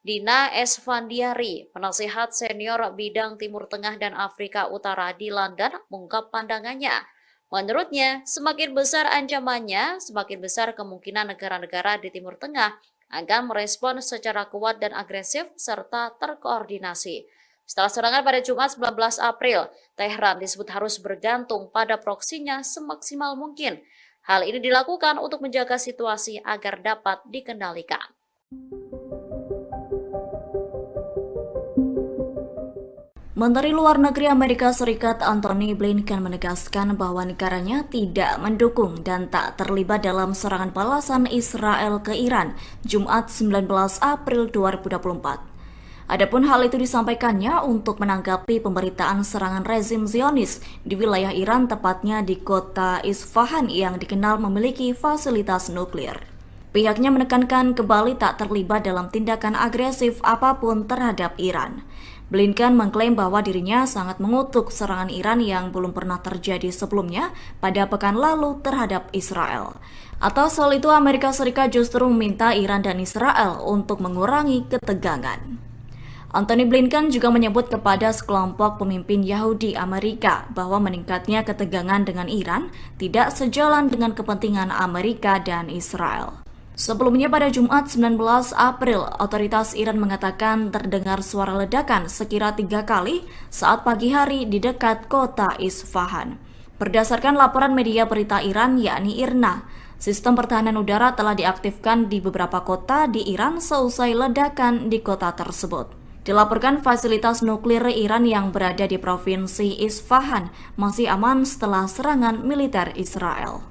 Dina Esfandiari, penasihat senior bidang Timur Tengah dan Afrika Utara di London, mengungkap pandangannya. Menurutnya, semakin besar ancamannya, semakin besar kemungkinan negara-negara di Timur Tengah akan merespon secara kuat dan agresif serta terkoordinasi. Setelah serangan pada Jumat 19 April, Tehran disebut harus bergantung pada proksinya semaksimal mungkin. Hal ini dilakukan untuk menjaga situasi agar dapat dikendalikan. Menteri Luar Negeri Amerika Serikat Antony Blinken menegaskan bahwa negaranya tidak mendukung dan tak terlibat dalam serangan balasan Israel ke Iran Jumat 19 April 2024. Adapun hal itu disampaikannya untuk menanggapi pemberitaan serangan rezim Zionis di wilayah Iran, tepatnya di kota Isfahan yang dikenal memiliki fasilitas nuklir. Pihaknya menekankan kembali tak terlibat dalam tindakan agresif apapun terhadap Iran. Blinken mengklaim bahwa dirinya sangat mengutuk serangan Iran yang belum pernah terjadi sebelumnya pada pekan lalu terhadap Israel. Atas hal itu, Amerika Serikat justru meminta Iran dan Israel untuk mengurangi ketegangan. Antony Blinken juga menyebut kepada sekelompok pemimpin Yahudi Amerika bahwa meningkatnya ketegangan dengan Iran tidak sejalan dengan kepentingan Amerika dan Israel. Sebelumnya pada Jumat 19 April, otoritas Iran mengatakan terdengar suara ledakan sekira 3 kali saat pagi hari di dekat kota Isfahan. Berdasarkan laporan media berita Iran yakni IRNA, sistem pertahanan udara telah diaktifkan di beberapa kota di Iran seusai ledakan di kota tersebut. Dilaporkan fasilitas nuklir Iran yang berada di provinsi Isfahan masih aman setelah serangan militer Israel.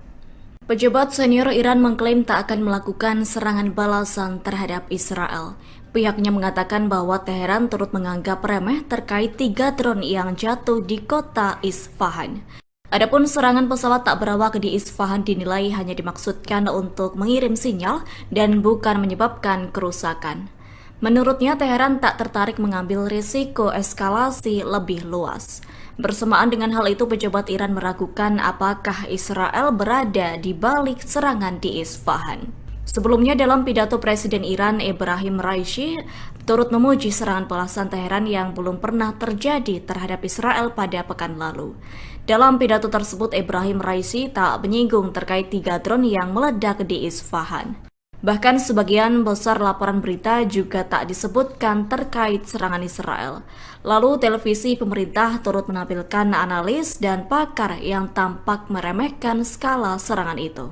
Pejabat senior Iran mengklaim tak akan melakukan serangan balasan terhadap Israel. Pihaknya mengatakan bahwa Teheran turut menganggap remeh terkait 3 drone yang jatuh di kota Isfahan. Adapun serangan pesawat tak berawak di Isfahan dinilai hanya dimaksudkan untuk mengirim sinyal dan bukan menyebabkan kerusakan. Menurutnya, Teheran tak tertarik mengambil risiko eskalasi lebih luas. Bersamaan dengan hal itu, pejabat Iran meragukan apakah Israel berada di balik serangan di Isfahan. Sebelumnya, dalam pidato Presiden Iran Ebrahim Raisi turut memuji serangan balasan Teheran yang belum pernah terjadi terhadap Israel pada pekan lalu. Dalam pidato tersebut, Ebrahim Raisi tak menyinggung terkait 3 drone yang meledak di Isfahan. Bahkan sebagian besar laporan berita juga tak disebutkan terkait serangan Israel. Lalu televisi pemerintah turut menampilkan analis dan pakar yang tampak meremehkan skala serangan itu.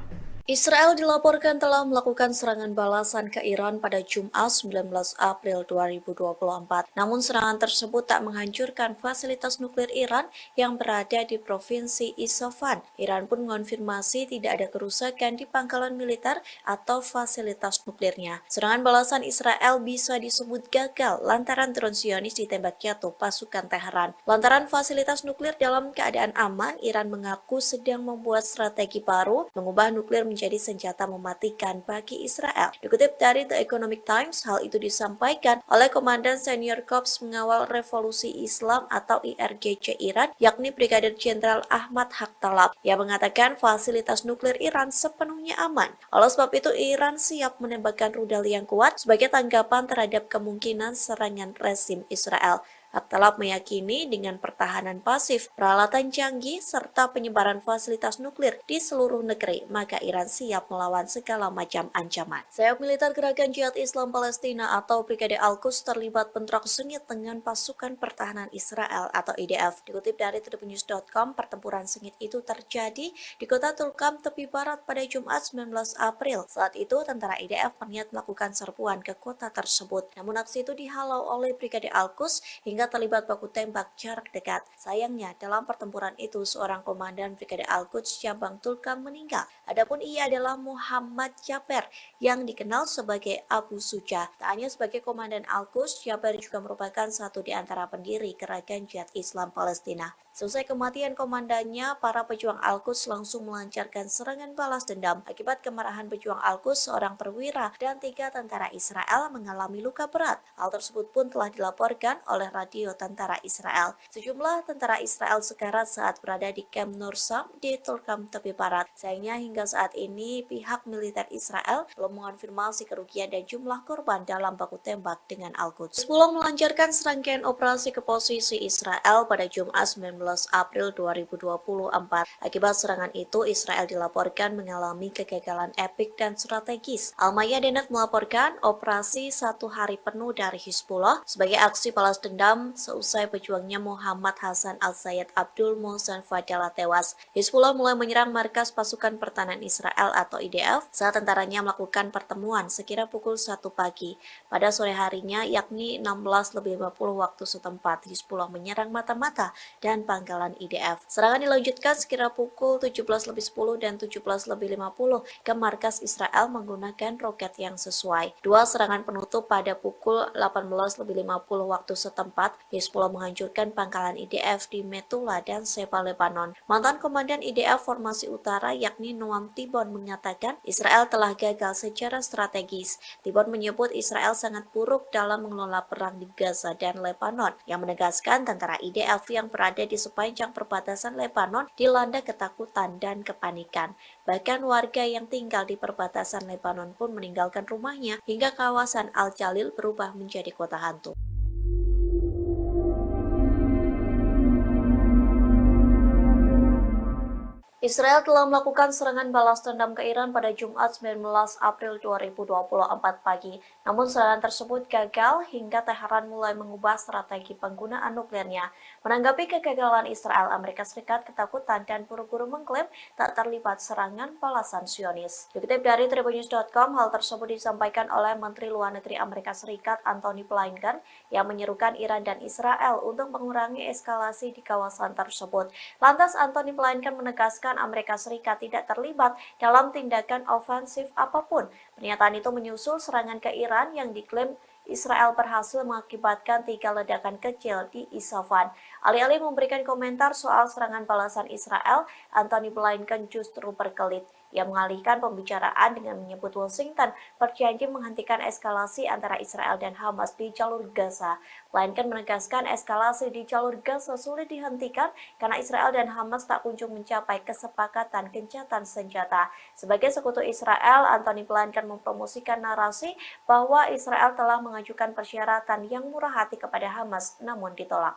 Israel dilaporkan telah melakukan serangan balasan ke Iran pada Jumat 19 April 2024. Namun serangan tersebut tak menghancurkan fasilitas nuklir Iran yang berada di provinsi Isfahan. Iran pun mengonfirmasi tidak ada kerusakan di pangkalan militer atau fasilitas nuklirnya. Serangan balasan Israel bisa disebut gagal lantaran drone Zionis ditembak jatuh pasukan Teheran. Lantaran fasilitas nuklir dalam keadaan aman, Iran mengaku sedang membuat strategi baru mengubah nuklir menjadi senjata mematikan bagi Israel. Dikutip dari The Economic Times, hal itu disampaikan oleh Komandan Senior Korps Mengawal Revolusi Islam atau IRGC Iran, yakni Brigadir Jenderal Ahmad Haktalab, yang mengatakan fasilitas nuklir Iran sepenuhnya aman. Oleh sebab itu, Iran siap menembakkan rudal yang kuat sebagai tanggapan terhadap kemungkinan serangan rezim Israel. Haktalab meyakini dengan pertahanan pasif, peralatan canggih, serta penyebaran fasilitas nuklir di seluruh negeri, maka Iran siap melawan segala macam ancaman. Sayap militer Gerakan Jihad Islam Palestina atau Brigade Al-Quds terlibat bentrok sengit dengan pasukan pertahanan Israel atau IDF. Dikutip dari tribunnews.com, pertempuran sengit itu terjadi di kota Tulkam, tepi barat pada Jumat 19 April. Saat itu, tentara IDF berniat melakukan serbuan ke kota tersebut. Namun aksi itu dihalau oleh Brigade Al-Quds hingga terlibat baku tembak jarak dekat. Sayangnya, dalam pertempuran itu seorang komandan Brigade Al-Quds cabang Tulkam meninggal. Adapun ia adalah Muhammad Jaber yang dikenal sebagai Abu Suja. Tak hanya sebagai komandan Al-Quds, Jaber juga merupakan satu di antara pendiri Gerakan Jihad Islam Palestina. Selesai kematian komandannya, para pejuang Al-Quds langsung melancarkan serangan balas dendam. Akibat kemarahan pejuang Al-Quds, seorang perwira dan 3 tentara Israel mengalami luka berat. Hal tersebut pun telah dilaporkan oleh radio tentara Israel. Sejumlah tentara Israel sekarat saat berada di Camp Nursam di Tulkam tepi barat. Sayangnya hingga saat ini pihak militer Israel belum mengonfirmasi kerugian dan jumlah korban dalam baku tembak dengan Al-Quds. Hezbollah melancarkan serangkaian operasi ke posisi Israel pada Jumat 19 April 2024. Akibat serangan itu, Israel dilaporkan mengalami kegagalan epik dan strategis. Al-Mayadin melaporkan operasi 1 hari penuh dari Hezbollah sebagai aksi balas dendam seusai pejuangnya Muhammad Hasan al-Zayed Abdul Mohsen Fadala tewas. Hezbollah mulai menyerang markas pasukan pertahanan Israel atau IDF saat tentaranya melakukan pertemuan sekira pukul 1 pagi. Pada sore harinya, yakni 16:50 waktu setempat, Hezbollah menyerang mata-mata dan pangkalan IDF. Serangan dilanjutkan sekira pukul 17:10 dan 17:50 ke markas Israel menggunakan roket yang sesuai. 2 serangan penutup pada pukul 18:50 waktu setempat Hizbullah menghancurkan pangkalan IDF di Metula dan Seba, Lebanon. Mantan Komandan IDF Formasi Utara yakni Noam Tibon mengatakan Israel telah gagal secara strategis. Tibon menyebut Israel sangat buruk dalam mengelola perang di Gaza dan Lebanon, yang menegaskan tentara IDF yang berada di sepanjang perbatasan Lebanon dilanda ketakutan dan kepanikan. Bahkan warga yang tinggal di perbatasan Lebanon pun meninggalkan rumahnya hingga kawasan Al-Jalil berubah menjadi kota hantu. Israel telah melakukan serangan balas dendam ke Iran pada Jumat 19 April 2024 pagi. Namun serangan tersebut gagal hingga Teheran mulai mengubah strategi penggunaan nuklirnya. Menanggapi kegagalan Israel, Amerika Serikat ketakutan dan buru-buru mengklaim tak terlibat serangan balasan Zionis. Dikutip dari Tribunnews.com, hal tersebut disampaikan oleh Menteri Luar Negeri Amerika Serikat Antony Blinken yang menyerukan Iran dan Israel untuk mengurangi eskalasi di kawasan tersebut. Lantas Antony Blinken menegaskan Amerika Serikat tidak terlibat dalam tindakan ofensif apapun. Pernyataan itu menyusul serangan ke Iran yang diklaim Israel berhasil mengakibatkan 3 ledakan kecil di Isfahan. Alih-alih memberikan komentar soal serangan balasan Israel, Antony Blinken justru berkelit. Ia mengalihkan pembicaraan dengan menyebut Washington berjanji menghentikan eskalasi antara Israel dan Hamas di jalur Gaza. Blinken menegaskan eskalasi di jalur Gaza sulit dihentikan karena Israel dan Hamas tak kunjung mencapai kesepakatan gencatan senjata. Sebagai sekutu Israel, Antony Blinken mempromosikan narasi bahwa Israel telah mengajukan persyaratan yang murah hati kepada Hamas namun ditolak.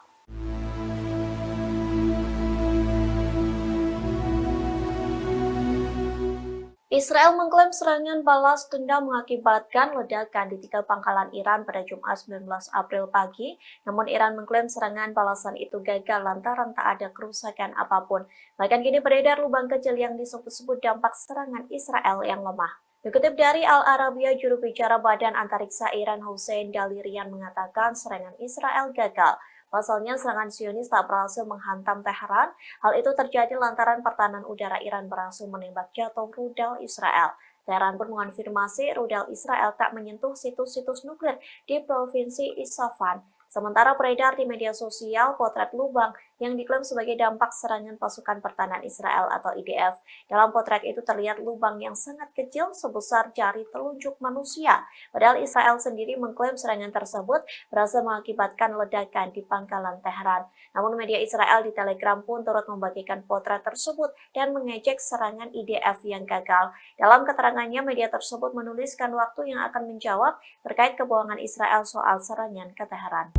Israel mengklaim serangan balas dendam mengakibatkan ledakan di 3 pangkalan Iran pada Jumat 19 April pagi, namun Iran mengklaim serangan balasan itu gagal lantaran tak ada kerusakan apapun. Bahkan kini beredar lubang kecil yang disebut-sebut dampak serangan Israel yang lemah. Dikutip dari Al Arabiya, juru bicara Badan Antariksa Iran Hossein Dalirian mengatakan serangan Israel gagal. Pasalnya serangan Zionis tak berhasil menghantam Teheran. Hal itu terjadi lantaran pertahanan udara Iran berhasil menembak jatuh rudal Israel. Teheran pun mengonfirmasi rudal Israel tak menyentuh situs-situs nuklir di provinsi Isfahan. Sementara beredar di media sosial potret lubang yang diklaim sebagai dampak serangan pasukan pertahanan Israel atau IDF. Dalam potret itu terlihat lubang yang sangat kecil sebesar jari telunjuk manusia. Padahal Israel sendiri mengklaim serangan tersebut berhasil mengakibatkan ledakan di pangkalan Teheran. Namun media Israel di Telegram pun turut membagikan potret tersebut dan mengejek serangan IDF yang gagal. Dalam keterangannya, media tersebut menuliskan waktu yang akan menjawab terkait kebohongan Israel soal serangan ke Teheran.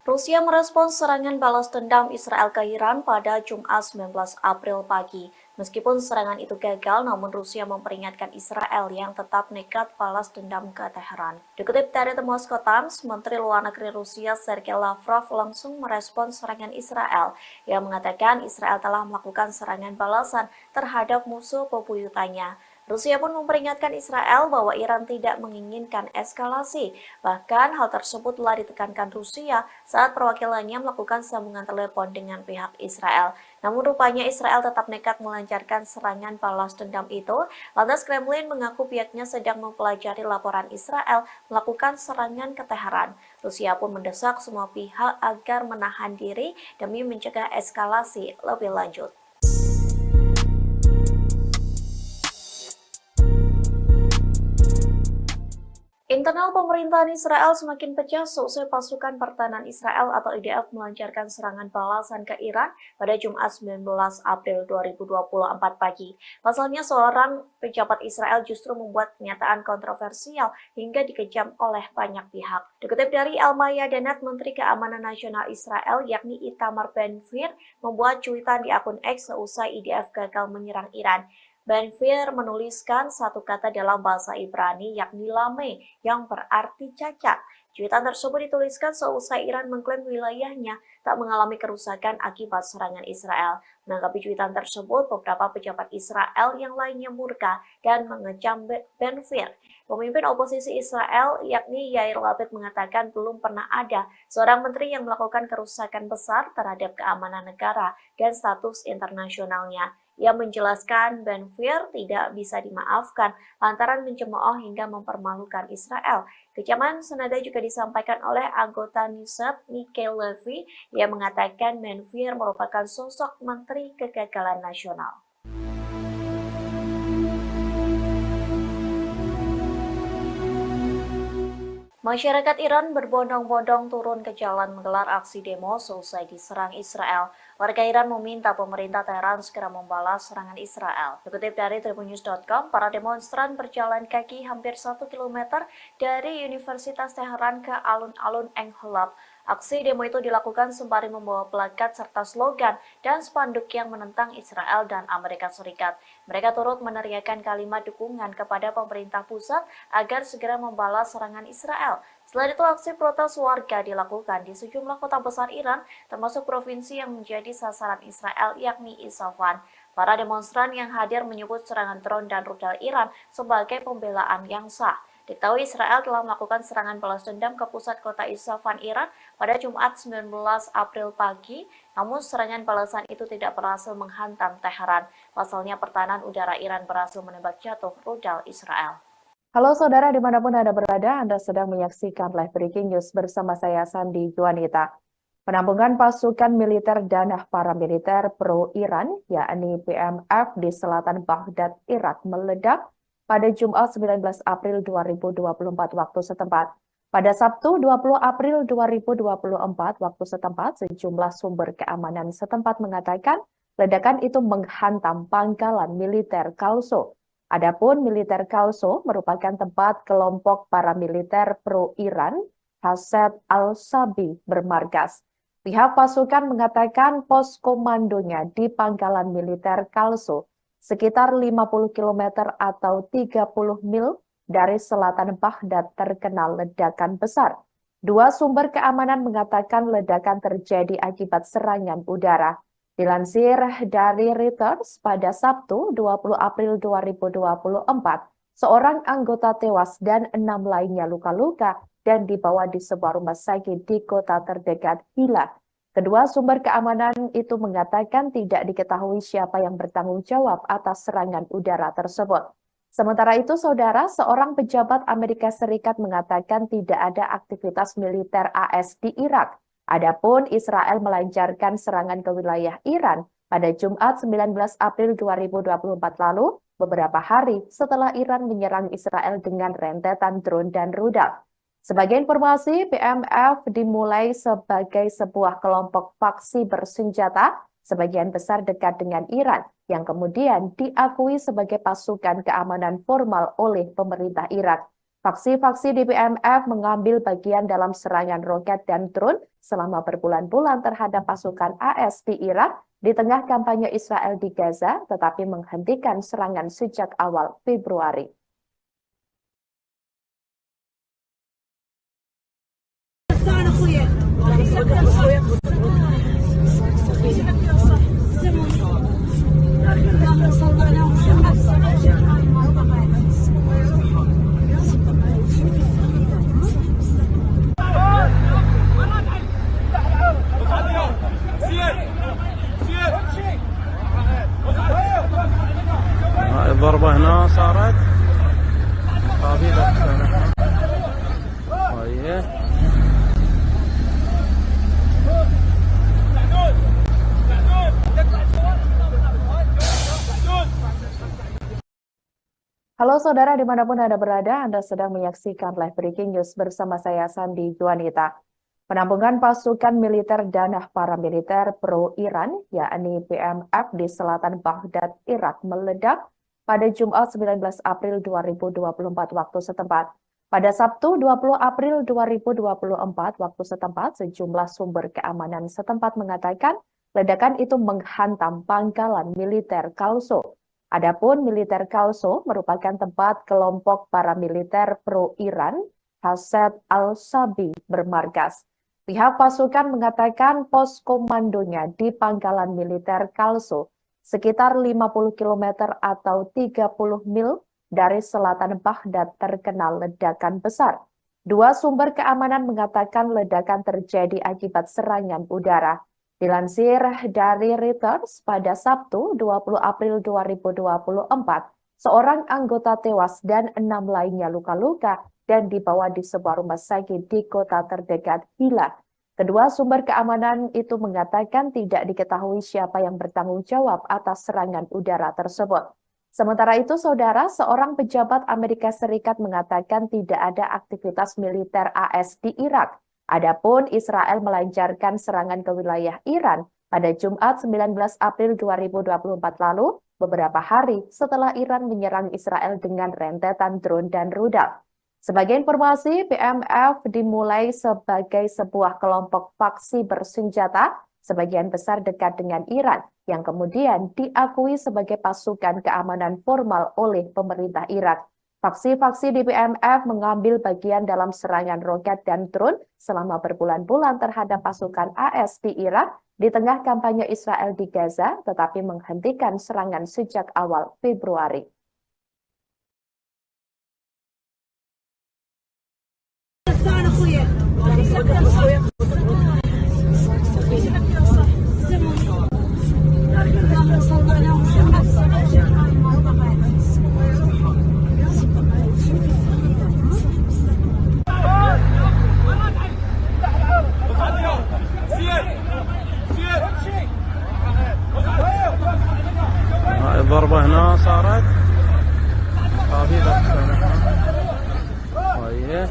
Rusia merespons serangan balas dendam Israel ke Iran pada Jumat 19 April pagi. Meskipun serangan itu gagal, namun Rusia memperingatkan Israel yang tetap nekat balas dendam ke Teheran. Dikutip dari The Moscow Times, Menteri Luar Negeri Rusia Sergei Lavrov langsung merespons serangan Israel. Ia mengatakan Israel telah melakukan serangan balasan terhadap musuh bebuyutannya. Rusia pun memperingatkan Israel bahwa Iran tidak menginginkan eskalasi. Bahkan hal tersebut telah ditekankan Rusia saat perwakilannya melakukan sambungan telepon dengan pihak Israel. Namun rupanya Israel tetap nekat melancarkan serangan balas dendam itu. Lantas Kremlin mengaku pihaknya sedang mempelajari laporan Israel melakukan serangan ke Teheran. Rusia pun mendesak semua pihak agar menahan diri demi mencegah eskalasi lebih lanjut. Internal pemerintahan Israel semakin pecah seusai pasukan pertahanan Israel atau IDF melancarkan serangan balasan ke Iran pada Jumat 19 April 2024 pagi. Pasalnya seorang pejabat Israel justru membuat pernyataan kontroversial hingga dikejam oleh banyak pihak. Dikutip dari Al-Mayadinat, Menteri Keamanan Nasional Israel yakni Itamar Ben-Gvir membuat cuitan di akun X seusai IDF gagal menyerang Iran. Ben-Gvir menuliskan satu kata dalam bahasa Ibrani yakni lame yang berarti cacat. Cuitan tersebut dituliskan seusai Iran mengklaim wilayahnya tak mengalami kerusakan akibat serangan Israel. Menanggapi cuitan tersebut, beberapa pejabat Israel yang lainnya murka dan mengecam Ben-Gvir. Pemimpin oposisi Israel yakni Yair Lapid mengatakan belum pernah ada seorang menteri yang melakukan kerusakan besar terhadap keamanan negara dan status internasionalnya. Ia menjelaskan Ben Gvir tidak bisa dimaafkan lantaran mencemooh hingga mempermalukan Israel. Kecaman senada juga disampaikan oleh anggota Knesset Mike Levy yang mengatakan Ben Gvir merupakan sosok menteri kegagalan nasional. Masyarakat Iran berbondong-bondong turun ke jalan menggelar aksi demo selesai diserang Israel. Warga Iran meminta pemerintah Teheran segera membalas serangan Israel. Dikutip dari tribunnews.com, para demonstran berjalan kaki hampir 1 km dari Universitas Teheran ke alun-alun Engholab. Aksi demo itu dilakukan sembari membawa plakat serta slogan dan spanduk yang menentang Israel dan Amerika Serikat. Mereka turut meneriakkan kalimat dukungan kepada pemerintah pusat agar segera membalas serangan Israel. Selain itu, aksi protes warga dilakukan di sejumlah kota besar Iran, termasuk provinsi yang menjadi sasaran Israel, yakni Isfahan. Para demonstran yang hadir menyebut serangan drone dan rudal Iran sebagai pembelaan yang sah. Diketahui Israel telah melakukan serangan balas dendam ke pusat kota Isfahan, Iran pada Jumat 19 April pagi, namun serangan balasan itu tidak berhasil menghantam Teheran. Pasalnya pertahanan udara Iran berhasil menembak jatuh rudal Israel. Halo saudara dimanapun Anda berada, Anda sedang menyaksikan live breaking news bersama saya Sandi Juanita. Penampungan pasukan militer dan paramiliter pro-Iran, yakni PMF di selatan Baghdad, Irak meledak pada Jumat 19 April 2024 waktu setempat. Pada Sabtu 20 April 2024 waktu setempat, sejumlah sumber keamanan setempat mengatakan ledakan itu menghantam pangkalan militer Kalso. Adapun militer Kalso merupakan tempat kelompok paramiliter pro-Iran Hased al-Sabi bermarkas. Pihak pasukan mengatakan pos komandonya di pangkalan militer Kalso sekitar 50 km atau 30 mil dari selatan Baghdad terkena ledakan besar. Dua sumber keamanan mengatakan ledakan terjadi akibat serangan udara. Dilansir dari Reuters pada Sabtu 20 April 2024, seorang anggota tewas dan 6 lainnya luka-luka dan dibawa di sebuah rumah sakit di kota terdekat Hila. Kedua sumber keamanan itu mengatakan tidak diketahui siapa yang bertanggung jawab atas serangan udara tersebut. Sementara itu, saudara, seorang pejabat Amerika Serikat mengatakan tidak ada aktivitas militer AS di Irak. Adapun Israel melancarkan serangan ke wilayah Iran pada Jumat 19 April 2024 lalu, beberapa hari setelah Iran menyerang Israel dengan rentetan drone dan rudal. Sebagai informasi, PMF dimulai sebagai sebuah kelompok faksi bersenjata, sebagian besar dekat dengan Iran, yang kemudian diakui sebagai pasukan keamanan formal oleh pemerintah Irak. Faksi-faksi di PMF mengambil bagian dalam serangan roket dan drone selama berbulan-bulan terhadap pasukan AS di Irak di tengah kampanye Israel di Gaza, tetapi menghentikan serangan sejak awal Februari. الضربة هنا صارت قابلة طيب. Halo saudara dimanapun Anda berada, Anda sedang menyaksikan live breaking news bersama saya Sandi Juanita. Penampungan pasukan militer dan paramiliter pro-Iran, yakni PMF di selatan Baghdad, Irak meledak pada Jumat 19 April 2024 waktu setempat. Pada Sabtu 20 April 2024 waktu setempat, sejumlah sumber keamanan setempat mengatakan ledakan itu menghantam pangkalan militer Kalso. Adapun militer Kalso merupakan tempat kelompok paramiliter pro-Iran Hased al-Sabi bermarkas. Pihak pasukan mengatakan pos komandonya di pangkalan militer Kalso sekitar 50 km atau 30 mil dari selatan Baghdad terkena ledakan besar. Dua sumber keamanan mengatakan ledakan terjadi akibat serangan udara. Dilansir dari Reuters, pada Sabtu 20 April 2024, seorang anggota tewas dan 6 lainnya luka-luka dan dibawa di sebuah rumah sakit di kota terdekat Hilla. Kedua sumber keamanan itu mengatakan tidak diketahui siapa yang bertanggung jawab atas serangan udara tersebut. Sementara itu, saudara, seorang pejabat Amerika Serikat mengatakan tidak ada aktivitas militer AS di Irak. Adapun Israel melancarkan serangan ke wilayah Iran pada Jumat 19 April 2024 lalu, beberapa hari setelah Iran menyerang Israel dengan rentetan drone dan rudal. Sebagai informasi, BMF dimulai sebagai sebuah kelompok faksi bersenjata, sebagian besar dekat dengan Iran, yang kemudian diakui sebagai pasukan keamanan formal oleh pemerintah Irak. Faksi-faksi di BMF mengambil bagian dalam serangan roket dan drone selama berbulan-bulan terhadap pasukan AS di Irak di tengah kampanye Israel di Gaza, tetapi menghentikan serangan sejak awal Februari. الضربة هنا صارت هذه طيب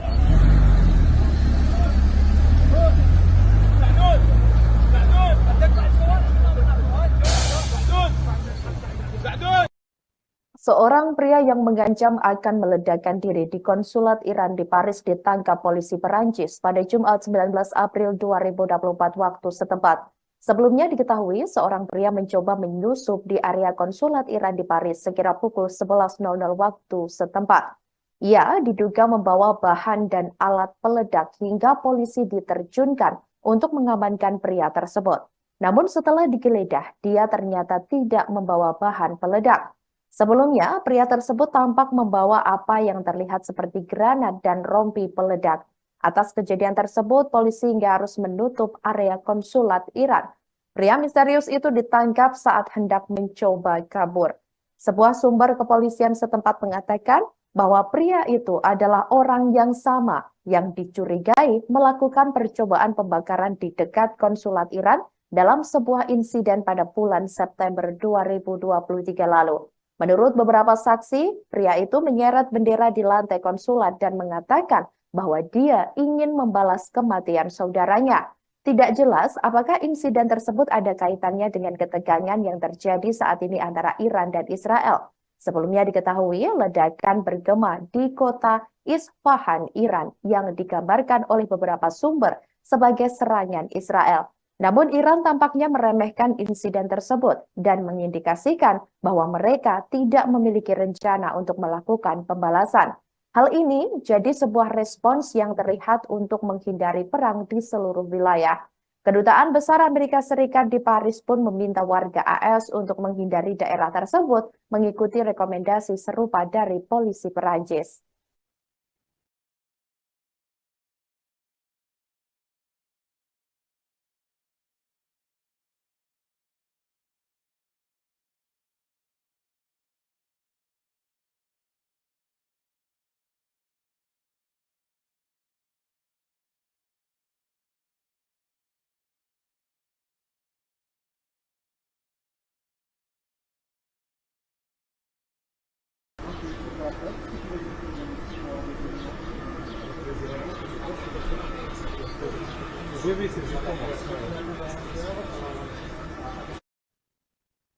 Seorang pria yang mengancam akan meledakkan diri di konsulat Iran di Paris ditangkap polisi Perancis pada Jumat 19 April 2024 waktu setempat. Sebelumnya diketahui seorang pria mencoba menyusup di area konsulat Iran di Paris sekira pukul 11.00 waktu setempat. Ia diduga membawa bahan dan alat peledak hingga polisi diterjunkan untuk mengamankan pria tersebut. Namun setelah digeledah, dia ternyata tidak membawa bahan peledak. Sebelumnya, pria tersebut tampak membawa apa yang terlihat seperti granat dan rompi peledak. Atas kejadian tersebut, polisi hingga harus menutup area konsulat Iran. Pria misterius itu ditangkap saat hendak mencoba kabur. Sebuah sumber kepolisian setempat mengatakan bahwa pria itu adalah orang yang sama yang dicurigai melakukan percobaan pembakaran di dekat konsulat Iran dalam sebuah insiden pada bulan September 2023 lalu. Menurut beberapa saksi, pria itu menyeret bendera di lantai konsulat dan mengatakan bahwa dia ingin membalas kematian saudaranya. Tidak jelas apakah insiden tersebut ada kaitannya dengan ketegangan yang terjadi saat ini antara Iran dan Israel. Sebelumnya diketahui ledakan bergema di kota Isfahan, Iran, yang digambarkan oleh beberapa sumber sebagai serangan Israel. Namun Iran tampaknya meremehkan insiden tersebut dan mengindikasikan bahwa mereka tidak memiliki rencana untuk melakukan pembalasan. Hal ini jadi sebuah respons yang terlihat untuk menghindari perang di seluruh wilayah. Kedutaan Besar Amerika Serikat di Paris pun meminta warga AS untuk menghindari daerah tersebut, mengikuti rekomendasi serupa dari polisi Perancis.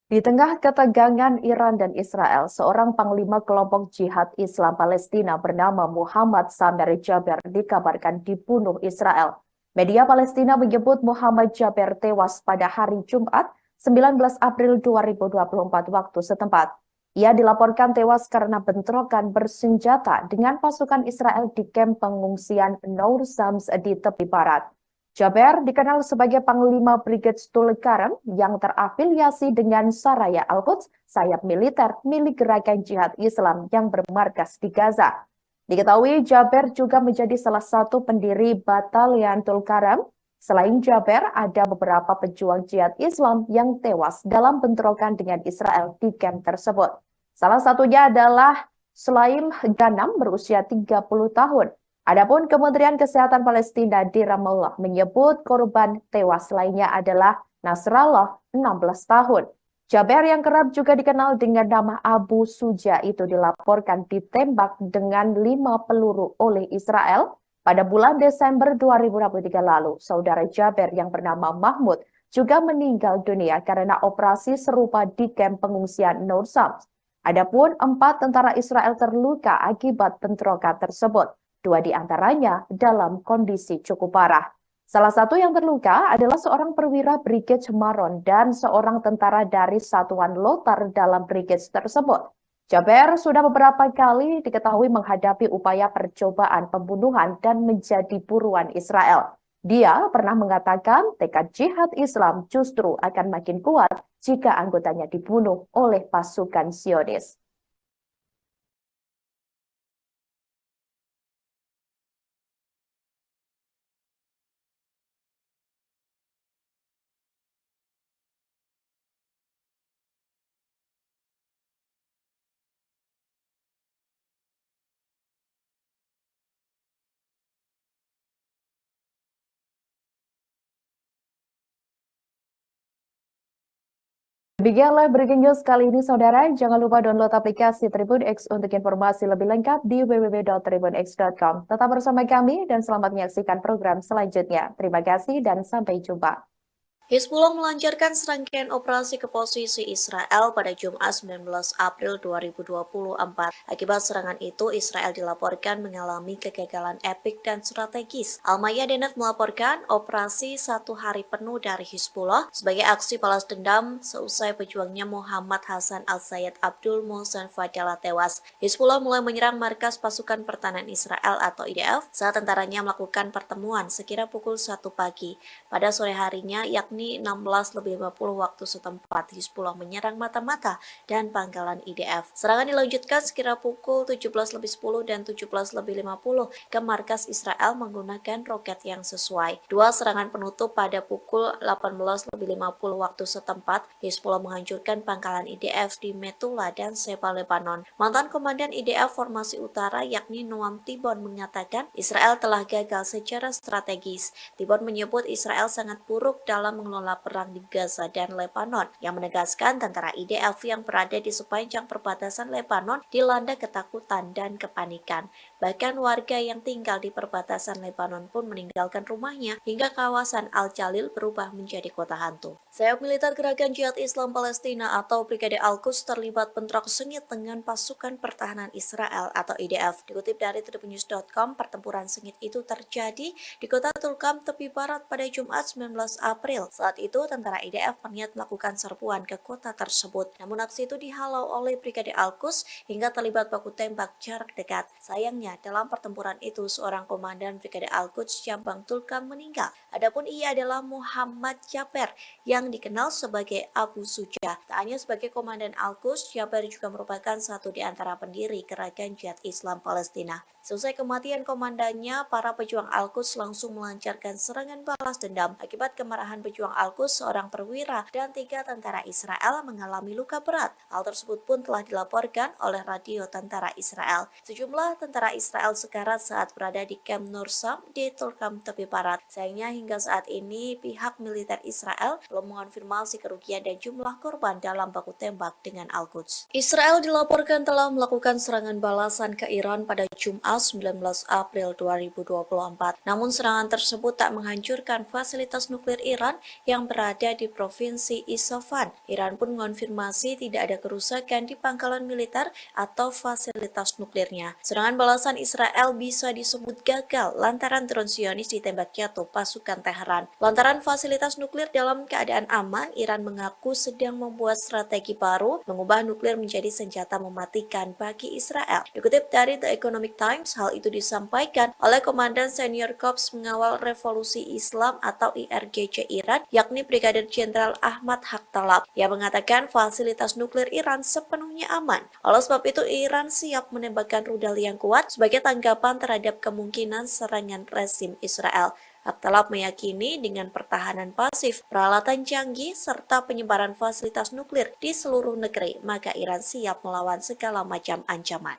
Di tengah ketegangan Iran dan Israel, seorang panglima kelompok jihad Islam Palestina bernama Muhammad Samer Jaber dikabarkan dibunuh Israel. Media Palestina menyebut Muhammad Jaber tewas pada hari Jumat 19 April 2024 waktu setempat. Ia dilaporkan tewas karena bentrokan bersenjata dengan pasukan Israel di kamp pengungsian Nour Shams di tepi barat. Jaber dikenal sebagai Panglima Brigade Stul Karem yang terafiliasi dengan Saraya Al-Quds, sayap militer milik Gerakan Jihad Islam yang bermarkas di Gaza. Diketahui Jaber juga menjadi salah satu pendiri Batalion Tul Karem. Selain Jaber, ada beberapa pejuang jihad Islam yang tewas dalam bentrokan dengan Israel di kamp tersebut. Salah satunya adalah Sulaim Ghanam berusia 30 tahun. Adapun Kementerian Kesehatan Palestina di Ramallah menyebut korban tewas lainnya adalah Nasrallah, 16 tahun. Jaber yang kerap juga dikenal dengan nama Abu Suja itu dilaporkan ditembak dengan 5 peluru oleh Israel pada bulan Desember 2023 lalu. Saudara Jaber yang bernama Mahmud juga meninggal dunia karena operasi serupa di kamp pengungsian Nur Shams. Adapun 4 tentara Israel terluka akibat bentrokan tersebut. 2 di antaranya dalam kondisi cukup parah. Salah satu yang terluka adalah seorang perwira Brigade Maron dan seorang tentara dari Satuan Lotar dalam brigade tersebut. Jaber sudah beberapa kali diketahui menghadapi upaya percobaan pembunuhan dan menjadi buruan Israel. Dia pernah mengatakan tekad jihad Islam justru akan makin kuat jika anggotanya dibunuh oleh pasukan Zionis. Demikianlah breaking news kali ini, saudara. Jangan lupa download aplikasi Tribun X untuk informasi lebih lengkap di www.tribunx.com. Tetap bersama kami dan selamat menyaksikan program selanjutnya. Terima kasih dan sampai jumpa. Hizbullah melancarkan serangkaian operasi ke posisi Israel pada Jumat 19 April 2024. Akibat serangan itu, Israel dilaporkan mengalami kegagalan epik dan strategis. Al-Mayadinat melaporkan operasi 1 hari penuh dari Hizbullah sebagai aksi balas dendam seusai pejuangnya Muhammad Hasan al-Sayyid Abdul Mohsen Fadala tewas. Hizbullah mulai menyerang markas pasukan pertahanan Israel atau IDF saat tentaranya melakukan pertemuan sekira pukul 1 pagi. Pada sore harinya, yakni 16:50 waktu setempat, Hizbullah menyerang mata-mata dan pangkalan IDF. Serangan dilanjutkan sekira pukul 17:10 dan 17:50 ke markas Israel menggunakan roket yang sesuai. 2 serangan penutup pada pukul 18:50 waktu setempat, Hizbullah menghancurkan pangkalan IDF di Metula dan Seba, Lebanon. Mantan komandan IDF Formasi Utara yakni Noam Tibon mengatakan Israel telah gagal secara strategis. Tibon menyebut Israel sangat buruk dalam mengelola perang di Gaza dan Lebanon, yang menegaskan tentara IDF yang berada di sepanjang perbatasan Lebanon dilanda ketakutan dan kepanikan. Bahkan warga yang tinggal di perbatasan Lebanon pun meninggalkan rumahnya hingga kawasan Al-Jalil berubah menjadi kota hantu. Sayap militer Gerakan Jihad Islam Palestina atau Brigade Al-Quds terlibat bentrok sengit dengan pasukan pertahanan Israel atau IDF. Dikutip dari tribunnews.com, pertempuran sengit itu terjadi di kota Tulkam, tepi barat pada Jumat 19 April. Saat itu, tentara IDF berniat melakukan serbuan ke kota tersebut. Namun aksi itu dihalau oleh Brigade Al-Quds hingga terlibat baku tembak jarak dekat. Sayangnya, dalam pertempuran itu, seorang komandan Brigade Al-Quds Jambang Tulkam meninggal. Adapun ia adalah Muhammad Jaber yang dikenal sebagai Abu Suja. Tak hanya sebagai komandan Al-Quds, Jaber juga merupakan satu di antara pendiri Gerakan Jihad Islam Palestina. Selesai kematian komandannya, para pejuang Al-Quds langsung melancarkan serangan balas dendam. Akibat kemarahan pejuang Al-Quds, seorang perwira dan 3 tentara Israel mengalami luka berat. Hal tersebut pun telah dilaporkan oleh radio tentara Israel. Sejumlah tentara Israel sekarat saat berada di kamp Nur Shams di Tulkam, tepi barat. Sayangnya hingga saat ini pihak militer Israel belum mengonfirmasi kerugian dan jumlah korban dalam baku tembak dengan Al-Quds. Israel dilaporkan telah melakukan serangan balasan ke Iran pada Jumat 19 April 2024. Namun serangan tersebut tak menghancurkan fasilitas nuklir Iran yang berada di provinsi Isfahan. Iran pun mengonfirmasi tidak ada kerusakan di pangkalan militer atau fasilitas nuklirnya. Serangan balasan Israel bisa disebut gagal lantaran drone Zionis ditembak jatuh pasukan Teheran. Lantaran fasilitas nuklir dalam keadaan aman, Iran mengaku sedang membuat strategi baru mengubah nuklir menjadi senjata mematikan bagi Israel. Dikutip dari The Economic Times, hal itu disampaikan oleh Komandan Senior Korps Mengawal Revolusi Islam atau IRGC Iran, yakni Brigadir Jenderal Ahmad Haktalab, yang mengatakan fasilitas nuklir Iran sepenuhnya aman. Oleh sebab itu, Iran siap menembakkan rudal yang kuat sebagai tanggapan terhadap kemungkinan serangan rezim Israel. At-Talab meyakini dengan pertahanan pasif, peralatan canggih, serta penyebaran fasilitas nuklir di seluruh negeri, maka Iran siap melawan segala macam ancaman.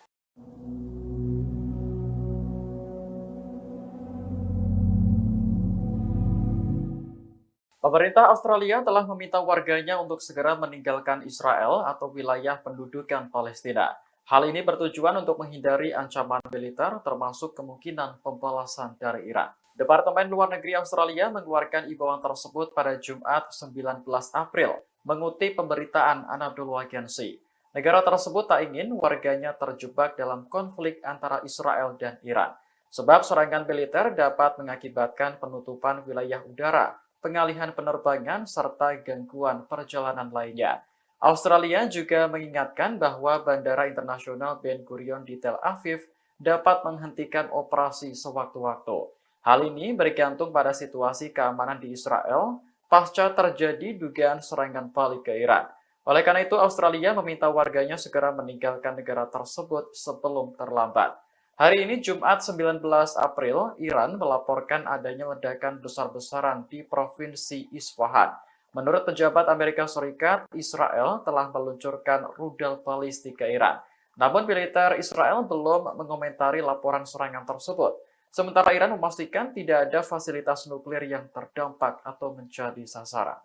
Pemerintah Australia telah meminta warganya untuk segera meninggalkan Israel atau wilayah pendudukan Palestina. Hal ini bertujuan untuk menghindari ancaman militer termasuk kemungkinan pembalasan dari Iran. Departemen Luar Negeri Australia mengeluarkan imbauan tersebut pada Jumat 19 April, mengutip pemberitaan Anadolu Agency. Negara tersebut tak ingin warganya terjebak dalam konflik antara Israel dan Iran, sebab serangan militer dapat mengakibatkan penutupan wilayah udara, pengalihan penerbangan, serta gangguan perjalanan lainnya. Australia juga mengingatkan bahwa Bandara Internasional Ben Gurion di Tel Aviv dapat menghentikan operasi sewaktu-waktu. Hal ini bergantung pada situasi keamanan di Israel pasca terjadi dugaan serangan balik ke Iran. Oleh karena itu, Australia meminta warganya segera meninggalkan negara tersebut sebelum terlambat. Hari ini, Jumat 19 April, Iran melaporkan adanya ledakan besar-besaran di Provinsi Isfahan. Menurut pejabat Amerika Serikat, Israel telah meluncurkan rudal balistik ke Iran. Namun militer Israel belum mengomentari laporan serangan tersebut. Sementara Iran memastikan tidak ada fasilitas nuklir yang terdampak atau menjadi sasaran.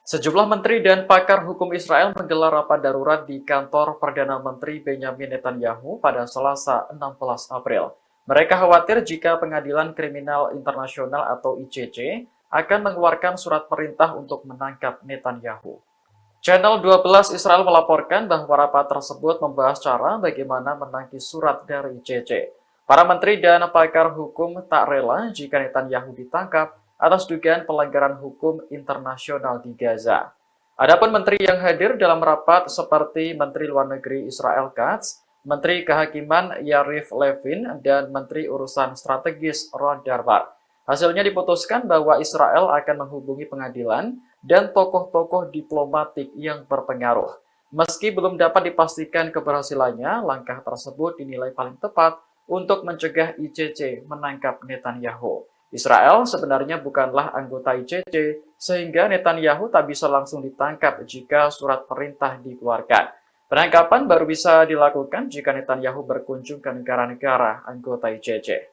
Sejumlah menteri dan pakar hukum Israel menggelar rapat darurat di kantor Perdana Menteri Benjamin Netanyahu pada Selasa 16 April. Mereka khawatir jika Pengadilan Kriminal Internasional atau ICC akan mengeluarkan surat perintah untuk menangkap Netanyahu. Channel 12 Israel melaporkan bahwa rapat tersebut membahas cara bagaimana menangkis surat dari ICC. Para menteri dan pakar hukum tak rela jika Netanyahu ditangkap atas dugaan pelanggaran hukum internasional di Gaza. Adapun menteri yang hadir dalam rapat seperti Menteri Luar Negeri Israel Katz, Menteri Kehakiman Yarif Levin, dan Menteri Urusan Strategis Ron Darbar. Hasilnya diputuskan bahwa Israel akan menghubungi pengadilan dan tokoh-tokoh diplomatik yang berpengaruh. Meski belum dapat dipastikan keberhasilannya, langkah tersebut dinilai paling tepat untuk mencegah ICC menangkap Netanyahu. Israel sebenarnya bukanlah anggota ICC, sehingga Netanyahu tak bisa langsung ditangkap jika surat perintah dikeluarkan. Penangkapan baru bisa dilakukan jika Netanyahu berkunjung ke negara-negara anggota ICC.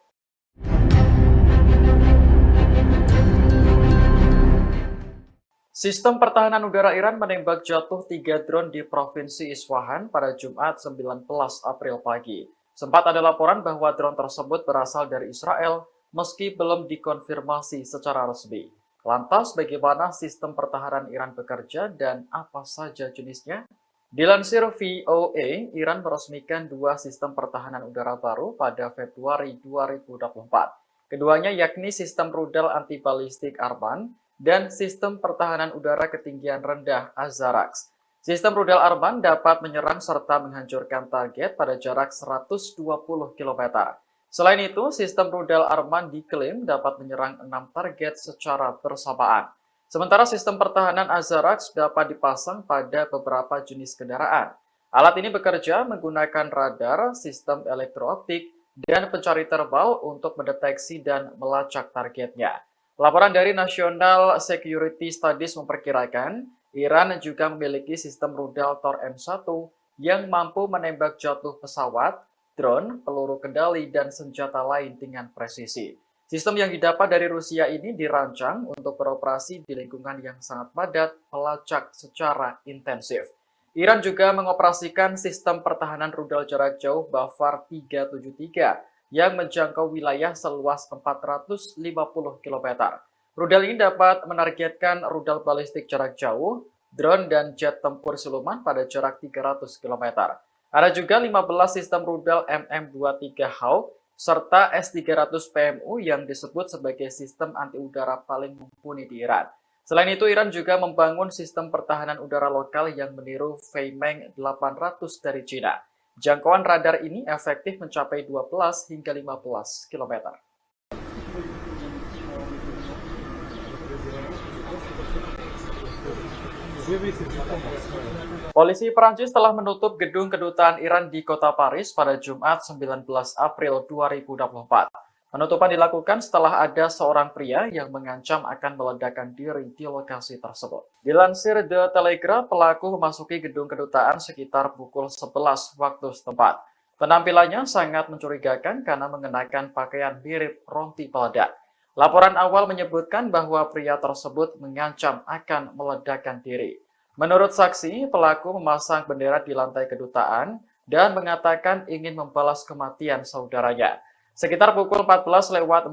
Sistem pertahanan udara Iran menembak jatuh 3 drone di Provinsi Isfahan pada Jumat 19 April pagi. Sempat ada laporan bahwa drone tersebut berasal dari Israel, meski belum dikonfirmasi secara resmi. Lantas, bagaimana sistem pertahanan Iran bekerja dan apa saja jenisnya? Dilansir VOA, Iran meresmikan 2 sistem pertahanan udara baru pada Februari 2024. Keduanya yakni sistem rudal anti-balistik Arman dan sistem pertahanan udara ketinggian rendah Azarax. Sistem rudal Arman dapat menyerang serta menghancurkan target pada jarak 120 km. Selain itu, sistem rudal Arman diklaim dapat menyerang 6 target secara bersamaan. Sementara sistem pertahanan Azarax dapat dipasang pada beberapa jenis kendaraan. Alat ini bekerja menggunakan radar, sistem elektrooptik, dan pencari terbal untuk mendeteksi dan melacak targetnya. Laporan dari National Security Studies memperkirakan, Iran juga memiliki sistem rudal Tor M1 yang mampu menembak jatuh pesawat, drone, peluru kendali, dan senjata lain dengan presisi. Sistem yang didapat dari Rusia ini dirancang untuk beroperasi di lingkungan yang sangat padat, melacak secara intensif. Iran juga mengoperasikan sistem pertahanan rudal jarak jauh Bafar 373 yang menjangkau wilayah seluas 450 km. Rudal ini dapat menargetkan rudal balistik jarak jauh, drone, dan jet tempur siluman pada jarak 300 km. Ada juga 15 sistem rudal MM-23 Hawk serta S-300 PMU yang disebut sebagai sistem anti-udara paling mumpuni di Iran. Selain itu, Iran juga membangun sistem pertahanan udara lokal yang meniru Feimeng 800 dari Cina. Jangkauan radar ini efektif mencapai 12 hingga 15 km. Polisi Perancis telah menutup gedung kedutaan Iran di kota Paris pada Jumat 19 April 2024. Penutupan dilakukan setelah ada seorang pria yang mengancam akan meledakkan diri di lokasi tersebut. Dilansir The Telegraph, pelaku memasuki gedung kedutaan sekitar pukul 11 waktu setempat. Penampilannya sangat mencurigakan karena mengenakan pakaian mirip roti peledak. Laporan awal menyebutkan bahwa pria tersebut mengancam akan meledakkan diri. Menurut saksi, pelaku memasang bendera di lantai kedutaan dan mengatakan ingin membalas kematian saudaranya. Sekitar pukul 14.45,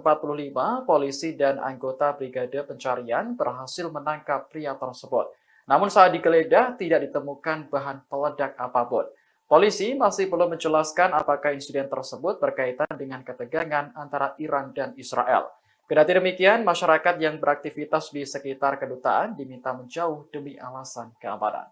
polisi dan anggota Brigade Pencarian berhasil menangkap pria tersebut. Namun saat digeledah, tidak ditemukan bahan peledak apapun. Polisi masih belum menjelaskan apakah insiden tersebut berkaitan dengan ketegangan antara Iran dan Israel. Kendati demikian, masyarakat yang beraktivitas di sekitar kedutaan diminta menjauh demi alasan keamanan.